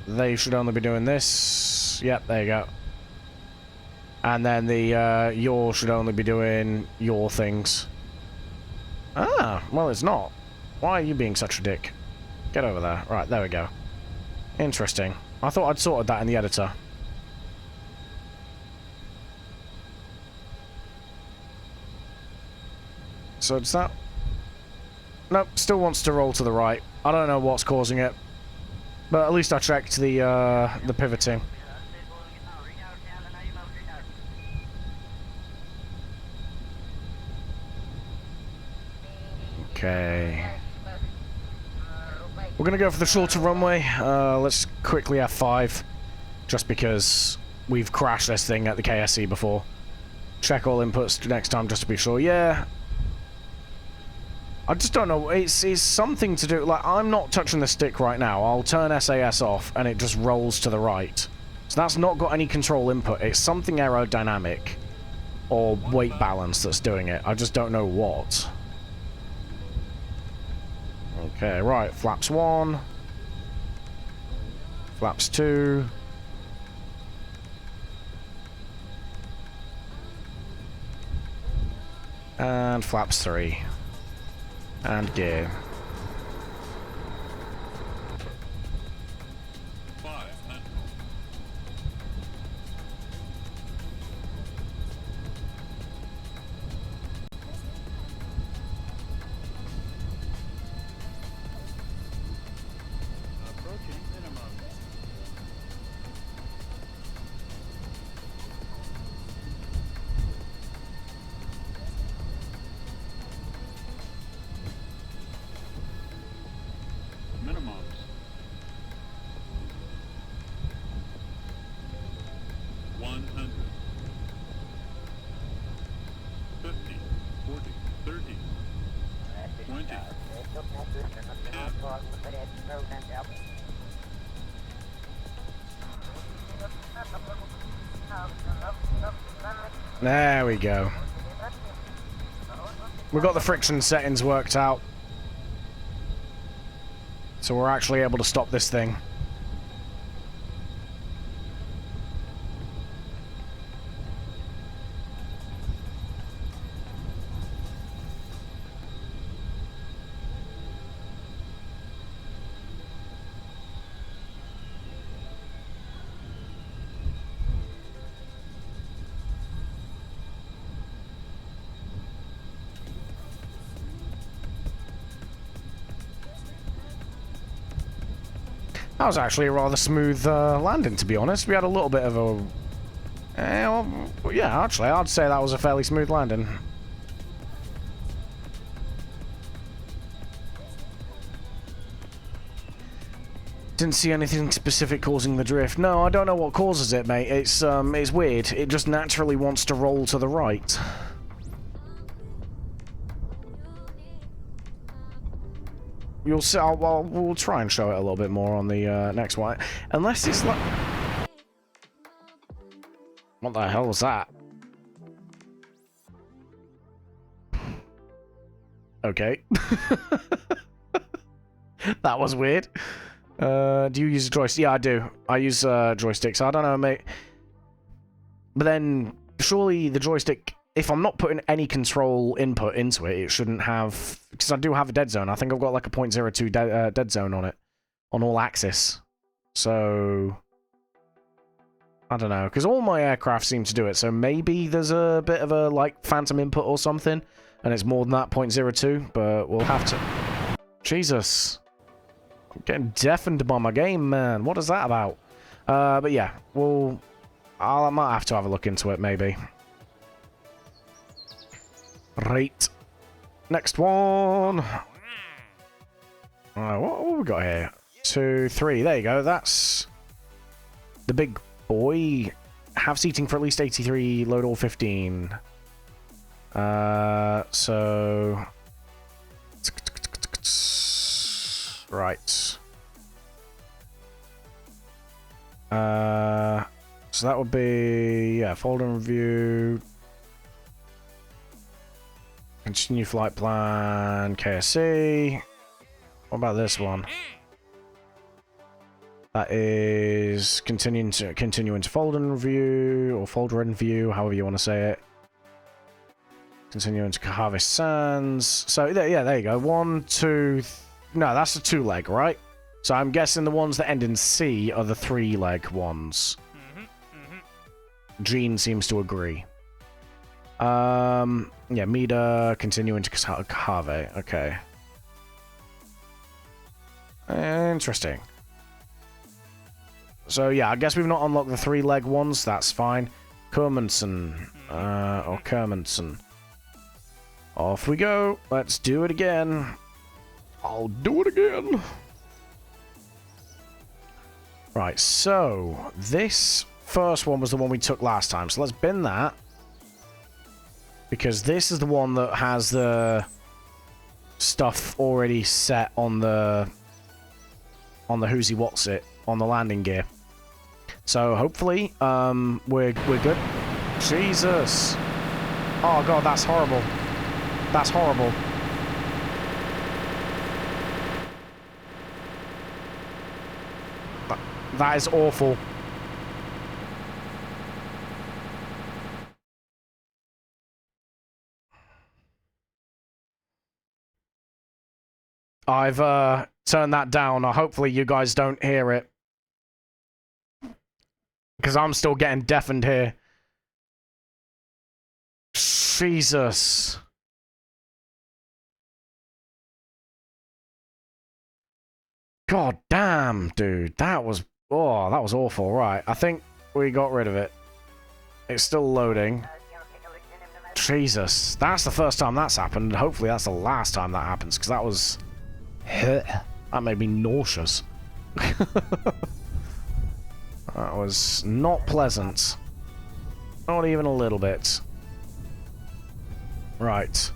They should only be doing this. Yep, there you go. And then the, yaw should only be doing your things. Ah, well, it's not. Why are you being such a dick? Get over there. Right, there we go. Interesting. I thought I'd sorted that in the editor. So does that... Nope, still wants to roll to the right. I don't know what's causing it. But at least I checked the pivoting. Okay. We're gonna go for the shorter runway. Let's quickly F5. Just because we've crashed this thing at the KSC before. Check all inputs next time just to be sure. Yeah. I just don't know, it's something to do, like, I'm not touching the stick right now. I'll turn SAS off, and it just rolls to the right. So that's not got any control input. It's something aerodynamic. or weight balance that's doing it. I just don't know what. Okay, right. Flaps 1. Flaps 2. And flaps 3. And gear. 500. Approaching minimum. Minimums. 100. 50, 40, 30, 20. 10. There we go. We got the friction settings worked out. So we're actually able to stop this thing. That was actually a rather smooth landing, to be honest. We had a little bit of a... well, yeah, actually, I'd say that was a fairly smooth landing. Didn't see anything specific causing the drift. No, I don't know what causes it, mate. It's weird. It just naturally wants to roll to the right. You'll see. Well, we'll try and show it a little bit more on the next one. Unless it's like... What the hell was that? Okay. That was weird. Do you use a joystick? Yeah, I do. I use joysticks. I don't know, mate. But then, surely the joystick... If I'm not putting any control input into it, it shouldn't have... Because I do have a dead zone. I think I've got like a 0.02 dead zone on it. On all axis. So... I don't know. Because all my aircraft seem to do it. So maybe there's a bit of a, like, phantom input or something. And it's more than that 0.02. But we'll have to... Jesus. I'm getting deafened by my game, man. What is that about? But yeah. I might have to have a look into it, maybe. Right. Next one. What have we got here? 2, 3. There you go. That's the big boy. Have seating for at least 83. Load all 15. So... Right. So that would be... Yeah, folder and review... Continue flight plan, KSC. What about this one? That is continue into folder and review, or folder and view, however you want to say it. Continue into Harvest Sands. So yeah, there you go. 1, 2. No, that's a 2-leg, right? So I'm guessing the ones that end in C are the 3-leg ones. Gene seems to agree. Yeah, meter, continue into Cave. Okay. Interesting. So, yeah, I guess we've not unlocked the 3-leg ones. That's fine. Kermanson. Or Kermanson. Off we go. Let's do it again. I'll do it again. Right, so this first one was the one we took last time. So let's bin that. Because this is the one that has the stuff already set on the who's he what's it on the landing gear. So hopefully we're good. Jesus. Oh god, that's horrible. That's horrible. That is awful. I've turned that down. Hopefully you guys don't hear it. Because I'm still getting deafened here. Jesus. God damn, dude. That was... Oh, that was awful. Right, I think we got rid of it. It's still loading. Jesus. That's the first time that's happened. Hopefully that's the last time that happens, because that was... That made me nauseous. That was not pleasant. Not even a little bit. Right.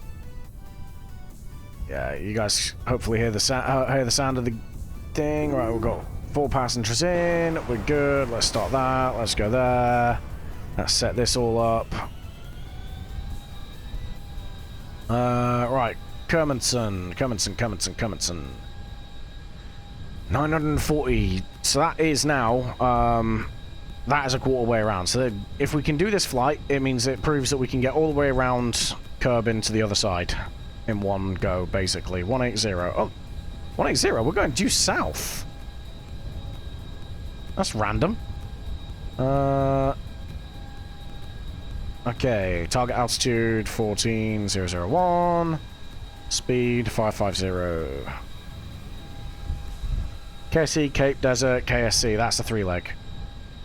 Yeah, you guys hopefully hear the sound of the thing. Right, we've got 4 passengers in. We're good. Let's start that. Let's go there. Let's set this all up. Right. Kerminson. 940. So that is now, that is a quarter way around. So if we can do this flight, it means it proves that we can get all the way around Kerbin to the other side in one go, basically. 180. Oh, 180. We're going due south. That's random. Okay. Target altitude 14001. Speed 550. KSC, Cape Desert, KSC. That's the 3-leg.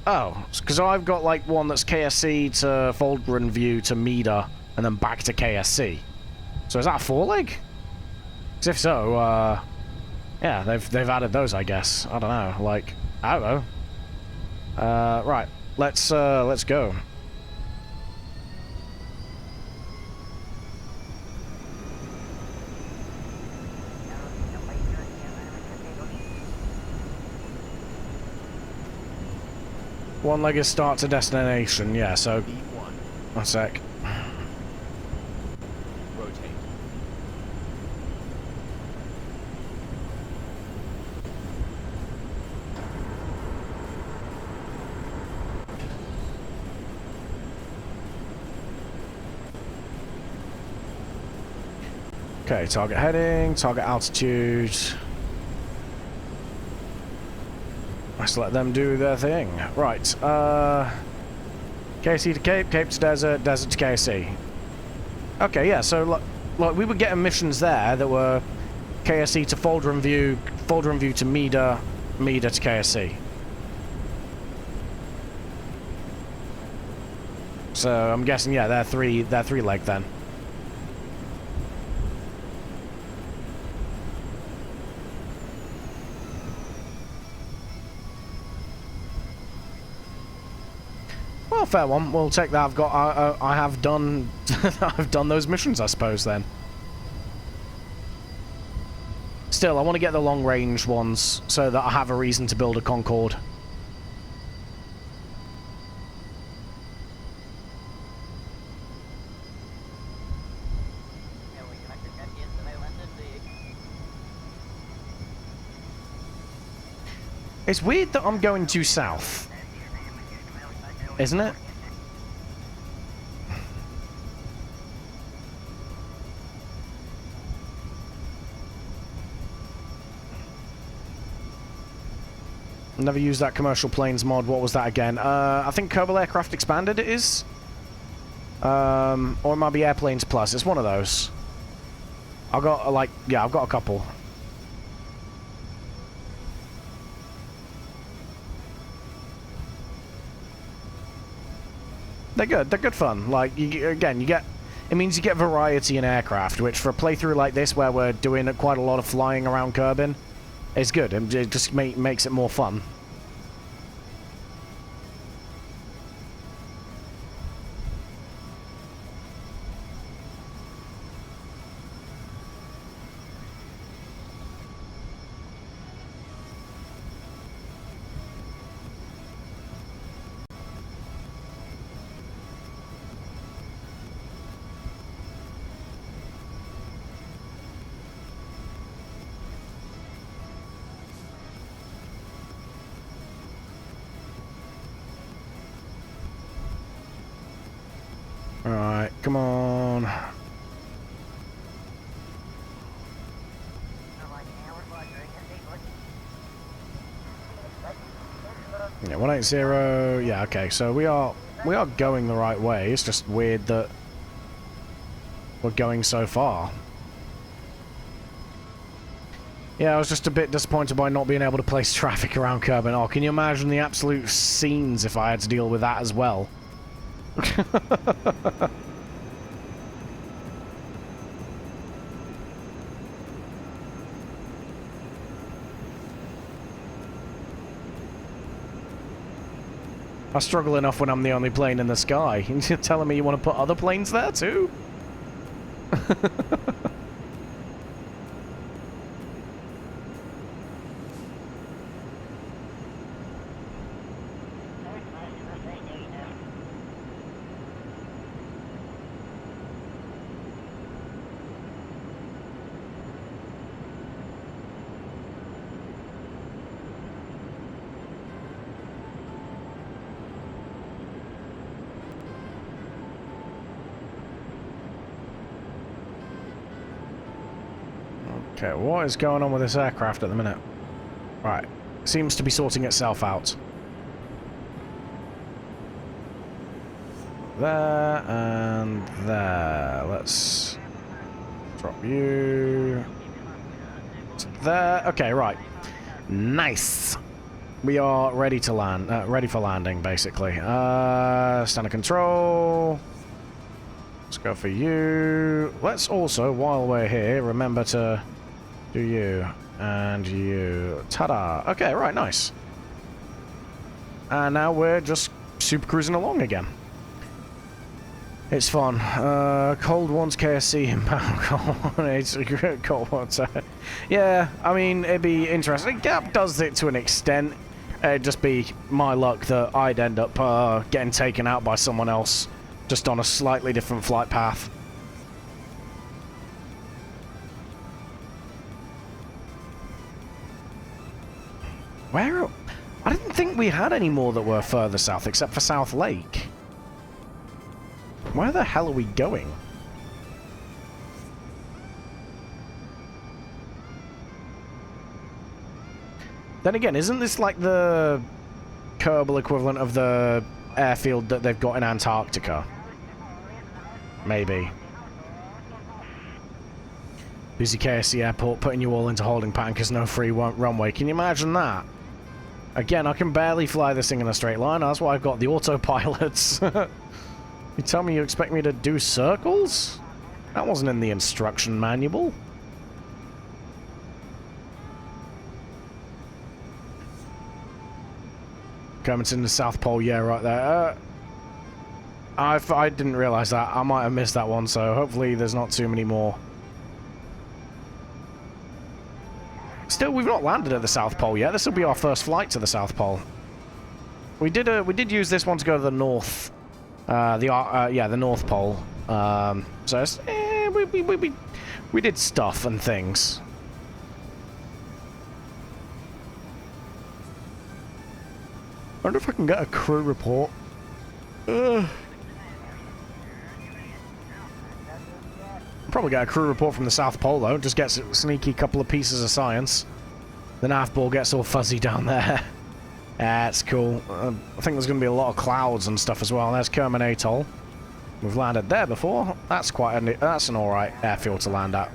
Oh, because I've got like one that's KSC to Foldgren View to Meader and then back to KSC. So is that a 4-leg? Because if so, yeah, they've added those, I guess. I don't know. Like, I don't know. Right, let's go. One leg is start to destination, yeah, so... One sec. Rotate. Okay, target heading, target altitude... Let's let them do their thing. Right, KC to Cape, Cape to Desert, Desert to KSC. Okay, yeah, so like we were getting missions there that were KSC to Foldgren View to Meader, Meader to KSC. So I'm guessing, yeah, they're 3-leg then. Well, fair one. We'll take that. I have done I've done those missions, I suppose. Then. Still, I want to get the long-range ones so that I have a reason to build a Concorde. It's weird that I'm going due south. Isn't it? Never used that commercial planes mod. What was that again? I think Kerbal Aircraft Expanded it is. Or it might be Airplanes Plus. It's one of those. I've got I've got a couple. They're good. They're good fun. Like, again, you get... It means you get variety in aircraft, which for a playthrough like this, where we're doing quite a lot of flying around Kerbin, is good. It just makes it more fun. Come on. Yeah, 180. Yeah, okay. So we are going the right way. It's just weird that we're going so far. Yeah, I was just a bit disappointed by not being able to place traffic around Kerbin. Oh, can you imagine the absolute scenes if I had to deal with that as well? I struggle enough when I'm the only plane in the sky. You're telling me you want to put other planes there too? Okay, what is going on with this aircraft at the minute? Right, seems to be sorting itself out. There and there. Let's drop you to there. Okay, right. Nice. We are ready to land. Ready for landing, basically. Standard control. Let's go for you. Let's also, while we're here, remember to do you and you. Ta-da. Okay, right, nice. And now we're just super cruising along again. It's fun. Cold ones KSC inbound. Cold ones. Yeah, I mean, it'd be interesting. Gap does it to an extent. It'd just be my luck that I'd end up getting taken out by someone else, just on a slightly different flight path. Where? I didn't think we had any more that were further south, except for South Lake. Where the hell are we going? Then again, isn't this like the Kerbal equivalent of the airfield that they've got in Antarctica? Maybe. Busy KSC airport, putting you all into holding pattern because no free runway. Can you imagine that? Again, I can barely fly this thing in a straight line. That's why I've got the autopilots. You tell me you expect me to do circles? That wasn't in the instruction manual. Coming to the South Pole, yeah, right there. I didn't realise that. I might have missed that one, so hopefully there's not too many more. Still, we've not landed at the South Pole yet. This will be our first flight to the South Pole. We did use this one to go to the north. Yeah, the North Pole. So it's, we did stuff and things. I wonder if I can get a crew report. Probably get a crew report from the South Pole though. Just gets a sneaky couple of pieces of science. The nav ball gets all fuzzy down there. That's cool. I think there's going to be a lot of clouds and stuff as well. There's Kerbin Atoll. We've landed there before. That's that's an alright airfield to land at.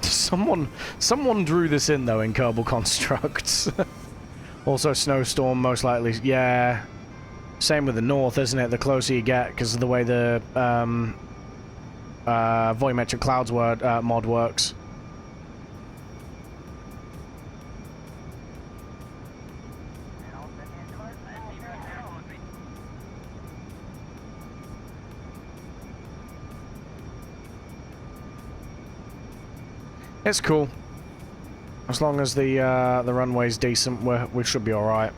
Someone drew this in though in Kerbal Constructs. Also snowstorm most likely. Yeah. Same with the north, isn't it? The closer you get because of the way the volumetric clouds mod works. It's cool. As long as the runway's decent, we should be all right.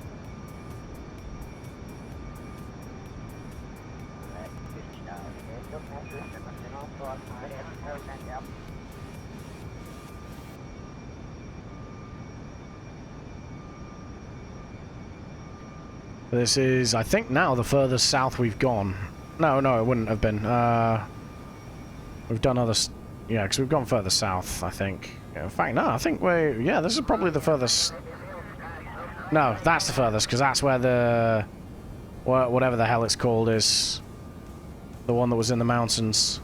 This is, I think, now the furthest south we've gone. No, it wouldn't have been. We've done other... Yeah, because we've gone further south, I think. In fact, no, I think we're... Yeah, this is probably the furthest... No, that's the furthest, because that's where the... Whatever the hell it's called is... The one that was in the mountains.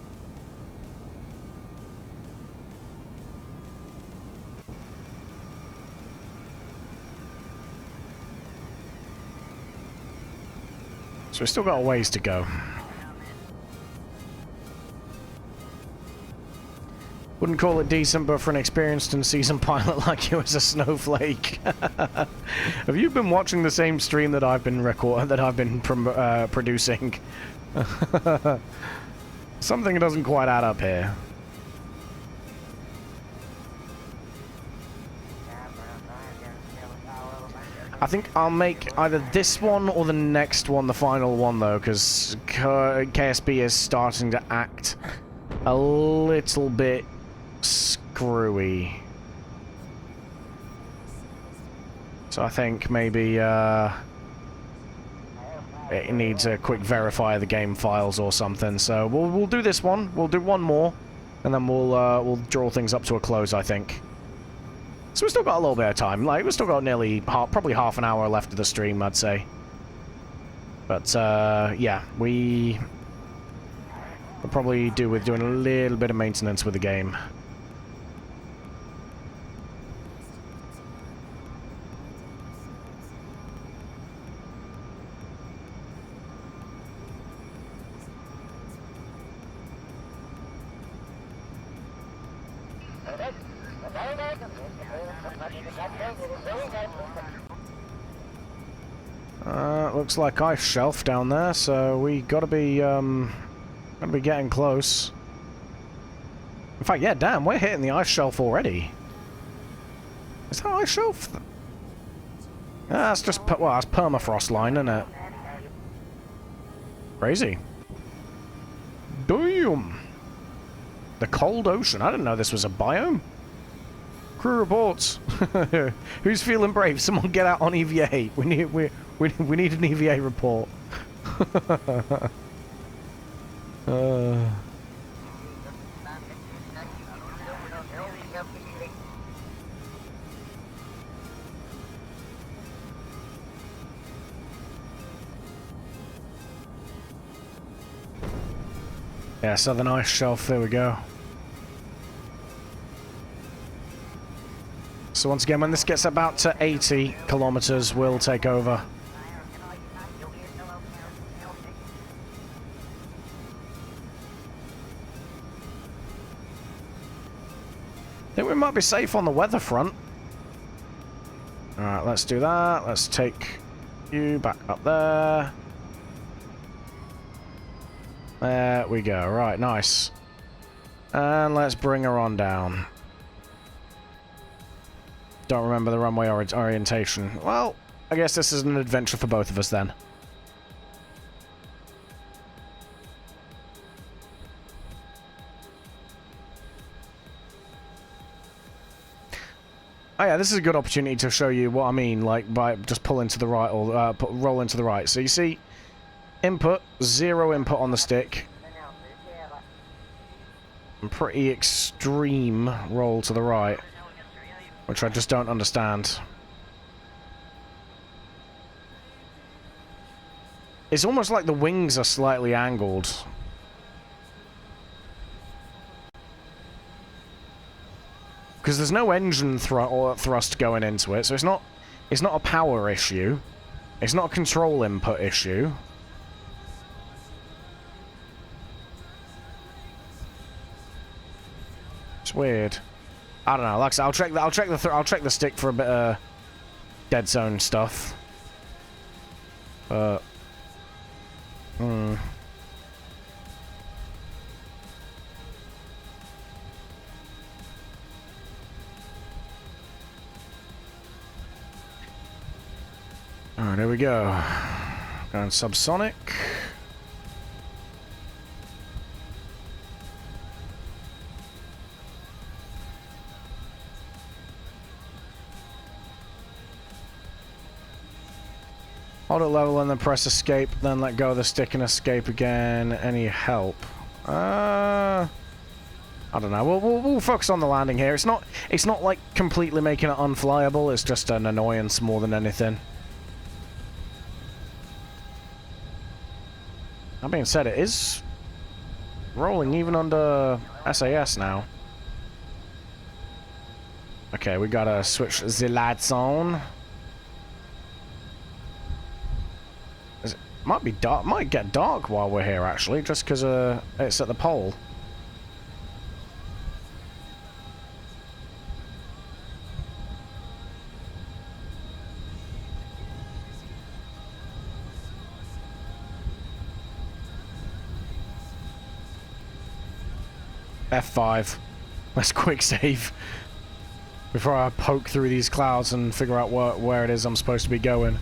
So we've still got a ways to go. Wouldn't call it decent, but for an experienced and seasoned pilot like you as a snowflake. Have you been watching the same stream that I've been producing? Something doesn't quite add up here. I think I'll make either this one or the next one the final one, though, because KSP is starting to act a little bit screwy. So I think maybe it needs a quick verify of the game files or something. So we'll do this one. We'll do one more, and then we'll draw things up to a close, I think. So we've still got a little bit of time. Like, we've still got nearly probably half an hour left of the stream, I'd say. But yeah, we'll probably do with doing a little bit of maintenance with the game. Looks like ice shelf down there, so we gotta be getting close. In fact, yeah, damn, we're hitting the ice shelf already. Is that ice shelf? That's just, well, that's permafrost line, isn't it? Crazy. Damn! The cold ocean. I didn't know this was a biome. Crew reports. Who's feeling brave? Someone get out on EVA. We need an EVA report. Yeah, southern ice shelf. There we go. So once again, when this gets about to 80 kilometers, we'll take over. I think we might be safe on the weather front. Alright, let's do that. Let's take you back up there. There we go. Right, nice. And let's bring her on down. Don't remember the runway orientation. Well, I guess this is an adventure for both of us then. Oh yeah, this is a good opportunity to show you what I mean, like by just pulling to the right or roll into the right. So you see, input, 0 input on the stick. And pretty extreme roll to the right, which I just don't understand. It's almost like the wings are slightly angled. Because there's no engine thrust going into it, so it's not a power issue. It's not a control input issue. It's weird. I don't know. Like I said, I'll check the stick for a bit of dead zone stuff. But alright, here we go. Going subsonic. Hold it level and then press escape, then let go of the stick and escape again. Any help? I don't know. We'll focus on the landing here. It's not like completely making it unflyable. It's just an annoyance more than anything. That being said, it is rolling even under SAS now. Okay, we gotta switch the lights on. Might be dark. Might get dark while we're here, actually, just because it's at the pole. F5. Let's quick save before I poke through these clouds and figure out where it is I'm supposed to be going.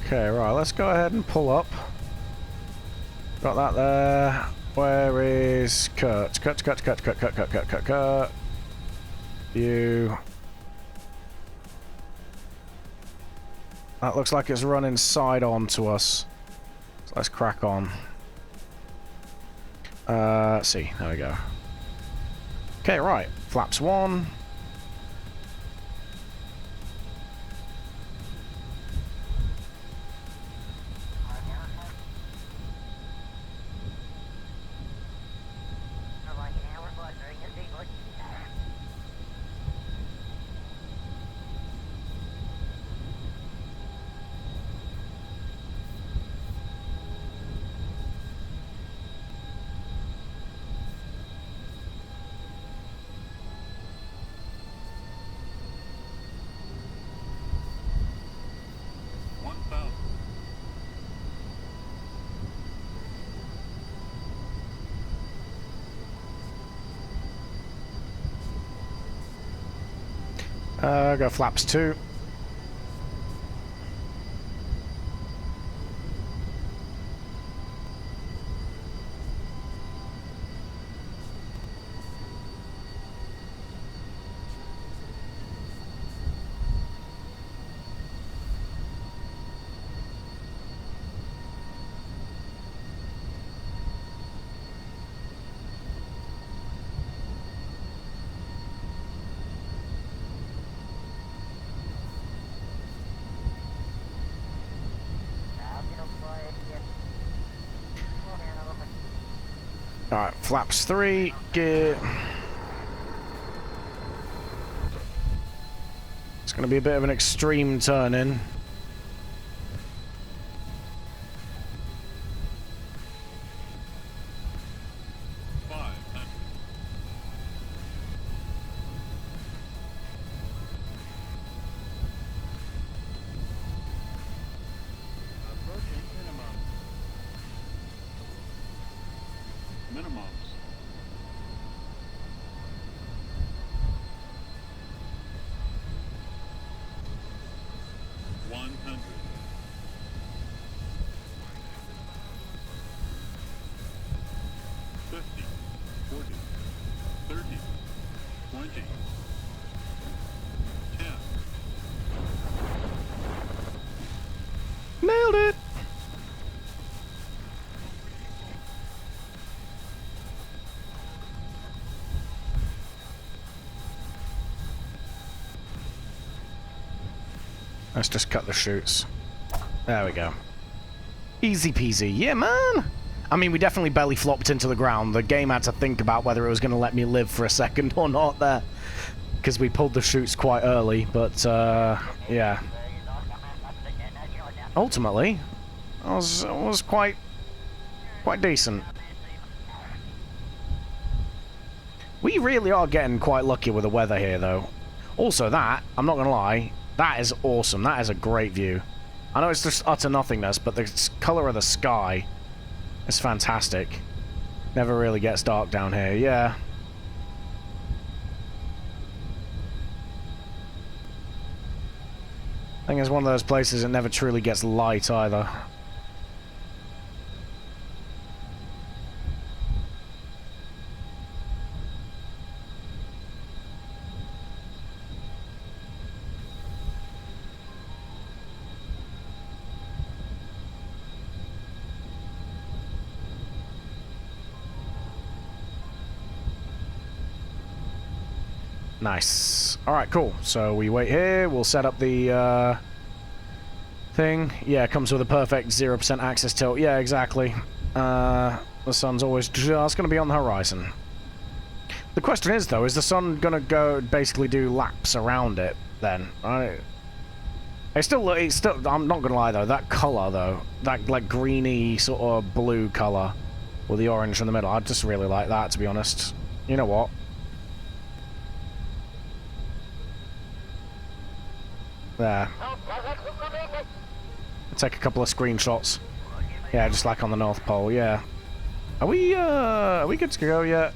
Okay, right, let's go ahead and pull up. Got that there. Where is Kurt? Kurt. You. That looks like it's running side on to us. So let's crack on. Let's see. There we go. Okay, right. Flaps 1. Go flaps 2. Alright, flaps 3, gear. It's going to be a bit of an extreme turn in. Minimums. 100. 50, 40, 30, 20, 10. Nailed it! Let's just cut the chutes. There we go. Easy peasy. Yeah, man! I mean, we definitely belly flopped into the ground. The game had to think about whether it was going to let me live for a second or not there. Because we pulled the chutes quite early, but, yeah. Ultimately, I was quite decent. We really are getting quite lucky with the weather here, though. Also, that, I'm not going to lie, that is awesome. That is a great view. I know it's just utter nothingness, but the color of the sky is fantastic. Never really gets dark down here, yeah. I think it's one of those places that never truly gets light either. Nice. Alright, cool. So we wait here, we'll set up the thing. Yeah, it comes with a perfect 0% axis tilt. Yeah, exactly. The sun's always just going to be on the horizon. The question is, though, is the sun going to go basically do laps around it then? It's still, I'm not going to lie, though, that colour, though, that, like, greeny sort of blue colour with the orange in the middle, I just really like that, to be honest. You know what? There. Take a couple of screenshots. Yeah, just like on the North Pole, yeah. Are we good to go yet?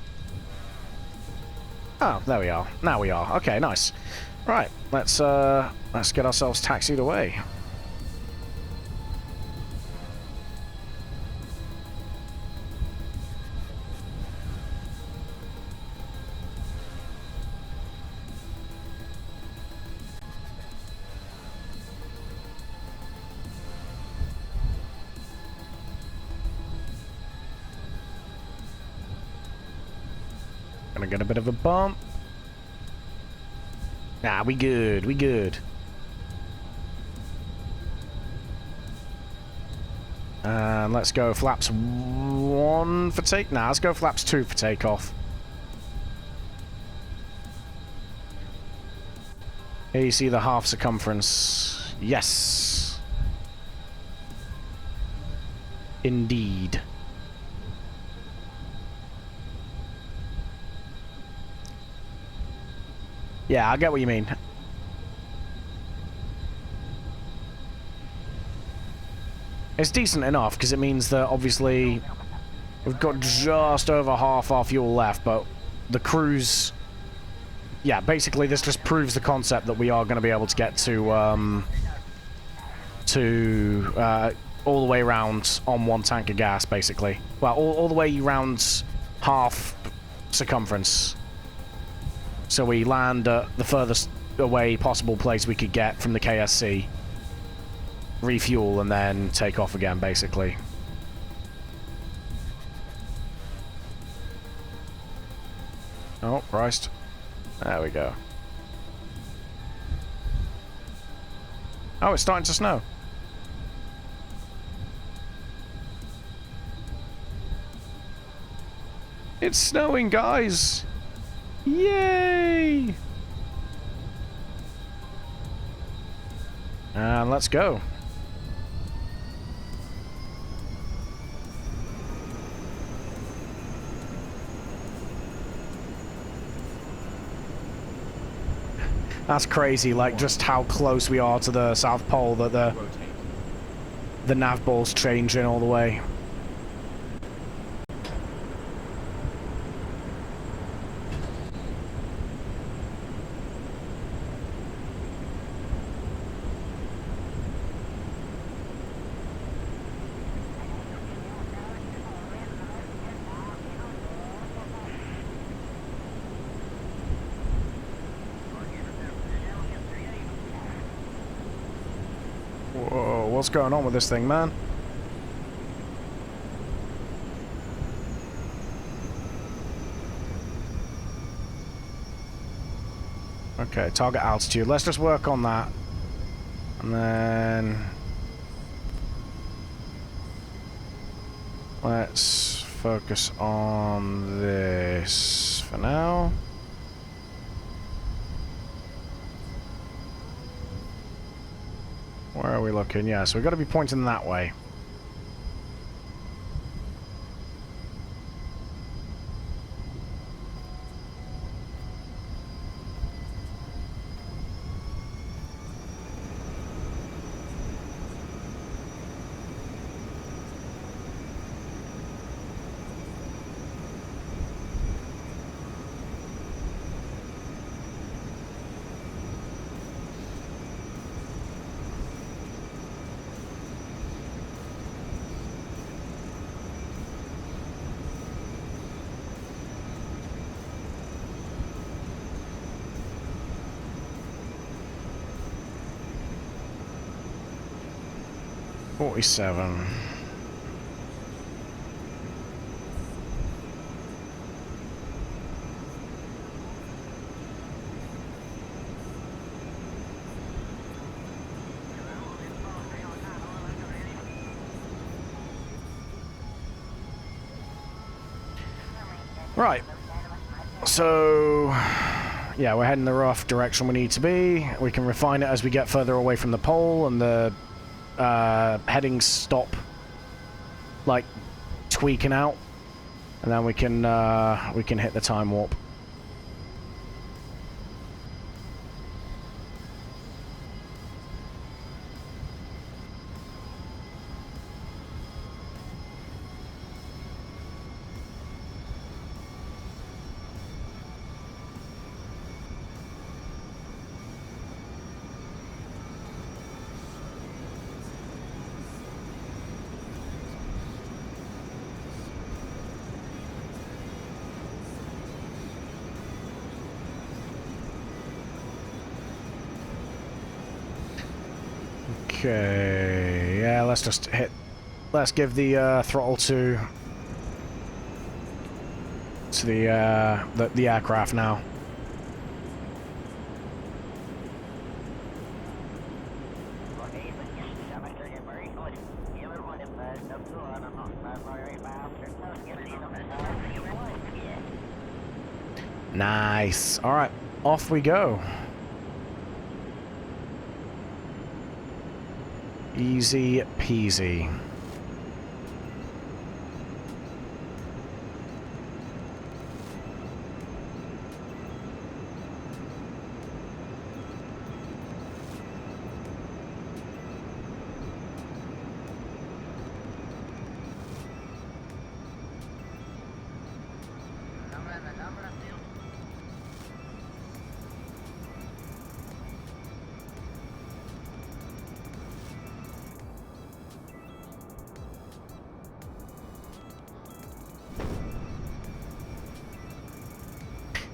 Oh, there we are. Now we are. Okay, nice. Right, let's get ourselves taxied away. Gonna get a bit of a bump. Nah, we good, we good. And let's go flaps 1 for take. Nah, let's go flaps 2 for takeoff. Here you see the half circumference. Yes. Indeed. Yeah, I get what you mean. It's decent enough, because it means that, obviously, we've got just over half our fuel left, but the cruise... Yeah, basically, this just proves the concept that we are going to be able to get to all the way around on 1 tank of gas, basically. Well, all the way around half circumference. So we land at the furthest away possible place we could get from the KSC, refuel, and then take off again, basically. Oh, Christ. There we go. Oh, it's starting to snow. It's snowing, guys! Yay! And let's go. That's crazy, like just how close we are to the South Pole that the nav ball's changing all the way. Whoa, what's going on with this thing, man? Okay, target altitude. Let's just work on that. And then... let's focus on this for now. Where are we looking? Yeah, so we've got to be pointing that way. $47. Right. So, yeah, we're heading the rough direction we need to be. We can refine it as we get further away from the pole and the headings stop, like, tweaking out. And then we can hit the time warp. Okay, yeah, let's just hit... Let's give the throttle to the aircraft now. Nice. All right, off we go. Easy peasy.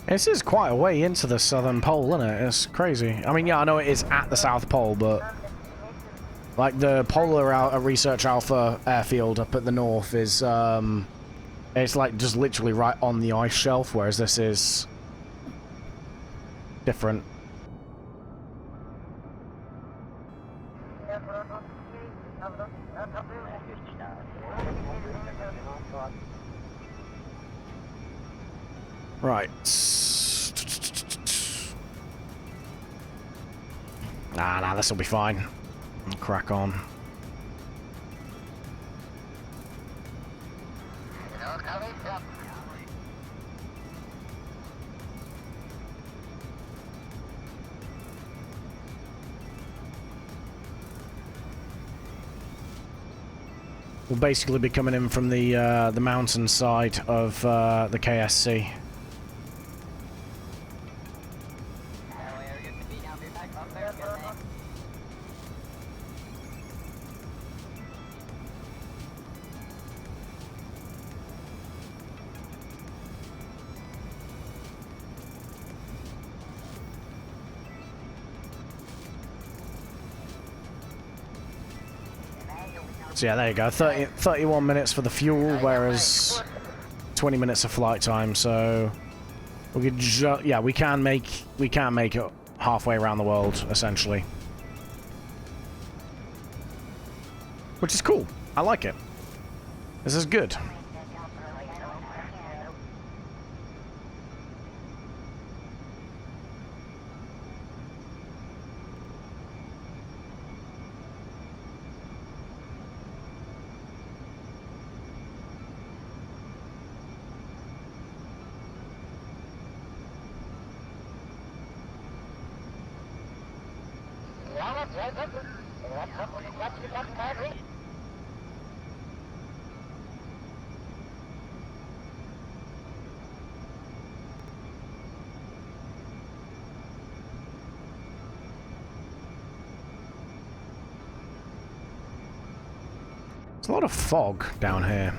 This is quite a way into the southern pole, isn't it? It's crazy. I mean, yeah, I know it is at the South Pole, but... Like, the Polar Research Alpha airfield up at the north is, it's, like, just literally right on the ice shelf, whereas this is... different. Right. Nah, this'll be fine. I'll crack on. We'll basically be coming in from the mountain side of the KSC. So yeah, there you go. 31 minutes for the fuel, whereas 20 minutes of flight time. So we could we can make it halfway around the world essentially, which is cool. I like it. This is good. There's a lot of fog down here.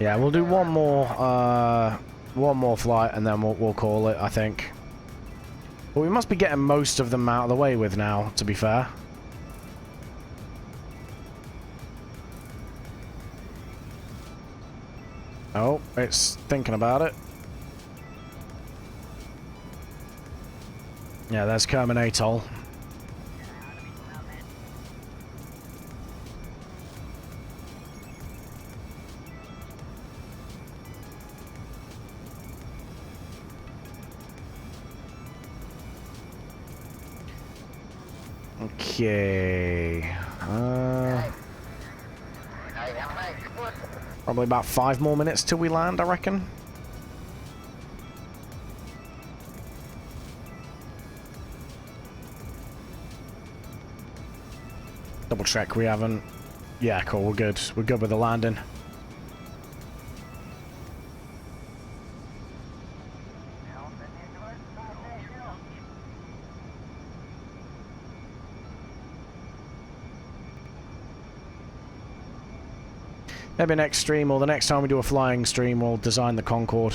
Yeah, we'll do one more flight and then we'll call it, I think. But we must be getting most of them out of the way with now, to be fair. Oh, it's thinking about it. Yeah, there's Kerbin Atoll. Okay. Probably about 5 more minutes till we land, I reckon. Double check we haven't... Yeah, cool, we're good. We're good with the landing. Maybe next stream, or the next time we do a flying stream, we'll design the Concorde.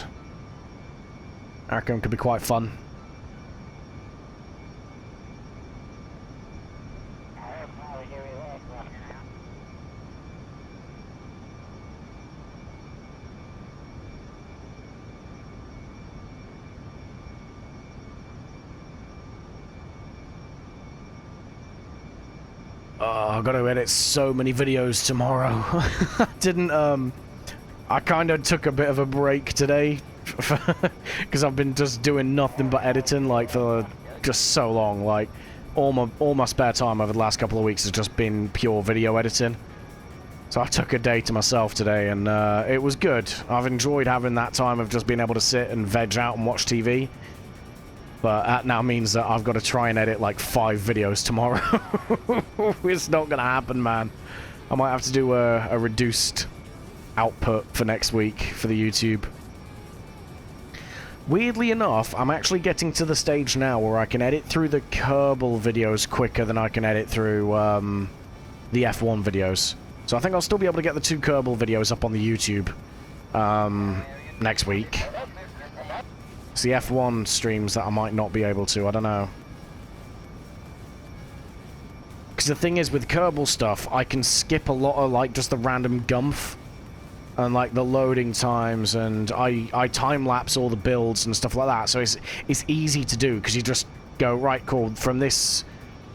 I reckon it could be quite fun. I've got to edit so many videos tomorrow. I kind of took a bit of a break today because I've been just doing nothing but editing like for just so long. Like all my spare time over the last couple of weeks has just been pure video editing. So I took a day to myself today, and it was good. I've enjoyed having that time of just being able to sit and veg out and watch TV. But that now means that I've got to try and edit like 5 videos tomorrow. It's not going to happen, man. I might have to do a reduced output for next week for the YouTube. Weirdly enough, I'm actually getting to the stage now where I can edit through the Kerbal videos quicker than I can edit through the F1 videos. So I think I'll still be able to get the 2 Kerbal videos up on the YouTube next week. It's the F1 streams that I might not be able to, I don't know. Because the thing is, with Kerbal stuff, I can skip a lot of, like, just the random gumph. And, like, the loading times, and I time-lapse all the builds and stuff like that. So it's easy to do, because you just go, right, cool, from this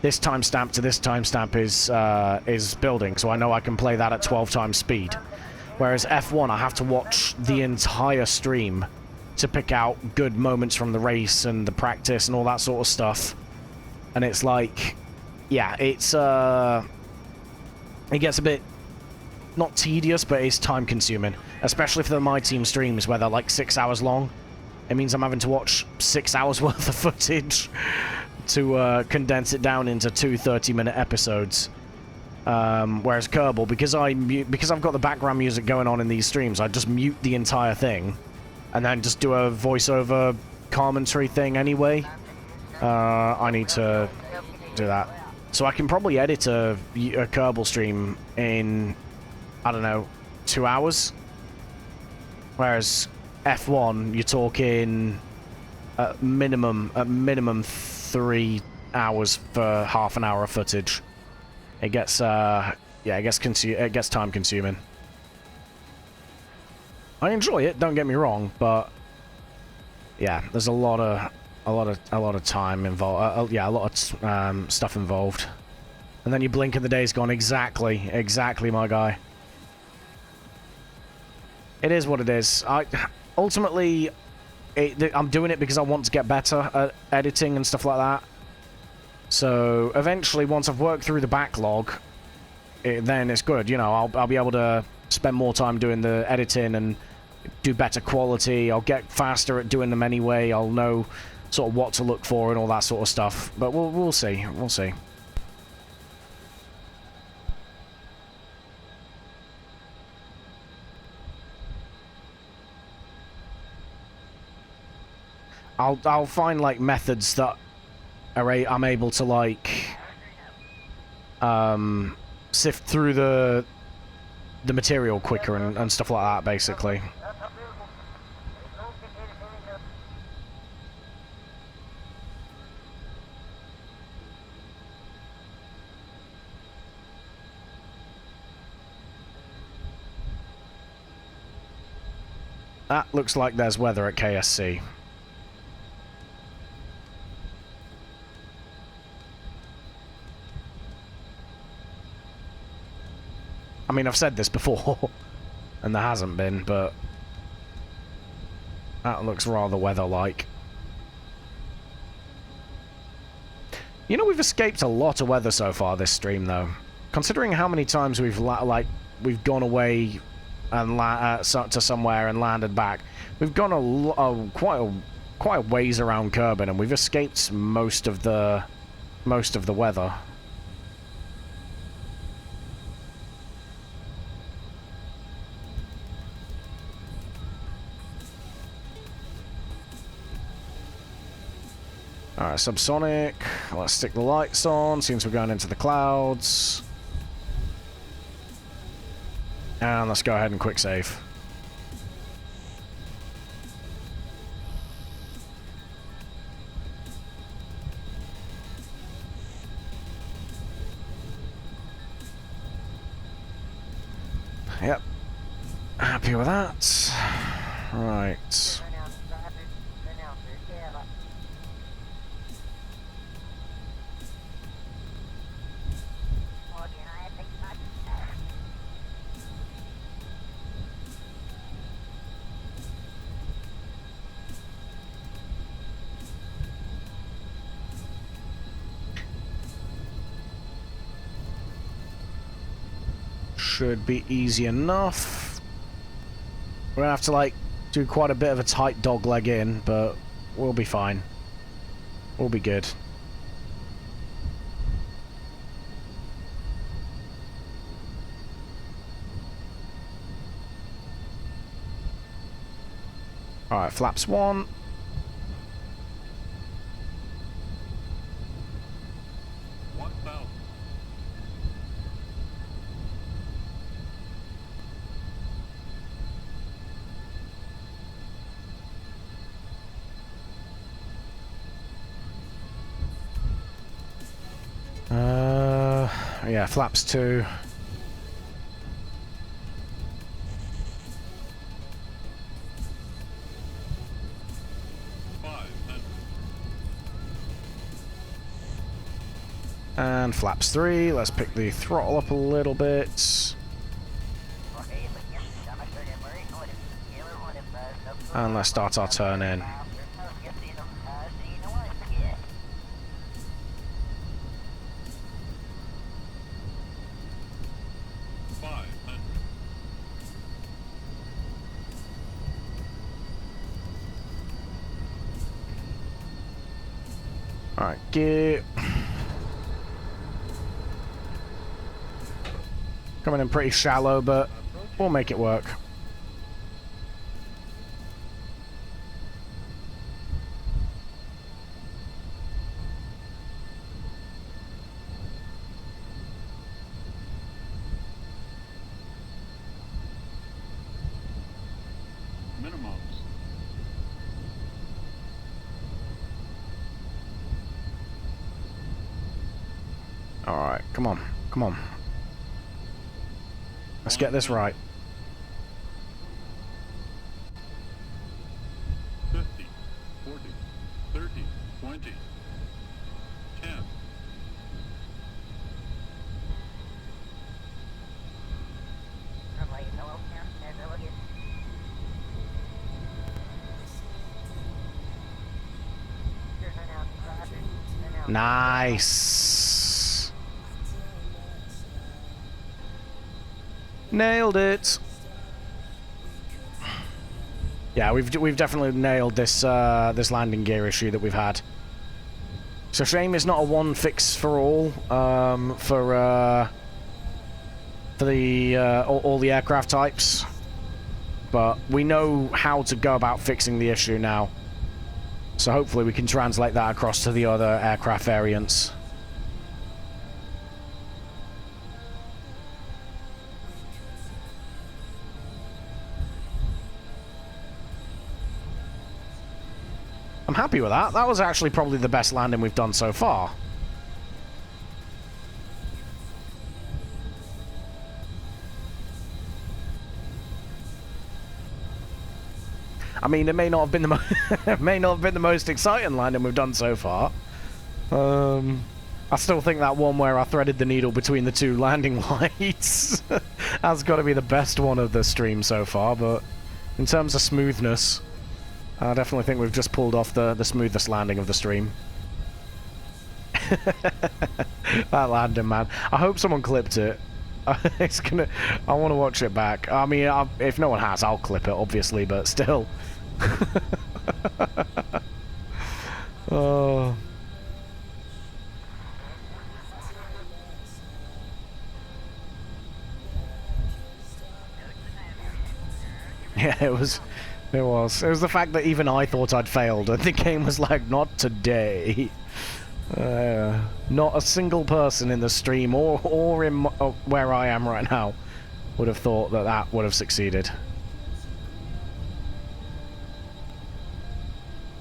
timestamp to this timestamp is building. So I know I can play that at 12 times speed. Whereas F1, I have to watch the entire stream to pick out good moments from the race and the practice and all that sort of stuff. And it's like, yeah, it's it gets a bit, not tedious, but it's time consuming, especially for my team streams where they're like 6 hours long. It means I'm having to watch 6 hours worth of footage to condense it down into 2 30-minute episodes. Whereas Kerbal, because I've got the background music going on in these streams, I just mute the entire thing and then just do a voiceover commentary thing anyway. I need to do that. So I can probably edit a Kerbal stream in, I don't know, 2 hours. Whereas F1, you're talking at minimum 3 hours for half an hour of footage. It gets yeah, it gets time consuming. I enjoy it, don't get me wrong, but yeah, there's a lot of time involved. Yeah, a lot of stuff involved. And then you blink and the day's gone. Exactly, my guy. It is what it is. Ultimately, I'm doing it because I want to get better at editing and stuff like that. So eventually, once I've worked through the backlog, then it's good. You know, I'll be able to spend more time doing the editing and do better quality. I'll get faster at doing them anyway. I'll know sort of what to look for and all that sort of stuff. But we'll see. We'll see. I'll find like methods that I'm able to like sift through the material quicker and stuff like that, basically. That looks like there's weather at KSC. I mean, I've said this before, and there hasn't been, but that looks rather weather-like. You know, we've escaped a lot of weather so far this stream, though. Considering how many times we've we've gone away and to somewhere and landed back, we've gone quite a ways around Kerbin, and we've escaped most of the weather. Alright, subsonic. Let's stick the lights on since we're going into the clouds. And let's go ahead and quick save. Yep. Happy with that. Right. Should be easy enough. We're gonna have to, like, do quite a bit of a tight dog leg in, but we'll be fine. We'll be good. Alright, flaps 1. Yeah, flaps 2. And flaps 3. Let's pick the throttle up a little bit. And let's start our turn in. Alright, gear. Coming in pretty shallow, but we'll make it work. Alright, come on, come on. Let's get this right. 50, 40, 30, 20, 10. Nice. Nailed it. Yeah, we've definitely nailed this this landing gear issue that we've had. It's a shame it's not a one fix for all for the all the aircraft types, but we know how to go about fixing the issue now. So hopefully we can translate that across to the other aircraft variants. I'm happy with that. That was actually probably the best landing we've done so far. I mean, it may not have been the it may not have been the most exciting landing we've done so far. I still think that one where I threaded the needle between the two landing lights has got to be the best one of the stream so far. But in terms of smoothness, I definitely think we've just pulled off the smoothest landing of the stream. That landing, man. I hope someone clipped it. It's gonna... I want to watch it back. I mean, if no one has, I'll clip it, obviously, but still. Oh... Yeah, it was the fact that even I thought I'd failed, and the game was like, not today. Not a single person in the stream or in where I am right now would have thought that that would have succeeded.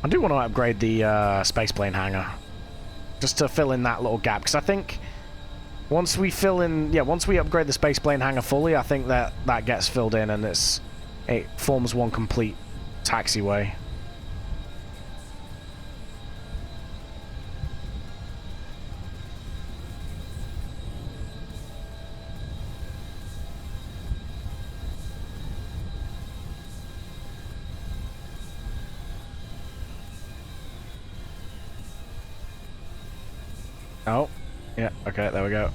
I do want to upgrade the spaceplane hangar, just to fill in that little gap, because I think once we upgrade the spaceplane hangar fully, I think that gets filled in and it forms one complete taxiway. Oh, yeah, okay, there we go.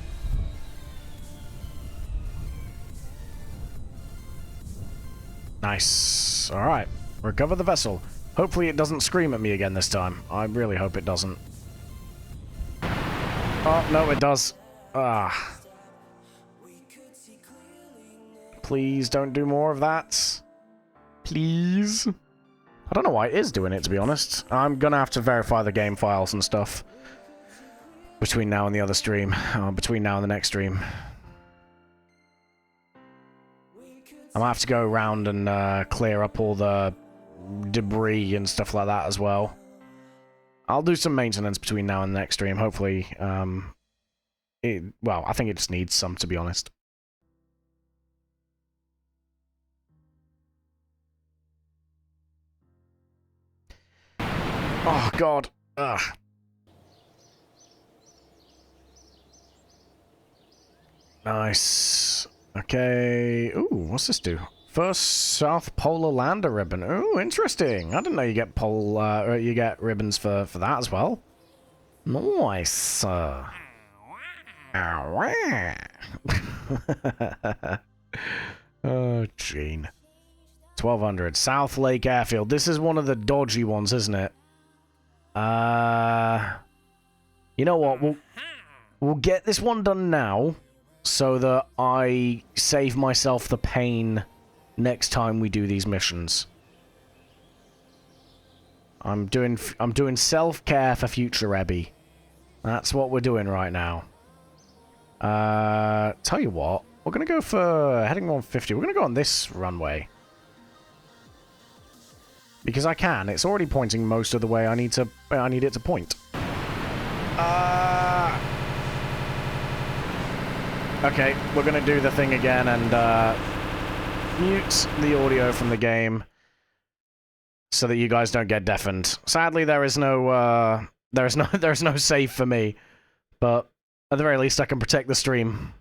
Nice. Alright. Recover the vessel. Hopefully it doesn't scream at me again this time. I really hope it doesn't. Oh, no, it does. Ah. Please don't do more of that. Please. I don't know why it is doing it, to be honest. I'm gonna have to verify the game files and stuff between now and the other stream. Between now and the next stream. I'm gonna have to go around and clear up all the debris and stuff like that as well. I'll do some maintenance between now and the next stream, hopefully. Well, I think it just needs some, to be honest. Oh, God. Ugh. Nice. Okay. Ooh, what's this do? First South Polar Lander ribbon. Ooh, interesting. I didn't know you get ribbons for that as well. Nice. Oh, Gene. 1200. South Lake Airfield. This is one of the dodgy ones, isn't it? You know what? We'll get this one done now, so that I save myself the pain next time we do these missions. I'm doing self-care for future Ebby. That's what we're doing right now. Tell you what, we're gonna go for heading 150. We're gonna go on this runway. Because I can. It's already pointing most of the way I need it to point. Okay, we're gonna do the thing again and mute the audio from the game so that you guys don't get deafened. Sadly, there is no save for me, but at the very least, I can protect the stream.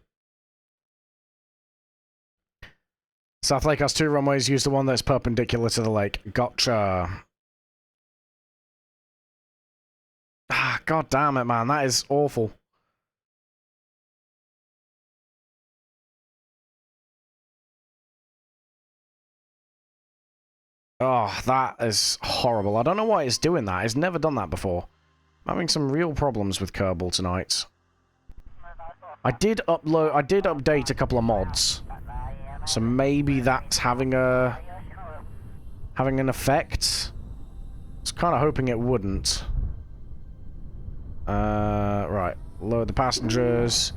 South Lake has 2 runways. Use the one that's perpendicular to the lake. Gotcha. Ah, god damn it, man. That is awful. Oh, that is horrible. I don't know why it's doing that. It's never done that before. I'm having some real problems with Kerbal tonight. I did update a couple of mods. So maybe that's having an effect. I was kind of hoping it wouldn't. Right. Load the passengers.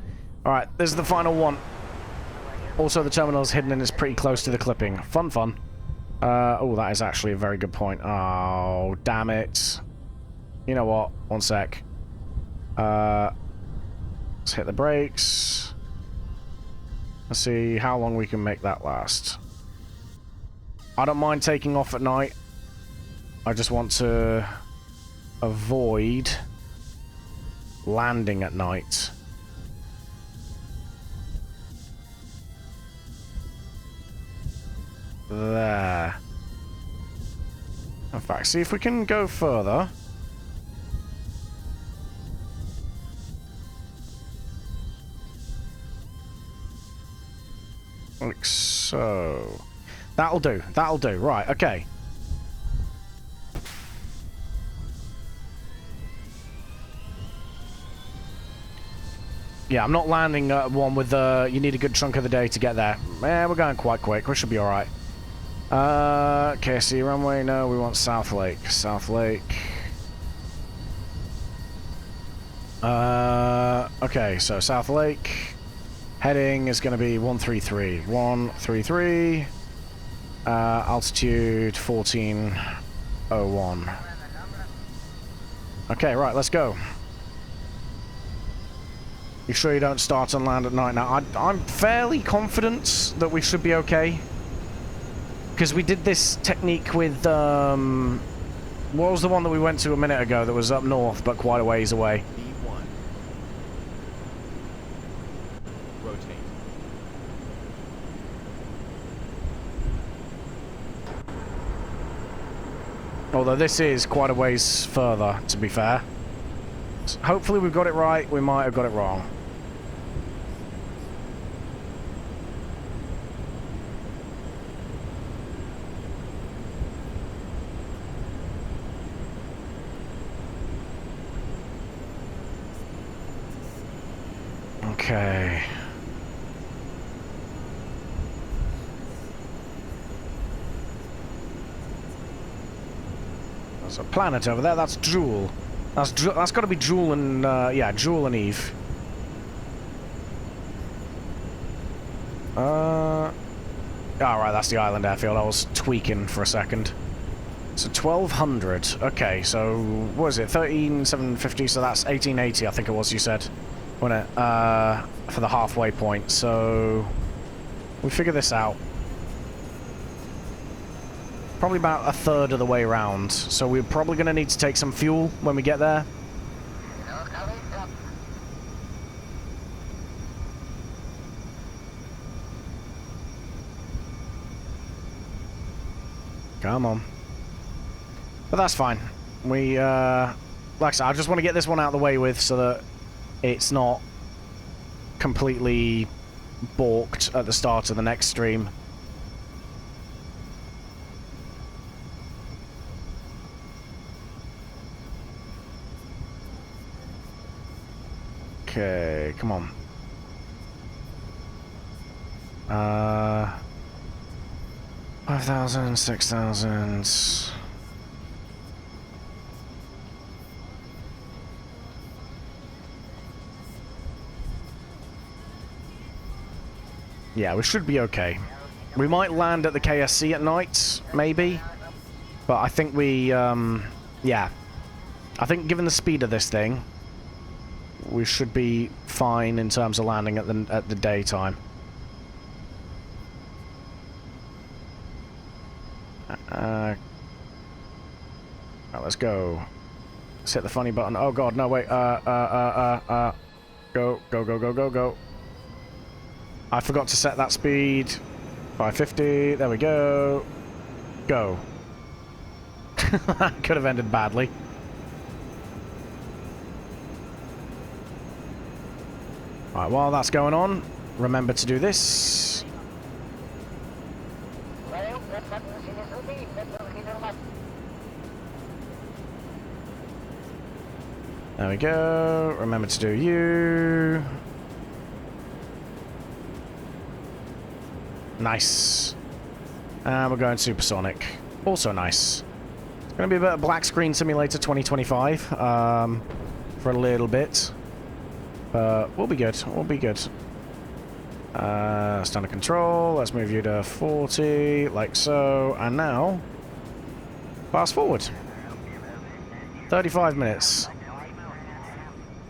Alright, this is the final one. Also, the terminal's hidden and it's pretty close to the clipping. Fun. Oh, that is actually a very good point. Oh, damn it. You know what? One sec. Let's hit the brakes. Let's see how long we can make that last. I don't mind taking off at night. I just want to avoid landing at night. There. In fact, see if we can go further. so... That'll do. That'll do. Right, okay. Yeah, I'm not landing one with you need a good chunk of the day to get there. Eh, we're going quite quick. We should be alright. KSC runway. No, we want South Lake. South Lake. Okay, so South Lake. Heading is going to be 133. 133. Altitude 1401. Okay, right, let's go. You sure you don't start and land at night now? I'm fairly confident that we should be okay. Because we did this technique with, what was the one that we went to a minute ago that was up north but quite a ways away? B1. Rotate. Although this is quite a ways further, to be fair. So hopefully we've got it right, we might have got it wrong. Okay. There's a planet over there, that's JUL. That's got to be JUL and, yeah, JUL and Eve. Alright, that's the island airfield. I was tweaking for a second. So 1200. Okay, so what is it? 13,750. So that's 1880. I think it was. You said, wasn't it? For the halfway point. So we figure this out. Probably about a third of the way around. So we're probably going to need to take some fuel when we get there. Come on. But that's fine. We, like I said, I just want to get this one out of the way with so that it's not completely balked at the start of the next stream. Okay, come on. 5,000, 6,000. Yeah, we should be okay. We might land at the KSC at night, maybe. But I think we, yeah. I think given the speed of this thing, we should be fine in terms of landing at the daytime. Right, let's go. Let's hit the funny button. Oh god, no wait. Go, go, go, go, go, go. I forgot to set that speed. 550. There we go. Go. That could have ended badly. Right, while that's going on, remember to do this. There we go. Remember to do you. Nice. And we're going supersonic. Also nice. It's going to be a bit of Black Screen Simulator 2025 for a little bit. We'll be good. We'll be good. Standard control. Let's move you to 40, like so. And now, fast forward. 35 minutes.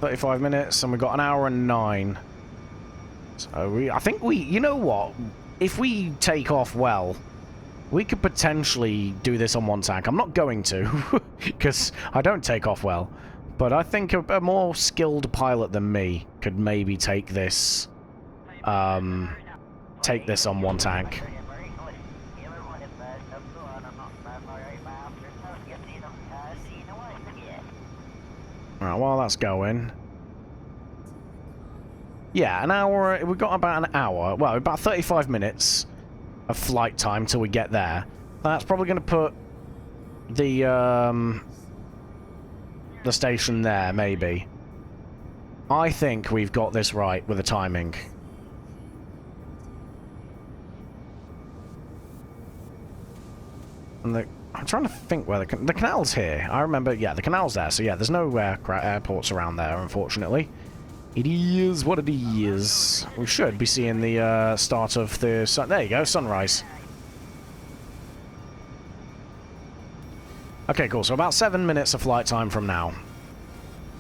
35 minutes, and we've got an hour and 9. So I think you know what? If we take off well, we could potentially do this on one tank. I'm not going to, because I don't take off well. But I think a more skilled pilot than me could maybe take this on one tank. Alright, while that's going. Yeah, an hour. We've got about an hour. Well, about 35 minutes. of flight time till we get there. That's probably going to put the station there, maybe. I think we've got this right with the timing. And I'm trying to think where the canal's here. I remember, yeah, the canal's there. So yeah, there's no airports around there, unfortunately. It is what it is. We should be seeing the start of the sun. There you go, sunrise. Okay, cool. So about 7 minutes of flight time from now,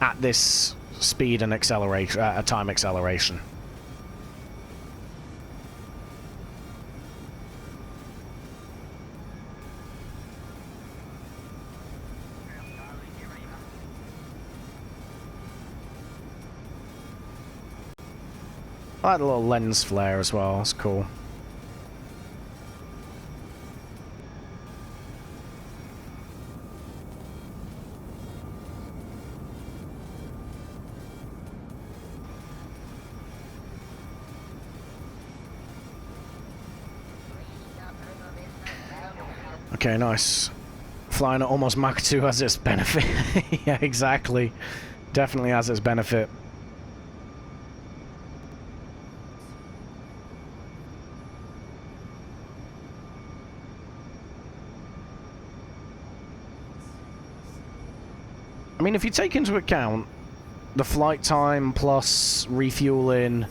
at this speed and acceleration, time acceleration. I like the little lens flare as well. That's cool. Okay, nice. Flying at almost Mach 2 has its benefit. Yeah, exactly. Definitely has its benefit. I mean, if you take into account the flight time plus refueling,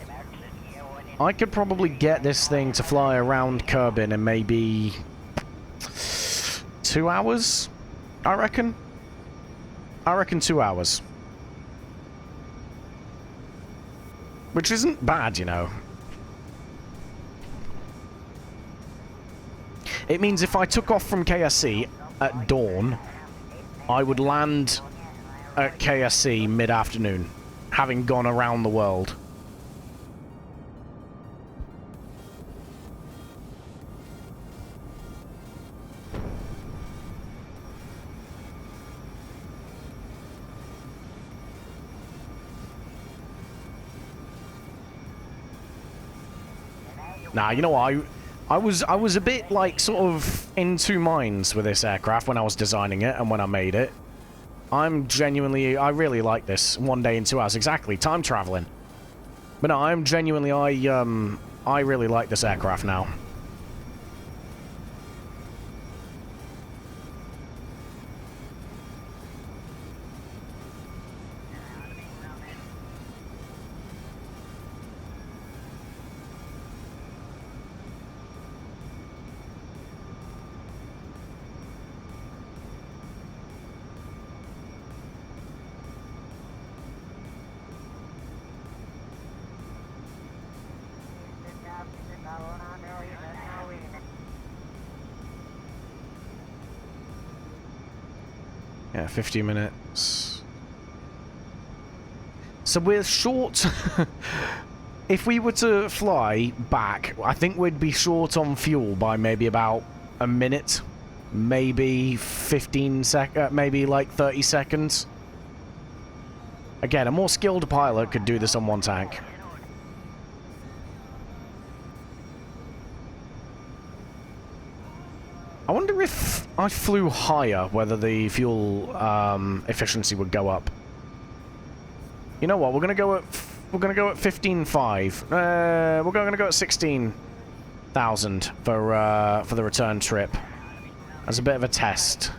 I could probably get this thing to fly around Kerbin in maybe 2 hours, I reckon. I reckon 2 hours. Which isn't bad, you know. It means if I took off from KSC at dawn, I would land at KSC mid-afternoon, having gone around the world. Nah, you know what? I was a bit like sort of in two minds with this aircraft when I was designing it and when I made it. I really like this. 1 day in 2 hours, exactly. Time traveling. But no, I really like this aircraft now. Yeah, 50 minutes. So we're short. If we were to fly back, I think we'd be short on fuel by maybe about a minute. Maybe 15 maybe like 30 seconds. Again, a more skilled pilot could do this on one tank. I wonder if I flew higher, whether the fuel efficiency would go up. You know what? We're gonna go at 15.5. We're gonna go at 16,000 for the return trip as a bit of a test.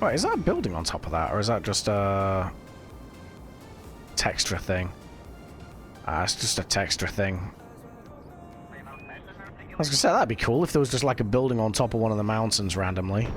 Wait, is that a building on top of that, or is that just a texture thing? Ah, it's just a texture thing. I was gonna say, that'd be cool if there was just like a building on top of one of the mountains randomly.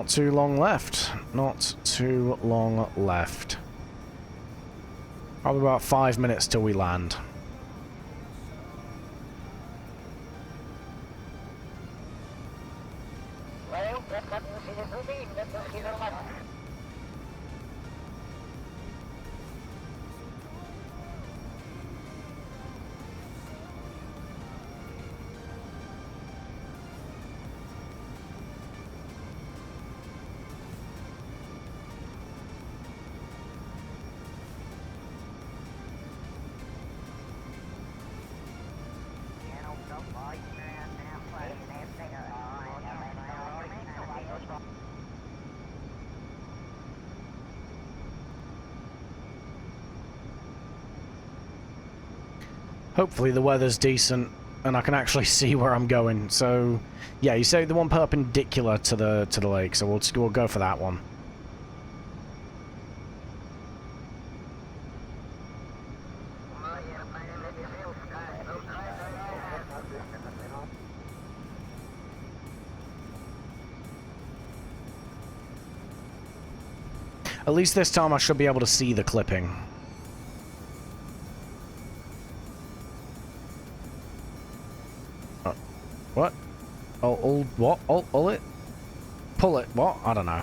Not too long left. Not too long left. Probably about 5 minutes till we land. Hopefully the weather's decent and I can actually see where I'm going. So, yeah, you say the one perpendicular to the lake, so we'll go for that one. At least this time I should be able to see the clipping. What? Oh, what? Oh, it? Pull it. What? I don't know.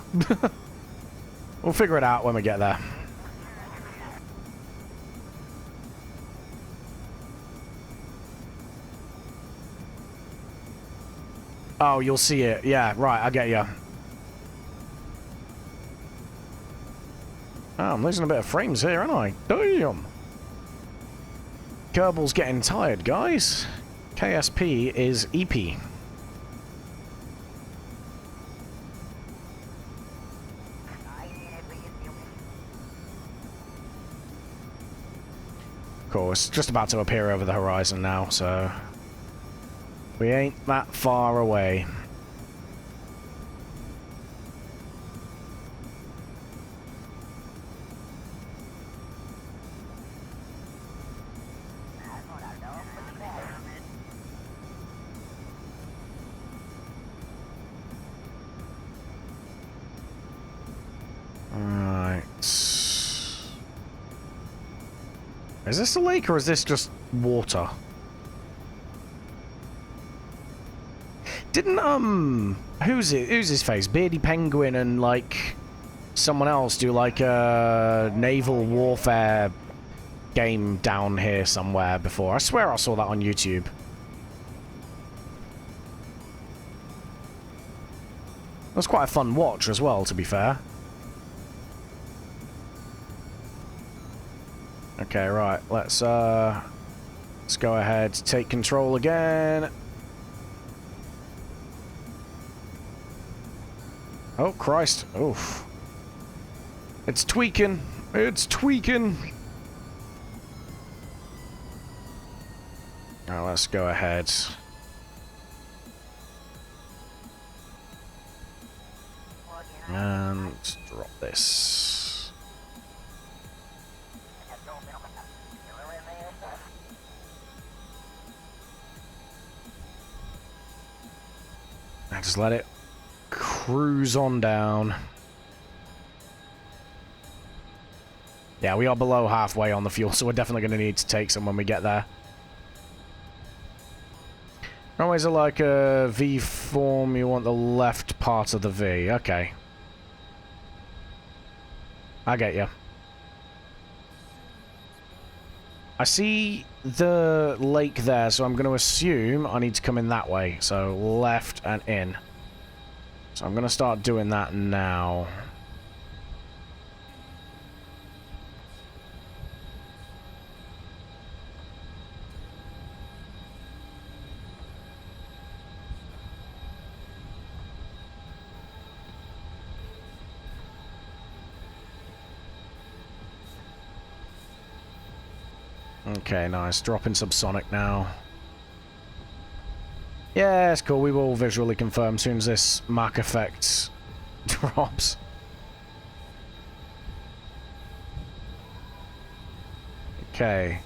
We'll figure it out when we get there. Oh, you'll see it. Yeah, right, I get you. Oh, I'm losing a bit of frames here, aren't I? Damn! Kerbin's getting tired, guys. KSP is EP. Of course, just about to appear over the horizon now, so we ain't that far away. Is this a lake or is this just water? Didn't, who's his face? Beardy Penguin and, like, someone else do, like, a naval warfare game down here somewhere before? I swear I saw that on YouTube. It was quite a fun watch as well, to be fair. Okay, right, let's go ahead, take control again. Oh, Christ. Oof. It's tweaking. It's tweaking. Now let's go ahead. And drop this. I just let it cruise on down. Yeah, we are below halfway on the fuel, so we're definitely going to need to take some when we get there. Runways are like a V form. You want the left part of the V. Okay. I get you. I see the lake there, so I'm going to assume I need to come in that way. So left and in. So I'm going to start doing that now. Okay, nice. Dropping subsonic now. Yeah, it's cool. We will visually confirm as soon as this Mach effect drops. Okay.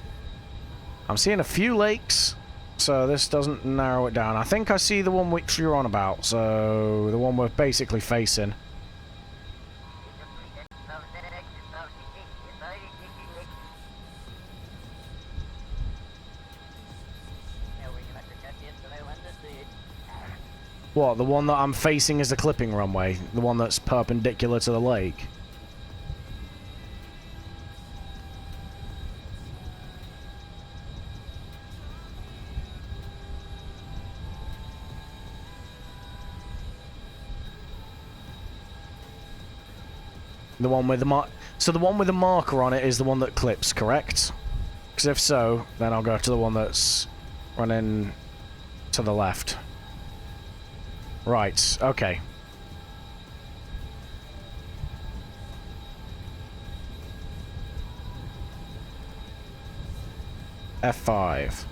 I'm seeing a few lakes so this doesn't narrow it down. I think I see the one which you're on about, so the one we're basically facing. What, the one that I'm facing is the clipping runway? The one that's perpendicular to the lake? The one with the so the one with the marker on it is the one that clips, correct? Because if so, then I'll go to the one that's running to the left. Right, okay. F5.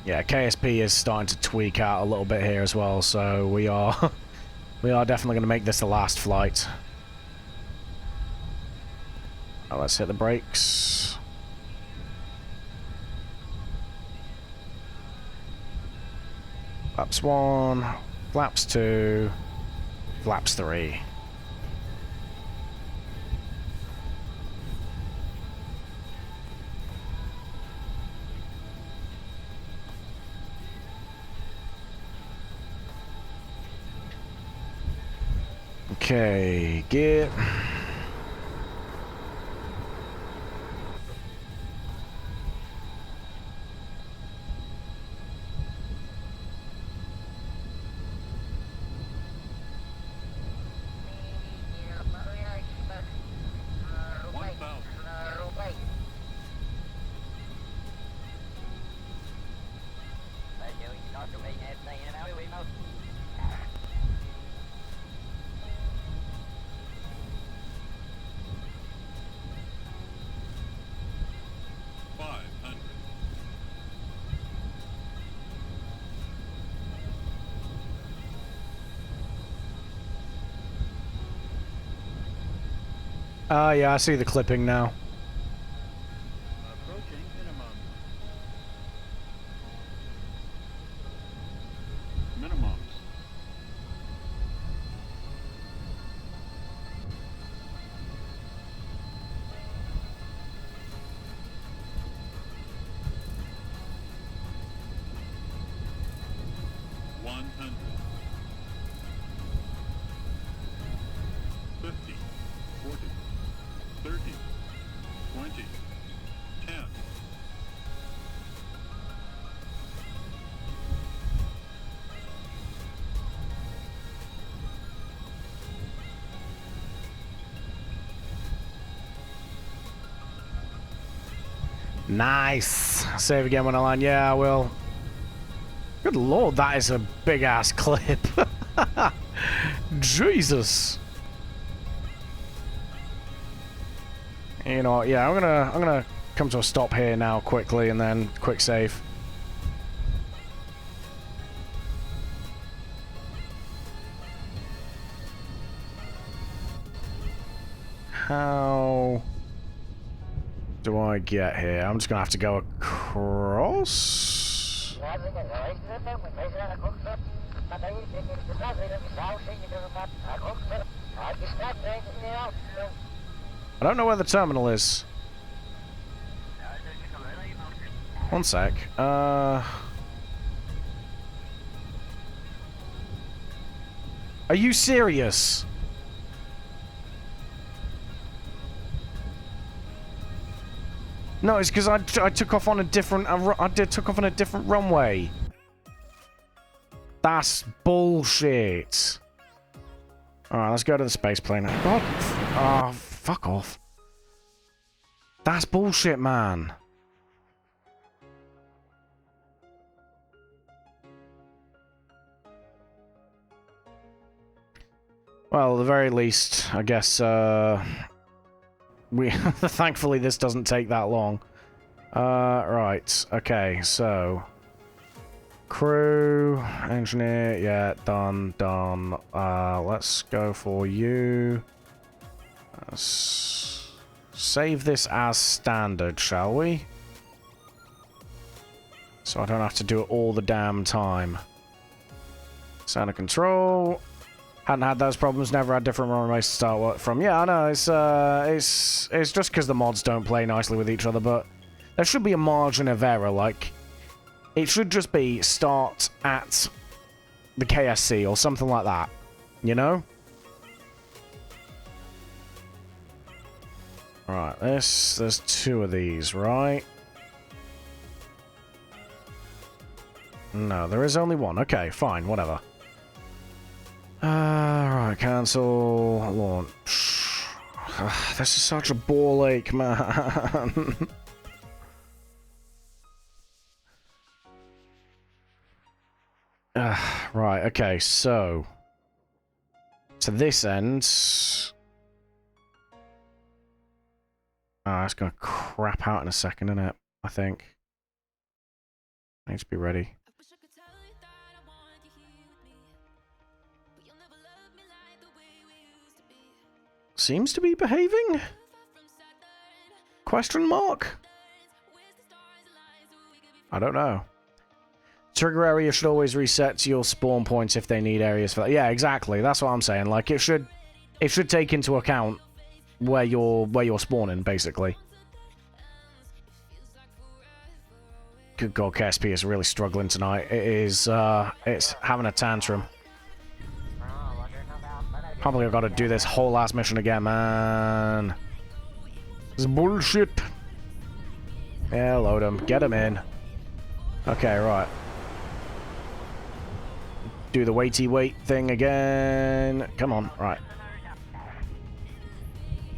Yeah, KSP is starting to tweak out a little bit here as well, so we are we are definitely going to make this the last flight. Now let's hit the brakes. Flaps 1, flaps 2, flaps 3. Okay, get. Yeah, I see the clipping now. Approaching minimum. Minimums. Nice. Save again when I land. Yeah, I will. Good lord, that is a big ass clip. Jesus. You know what? Yeah, I'm gonna come to a stop here now quickly and then quick save. How do I get here? I'm just gonna have to go across. I don't know where the terminal is. One sec. Are you serious? No, it's because I took off on a different. took off on a different runway. That's bullshit. All right, let's go to the space plane. God, oh, fuck off. That's bullshit, man. Well, at the very least, I guess. We thankfully this doesn't take that long. Right. Okay, so crew, engineer, yeah, done. Let's go for you. save this as standard, shall we? So I don't have to do it all the damn time. Sound of control. Hadn't had those problems, never had different run rates to start from. Yeah, I know, it's just because the mods don't play nicely with each other, but there should be a margin of error, like, it should just be start at the KSC or something like that, you know? Alright, there's 2 of these, right? No, there is only 1. Okay, fine, whatever. Right, cancel, launch. This is such a ball ache, man. Right, okay, so... To this end... it's gonna crap out in a second, isn't it? I think. I need to be ready. Seems to be behaving? Question mark? I don't know. Trigger area should always reset to your spawn points if they need areas for that. Yeah, exactly. That's what I'm saying. Like, it should take into account where you're spawning, basically. Good God, KSP is really struggling tonight. It is, it's having a tantrum. Probably I've got to do this whole last mission again, man. This is bullshit. Yeah, load him. Get him in. Okay, right. Do the waity wait thing again. Come on, right.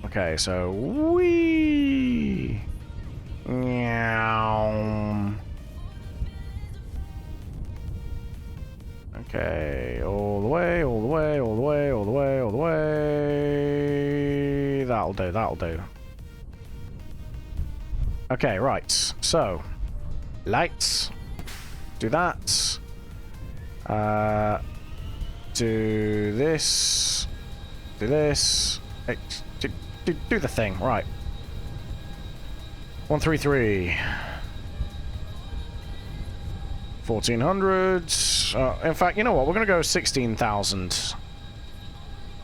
Okay, so wee. Meow. Okay, all the way, all the way, all the way, all the way, all the way. That'll do, that'll do. Okay, right. So, lights. Do that. Do this. Do this. Do the thing, right. 133. 1400. In fact, you know what? We're going to go 16,000.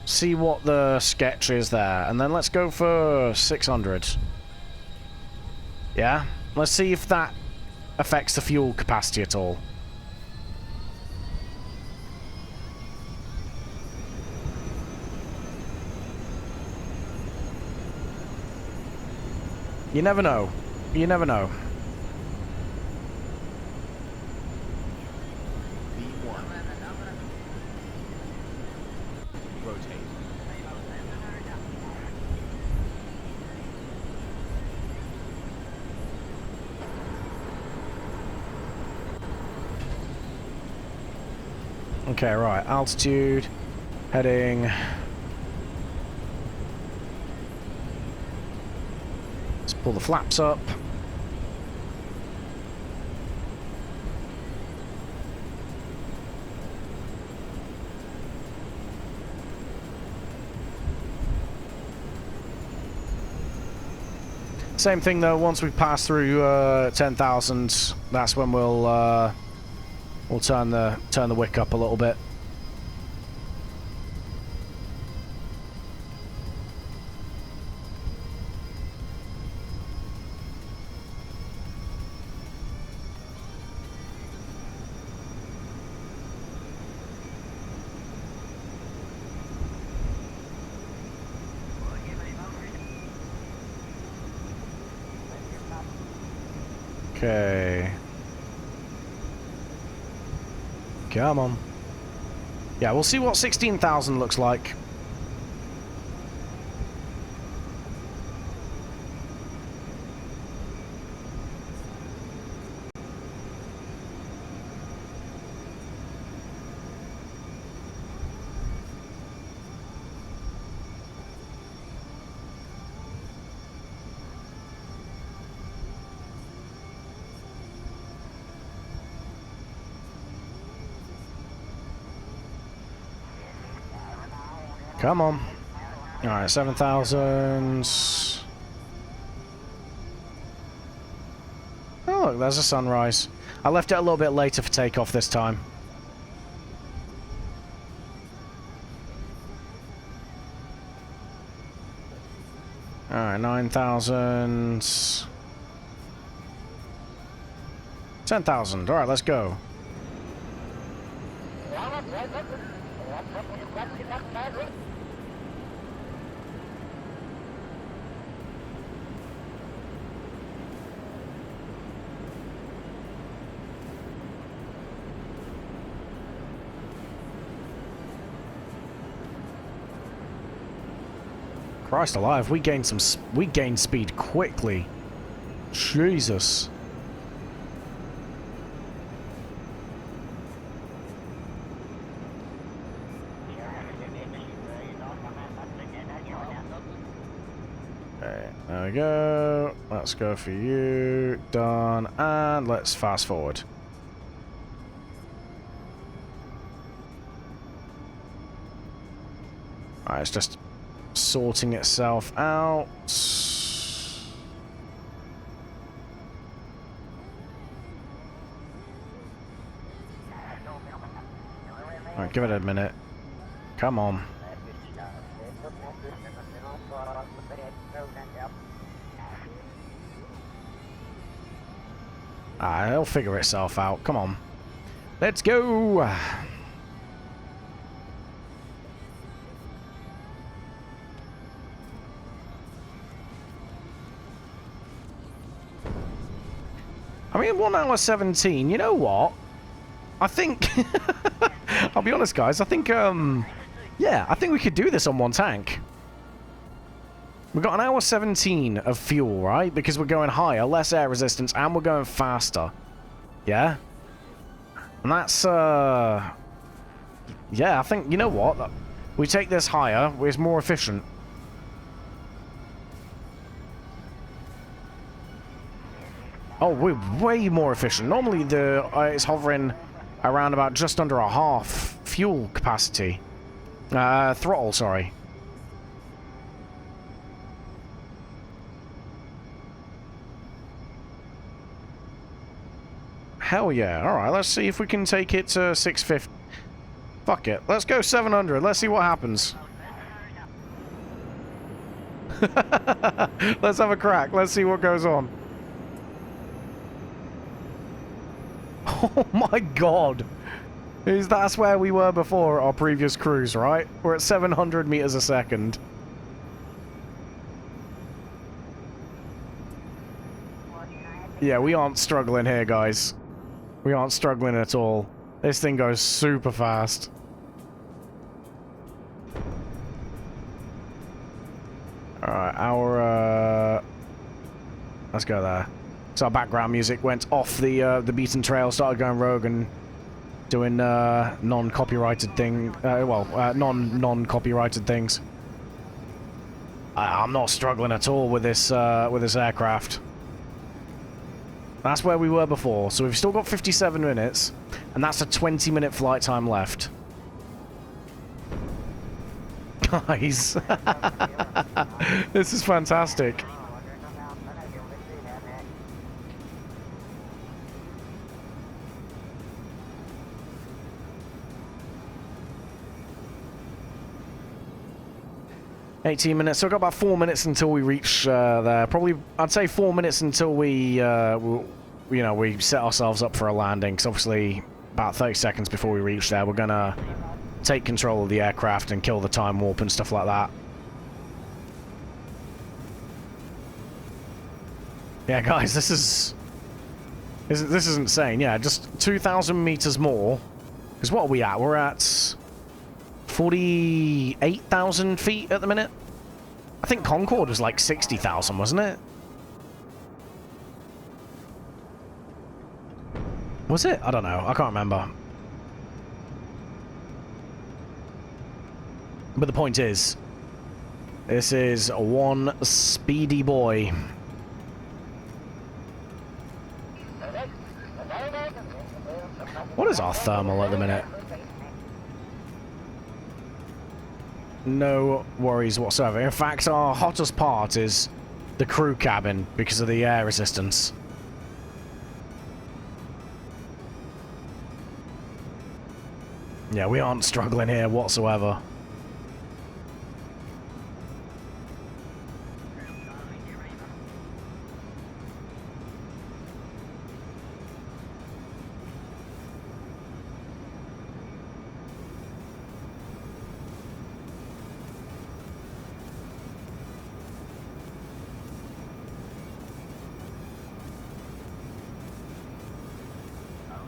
See what the sketch is there. And then let's go for 600. Yeah? Let's see if that affects the fuel capacity at all. You never know. You never know. V1. Rotate. Okay, right. Altitude. Heading. Let's pull the flaps up. Same thing though, once we pass through 10,000, that's when we'll turn the wick up a little bit. Okay. Come on. Yeah, we'll see what 16,000 looks like. Come on. Alright, 7,000. look, there's a sunrise. I left it a little bit later for takeoff this time. Alright, 9,000... 10,000. Alright, let's go. Christ alive, we gained speed quickly. Jesus. Okay, there we go. Let's go for you. Done. And let's fast forward. Alright, it's just sorting itself out. Alright, give it a minute. Come on. It'll figure itself out. Come on. Let's go! I mean, 1 hour 17, you know what? I think... I'll be honest, guys. I think, yeah, I think we could do this on one tank. We've got 1 hour 17 of fuel, right? Because we're going higher, less air resistance, and we're going faster. Yeah? And that's, yeah, I think, you know what? We take this higher, it's more efficient. Oh, we're way more efficient. Normally, it's hovering around about just under a half fuel capacity. Throttle, sorry. Hell yeah. Alright, let's see if we can take it to 650. Fuck it. Let's go 700. Let's see what happens. Let's have a crack. Let's see what goes on. Oh my god. That's where we were before our previous cruise, right? We're at 700 meters a second. Yeah, we aren't struggling here, guys. We aren't struggling at all. This thing goes super fast. Alright, let's go there. So our background music went off the beaten trail, started going rogue and doing non-copyrighted thing. Non-copyrighted things. I'm not struggling at all with this aircraft. That's where we were before. So we've still got 57 minutes, and that's a 20-minute flight time left. Guys, this is fantastic. $18 minutes, so we've got about 4 minutes until we reach there. Probably, I'd say 4 minutes until we set ourselves up for a landing. Because obviously, about 30 seconds before we reach there, we're gonna take control of the aircraft and kill the time warp and stuff like that. Yeah, guys, this is insane. Yeah, just 2,000 meters more. Because what are we at? We're at 48,000 feet at the minute. I think Concorde was like 60,000, wasn't it? Was it? I don't know. I can't remember. But the point is, this is one speedy boy. What is our thermal at the minute? No worries whatsoever. In fact, our hottest part is the crew cabin because of the air resistance. Yeah, we aren't struggling here whatsoever.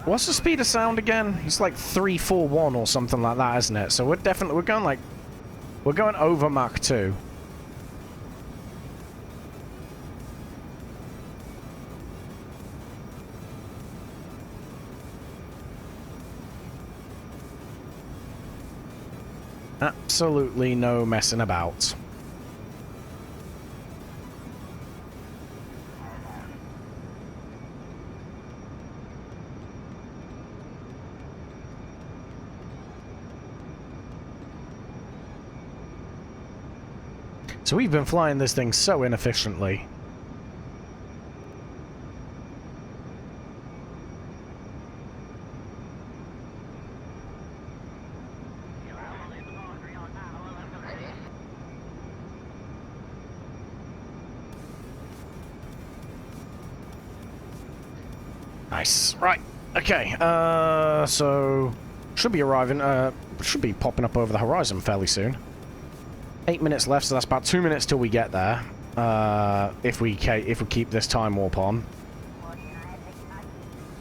What's the speed of sound again? It's like 341 or something like that, isn't it? So we're going over Mach 2. Absolutely no messing about. So we've been flying this thing so inefficiently. Nice. Right. Okay. So should be arriving. Should be popping up over the horizon fairly soon. 8 minutes left, so that's about 2 minutes till we get there. If we keep this time warp on,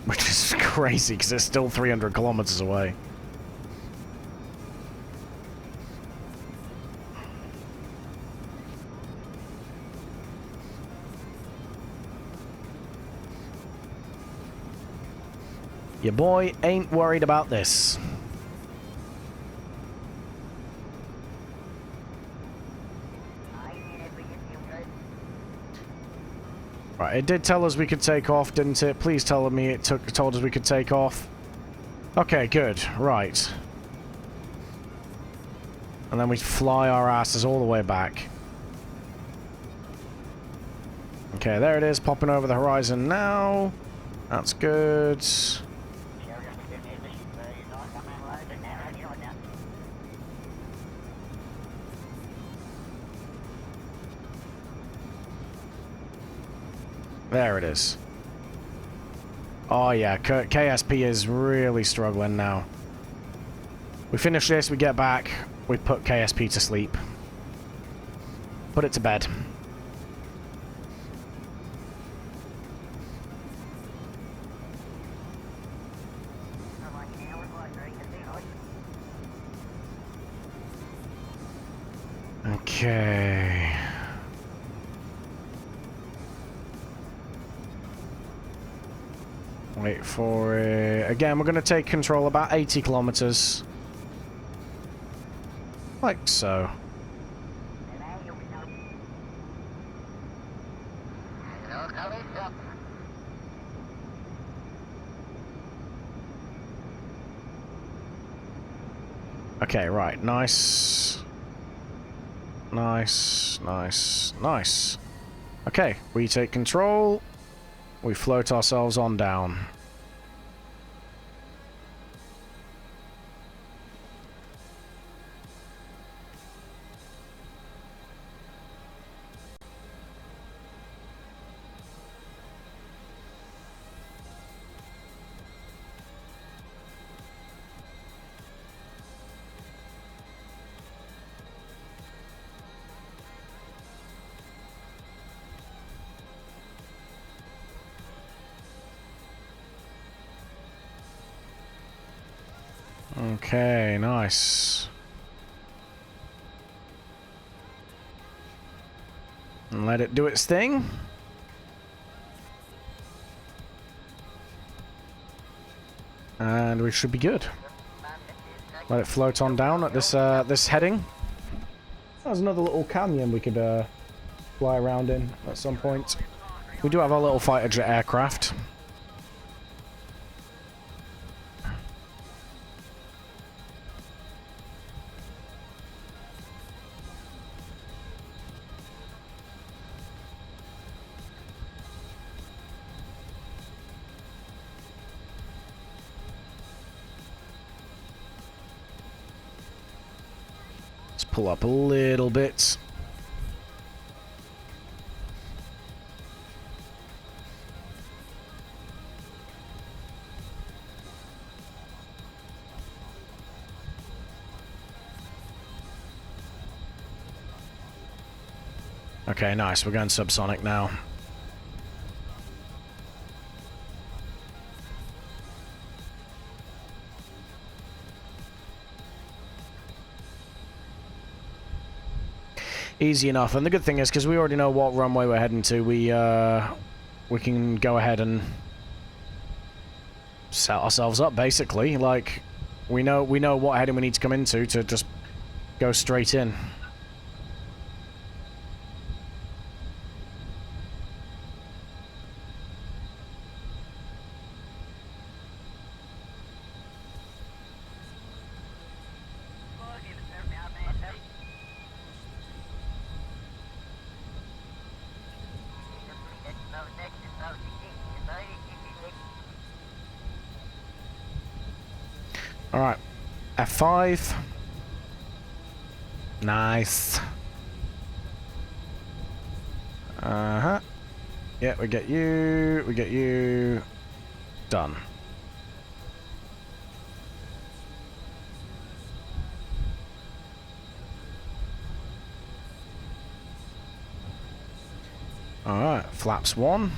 which is crazy because it's still 300 kilometers away. Your boy ain't worried about this. Right, it did tell us we could take off, didn't it? Please tell me it told us we could take off. Okay, good. Right. And then we fly our asses all the way back. Okay, there it is, popping over the horizon now. That's good. There it is. Oh yeah, KSP is really struggling now. We finish this, we get back, we put KSP to sleep. Put it to bed. Okay. Wait for it. Again, we're going to take control about 80 kilometers. Like so. Okay, right. Nice. Nice, nice, nice. Okay, we take control. We float ourselves on down. Okay, nice. And let it do its thing. And we should be good. Let it float on down at this this heading. There's another little canyon we could fly around in at some point. We do have our little fighter jet aircraft. pull up a little bit. Okay, nice. We're going subsonic now. Easy enough. And the good thing is, because we already know what runway we're heading to, we can go ahead and set ourselves up, basically. Like, we know what heading we need to come into to just go straight in. Alright. F5. Nice. Uh-huh. Yeah, we get you. We get you. Done. Alright, flaps 1.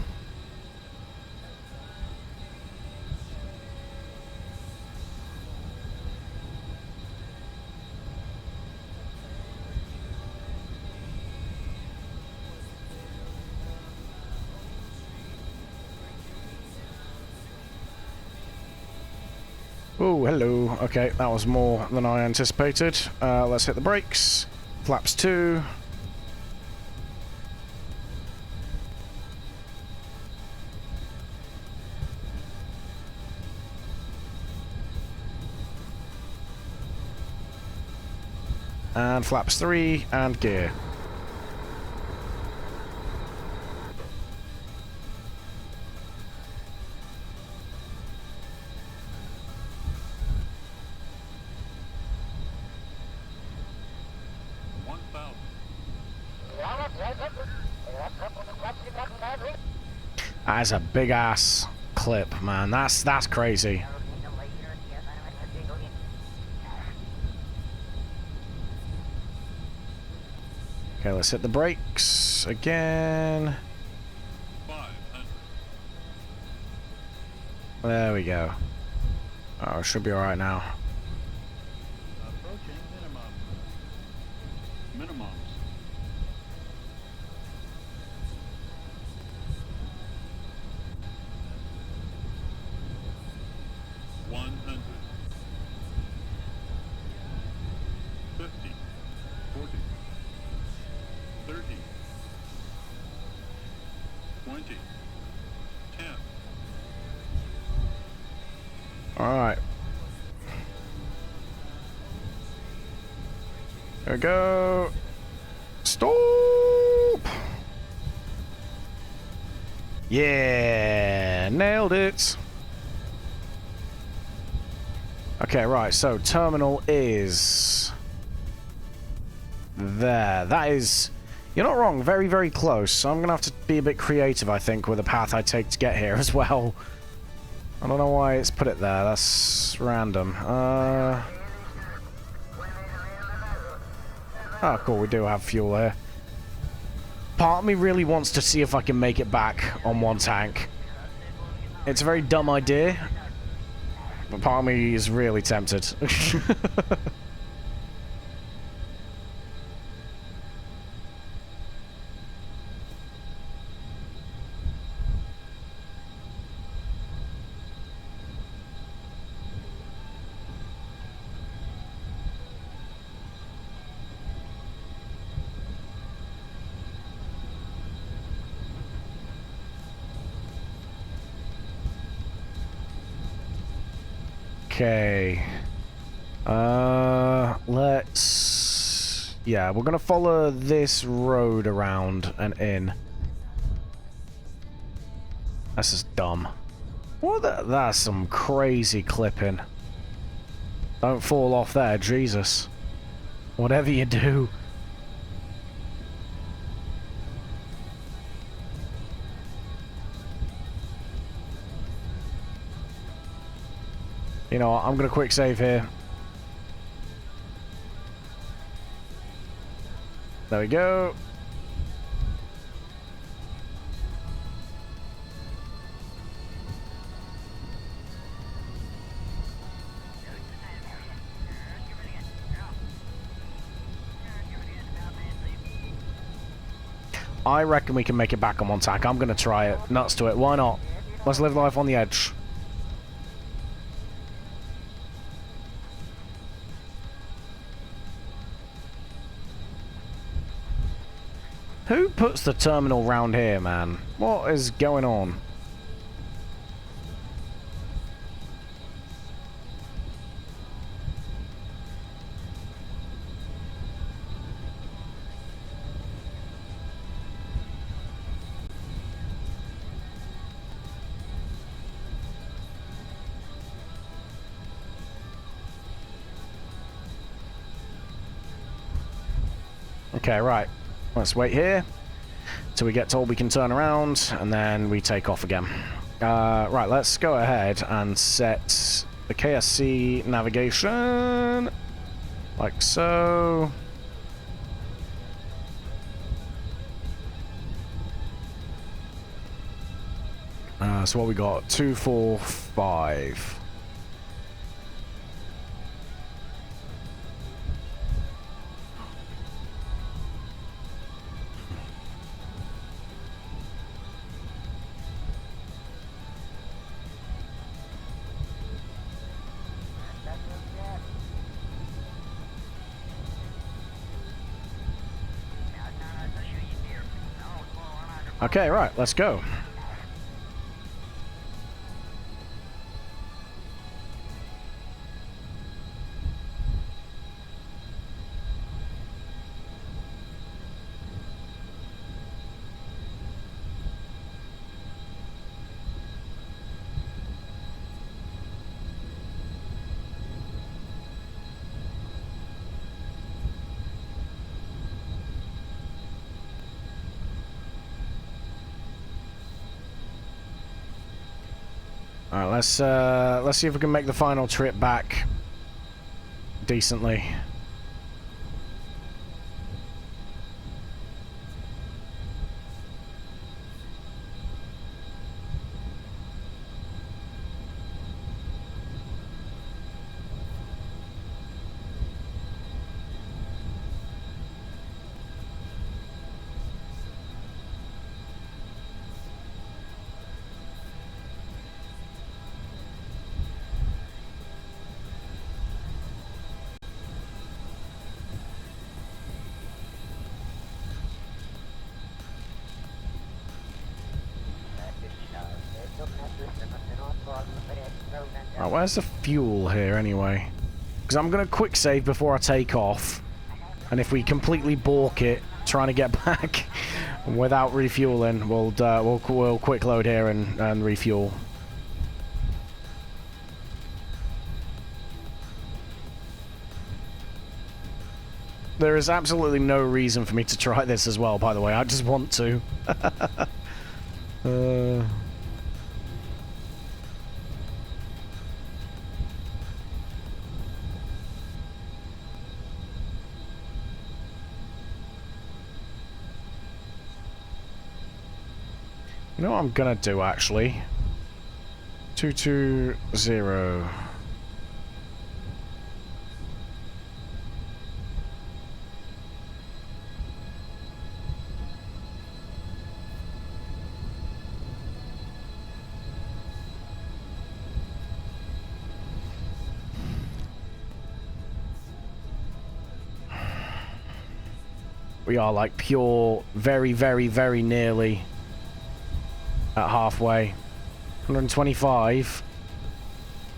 Oh, hello. Okay, that was more than I anticipated. Let's hit the brakes. Flaps 2. And flaps 3 and gear. That is a big ass clip, man. That's crazy. Okay, let's hit the brakes again. 500. There we go. Oh, it should be alright now. Approaching minimum. Minimums. 100. 50. 40. 30. 20. 10. Alright. There we go. Stop! Yeah! Nailed it! Okay, right, so terminal is there. That is... You're not wrong, very, very close. So I'm going to have to be a bit creative, I think, with the path I take to get here as well. I don't know why it's put it there. That's random. Oh, cool, we do have fuel here. Part of me really wants to see if I can make it back on one tank. It's a very dumb idea, but part of me is really tempted. Okay. Let's... Yeah, we're gonna follow this road around and in. That's just dumb. What the... That's some crazy clipping. Don't fall off there, Jesus. Whatever you do. You know what, I'm gonna quick save here. There we go. I reckon we can make it back on one tack. I'm gonna try it. Nuts to it. Why not? Let's live life on the edge. Who puts the terminal round here, man? What is going on? Okay, right. Let's wait here till we get told we can turn around, and then we take off again. Right, let's go ahead and set the KSC navigation, like so. So what we got? 2, 4, 5. Okay, right, let's go. Alright, let's see if we can make the final trip back decently. Right, where's the fuel here anyway? Because I'm going to quick save before I take off. And if we completely balk it, trying to get back without refueling, we'll quick load here and refuel. There is absolutely no reason for me to try this as well, by the way. I just want to. You know what I'm gonna do, actually? 220. We are like pure, very, very, very nearly at halfway. 125.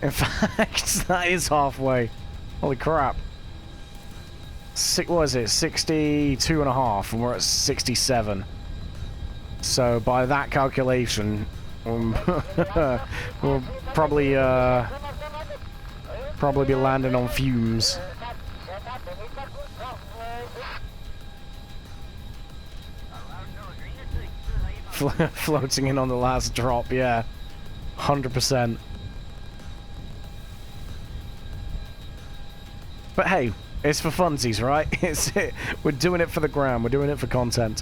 In fact, that is halfway. Holy crap. What is it? 62 and a half, and we're at 67. So by that calculation, we'll probably be landing on fumes. floating in on the last drop, yeah. 100%. But hey, it's for funsies, right? We're doing it for the gram, we're doing it for content.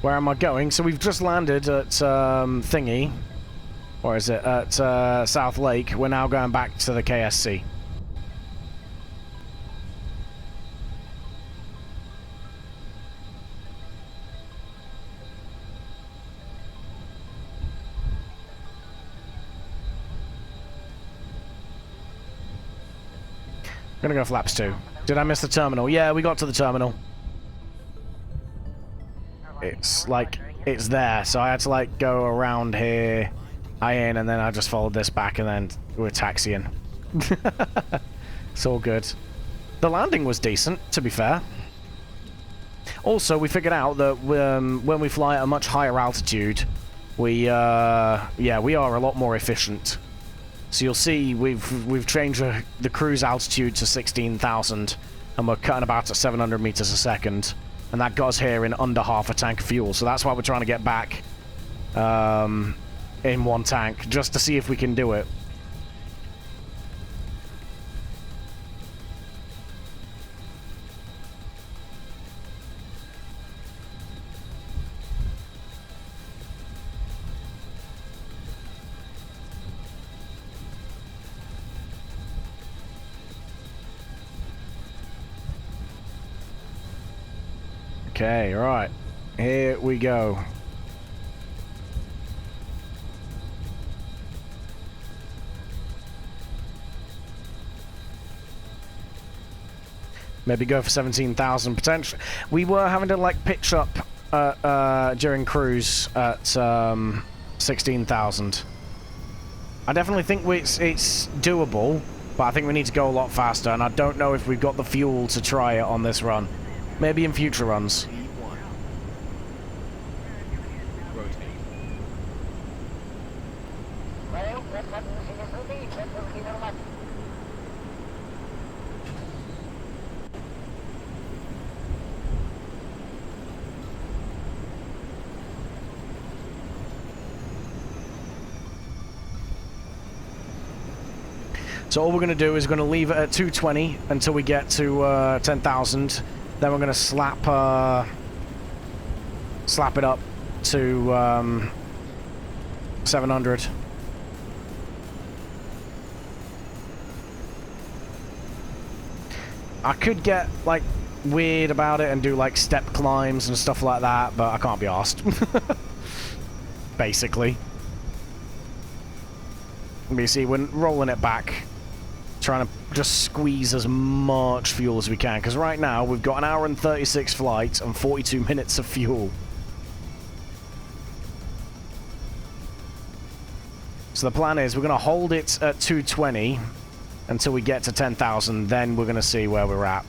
Where am I going? So we've just landed at thingy. Where is it? At South Lake. We're now going back to the KSC. I'm gonna go flaps 2. Did I miss the terminal? Yeah, we got to the terminal. It's like, it's there, so I had to like go around here, in, and then I just followed this back, and then we're taxiing. It's all good. The landing was decent, to be fair. Also, we figured out that when we fly at a much higher altitude, we are a lot more efficient. So you'll see we've changed the cruise altitude to 16,000, and we're cutting about at 700 meters a second. And that got us here in under half a tank of fuel. So that's why we're trying to get back in one tank, just to see if we can do it. Okay, right. Here we go. Maybe go for 17,000 potential. We were having to like pitch up during cruise at 16,000. I definitely think it's doable, but I think we need to go a lot faster, and I don't know if we've got the fuel to try it on this run. Maybe in future runs. So all we're going to do is we're going to leave it at 220 until we get to 10,000. Then we're going to slap it up to 700. I could get like weird about it and do like step climbs and stuff like that, but I can't be arsed. Basically. You see, we're rolling it back, trying to just squeeze as much fuel as we can, because right now we've got an hour and 36 flights and 42 minutes of fuel. So the plan is we're going to hold it at 220 until we get to 10,000, then we're going to see where we're at.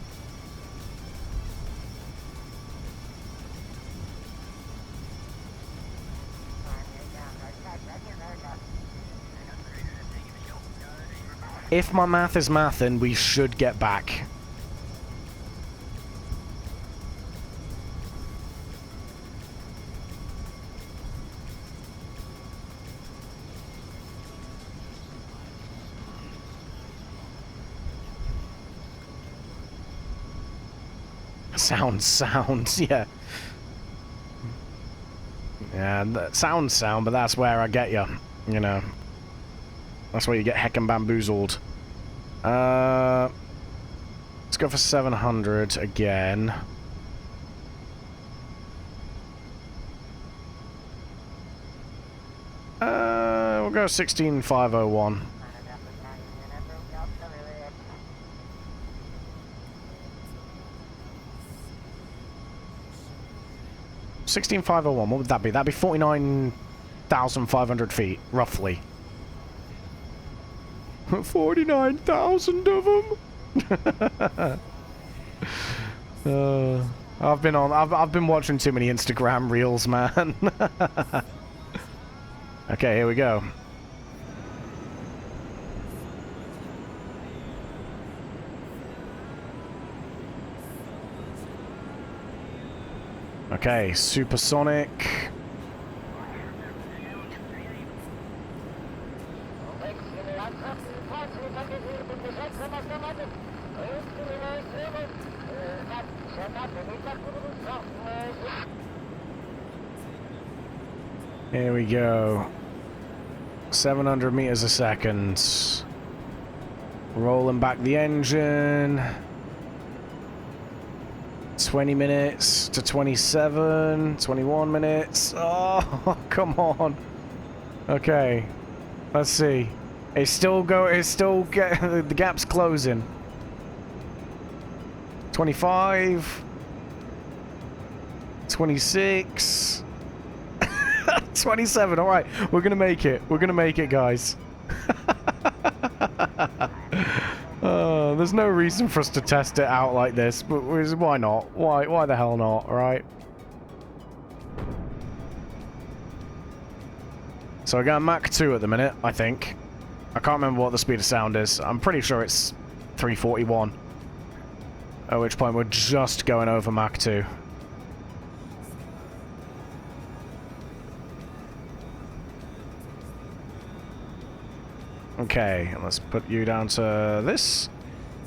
If my math is mathin', we should get back. Sounds, yeah. Yeah, that sounds, but that's where I get you know. That's where you get heckin' bamboozled. Let's go for 700 again. We'll go 16,501. $16,501, what would that be? That'd be 49,500 feet, roughly. 49,000 of them. I've been watching too many Instagram reels, man. Okay, here we go. Okay, supersonic. Here we go. 700 meters a second. Rolling back the engine. 20 minutes to 27, 21 minutes. Oh, come on. Okay. Let's see. The gap's closing. 25. 26. 27. All right. We're going to make it. We're going to make it, guys. There's no reason for us to test it out like this, but why not? Why the hell not, right? So I got Mach 2 at the minute, I think. I can't remember what the speed of sound is. I'm pretty sure it's 341. At which point we're just going over Mach 2. Okay, let's put you down to this.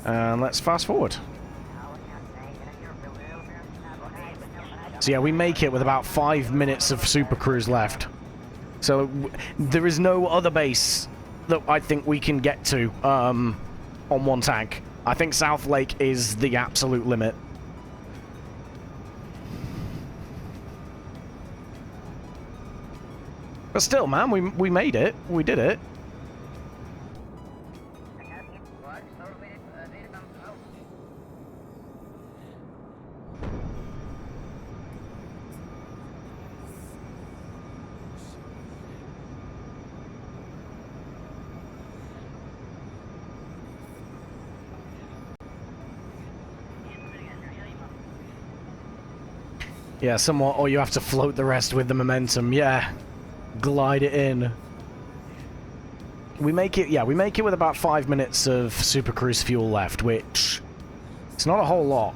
And let's fast forward. So yeah, we make it with about 5 minutes of Super Cruise left. So there is no other base that I think we can get to on one tank. I think South Lake is the absolute limit. But still, man, we made it. We did it. Yeah, somewhat, or you have to float the rest with the momentum. Yeah, glide it in. We make it, yeah, we make it with about 5 minutes of Super Cruise fuel left, which it's not a whole lot.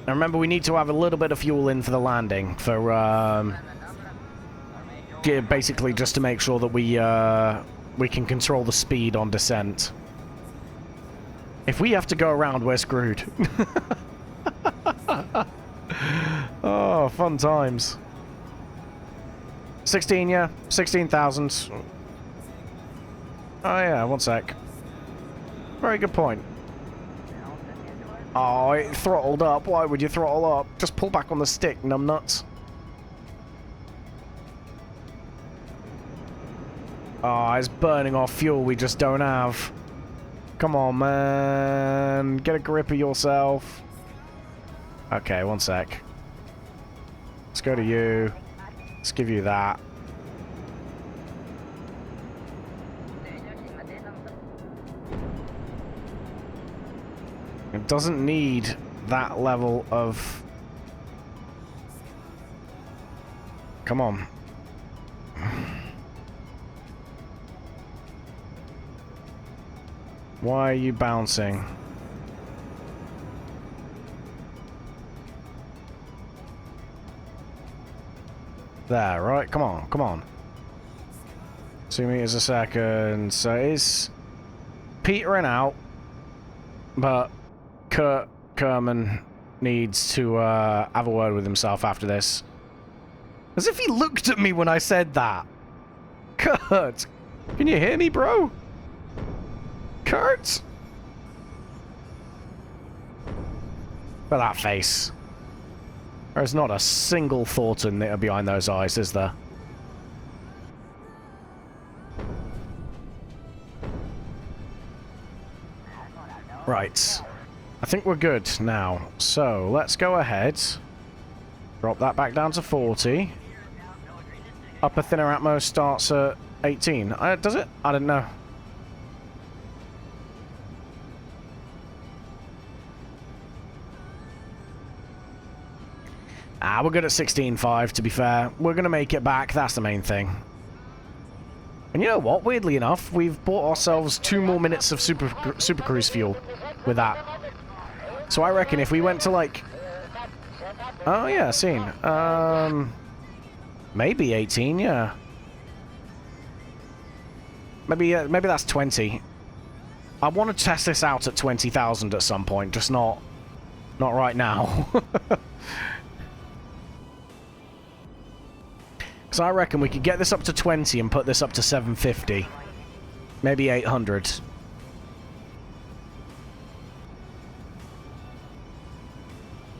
And remember, we need to have a little bit of fuel in for the landing, for basically just to make sure that we can control the speed on descent. If we have to go around, we're screwed. Oh, fun times. 16, yeah. 16,000. Oh, yeah, one sec. Very good point. Oh, it throttled up. Why would you throttle up? Just pull back on the stick, numbnuts. Oh, it's burning off fuel we just don't have. Come on, man. Get a grip of yourself. Okay, one sec. Let's go to you. Let's give you that. It doesn't need that level of... Come on. Why are you bouncing? There, right? Come on, come on. 2 meters a second. So it's petering out, but Kerbin needs to have a word with himself after this. As if he looked at me when I said that. Kurt, can you hear me, bro? Kurt? Look at that face. There's not a single thought in there behind those eyes, is there? Right. I think we're good now. So, let's go ahead. Drop that back down to 40. Upper thinner atmo starts at 18. Does it? I don't know. Ah, we're good at 16.5, to be fair. We're going to make it back. That's the main thing. And you know what? Weirdly enough, we've bought ourselves 2 more minutes of Super Cruise fuel with that. So I reckon if we went to, like... Oh, yeah, seen. Maybe 18, yeah. Maybe that's 20. I want to test this out at 20,000 at some point, just not right now. Because I reckon we could get this up to 20 and put this up to 750. Maybe 800.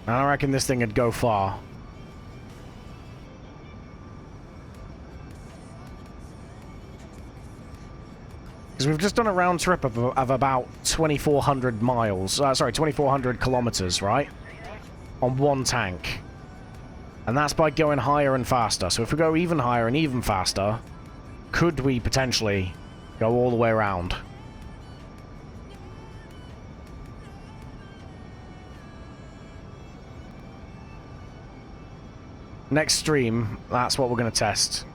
And I reckon this thing would go far. Because we've just done a round trip of about 2,400 miles. Sorry, 2,400 kilometers, right? On one tank. And that's by going higher and faster. So if we go even higher and even faster, could we potentially go all the way around? Next stream, that's what we're going to test.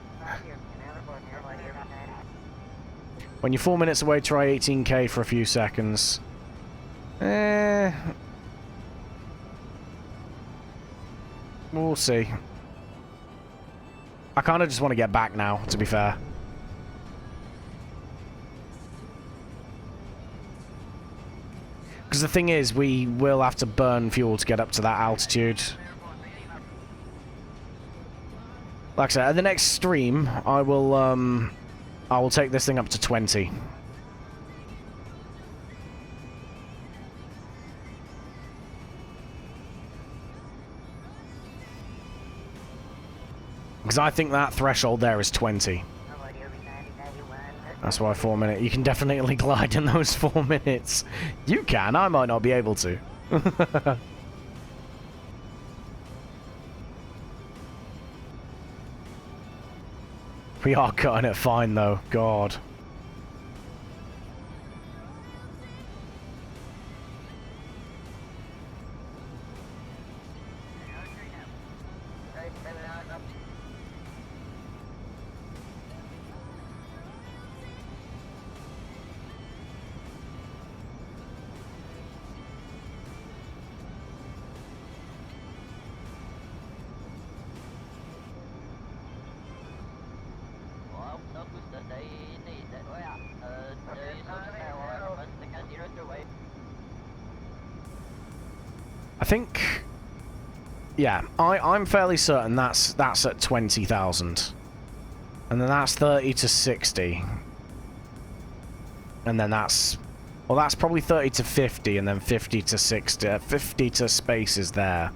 When you're 4 minutes away, try 18k for a few seconds. We'll see. I kind of just want to get back now, to be fair. Because the thing is, we will have to burn fuel to get up to that altitude. Like I said, at the next stream, I will take this thing up to 20. Because I think that threshold there is 20. That's why 4 minutes. You can definitely glide in those 4 minutes. You can. I might not be able to. We are cutting it fine, though. God. I think, yeah, I'm fairly certain that's at 20,000, and then that's 30 to 60, and then that's, well, that's probably 30 to 50, and then 50 to 60, 50 to spaces there.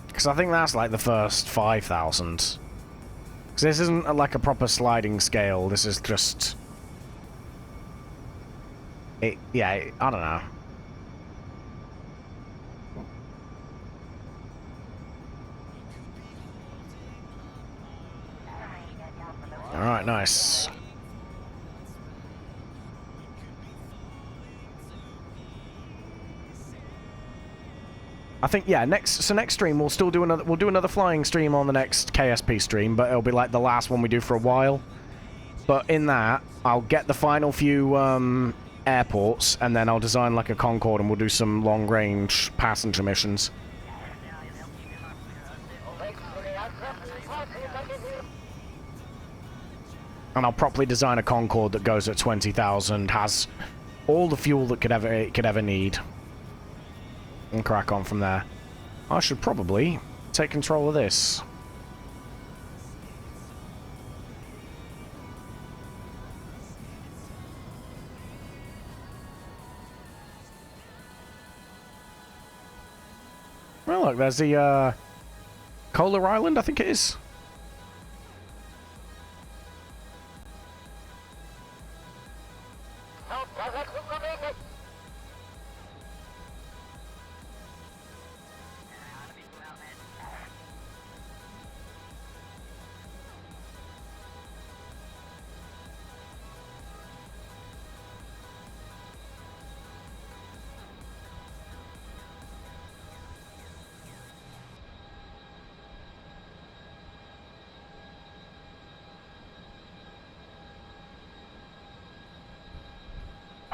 Because I think that's like the first 5,000. Because this isn't like a proper sliding scale. This is just. Yeah, I don't know. Alright, nice. I think, yeah, next stream we'll still do another flying stream on the next KSP stream, but it'll be like the last one we do for a while. But in that, I'll get the final few airports, and then I'll design like a Concorde, and we'll do some long-range passenger missions. And I'll properly design a Concorde that goes at 20,000, has all the fuel that it could ever need, and crack on from there. I should probably take control of this. Well, look, there's the Kolar Island, I think it is.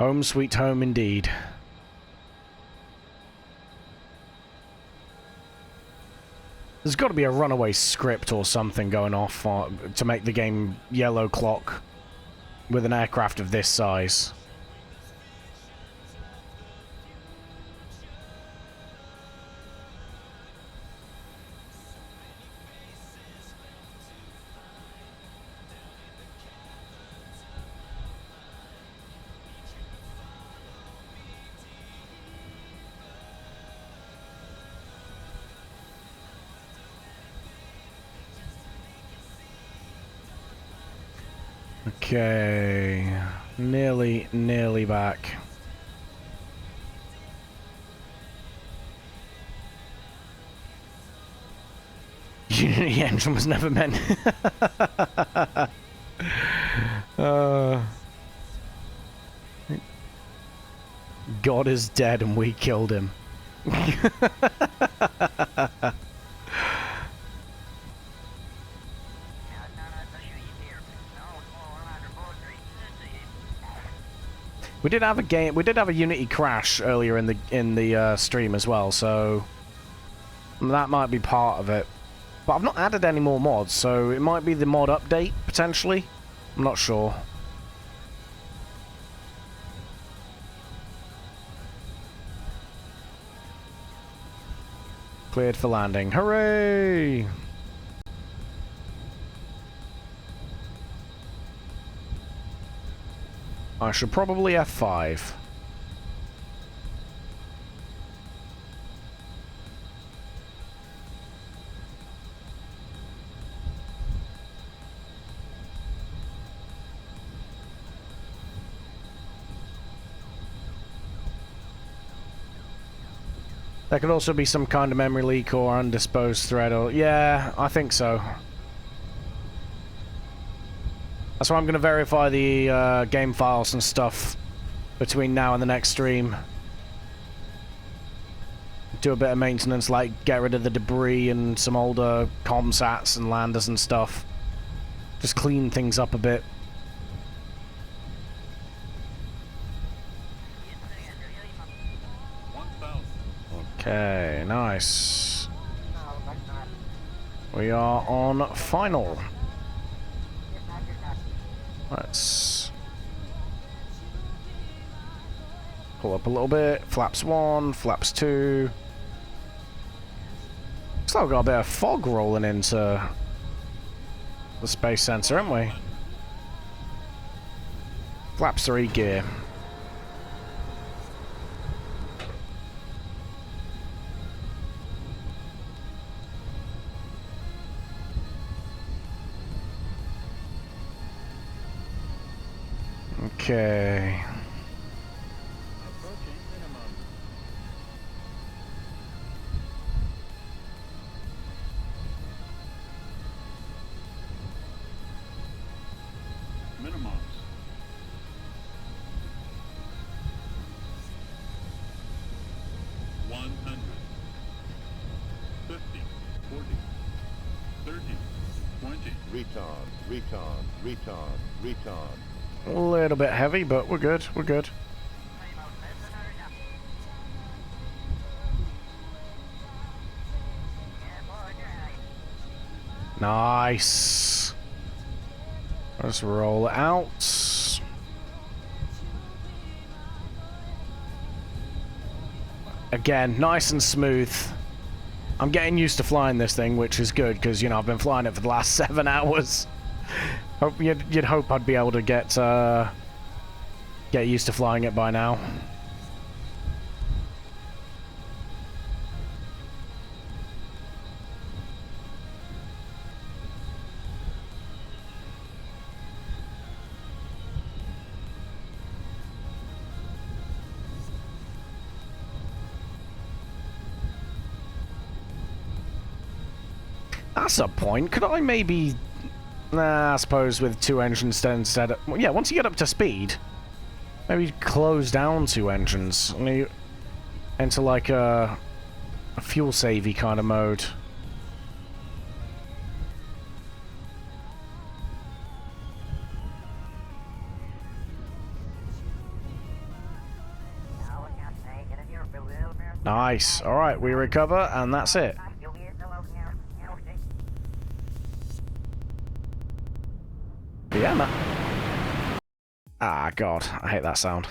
Home sweet home indeed. There's got to be a runaway script or something going off to make the game yellow clock with an aircraft of this size. Okay, nearly back. Unity engine was never meant. God is dead and we killed him. We did have a Unity crash earlier in the stream as well, so that might be part of it. But I've not added any more mods, so it might be the mod update potentially. I'm not sure. Cleared for landing. Hooray! I should probably F5. There could also be some kind of memory leak or undisposed thread, or... Yeah, I think so. That's why I'm going to verify the game files and stuff between now and the next stream. Do a bit of maintenance, like get rid of the debris and some older comsats and landers and stuff. Just clean things up a bit. Okay, nice. We are on final. Let's pull up a little bit. Flaps 1, flaps 2. Looks like we've got a bit of fog rolling into the space sensor, haven't we? Flaps 3 gear. Okay. Approaching minimum. Minimums. Retard. A little bit heavy, but we're good. We're good. Nice. Let's roll it out. Again, nice and smooth. I'm getting used to flying this thing, which is good, because, you know, I've been flying it for the last 7 hours. Hope you'd hope I'd be able to get used to flying it by now. That's a point. Could I maybe... Nah, I suppose with 2 engines instead... Well, yeah, once you get up to speed, maybe close down 2 engines. Into like a fuel-savey kind of mode. Nice. Alright, we recover, and that's it. Yeah, man. Ah, God. I hate that sound.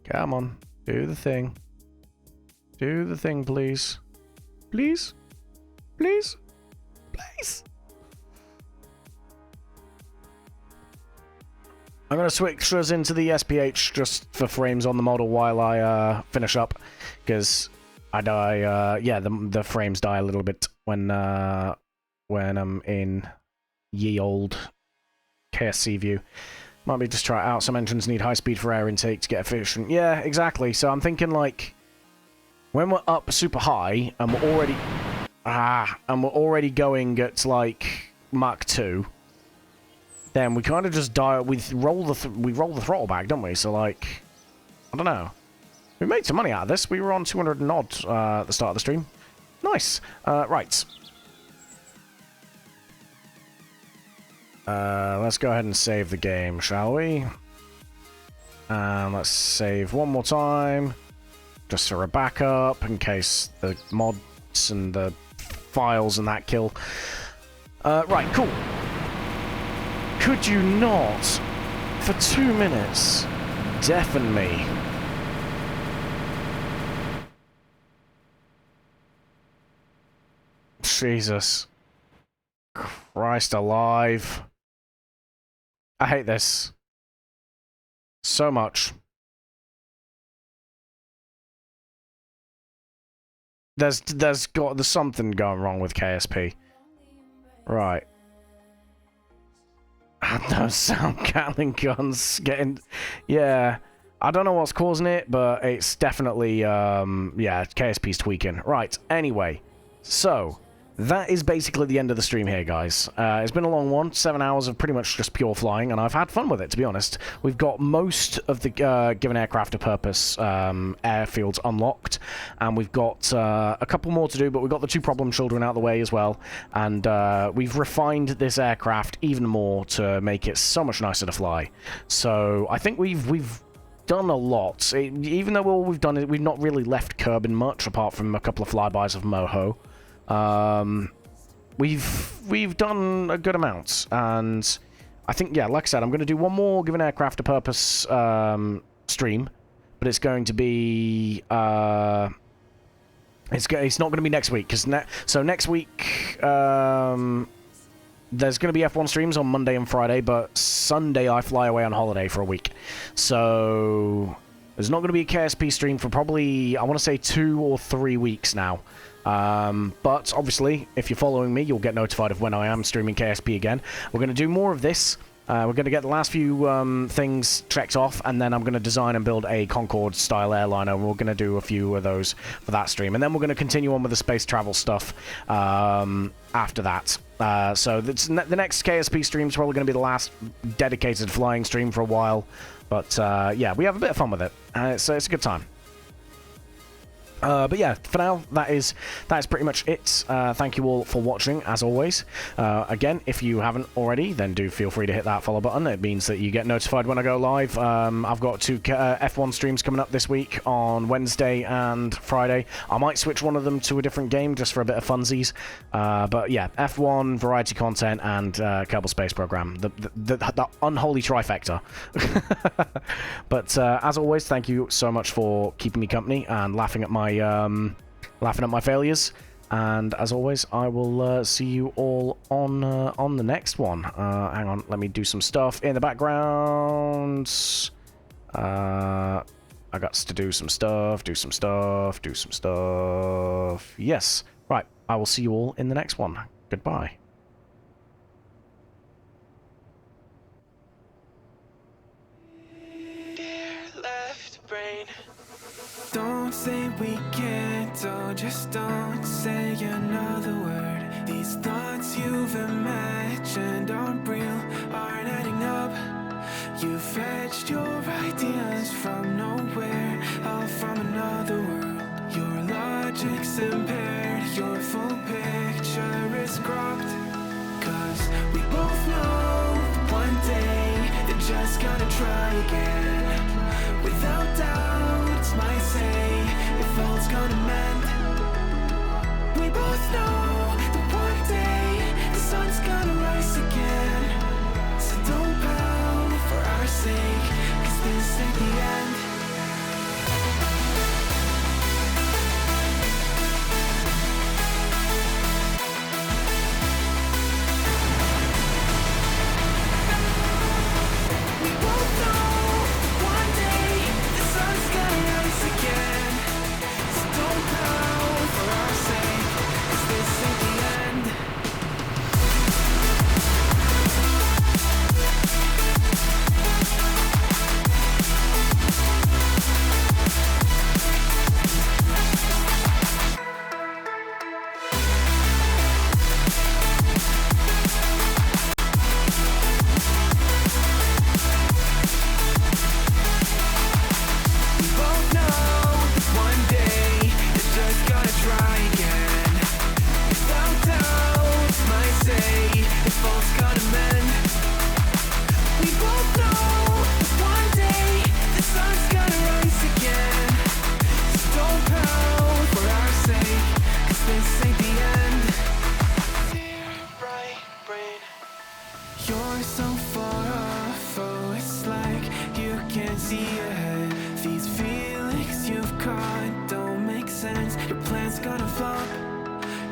Come on. Do the thing. Do the thing, please. Please? Please? Please? I'm going to switch us into the SPH just for frames on the model while I finish up, because I die, yeah, the frames die a little bit when I'm in ye old KSC view. Might be just try it out. Some engines need high speed for air intake to get efficient. Yeah, exactly. So I'm thinking, like, when we're up super high and we're already going at like Mach 2, then we kind of just die. We roll the throttle back, don't we? So like, I don't know. We made some money out of this. We were on 200 and odd at the start of the stream. Nice. Right. Let's go ahead and save the game, shall we? And let's save one more time, just for a backup, in case the mods and the files and that kill. Right, cool. Could you not, for 2 minutes, deafen me? Jesus Christ alive. I hate this so much. There's something going wrong with KSP. Right. Those sound Gatling guns getting... Yeah. I don't know what's causing it, but it's definitely, yeah, KSP's tweaking. Right, anyway. So, that is basically the end of the stream here, guys. It's been a long one, 7 hours of pretty much just pure flying, and I've had fun with it, to be honest. We've got most of the given aircraft a purpose airfields unlocked, and we've got a couple more to do, but we've got the 2 problem children out of the way as well, and we've refined this aircraft even more to make it so much nicer to fly. So I think we've done a lot. Even though all we've done is we've not really left Kerbin much, apart from a couple of flybys of Moho. We've done a good amount, and I think, yeah, like I said, I'm going to do one more given aircraft a purpose stream, but it's going to be it's not going to be next week, because next week there's going to be F1 streams on Monday and Friday, but Sunday I fly away on holiday for a week, so there's not going to be a KSP stream for probably, I want to say, 2 or 3 weeks now. But obviously, if you're following me, you'll get notified of when I am streaming KSP again. We're going to do more of this. We're going to get the last few things checked off, and then I'm going to design and build a Concorde-style airliner, and we're going to do a few of those for that stream. And then we're going to continue on with the space travel stuff after that. So the next KSP stream is probably going to be the last dedicated flying stream for a while. But yeah, we have a bit of fun with it. So it's a good time. But yeah, for now, that is pretty much it. Thank you all for watching, as always. Again, if you haven't already, then do feel free to hit that follow button. It means that you get notified when I go live. I've got 2 F1 streams coming up this week on Wednesday and Friday. I might switch one of them to a different game just for a bit of funsies. But yeah, F1, variety content, and Kerbal Space Program. The unholy trifecta. But as always, thank you so much for keeping me company and laughing at my failures, and as always, I will see you all on the next one. Hang on, let me do some stuff in the background. I got to do some stuff. Yes, right. I will see you all in the next one. Goodbye. Don't say we can't, oh, just don't say another word. These thoughts you've imagined aren't real, aren't adding up. You fetched your ideas from nowhere, all from another world. Your logic's impaired, your full picture is cropped. 'Cause We both know one day they're just gonna try again. Without doubt, might say if all's gonna mend. We both know that one day the sun's gonna rise again. So don't pout for our sake, 'cause this ain't the end. We both know one day the sun's gonna rise again. So don't pout for our sake, 'cause this ain't the end. We both know that one day it's just gonna try again. Without doubt, might say if all's gonna mend. We both know that one day the sun's gonna rise again. So don't pout for our sake, 'cause this ain't the end. Dear bright brain, you're so far off, oh, it's like you can't see ahead. These feelings you've caught don't make sense. Your plan's gonna flop.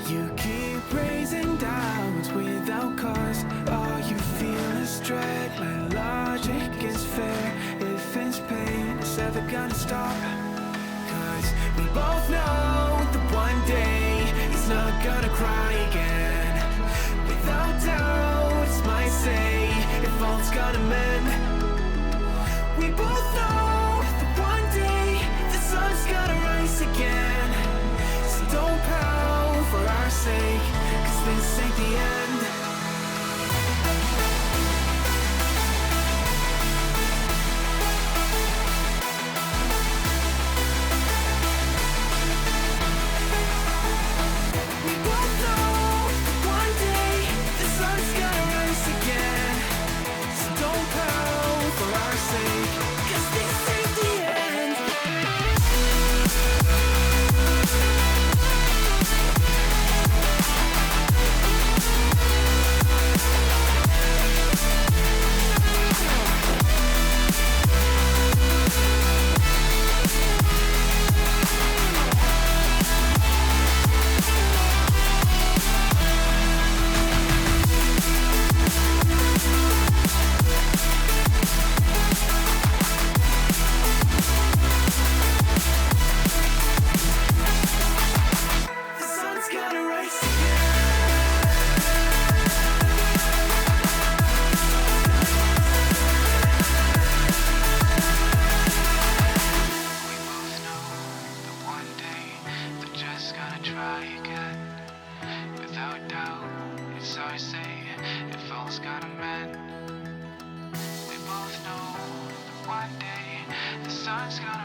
You keep raising doubts without cause. All you feel is dread. My logic is fair. If it's pain, it's ever gonna stop. 'Cause we both know that one day he's not gonna cry again. Without doubt, might say if all's gonna mend. We both know that one day the sun's gonna rise again. So don't pout for our sake, 'cause this ain't the end. We both know that one day the sun's gonna rise again. So don't pout for our sake, 'cause this ain't the end. The sun's gonna rise one day they're just gonna try again. Without doubt, it's our say if all's gonna mend. We both know that one day the sun's gonna